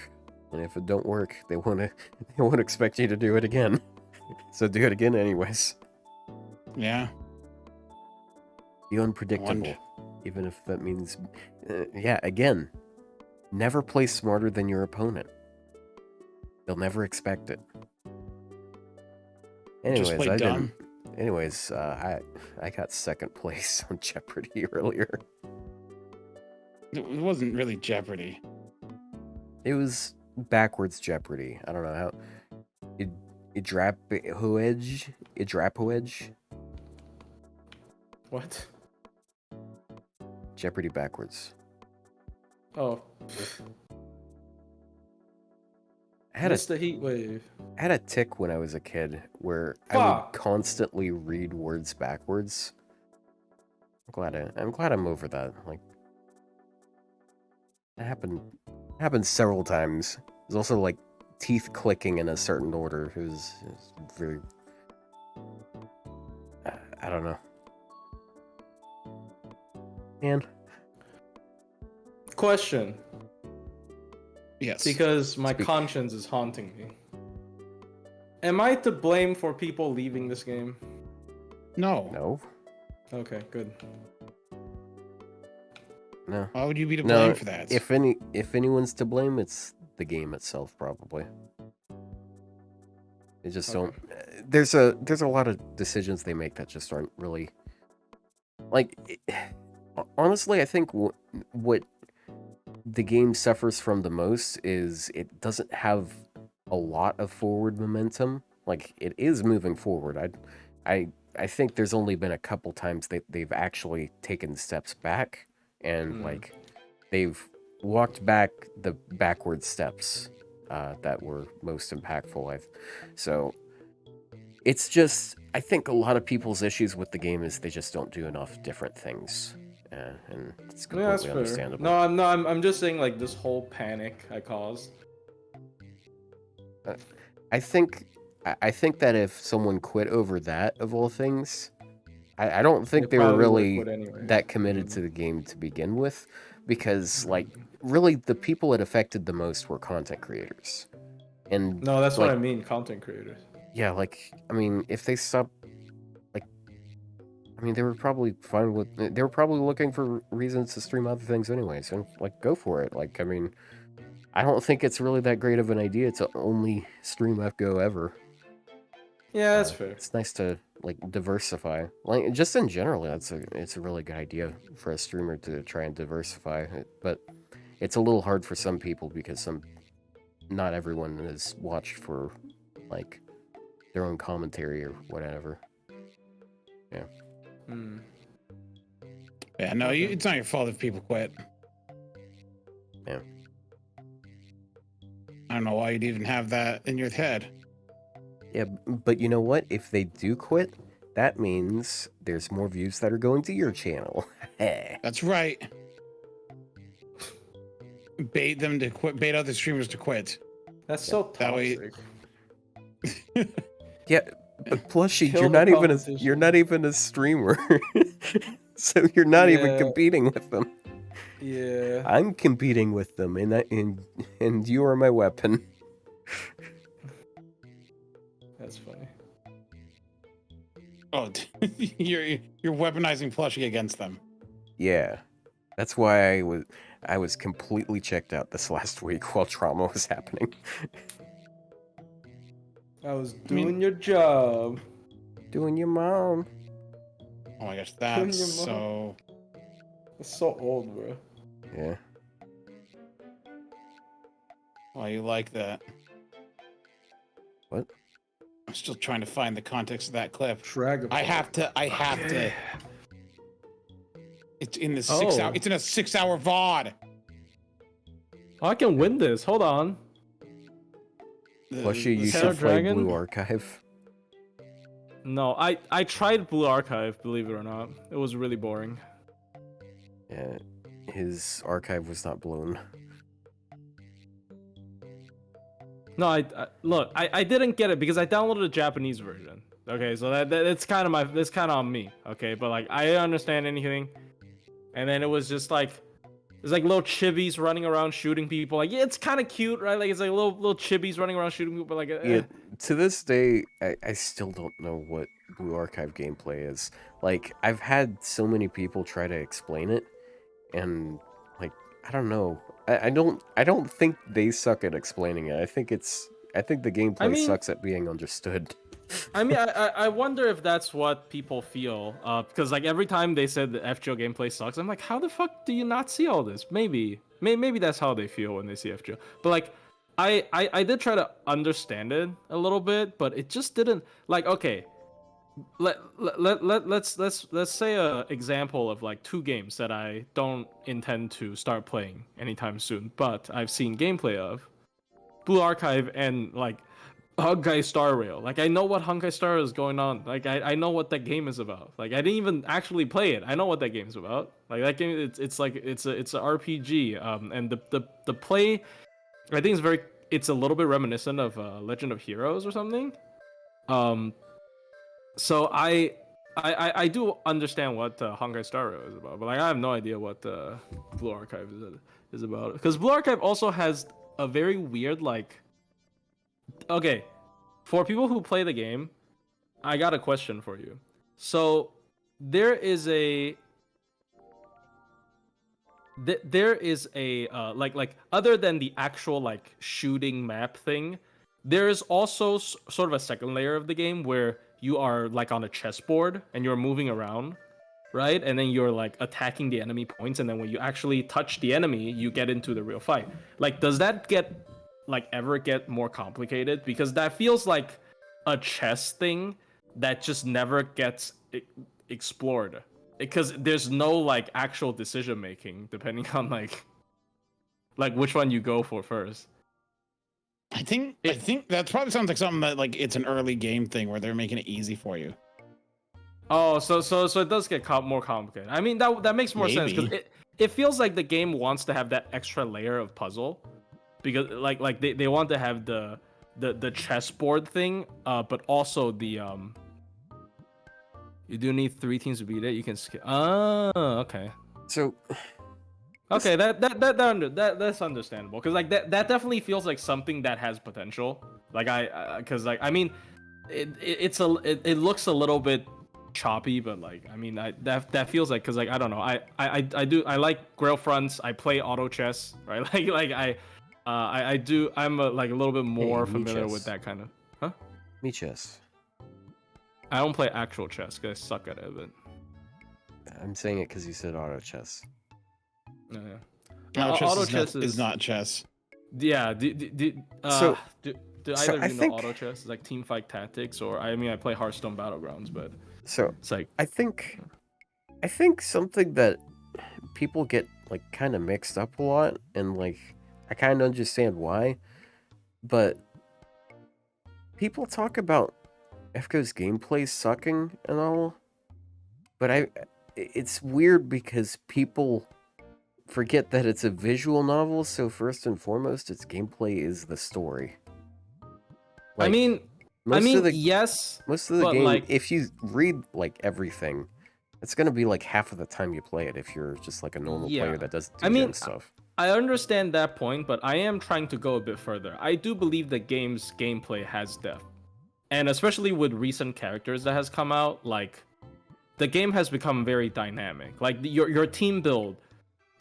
and if it don't work, they won't expect you to do it again. So do it again anyways. Yeah. Be unpredictable, even if that means, yeah. Again, never play smarter than your opponent. They'll never expect it. Anyways, I got second place on Jeopardy earlier. It wasn't really Jeopardy. It was backwards Jeopardy. I don't know how. Idrapoedge? What? Jeopardy backwards. Oh, I had missed the heat wave. I had a tick when I was a kid where I would Fuck. constantly read words backwards. I'm glad I'm over that. Like, it happened several times. There's also like teeth clicking in a certain order. It was very. I don't know. Man, Question, Yes. because my Speak. conscience is haunting me. Am I to blame for people leaving this game? No. no, Okay, good. no. Why would you be to blame No, for that? if anyone's to blame, it's the game itself, probably. They just don't. There's a lot of decisions they make that just aren't really. Like, honestly, I think what the game suffers from the most is it doesn't have a lot of forward momentum. Like, it is moving forward. I think there's only been a couple times they've actually taken steps back and like they've walked back the backward steps that were most impactful. So it's just, I think a lot of people's issues with the game is they just don't do enough different things, and it's Yeah, that's completely fair. understandable. No, I'm just saying like this whole panic I caused. I think that if someone quit over that of all things, I don't think they were probably would've really quit anyway. that committed to the game to begin with, because like really the people it affected the most were content creators, and No, that's what like, I mean, content creators. yeah, like, I mean, if they stopped, like, I mean, they were probably fine with, they were probably looking for reasons to stream other things anyway, so, like, go for it. Like, I mean, I don't think it's really that great of an idea to only stream FGO ever. Yeah, that's fair. It's nice to, like, diversify. Like, just in general, it's a really good idea for a streamer to try and diversify, but it's a little hard for some people because not everyone is watched for, like, their own commentary or whatever. Yeah. Yeah, no, it's not your fault if people quit. Yeah. I don't know why you'd even have that in your head. Yeah, but you know what? If they do quit, that means there's more views that are going to your channel. That's right. Bait them to quit. Bait other streamers to quit. That's so That way- toxic. Yeah, but Plushie, Kill you're the not even competition. a streamer. So you're not even Yeah. competing with them. Yeah. I'm competing with them, and you are my weapon. That's funny. Oh, you're weaponizing Plushie against them. Yeah, that's why I was completely checked out this last week while trauma was happening. I was doing your job. Doing your mom. Oh my gosh, Killing that's your mom. so. That's so old, bro. Yeah. Why you like that? What? I'm still trying to find the context of that clip. Drag. I have to. It's in the Oh. It's in a 6-hour VOD. Oh, I can win this. Hold on. Plushie, you Shadow should play Dragon? Blue Archive. No, I tried Blue Archive, believe it or not. It was really boring. Yeah, his archive was not blown. No, I didn't get it because I downloaded the Japanese version. Okay, so that's kind of on me. Okay, but like I didn't understand anything, and then it was just like there's like little chibis running around shooting people. Like yeah, it's kind of cute, right? Like it's like little chibis running around shooting people. But like Yeah, to this day, I still don't know what Blue Archive gameplay is. Like, I've had so many people try to explain it, and like, I don't know. I don't think they suck at explaining it. I think the gameplay mean- sucks at being understood. I mean, I wonder if that's what people feel. Because like every time they said the FGO gameplay sucks, I'm like, how the fuck do you not see all this? Maybe that's how they feel when they see FGO. But like, I did try to understand it a little bit, but it just didn't. Like, okay, let's say a example of like 2 games that I don't intend to start playing anytime soon, but I've seen gameplay of Blue Archive and like Honkai Star Rail. Like I know what Honkai Star is going on. Like I know what that game is about. Like I didn't even actually play it. I know what that game's about. Like that game, it's like it's a RPG. And the play, I think it's a little bit reminiscent of Legend of Heroes or something. So I do understand what Honkai Star Rail is about, but like I have no idea what Blue Archive is about. Because Blue Archive also has a very weird like. Okay, for people who play the game, I got a question for you. So there is a like other than the actual like shooting map thing, there is also sort of a second layer of the game where you are like on a chessboard and you're moving around, right? And then you're like attacking the enemy points, and then when you actually touch the enemy, you get into the real fight. Like, does that ever get more complicated? Because that feels like a chess thing that just never gets explored, because there's no like actual decision making depending on like which one you go for first. I think that probably sounds like something that like it's an early game thing where they're making it easy for you. Oh, so it does get more complicated. I mean, that makes more sense, because it feels like the game wants to have that extra layer of puzzle, because like they want to have the chessboard thing, but also the you do need 3 teams to beat it. You can skip. Oh, okay. So Okay, that's understandable, because like that definitely feels like something that has potential. Like because like I mean, it looks a little bit choppy, but like I mean that feels like, because like I don't know, I like Grail fronts. I play auto chess, right? I'm a little bit more familiar with that kind of. me chess. I don't play actual chess because I suck at it, but I'm saying it because you said auto chess. yeah. Auto chess is not chess. Yeah. Do So either of I you think- know auto chess? It's like team fight tactics, or I mean I play Hearthstone Battlegrounds, but So it's like I think something that people get like kind of mixed up a lot, and like I kind of understand why, but people talk about FGO's gameplay sucking and all, but it's weird because people forget that it's a visual novel, so first and foremost, its gameplay is the story. I mean yes, most of the but, game, like- if you read like everything, it's gonna be like half of the time you play it if you're just like a normal Yeah. player that does I mean, gen stuff. I understand that point, but I am trying to go a bit further. I do believe the game's gameplay has depth, and especially with recent characters that has come out, like the game has become very dynamic. Like your team build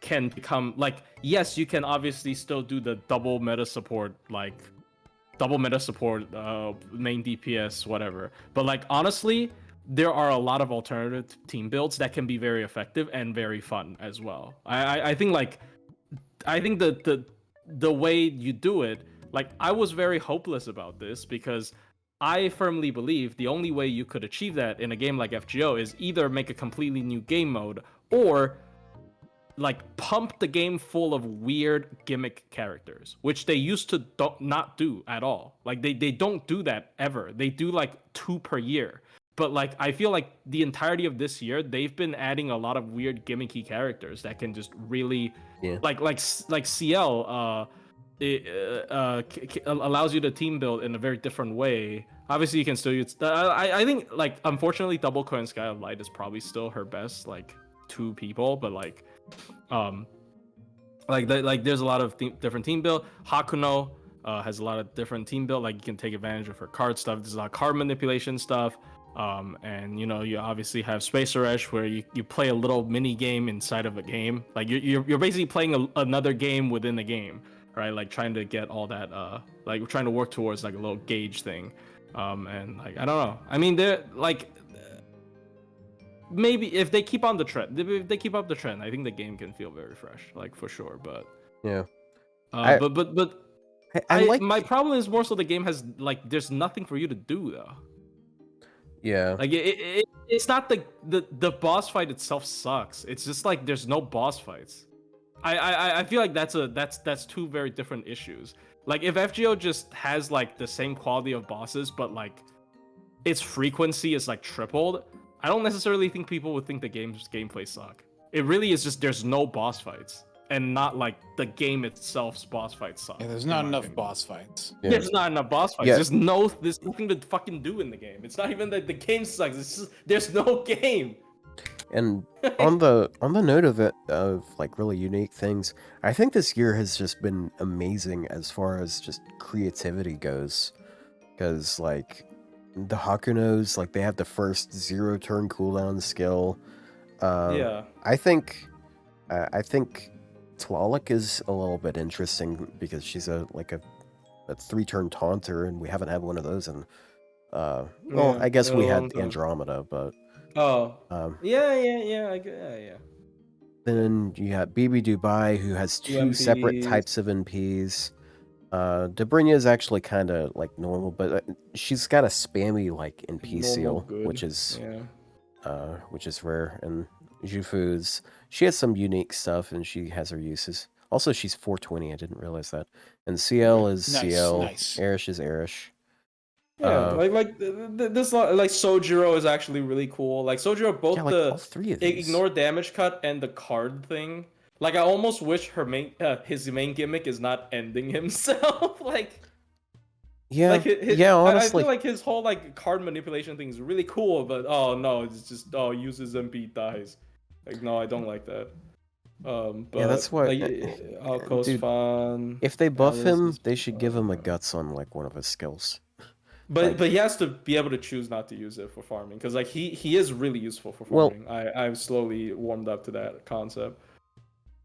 can become like, yes, you can obviously still do the double meta support main DPS, whatever. But like honestly, there are a lot of alternative team builds that can be very effective and very fun as well. I think the way you do it, like I was very hopeless about this, because I firmly believe the only way you could achieve that in a game like FGO is either make a completely new game mode, or like pump the game full of weird gimmick characters, which they used to not do at all. Like they don't do that ever. They do like 2 per year. But like I feel like the entirety of this year, they've been adding a lot of weird gimmicky characters that can just really, like CL allows you to team build in a very different way. Obviously, you can still use. I think like unfortunately, Double Coin Sky of Light is probably still her best like 2 people, but like there's a lot of different team build. Hakuno has a lot of different team build. Like you can take advantage of her card stuff. There's a lot of card manipulation stuff. And you know, you obviously have Spacer Edge, where you play a little mini game inside of a game. Like you're basically playing another game within the game, right? Like trying to get all that like we're trying to work towards like a little gauge thing. And like I don't know. I mean, they're like maybe if they keep on the trend, I think the game can feel very fresh, like for sure. But Yeah. but I like my problem is more so the game has like there's nothing for you to do though. Yeah. Like it's not the boss fight itself sucks. It's just like there's no boss fights. I feel like that's two very different issues. Like if FGO just has like the same quality of bosses, but like its frequency is like tripled, I don't necessarily think people would think the game's gameplay suck. It really is just there's no boss fights, and not like the game itself's boss fights suck. Yeah, there's in not my enough opinion. boss fights. Yeah. There's not enough boss fights. Yeah. There's nothing to fucking do in the game. It's not even that the game sucks. It's just there's no game. And on the note of it, of like really unique things, I think this year has just been amazing as far as just creativity goes. Because like the Hakunos, like they have the first 0-turn cooldown skill. Yeah. I think Tlaloc is a little bit interesting because she's a 3-turn taunter, and we haven't had one of those in. Well, Yeah, I guess in we a long had time. Andromeda, but Oh. yeah. Yeah. Then you got BB Dubai, who has two separate NPs. types of NPs. Dobrynya is actually kind of like normal, but she's got a spammy like NP Normal seal, good. which is Yeah. which is rare. And Jufu's, she has some unique stuff, and she has her uses. Also, she's 420. I didn't realize that. And CL is Nice, CL. nice. Erish is Erish. Yeah, this like Sojiro is actually really cool. Like Sojiro, both Yeah, like the all three of these. ignore damage cut and the card thing. Like I almost wish his main gimmick is not ending himself. Like Yeah, like yeah. I Honestly, feel like his whole like card manipulation thing is really cool, but oh no, it's just uses MP dies. Like no, I don't like that. But yeah, that's why. like Alco's dude, fun. if they buff Alice him, is they should give him a fun. guts on like one of his skills. But he has to be able to choose not to use it for farming, because like he is really useful for Well- farming. I've slowly warmed up to that concept.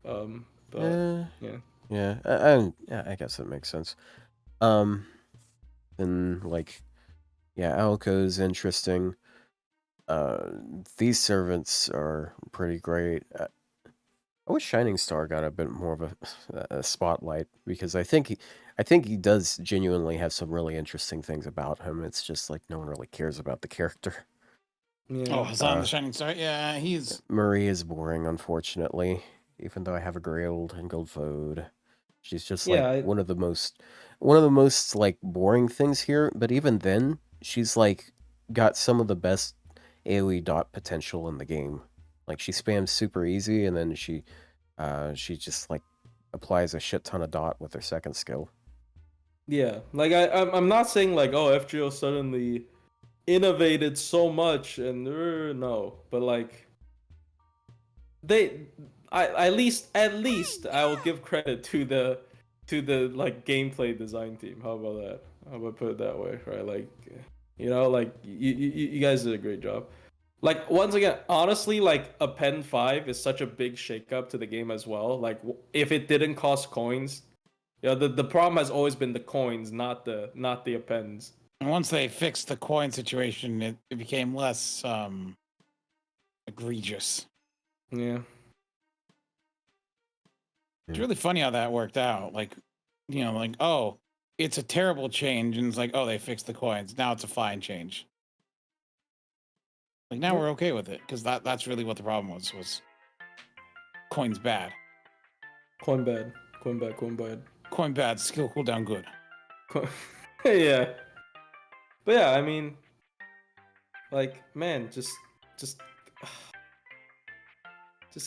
But yeah. Yeah, I guess that makes sense. Then like, yeah, Alco's interesting. These servants are pretty great. I wish Shining Star got a bit more of a spotlight, because I think he does genuinely have some really interesting things about him. It's just like no one really cares about the character. Yeah. Oh, Hassan the Shining Star. Yeah, he's Marie is boring, unfortunately. Even though I have a Grailed and Gold Fode, she's just like one of the most like boring things here. But even then, she's like got some of the best AoE dot potential in the game. Like she spams super easy, and then she just like applies a shit ton of dot with her second skill. Yeah. Like I'm not saying like FGO suddenly innovated so much and no, but like at least I will give credit to the like gameplay design team. How about that? How about put it that way, right? Like like you guys did a great job. Like once again, honestly, like Append 5 is such a big shakeup to the game as well. Like if it didn't cost coins, the problem has always been the coins, not the appends. and once they fixed the coin situation, it became less egregious. Yeah. It's really funny how that worked out. Like, like, oh, it's a terrible change, and it's like, oh, they fixed the coins. Now it's a fine change. Like now we're okay with it, because that's really what the problem was coins bad. Coin bad. Coin bad, skill cooldown good. Yeah. But yeah, I mean, like, man, just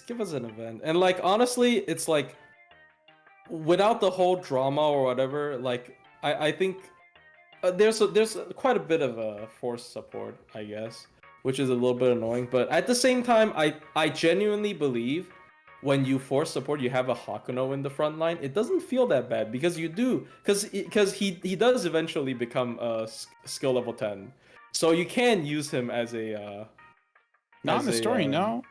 give us an event. And like honestly, it's like without the whole drama or whatever, like I think there's quite a bit of a forced support, I guess, which is a little bit annoying. But at the same time, I genuinely believe when you force support, you have a Hakuno in the front line, it doesn't feel that bad, because you do, because he does eventually become a skill level 10, so you can use him as a Not in the story, no.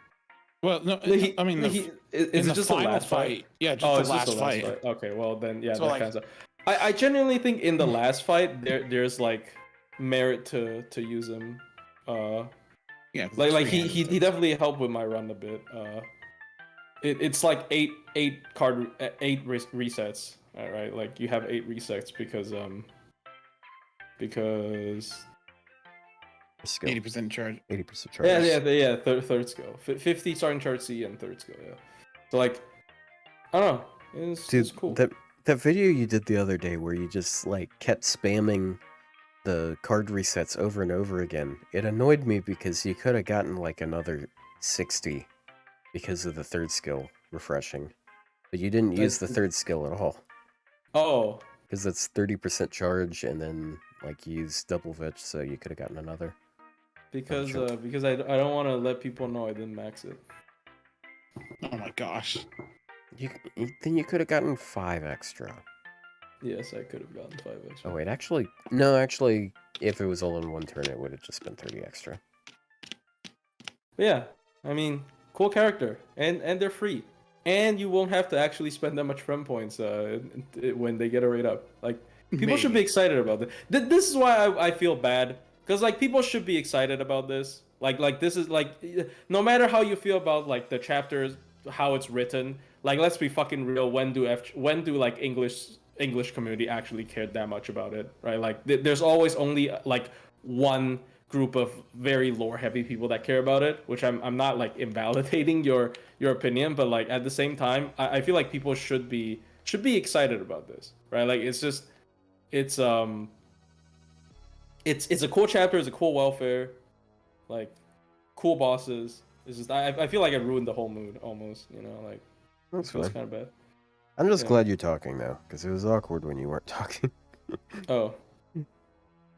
Well, no, I mean, is in it the just final the last fight? Yeah, just Oh, the it's last just the last fight. fight. Okay, well then, yeah, So, that like- kind of stuff. I genuinely think in the last fight there's like merit to use him. Yeah, 'cause Like it's he free-handed. definitely helped with my run a bit. It's like eight resets. All right, like you have 8 resets because skill. 80% charge. 80% charge. Yeah. Third skill. 50 starting charge C and third skill. Yeah. So like, I don't know. It's Dude, cool. that video you did the other day where you just like kept spamming the card resets over and over again, it annoyed me because you could have gotten like another 60 because of the third skill refreshing. But you didn't use the third skill at all. Oh. Because that's 30% charge and then like you use double vitch, so you could have gotten another. Because Sure. I don't want to let people know I didn't max it. Oh my gosh. Then you could have gotten 5 extra. Yes, I could have gotten 5 extra. Oh wait, actually, if it was all in one turn, it would have just been 30 extra. But yeah, I mean, cool character, and they're free, and you won't have to actually spend that much friend points when they get a rate up. Like people should be excited about this. This is why I feel bad, because like people should be excited about this. Like this is like, no matter how you feel about like the chapters, how it's written. Like let's be fucking real. When do like English community actually cared that much about it, right? Like there's always only like one group of very lore heavy people that care about it, which I'm not like invalidating your opinion, but like at the same time I feel like people should be excited about this, right? Like it's a cool chapter, it's a cool welfare, like cool bosses. It's just I feel like it ruined the whole mood almost, you know, like That's it was fine. kind of bad. I'm just Yeah. glad you're talking now, because it was awkward when you weren't talking. Oh.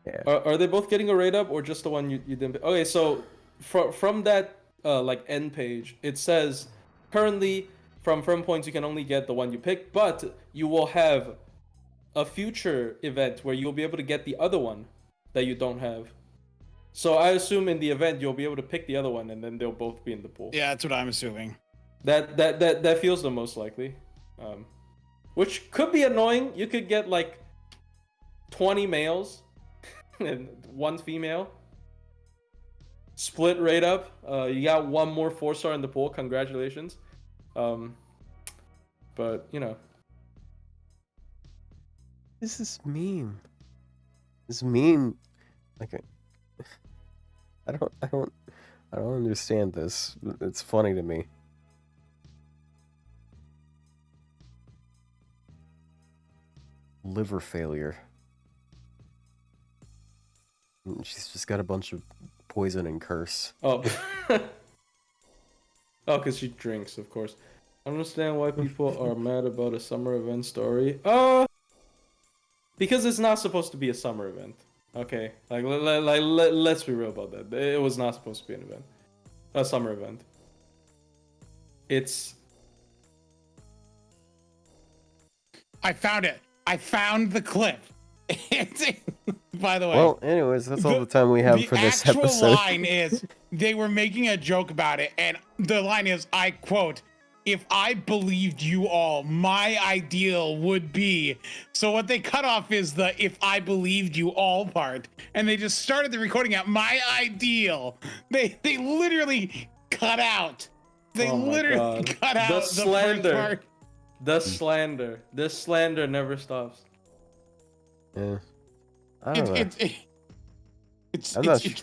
Yeah. Are they both getting a rate up or just the one you didn't? Okay, so from that like end page, it says currently from points you can only get the one you pick, but you will have a future event where you'll be able to get the other one that you don't have. So I assume in the event you'll be able to pick the other one, and then they'll both be in the pool. Yeah, that's what I'm assuming. That feels the most likely, which could be annoying. You could get like 20 males and 1 female. Split rate up. You got 1 more 4-star in the pool. Congratulations. But you know, This is mean. This meme, like, I don't understand this. It's funny to me. Liver failure. She's just got a bunch of poison and curse. oh, oh, because she drinks, of course. I don't understand why people are mad about a summer event story. Because it's not supposed to be a summer event. Okay, like let's be real about that. It was not supposed to be an event, a summer event. It's. I found it. I found the clip. By the way. Well, anyways, that's all the time we have for this The actual episode. line is, they were making a joke about it, and the line is, I quote, "If I believed you all, my ideal would be." So what they cut off is the "if I believed you all" part, and they just started the recording at "my ideal." They literally cut out. They Oh my literally God. cut out The the first slander. part. The slander. This slander never stops. Yeah. I don't know. It's I'm not 4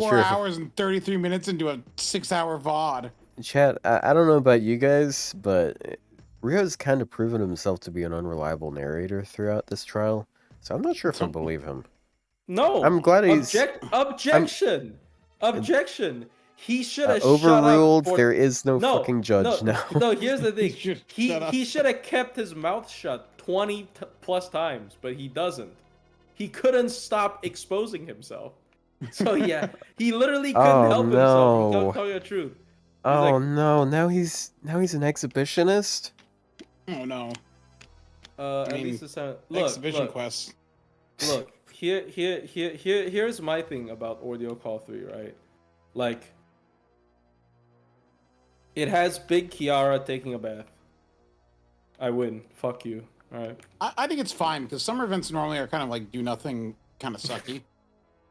sure if hours and 33 minutes into a 6-hour VOD. Chat, I don't know about you guys, but Ryou's kind of proven himself to be an unreliable narrator throughout this trial, so I'm not sure if I believe him. No. I'm glad he's Objection. Objection. He should have overruled. Shut up. There is no fucking judge now. No, here's the thing. Shut up. He should have kept his mouth shut 20 plus times, but he doesn't. He couldn't stop exposing himself. So yeah, he literally couldn't help himself. no. He's telling the truth. Oh like- no! Now he's an exhibitionist. Oh no. At mean, least it's look, Exhibition look, quests. look. Here's my thing about Ordeal Call 3, right? Like, it has Big Kiara taking a bath. I win. Fuck you. All right. I think it's fine because summer events normally are kind of like do nothing, kind of sucky.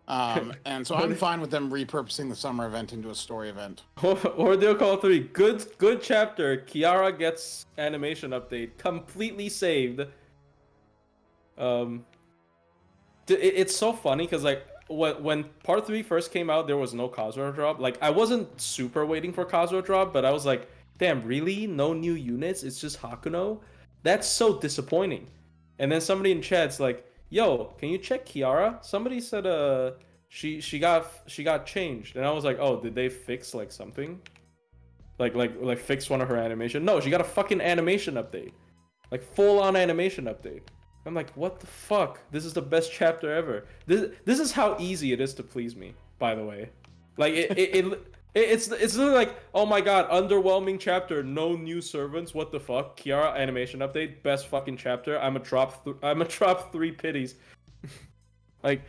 And so I'm fine with them repurposing the summer event into a story event. Ordeal Call 3, good chapter. Kiara gets animation update, completely saved. It's so funny because like when part 3 first came out, there was no Kazuha drop. Like I wasn't super waiting for Kazuha drop, but I was like, damn, really? No new units? It's just Hakuno? That's so disappointing. And then somebody in chat's like, yo, can you check Kiara? Somebody said she got changed. And I was like, oh, did they fix like something? Like fix one of her animation? No, she got a fucking animation update. Like full on animation update. I'm like, what the fuck? This is the best chapter ever. This is how easy it is to please me, by the way. Like it's literally like, oh my god, underwhelming chapter, no new servants, what the fuck? Kiara animation update, best fucking chapter. I'm a drop 3 pities. Like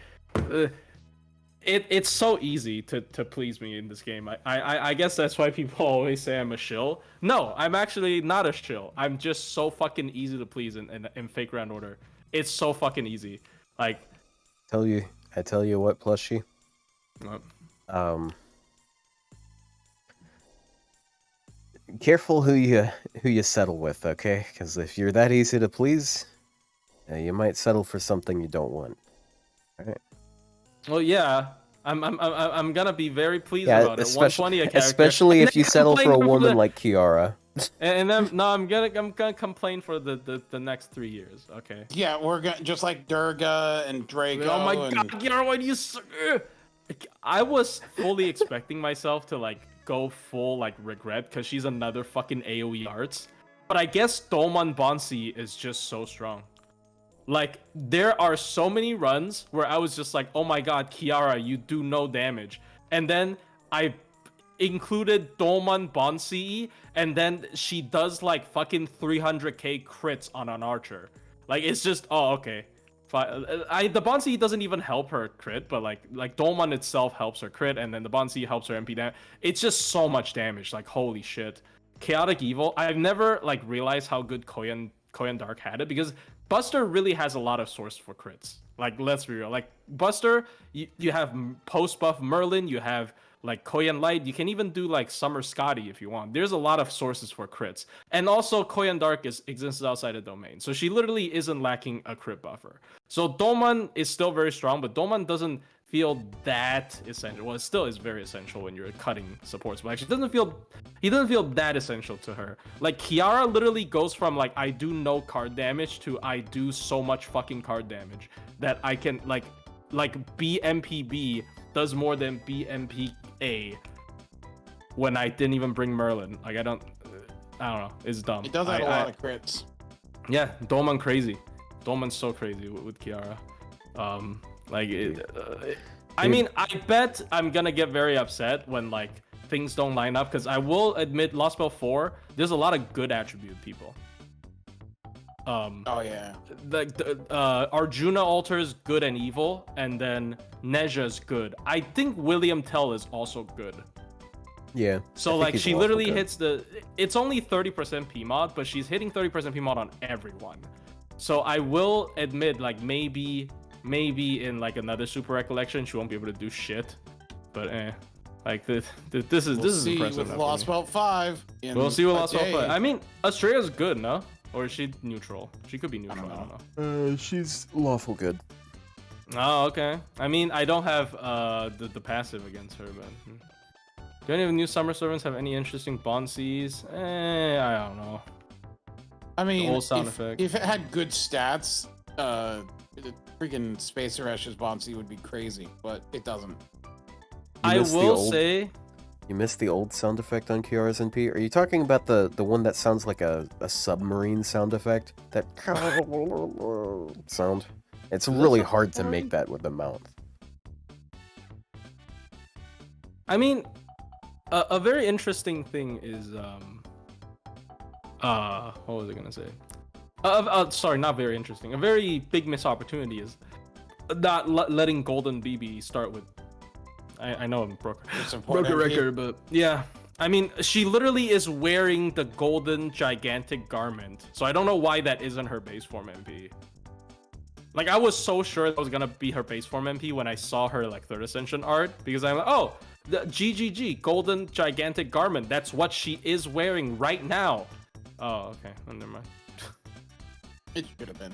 it's so easy to please me in this game. I guess that's why people always say I'm a shill. No, I'm actually not a shill. I'm just so fucking easy to please in fake round order. It's so fucking easy. Like I tell you what, plushie. Careful who you settle with, okay? Because if you're that easy to please, you might settle for something you don't want. All right. Well, yeah, I'm gonna be very pleased about it. 120 a character. Especially if you settle for a woman like Kiara. And then no, I'm gonna complain for the next 3 years. Okay. Yeah, we're gonna just like Durga and Draco. Oh my god, Kiara, why do you? I was fully expecting myself to like go full like regret because she's another fucking AOE arts, but I guess Domon Bonsi is just so strong. Like, there are so many runs where I was just like, oh my god, Kiara, you do no damage. And then I included Domon Bonsi, and then she does like fucking 300k crits on an archer. Like, it's just, oh, okay. The Bonsi doesn't even help her crit, but like Domon itself helps her crit, and then the Bonsi helps her MP damage. It's just so much damage, like, holy shit. Chaotic Evil, I've never like realized how good Koyan Dark had it, because Buster really has a lot of source for crits. Like, let's be real. Like, Buster, you have post-buff Merlin, you have, like, Koyan Light, you can even do, like, Summer Scotty if you want. There's a lot of sources for crits. And also, Koyan Dark exists outside of domain. So she literally isn't lacking a crit buffer. So Domon is still very strong, but Domon doesn't feel that essential. Well, it still is very essential when you're cutting supports, but actually he doesn't feel that essential to her. Like, Kiara literally goes from like, I do no card damage to I do so much fucking card damage that I can like BMPB does more than BMPA when I didn't even bring Merlin. Like, I don't know, it's dumb. It does have a lot of crits. Yeah, Domon crazy. Domon's so crazy with Kiara. I mean, I bet I'm gonna get very upset when like things don't line up, because I will admit Lost Spell 4, there's a lot of good attribute people. Oh yeah. Arjuna alters good and evil, and then Neja's good. I think William Tell is also good. Yeah. So like she literally hits it's only 30% PMod, but she's hitting 30% PMod on everyone. So I will admit, like, maybe in like another Super Recollection she won't be able to do shit, but like this is impressive. With Lost Belt 5. We'll see with Lost Belt 5. I mean, Astrea's good, no? Or is she neutral? She could be neutral. I don't know. She's lawful good. Oh, okay. I mean, I don't have the passive against her, but do any of the new summer servants have any interesting Bonsies? I don't know. I mean, old sound effect. If it had good stats, the freaking Space Aresh's Bonsi would be crazy, but it doesn't. I will say, you missed the old sound effect on Kiara's NP. Are you talking about the one that sounds like a submarine sound effect? That sound. It's really hard to make that with the mouth. I mean, a very interesting thing is what was I gonna say? Sorry, not very interesting. A very big missed opportunity is not letting Golden BB start with. I know I'm broke a record, but yeah. I mean, she literally is wearing the golden gigantic garment, so I don't know why that isn't her base form MP. Like, I was so sure that was gonna be her base form MP when I saw her like third ascension art, because I'm like, oh, the GGG golden gigantic garment. That's what she is wearing right now. Oh, okay. Oh, never mind. It should have been.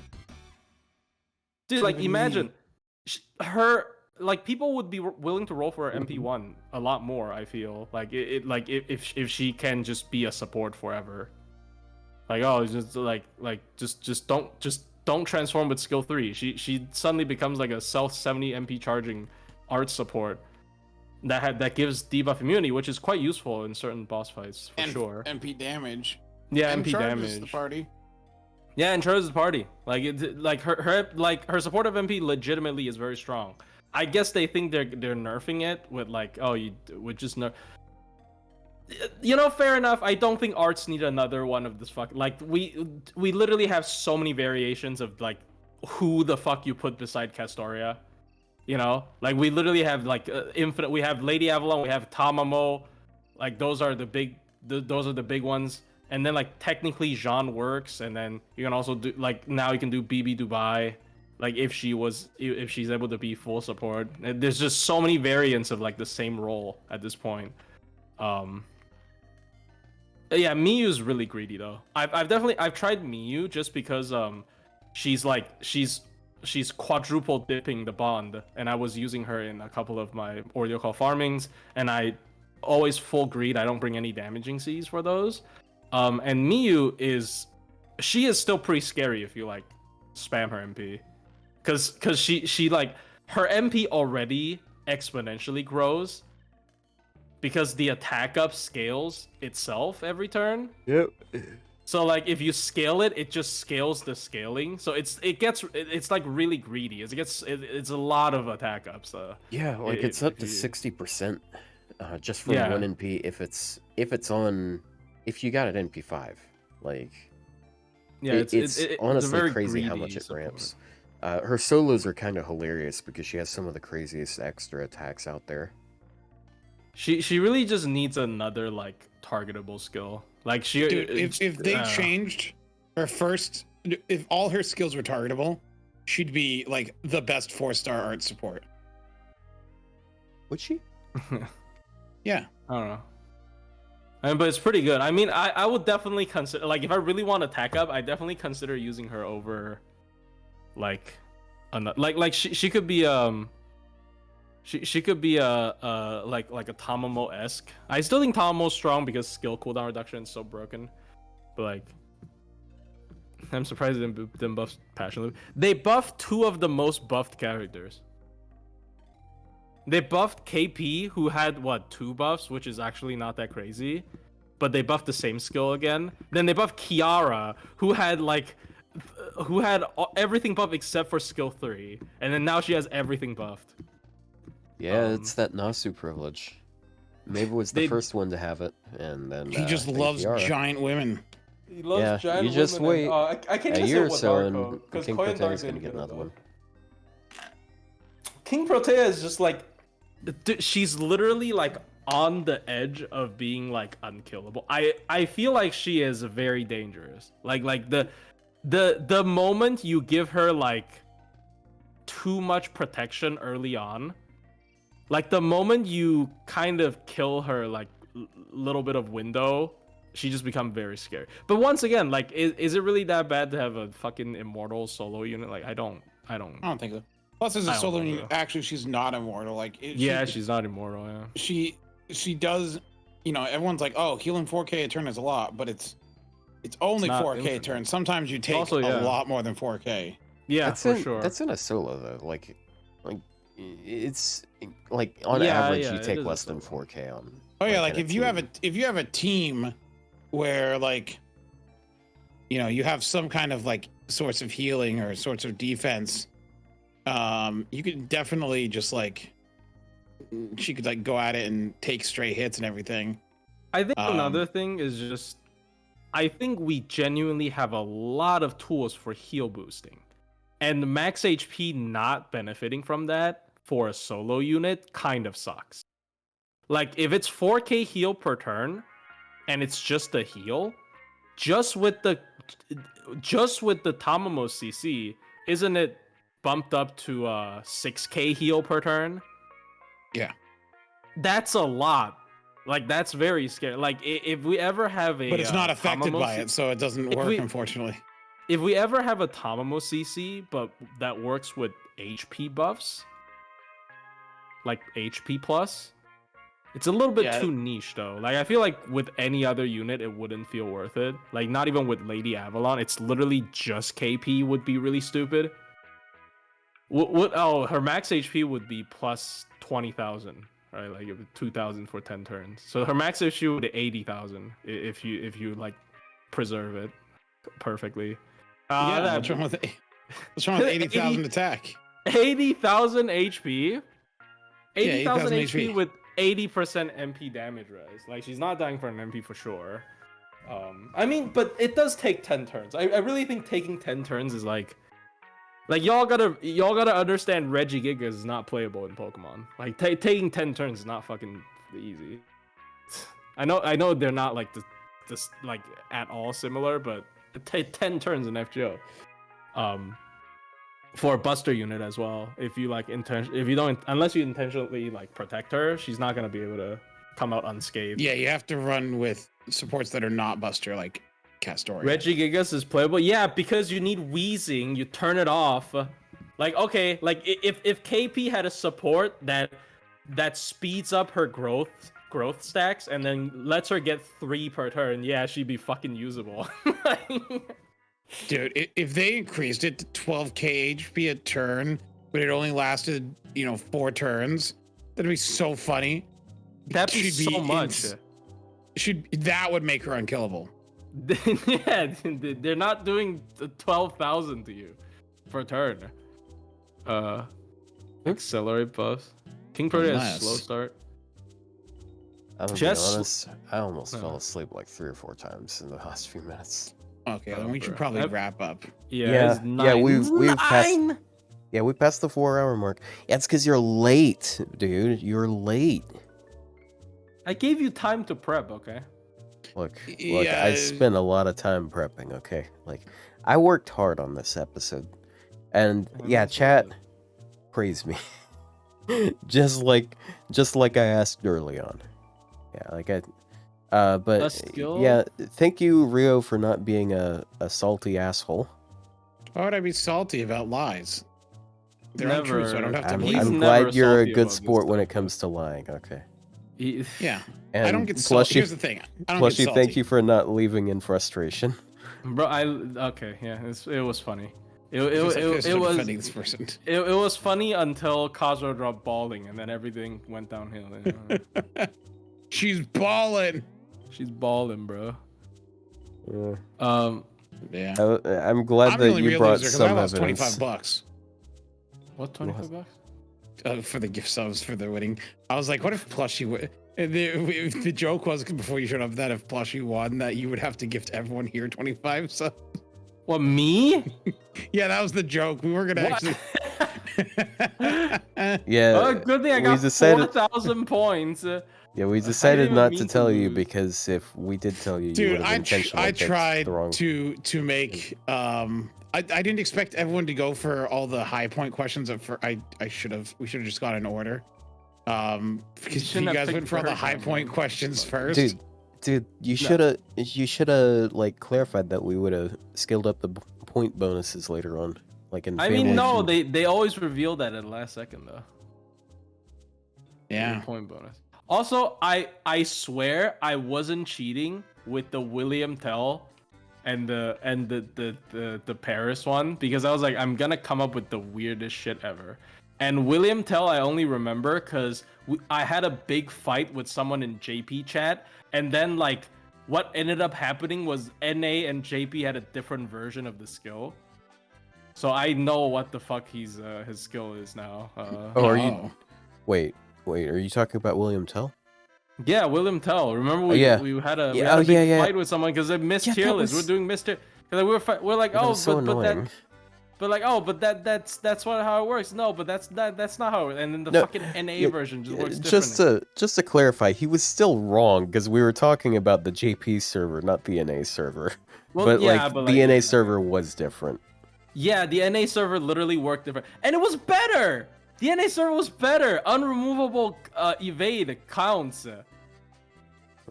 Dude, like, imagine her like people would be willing to roll for MP1 a lot more. I feel like like if she can just be a support forever. Like, oh, just don't transform with skill 3. She suddenly becomes like a self 70 MP charging art support that gives debuff immunity, which is quite useful in certain boss fights for sure. MP damage. Yeah, And MP charges damage. the party. Yeah, and charges the party. Like her support of MP legitimately is very strong. I guess they think they're nerfing it with like, oh, you would just nerf. You know, fair enough. I don't think arts need another one of this fuck. Like we literally have so many variations of like who the fuck you put beside Castoria. You know, like we literally have like infinite. We have Lady Avalon. We have Tamamo. Like those are the big ones. And then like technically Jean works, and then you can also do like now you can do BB Dubai. Like if she's able to be full support. And there's just so many variants of like the same role at this point. Yeah, Miyu's really greedy though. I've tried Miyu just because she's quadruple dipping the bond, and I was using her in a couple of my Ordeal Call farmings, and I always full greed. I don't bring any damaging Cs for those. And Miyu is still pretty scary if you like spam her MP, cause she like her MP already exponentially grows. Because the attack up scales itself every turn. Yep. So like if you scale it, it just scales the scaling. So it's like really greedy. It's a lot of attack ups. Yeah, like it's up to 60%, just from one NP if you got an NP5. Like yeah, it's honestly very crazy how much it ramps. Her solos are kind of hilarious because she has some of the craziest extra attacks out there. She really just needs another like targetable skill. Like she Dude, if they changed her first, if all her skills were targetable, she'd be like the best 4-star art support. Would she? Yeah. I don't know. But it's pretty good. I mean, I would definitely consider, like, if I really want attack up, I definitely consider using her over, like, she could be she could be like a Tamamo-esque. I still think Tamamo's strong because skill cooldown reduction is so broken, but like, I'm surprised they didn't buff Passion Loop. They buffed 2 of the most buffed characters. They buffed KP, who had, what, 2 buffs, which is actually not that crazy. But they buffed the same skill again. Then they buffed Kiara, who had, everything buffed except for skill 3. And then now she has everything buffed. Yeah, it's that Nasu privilege. Mabel was the first one to have it, and then... He just loves giant women. He loves giant you just women. wait I can't a just year or say so, what and Darko, King Protea's gonna get another one. King Protea is just like... She's literally, like, on the edge of being, like, unkillable. I feel like she is very dangerous. Like the moment you give her, like, too much protection early on, like, the moment you kind of kill her, like, little bit of window, she just becomes very scary. But once again, like, is it really that bad to have a fucking immortal solo unit? Like, I don't think so. Plus, as a solo unit, actually, she's not immortal. Like, she's not immortal. Yeah, she does. You know, everyone's like, oh, healing 4K a turn is a lot, but it's only 4K a turn. Sometimes you take also, a lot more than 4K. Yeah, that's for sure. That's in a solo though. Like it's like on average you take less than 4K on. Oh yeah, like if you have a team where, like, you know, you have some kind of like source of healing or sorts of defense, you could definitely just like, she could like go at it and take straight hits and everything. I think another thing is just, I think we genuinely have a lot of tools for heal boosting, and max HP not benefiting from that for a solo unit kind of sucks. Like, if it's 4K heal per turn and it's just a heal, just with the Tamamo CC, isn't it bumped up to 6K heal per turn? Yeah, that's a lot. Like, that's very scary. Like, if we ever have a, but it's not affected by it, so it doesn't work, unfortunately. If we ever have a Tamamo CC, but that works with HP buffs, like HP plus. It's a little bit Yeah. too niche though. Like I feel like with any other unit, it wouldn't feel worth it. Like not even with Lady Avalon, it's literally just KP would be really stupid. What? Oh, her max HP would be plus 20,000, right? Like 2,000 for 10 turns. So her max HP would be 80,000 if you like preserve it perfectly. Yeah, what's wrong with 80,000 attack? 80,000 HP. 80,000 80,000 HP HP with 80% MP damage rise. Like she's not dying for an MP for sure. I mean, but it does take 10 turns. I really think taking 10 turns is like y'all gotta understand Regigigas is not playable in Pokemon. Like taking 10 turns is not fucking easy. I know they're not like this like at all similar, but 10 turns in FGO. For a Buster unit as well. If you like unless you intentionally like protect her, she's not gonna be able to come out unscathed. Yeah, you have to run with supports that are not Buster, like Castoria. Regigigas is playable, yeah, because you need Wheezing. You turn it off. Like okay, like if KP had a support that speeds up her growth stacks and then lets her get 3 per turn, yeah, she'd be fucking usable. Dude, if they increased it to 12k HP a turn, but it only lasted, 4 turns, that'd be so funny. That'd be so much. That would make her unkillable. Yeah, they're not doing 12,000 to you per turn. Accelerate buffs. King Prairie has slow start. I'm gonna be Just- honest, I almost fell asleep like 3 or 4 times in the last few minutes. Okay, then we should probably wrap up. Yeah, it's we've passed. 9. Yeah, we passed the 4-hour mark. Yeah, it's because you're late, dude. You're late. I gave you time to prep, okay? Look, Yeah. I spent a lot of time prepping, okay? Like, I worked hard on this episode. And yeah, chat praised me. just like I asked early on. Yeah, like but yeah, thank you, Ryou, for not being a salty asshole. Why would I be salty about lies? They're untrue, so I don't have to believe I'm them. glad you're a salty good about this sport when stuff, it comes to lying, okay? Yeah, And I don't get salty. Here's the thing. I don't get Plushy, salty. thank you for not leaving in frustration. Bro, okay, yeah, it was funny. It was was defending this person. it was funny until Kazuo dropped balling, and then everything went downhill. She's balling. She's balling, bro. Yeah. I'm glad I'm the that only you real brought loser because some I lost evidence. $25 What, 25 bucks? For the gift subs for the winning. I was like, what if Plushy would? The joke was before you showed up that if Plushy won, that you would have to gift everyone here 25. So What, me? yeah, that was the joke. We were gonna What? actually. Yeah, Oh, good thing I we got decided- 4,000 points. Yeah, we decided even not mean to to tell you lose. because if we did tell you, you Dude, would have intentionally I picked tried the wrong. to make I didn't expect everyone to go for all the high point questions. We should have just gone in order. Because you shouldn't have guys picked went for all the first, high man. point questions first. Dude, you should have like clarified that we would have scaled up the point bonuses later on, like in. I Family mean, no, Feud. they always reveal that at the last second, though. Yeah. Point bonus. Also, I swear I wasn't cheating with the William Tell and the Paris one, because I was like, I'm gonna come up with the weirdest shit ever. And William Tell I only remember because I had a big fight with someone in JP chat, and then like what ended up happening was NA and JP had a different version of the skill. So I know what the fuck his skill is now. Are you? Wait, are you talking about William Tell? Yeah, William Tell. Remember we had a big fight with someone because they missed tier list. We're doing missed tier. Because we're like, oh, but that's what how it works. No, but that's not how. And then the fucking NA version just works differently. Just to clarify, he was still wrong because we were talking about the JP server, not the NA server. Well, but yeah, the NA server was different. Yeah, the NA server literally worked different, and it was better. The NA server was better. Unremovable evade counts.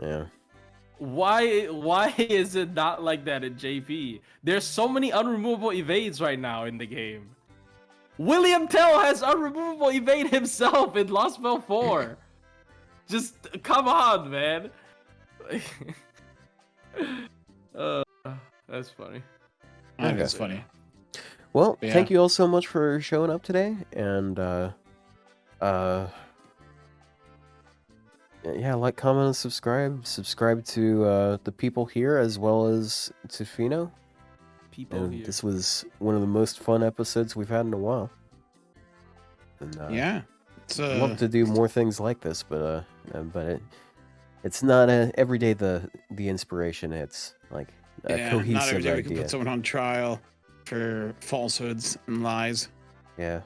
Yeah. Why is it not like that in JP? There's so many unremovable evades right now in the game. William Tell has unremovable evade himself in Lost Bell 4. Just come on, man. That's funny. That is funny. Well, Yeah. thank you all so much for showing up today, and yeah, like, comment, and subscribe. Subscribe to the people here as well as to Fino. People And here. this was one of the most fun episodes we've had in a while. And, Yeah. It's I'd love to do more things like this, but it's not every day the inspiration hits like a yeah, cohesive not every day we idea. can put someone on trial for falsehoods and lies. Yeah.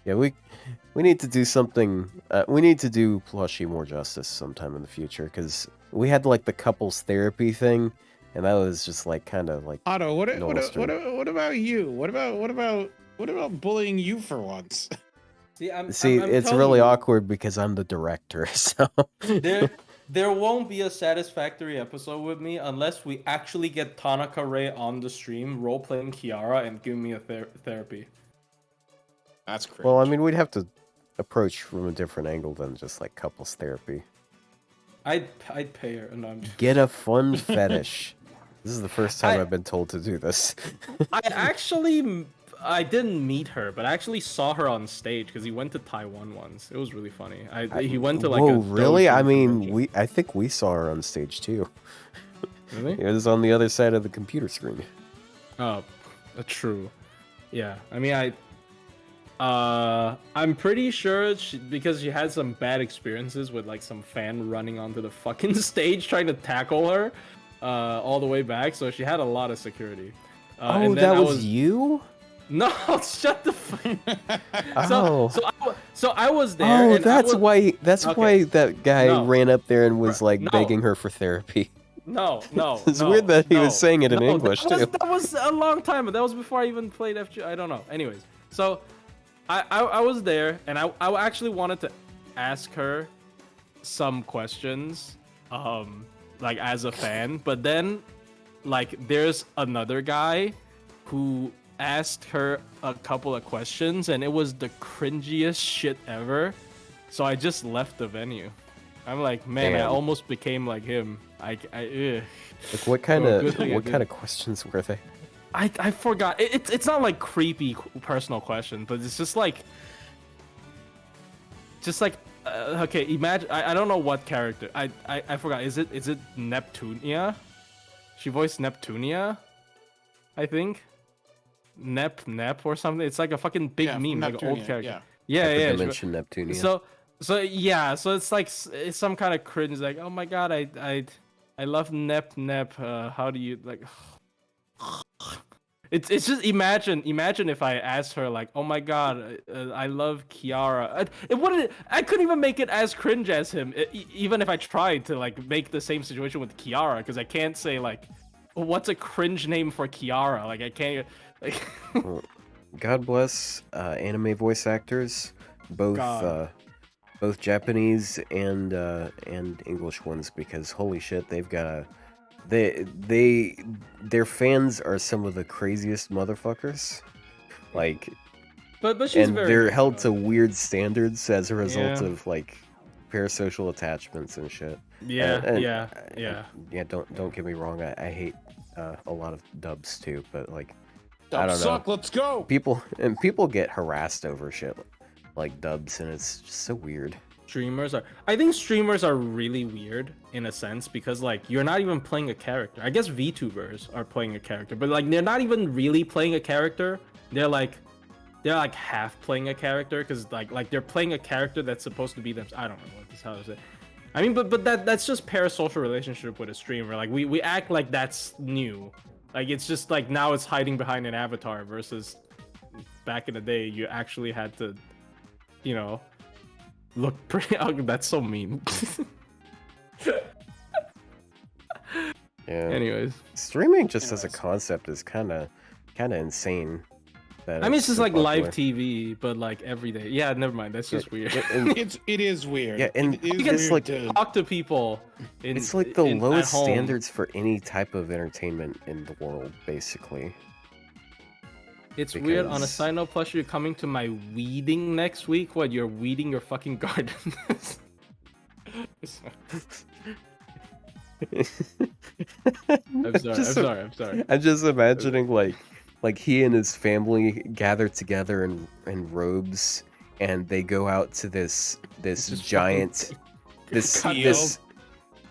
Yeah, we need to do something. We need to do plushie more justice sometime in the future, because we had like the couples therapy thing, and that was just like kind of like Otto, what Nostrum. about you? What about bullying you for once? See, I'm it's telling really you, awkward because I'm the director. So there won't be a satisfactory episode with me unless we actually get Tanaka Ray on the stream role playing Kiara and giving me a therapy. That's crazy. well, I mean, we'd have to approach from a different angle than just like couples therapy. I'd pay her. No, I'm just... Get a fun fetish. This is the first time I- I've been told to do this. I didn't meet her, but I actually saw her on stage because he went to Taiwan once. It was really funny. He went to like Whoa, a really? dojo I mean, convention. I think we saw her on stage too. Really? It was on the other side of the computer screen. Oh, true. Yeah, I mean, I'm pretty sure because she had some bad experiences with like some fan running onto the fucking stage trying to tackle her, all the way back. So she had a lot of security. Oh, and then that I was you? No, shut the fuck. Oh. So I was there. Oh, and that's I was... why. That's Okay. why that guy No. ran up there and was like No. begging her for therapy. No. It's weird that he was saying it in English, too. That was a long time. That was before I even played FG. I don't know. Anyways, so I was there, and I actually wanted to ask her some questions, like as a fan. But then, like, there's another guy who asked her a couple of questions, and it was the cringiest shit ever. So I just left the venue. I'm like, man, I Damn. almost became like him. Ugh. Like, what kind Oh, of good thing I kind of questions were they? I forgot. It's not like creepy personal question, but it's just like okay. Imagine I don't know what character. I forgot. Is it Neptunia? She voiced Neptunia, I think. Nep or something. It's like a fucking big Yeah, meme, like an old Neptunia, character. yeah. Yeah. Dimension Neptunia. So yeah, so it's like it's some kind of cringe, like, oh my god, I love Nep. How do you like? It's just imagine if I asked her like, oh my god, I love Kiara. It wouldn't. I couldn't even make it as cringe as him, even if I tried to like make the same situation with Kiara, because I can't say like, what's a cringe name for Kiara? Like I can't. Like, Well, God bless anime voice actors, both God. both Japanese and English ones, because holy shit, they've got a their fans are some of the craziest motherfuckers. Like, but she's and very they're good, held though. to weird standards as a result Yeah. of like parasocial attachments and shit. Yeah, And- yeah. Yeah, don't get me wrong. I hate a lot of dubs too, but like Dubs I don't suck. know. Let's go. People get harassed over shit like dubs, and it's just so weird. I think streamers are really weird in a sense, because like you're not even playing a character. I guess VTubers are playing a character, but like they're not even really playing a character. They're like half playing a character, because like they're playing a character that's supposed to be them. I don't know what this how to say. I mean, but that's just parasocial relationship with a streamer. Like we act like that's new. Like it's just like now it's hiding behind an avatar, versus back in the day you actually had to, you know, look pretty ugly. That's so mean. Yeah. Anyways, Streaming just as a concept is kind of insane. That I mean, it's just so like popular. live TV, but like every day. Yeah, never mind. That's just weird. And It is weird. Yeah, and it is it's weird like- to- Talk to people. it's like the at lowest home. standards for any type of entertainment in the world, basically. It's weird. On a because- side note, plus you're coming to my weeding next week. What? You're weeding your fucking garden? I'm sorry. I'm just imagining like he and his family gather together in robes and they go out to this Just giant this Field.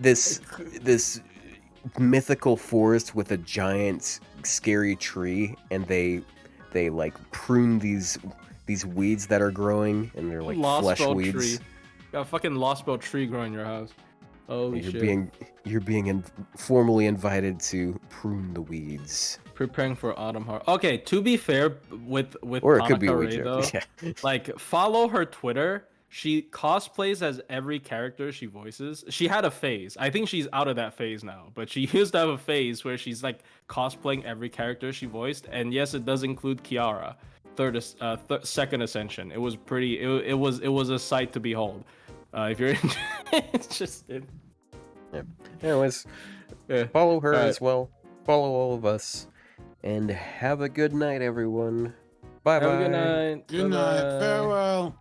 this mythical forest with a giant scary tree, and they like prune these weeds that are growing, and they're like Lost flesh bow weeds. tree. Got a fucking lost bow tree growing in your house. Holy You're shit. being formally invited to prune the weeds. Preparing for autumn harvest. Okay, to be fair, with Or it could be a Tanaka weed Ray, joke. though, Yeah. like follow her Twitter. She cosplays as every character she voices. She had a phase. I think she's out of that phase now, but she used to have a phase where she's like cosplaying every character she voiced. And yes, it does include Kiara, second Ascension. It was pretty. It was a sight to behold. If you're interested. Yeah. Anyways, Yeah. follow her Alright. as well. Follow all of us, and have a good night, everyone. Bye bye. Have a good night. Good night. Bye-bye. Farewell.